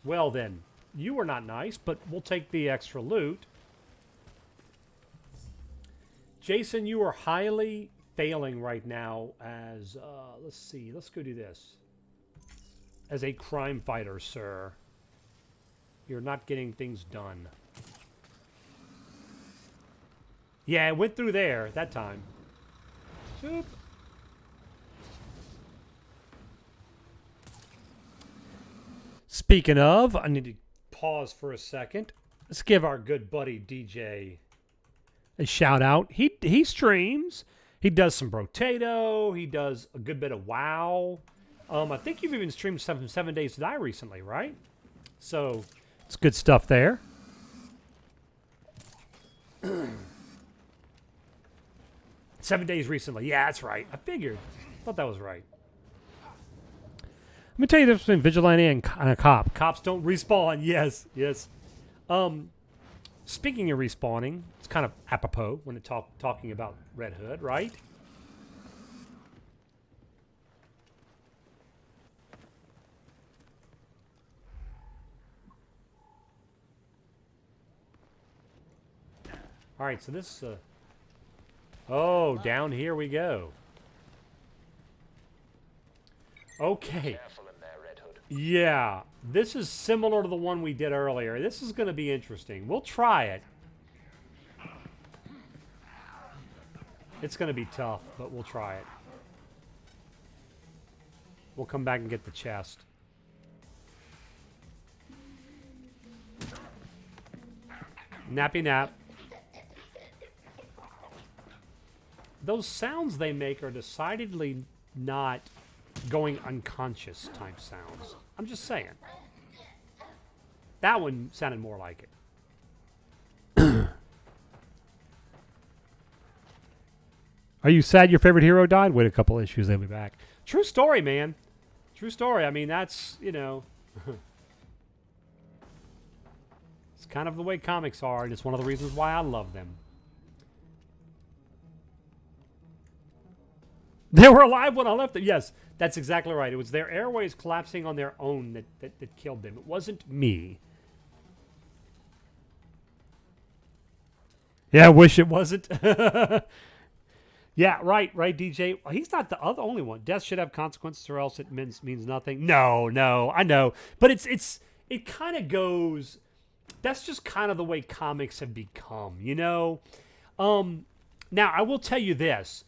Well then, you were not nice, but we'll take the extra loot. Jason, you are highly failing right now as, let's see, let's go do this. As a crime fighter, sir. You're not getting things done. Yeah, it went through there that time. Boop. Speaking of, I need to pause for a second. Let's give our good buddy DJ a shout out. He streams. He does some Brotato. He does a good bit of WoW. I think you've even streamed some 7 Days to Die recently, right? So it's good stuff there. 7 days recently. Yeah, that's right. I figured. Thought that was right. Let me tell you the difference between vigilante and a cop. Cops don't respawn. Yes, yes. Speaking of respawning, it's kind of apropos when it's talking about Red Hood, right? All right, so this oh, down here we go. Okay. Yeah, this is similar to the one we did earlier. This is going to be interesting. We'll try it. It's going to be tough, but we'll try it. We'll come back and get the chest. Nappy nap. Those sounds they make are decidedly not going unconscious type sounds. I'm just saying. That one sounded more like it. Are you sad your favorite hero died? Wait a couple issues, they'll be back. True story, man. True story. I mean, that's, you know... it's kind of the way comics are, and it's one of the reasons why I love them. They were alive when I left them. Yes, that's exactly right. It was their airways collapsing on their own that killed them. It wasn't me. Yeah, I wish it wasn't. Yeah, right, DJ. He's not the only one. Death should have consequences or else it means nothing. No, I know. But it kind of goes... That's just kind of the way comics have become, you know? Now, I will tell you this.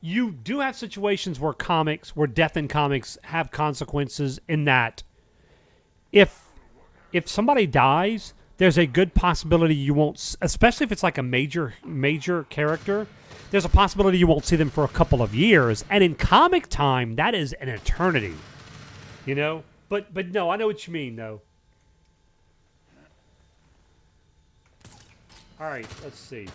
you do have situations where death in comics have consequences in that if somebody dies, there's a good possibility you won't, especially if it's like a major character, there's a possibility you won't see them for a couple of years. And in comic time, that is an eternity, you know? But no, I know what you mean, though. All right, let's see.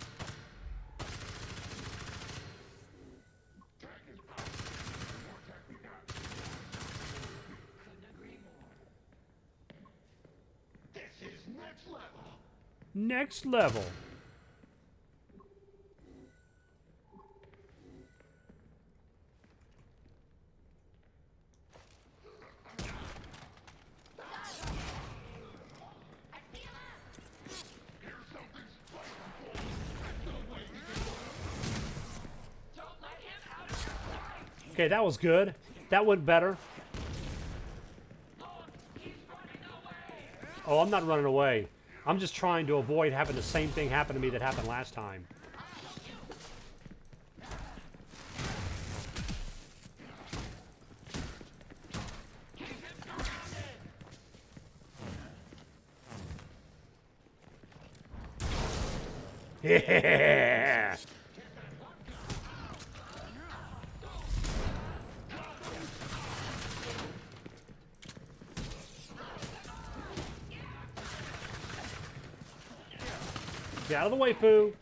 Next level. Okay, that was good. That went better. Oh, I'm not running away. I'm just trying to avoid having the same thing happen to me that happened last time. Yeah! Get out of the way, Foo.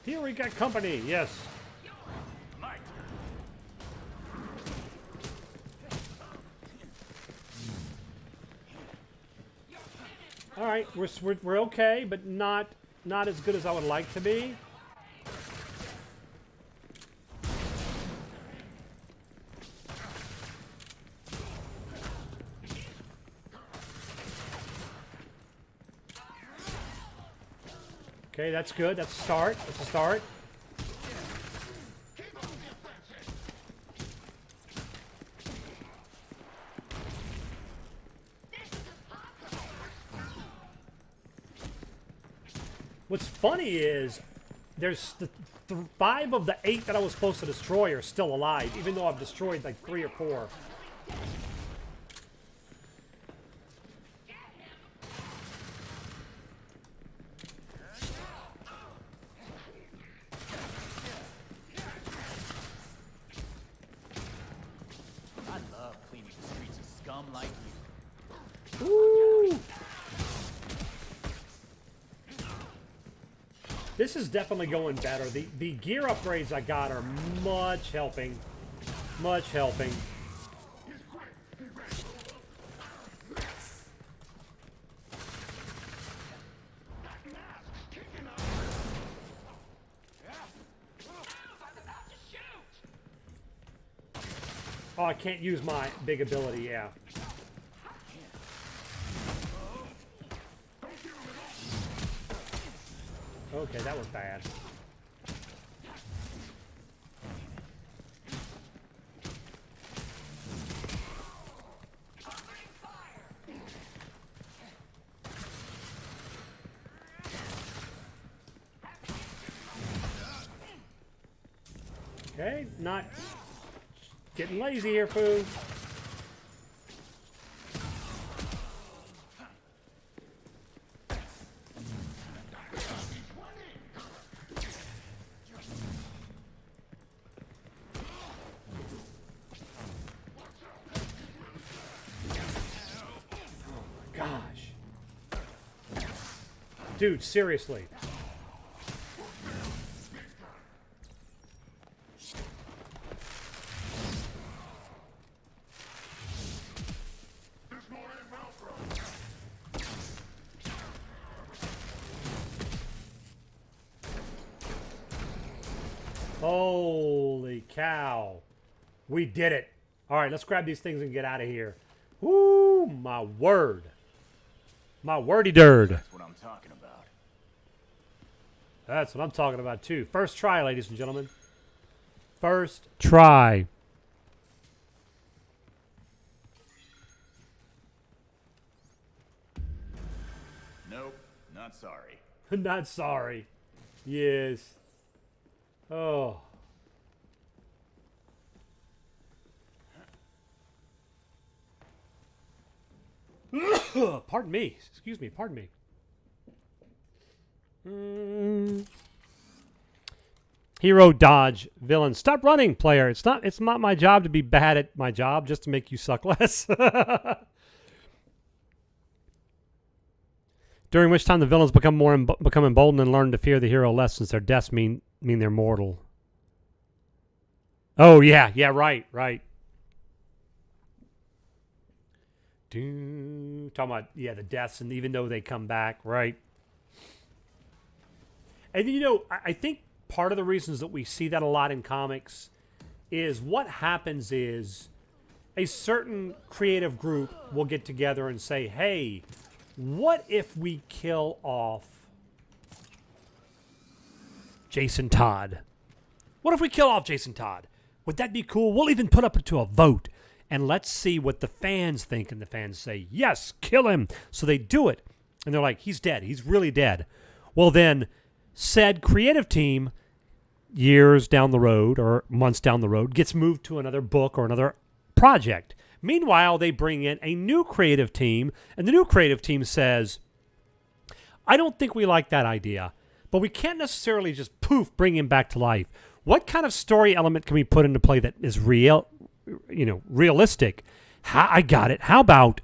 Here we got company, yes. All right, we're okay, but not as good as I would like to be. Okay, that's good. That's a start. That's a start. What's funny is there's the 5 of the 8 that I was supposed to destroy are still alive, even though I've destroyed like 3 or 4. I love cleaning the streets of scum like you. Woo! This is definitely going better. The gear upgrades I got are much helping. Much helping. Oh, I can't use my big ability, yeah. Okay, that was bad. Okay, not getting lazy here, Foo. Dude, seriously. Holy cow. We did it. All right, let's grab these things and get out of here. Woo, my word. My wordy dird. That's what I'm talking about. That's what I'm talking about, too. First try, ladies and gentlemen. First try. Nope, not sorry. Not sorry. Yes. Oh. Pardon me. Excuse me. Pardon me. Hero dodge villain. Stop running, player. It's not my job to be bad at my job just to make you suck less. During which time the villains become emboldened and learn to fear the hero less, since their deaths mean they're mortal. Oh yeah, right. Talking about the deaths, and even though they come back, right? And I think part of the reasons that we see that a lot in comics is what happens is a certain creative group will get together and say, hey, what if we kill off Jason Todd? What if we kill off Jason Todd? Would that be cool? We'll even put up to a vote, and let's see what the fans think. And the fans say, yes, kill him. So they do it. And they're like, he's dead. He's really dead. Well, then said creative team, years down the road or months down the road, gets moved to another book or another project. Meanwhile, they bring in a new creative team, and the new creative team says, I don't think we like that idea, but we can't necessarily just poof, bring him back to life. What kind of story element can we put into play that is realistic? I got it. How about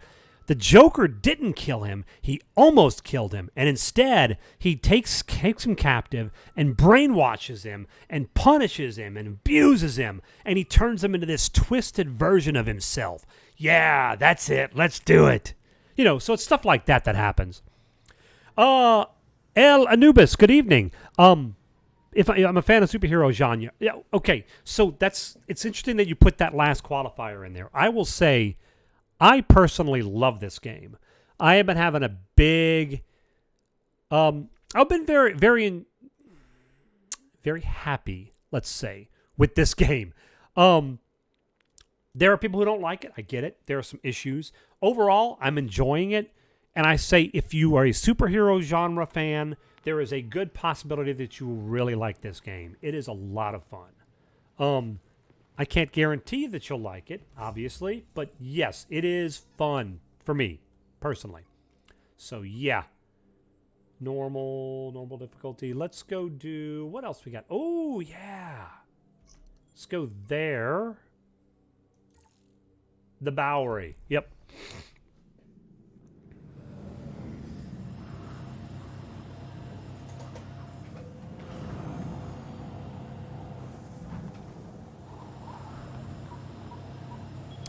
the Joker didn't kill him, he almost killed him, and instead he takes him captive and brainwashes him and punishes him and abuses him, and he turns him into this twisted version of himself. Yeah, that's it. Let's do it. So it's stuff like that happens. El Anubis, good evening. I'm a fan of superhero genre. Yeah, okay. So it's interesting that you put that last qualifier in there. I will say, I personally love this game. I have been having a big. I've been very, very, very happy, let's say, with this game. There are people who don't like it. I get it. There are some issues. Overall, I'm enjoying it. And I say, if you are a superhero genre fan, there is a good possibility that you will really like this game. It is a lot of fun. I can't guarantee that you'll like it, obviously, but yes, it is fun for me, personally. So yeah, normal difficulty. Let's go do, what else we got? Oh yeah, let's go there. The Bowery, yep.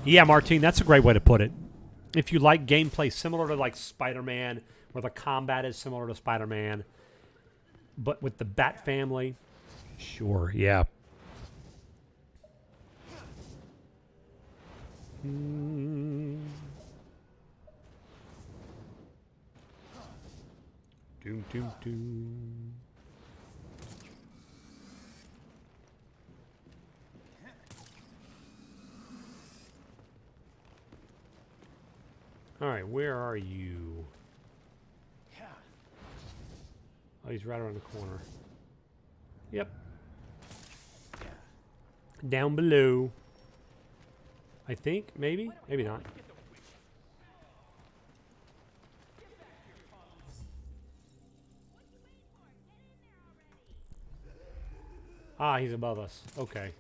Yeah, Martine, that's a great way to put it. If you like gameplay similar to like Spider-Man, where the combat is similar to Spider-Man, but with the Bat family, sure, yeah. Doom. All right, where are you? Oh, he's right around the corner. Yep. Down below. I think, maybe? Maybe not. Ah, he's above us. Okay.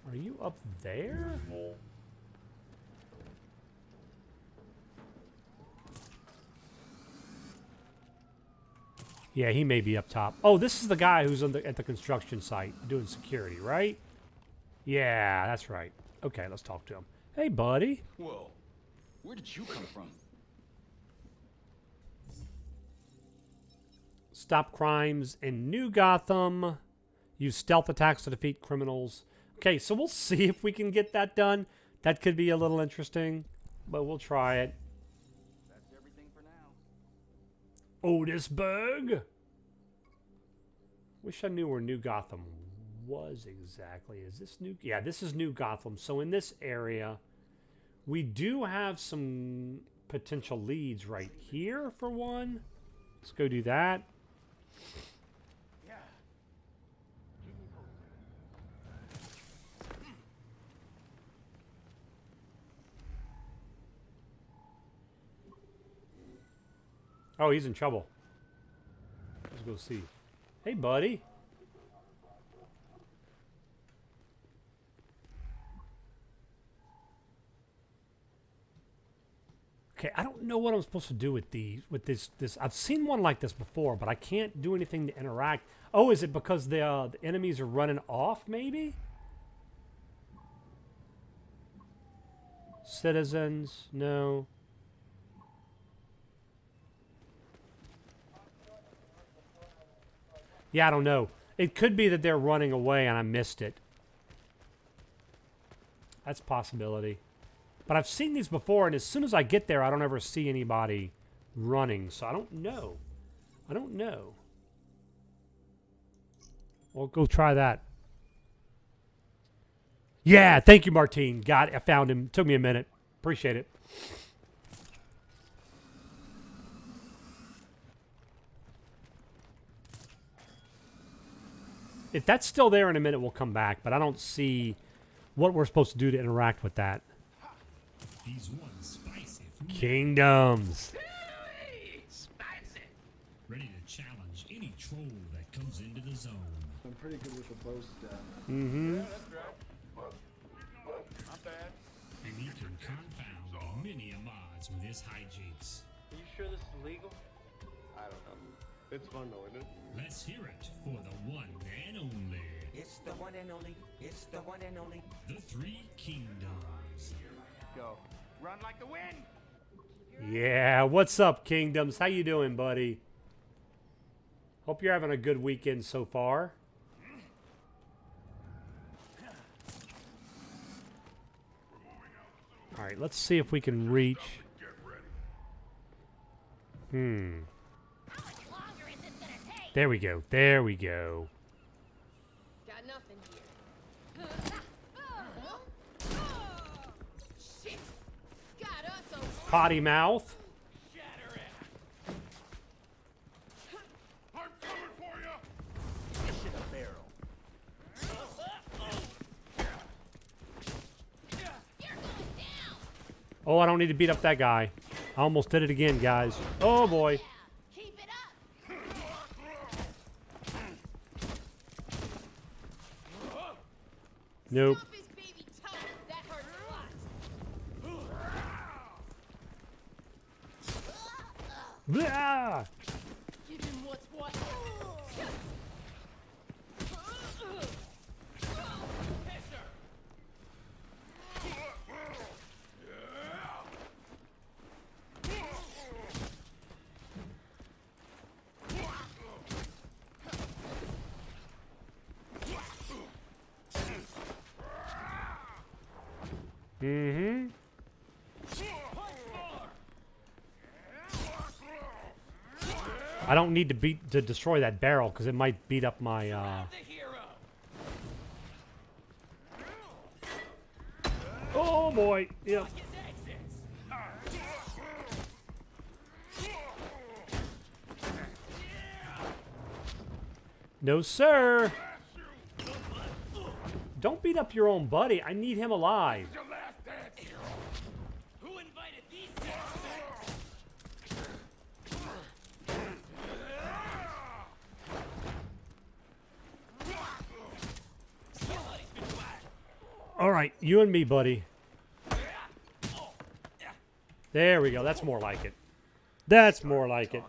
Are you up there? Yeah, he may be up top. Oh, this is the guy who's at the construction site doing security, right? Yeah, that's right. Okay, let's talk to him. Hey, buddy. Whoa. Where did you come from? Stop crimes in New Gotham. Use stealth attacks to defeat criminals. Okay, so we'll see if we can get that done. That could be a little interesting, but we'll try it. That's everything for now. Otisburg. Wish I knew where New Gotham was exactly. Is this New? Yeah, this is New Gotham. So in this area, we do have some potential leads right here for one. Let's go do that. Oh, he's in trouble. Let's go see. Hey, buddy. Okay, I don't know what I'm supposed to do with this. I've seen one like this before, but I can't do anything to interact. Oh, is it because the enemies are running off, maybe? Citizens, no. Yeah, I don't know. It could be that they're running away and I missed it. That's a possibility. But I've seen these before, and as soon as I get there, I don't ever see anybody running. So I don't know. I don't know. We'll go try that. Yeah, thank you, Martine. Got it. I found him. Took me a minute. Appreciate it. If that's still there in a minute, we'll come back. But I don't see what we're supposed to do to interact with that. He's one spicy food. Kingdoms. Spicy. Ready to challenge any troll that comes into the zone. I'm pretty good with the bow staff. Mm-hmm. Yeah, that's right. Not bad. And he can confound many a mods with his hijinks. Are you sure this is legal? I don't know. It's fun though, isn't it? Let's hear it for the one and only. It's the one and only. It's the one and only. The Three Kingdoms. Go. Run like the wind. Yeah, what's up, Kingdoms? How you doing, buddy? Hope you're having a good weekend so far. All right, let's see if we can reach. There we go. There we go. Got nothing here. Shit. Got us over. Potty mouth. Shatter it. I'm coming for you! Fish in a barrel. Oh, I don't need to beat up that guy. I almost did it again, guys. Oh, boy. Keep it up. Nope. Stop his baby toe. That hurts a lot. Blah! Give him what's what. Pisser. Mm-hmm. I don't need to destroy that barrel because it might beat up my Oh boy. Yep. No, sir. Don't beat up your own buddy. I need him alive. Who invited these All right, you and me, buddy. There we go. That's more like it. That's more like it.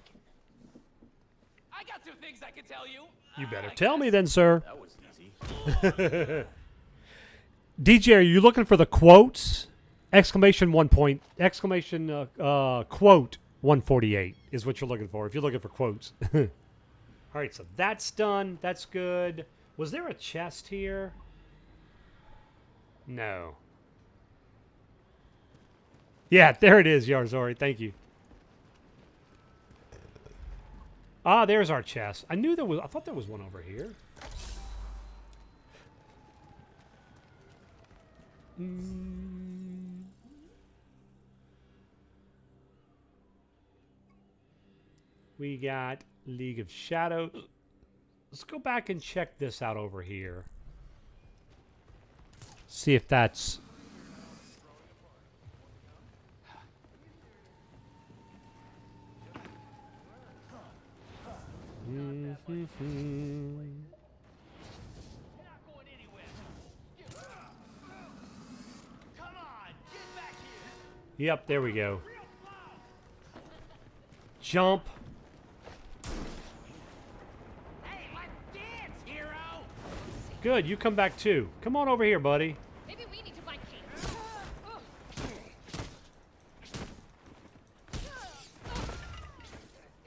I got some things I can tell you. You better tell me then, sir. That was easy. DJ, are you looking for the quotes? Exclamation quote 148 is what you're looking for if you're looking for quotes. All right, so that's done. That's good. Was there a chest here? No. Yeah, there it is, Yarzori. Thank you. Ah, there's our chest. I knew there was. I thought there was one over here. We got League of Shadows. Let's go back and check this out over here. See if that's... Yep, there we go. Jump. Hey, let's dance, hero! Good, you come back too. Come on over here, buddy. Maybe we need to find Kate.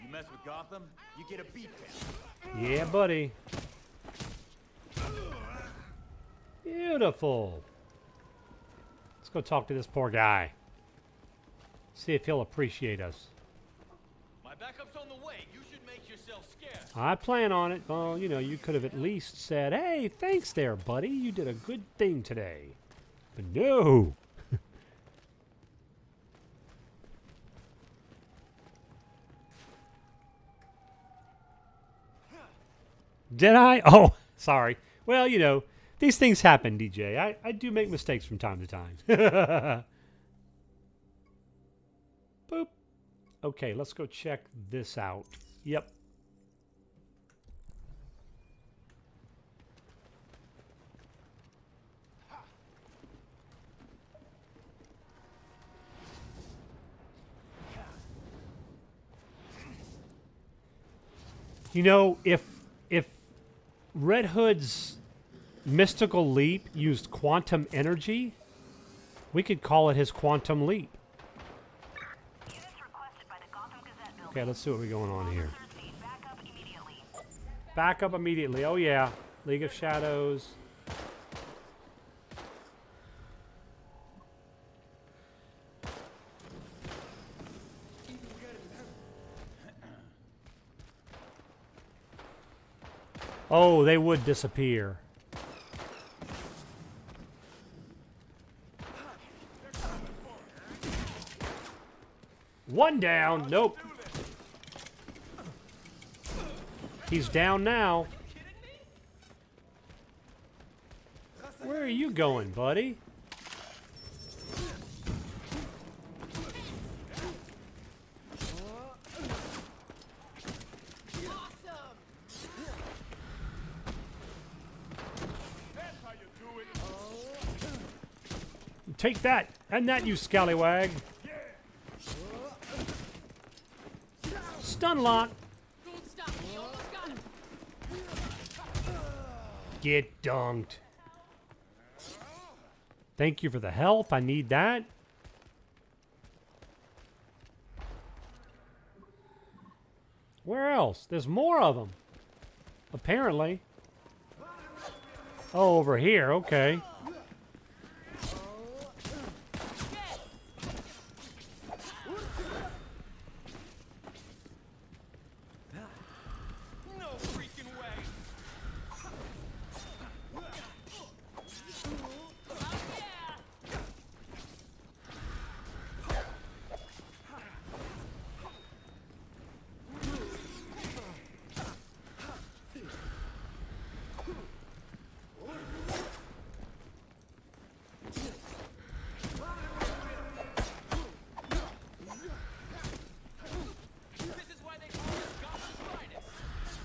You mess with Gotham, you get a beat down. Yeah, buddy. Beautiful. Let's go talk to this poor guy. See if he'll appreciate us. My backup's on the way. You should make yourself scarce. I plan on it. Well, you know, you could have at least said, hey, thanks there, buddy. You did a good thing today. But no. Did I? Oh, sorry. Well, you know, these things happen, DJ. I do make mistakes from time to time. Boop. Okay, let's go check this out. Yep. You know, if Red Hood's mystical leap used quantum energy, we could call it his quantum leap. Okay, let's see what we're going on here. Back up immediately. Oh, yeah. League of Shadows. Oh, they would disappear. One down. Nope. He's down now. Where are you going, buddy? Take that! And that, you scallywag! Stun lock! Get dunked. Thank you for the health. I need that. Where else? There's more of them. Apparently. Oh, over here. Okay.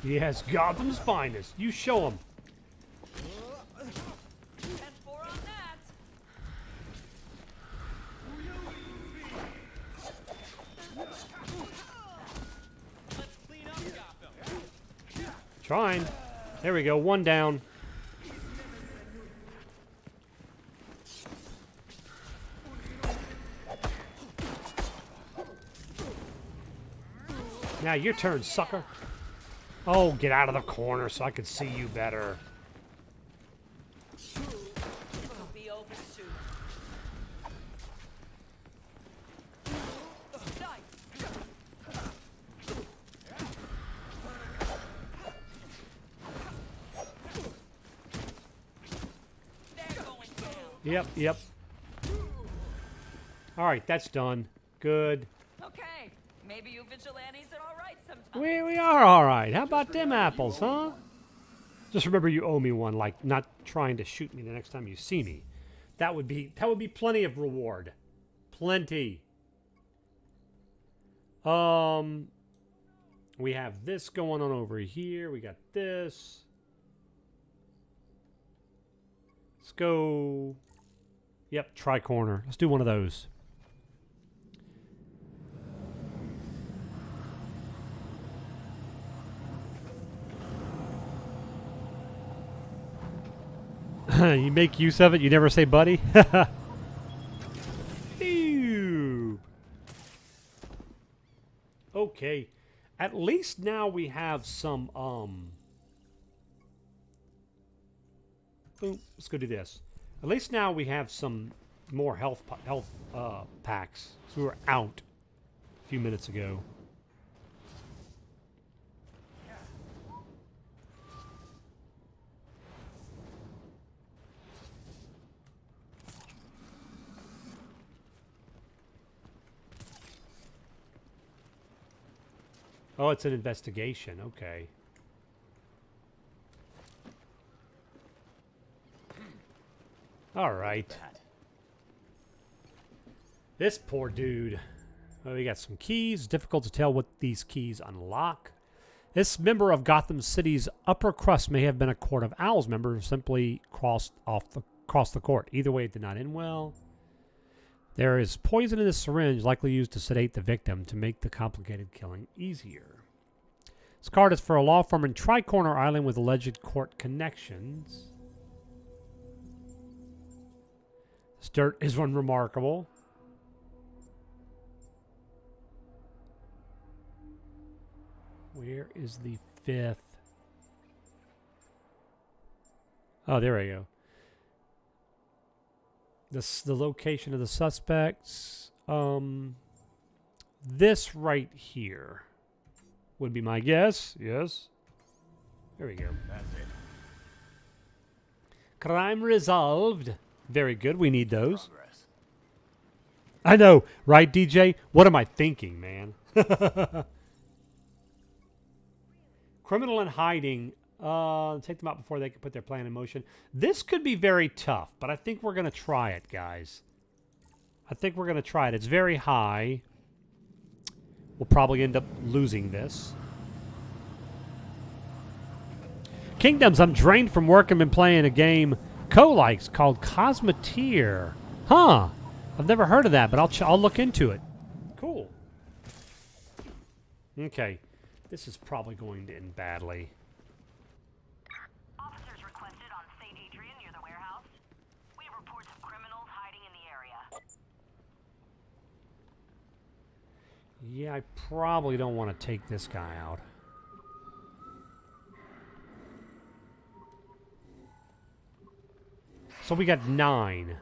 Yes, Gotham's finest. You show them. Trying. There we go. One down. Now your turn, sucker. Oh, get out of the corner so I can see you better. This'll be over soon. Yep. All right, that's done. Good. Okay, maybe you vigilantes are all right sometimes. We are all right. How about them apples, huh? Just remember you owe me one, like not trying to shoot me the next time you see me. That would be plenty of reward. Plenty. We have this going on over here. We got this. Let's go. Yep, tri-corner. Let's do one of those. You make use of it. You never say buddy. Ew. Okay. At least now we have some let's go do this. At least now we have some more health packs. So we were out a few minutes ago. Oh, it's an investigation. Okay. All right. This poor dude. Oh, we got some keys. Difficult to tell what these keys unlock. This member of Gotham City's upper crust may have been a Court of Owls member who simply crossed the court. Either way, it did not end well. There is poison in the syringe, likely used to sedate the victim to make the complicated killing easier. This card is for a law firm in Tri-Corner Island with alleged court connections. This dirt is unremarkable. Where is the fifth? Oh, there we go. The location of the suspects. This right here would be my guess. Yes. There we go. That's it. Crime resolved. Very good. We need those. Progress. I know, right, DJ? What am I thinking, man? Criminal in hiding. Take them out before they can put their plan in motion. This could be very tough, but I think we're going to try it, guys. I think we're going to try it. It's very high. We'll probably end up losing this. Kingdoms, I'm drained from work and been playing a game Co likes called Cosmeteer. Huh. I've never heard of that, but I'll look into it. Cool. Okay. This is probably going to end badly. Officers requested on St. Adrian near the warehouse. We have reports of criminals hiding in the area. Yeah, I probably don't want to take this guy out. So we got 9.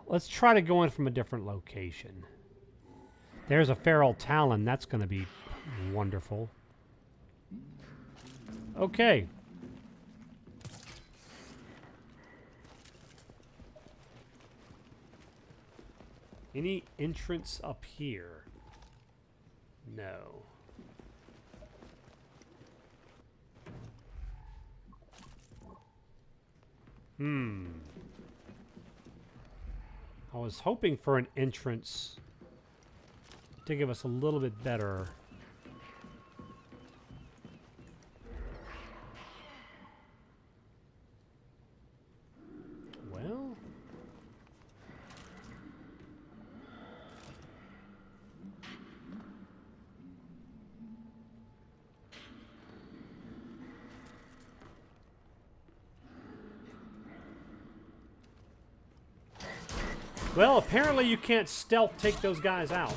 Let's try to go in from a different location. There's a feral talon. That's going to be wonderful. Okay. Any entrance up here? No. I was hoping for an entrance to give us a little bit better. Well, Well, apparently you can't stealth take those guys out.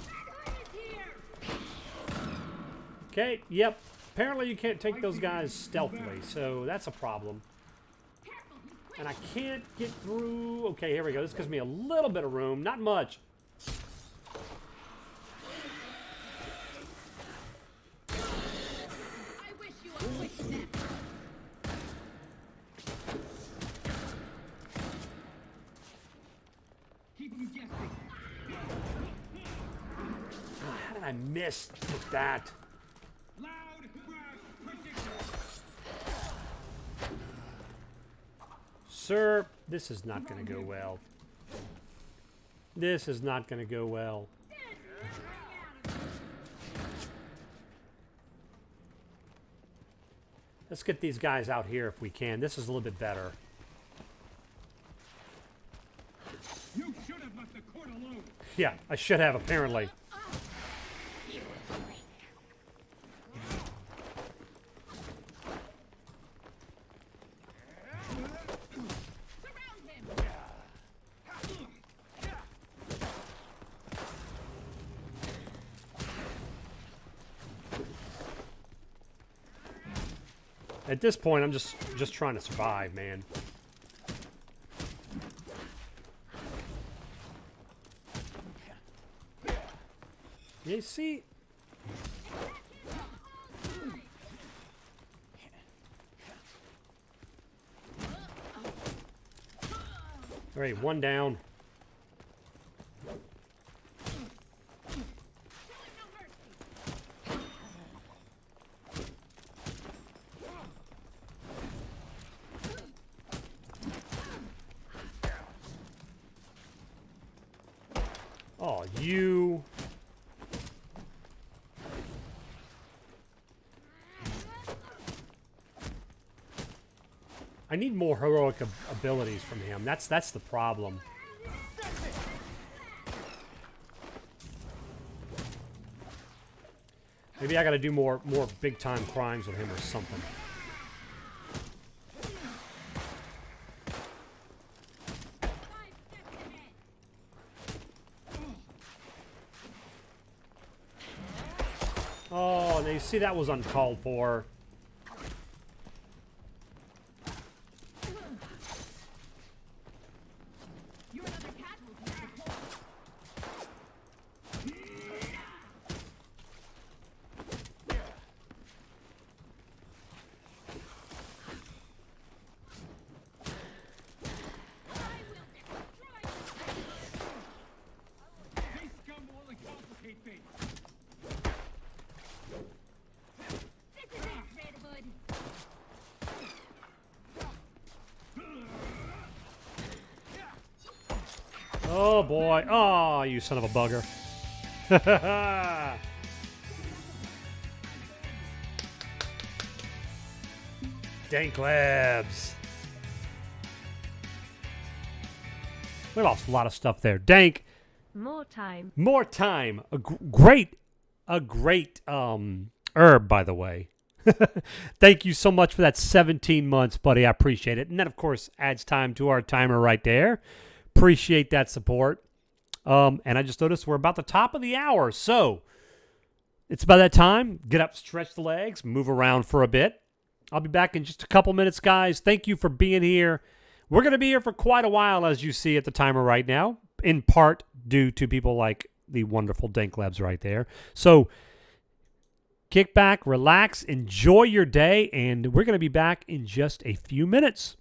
Okay, yep. Apparently you can't take those guys stealthily, so that's a problem. And I can't get through. Okay, here we go. This gives me a little bit of room. Not much. How did I miss with that? Sir, this is not going to go well. This is not going to go well. Let's get these guys out here if we can. This is a little bit better. You should have left the court alone. Yeah, I should have, apparently. At this point, I'm just trying to survive, man. You see? All right, one down. Oh, you. I need more heroic abilities from him. That's the problem. Maybe I got to do more big time crimes with him or something. Oh, now you see that was uncalled for. Oh boy. Oh, you son of a bugger. Dank Labs. We lost a lot of stuff there. Dank. More time. More time. A great herb, by the way. Thank you so much for that 17 months, buddy. I appreciate it. And that, of course, adds time to our timer right there. Appreciate that support. And I just noticed we're about the top of the hour. So it's about that time. Get up, stretch the legs, move around for a bit. I'll be back in just a couple minutes, guys. Thank you for being here. We're going to be here for quite a while, as you see at the timer right now, in part due to people like the wonderful Dank Labs right there. So kick back, relax, enjoy your day, and we're going to be back in just a few minutes.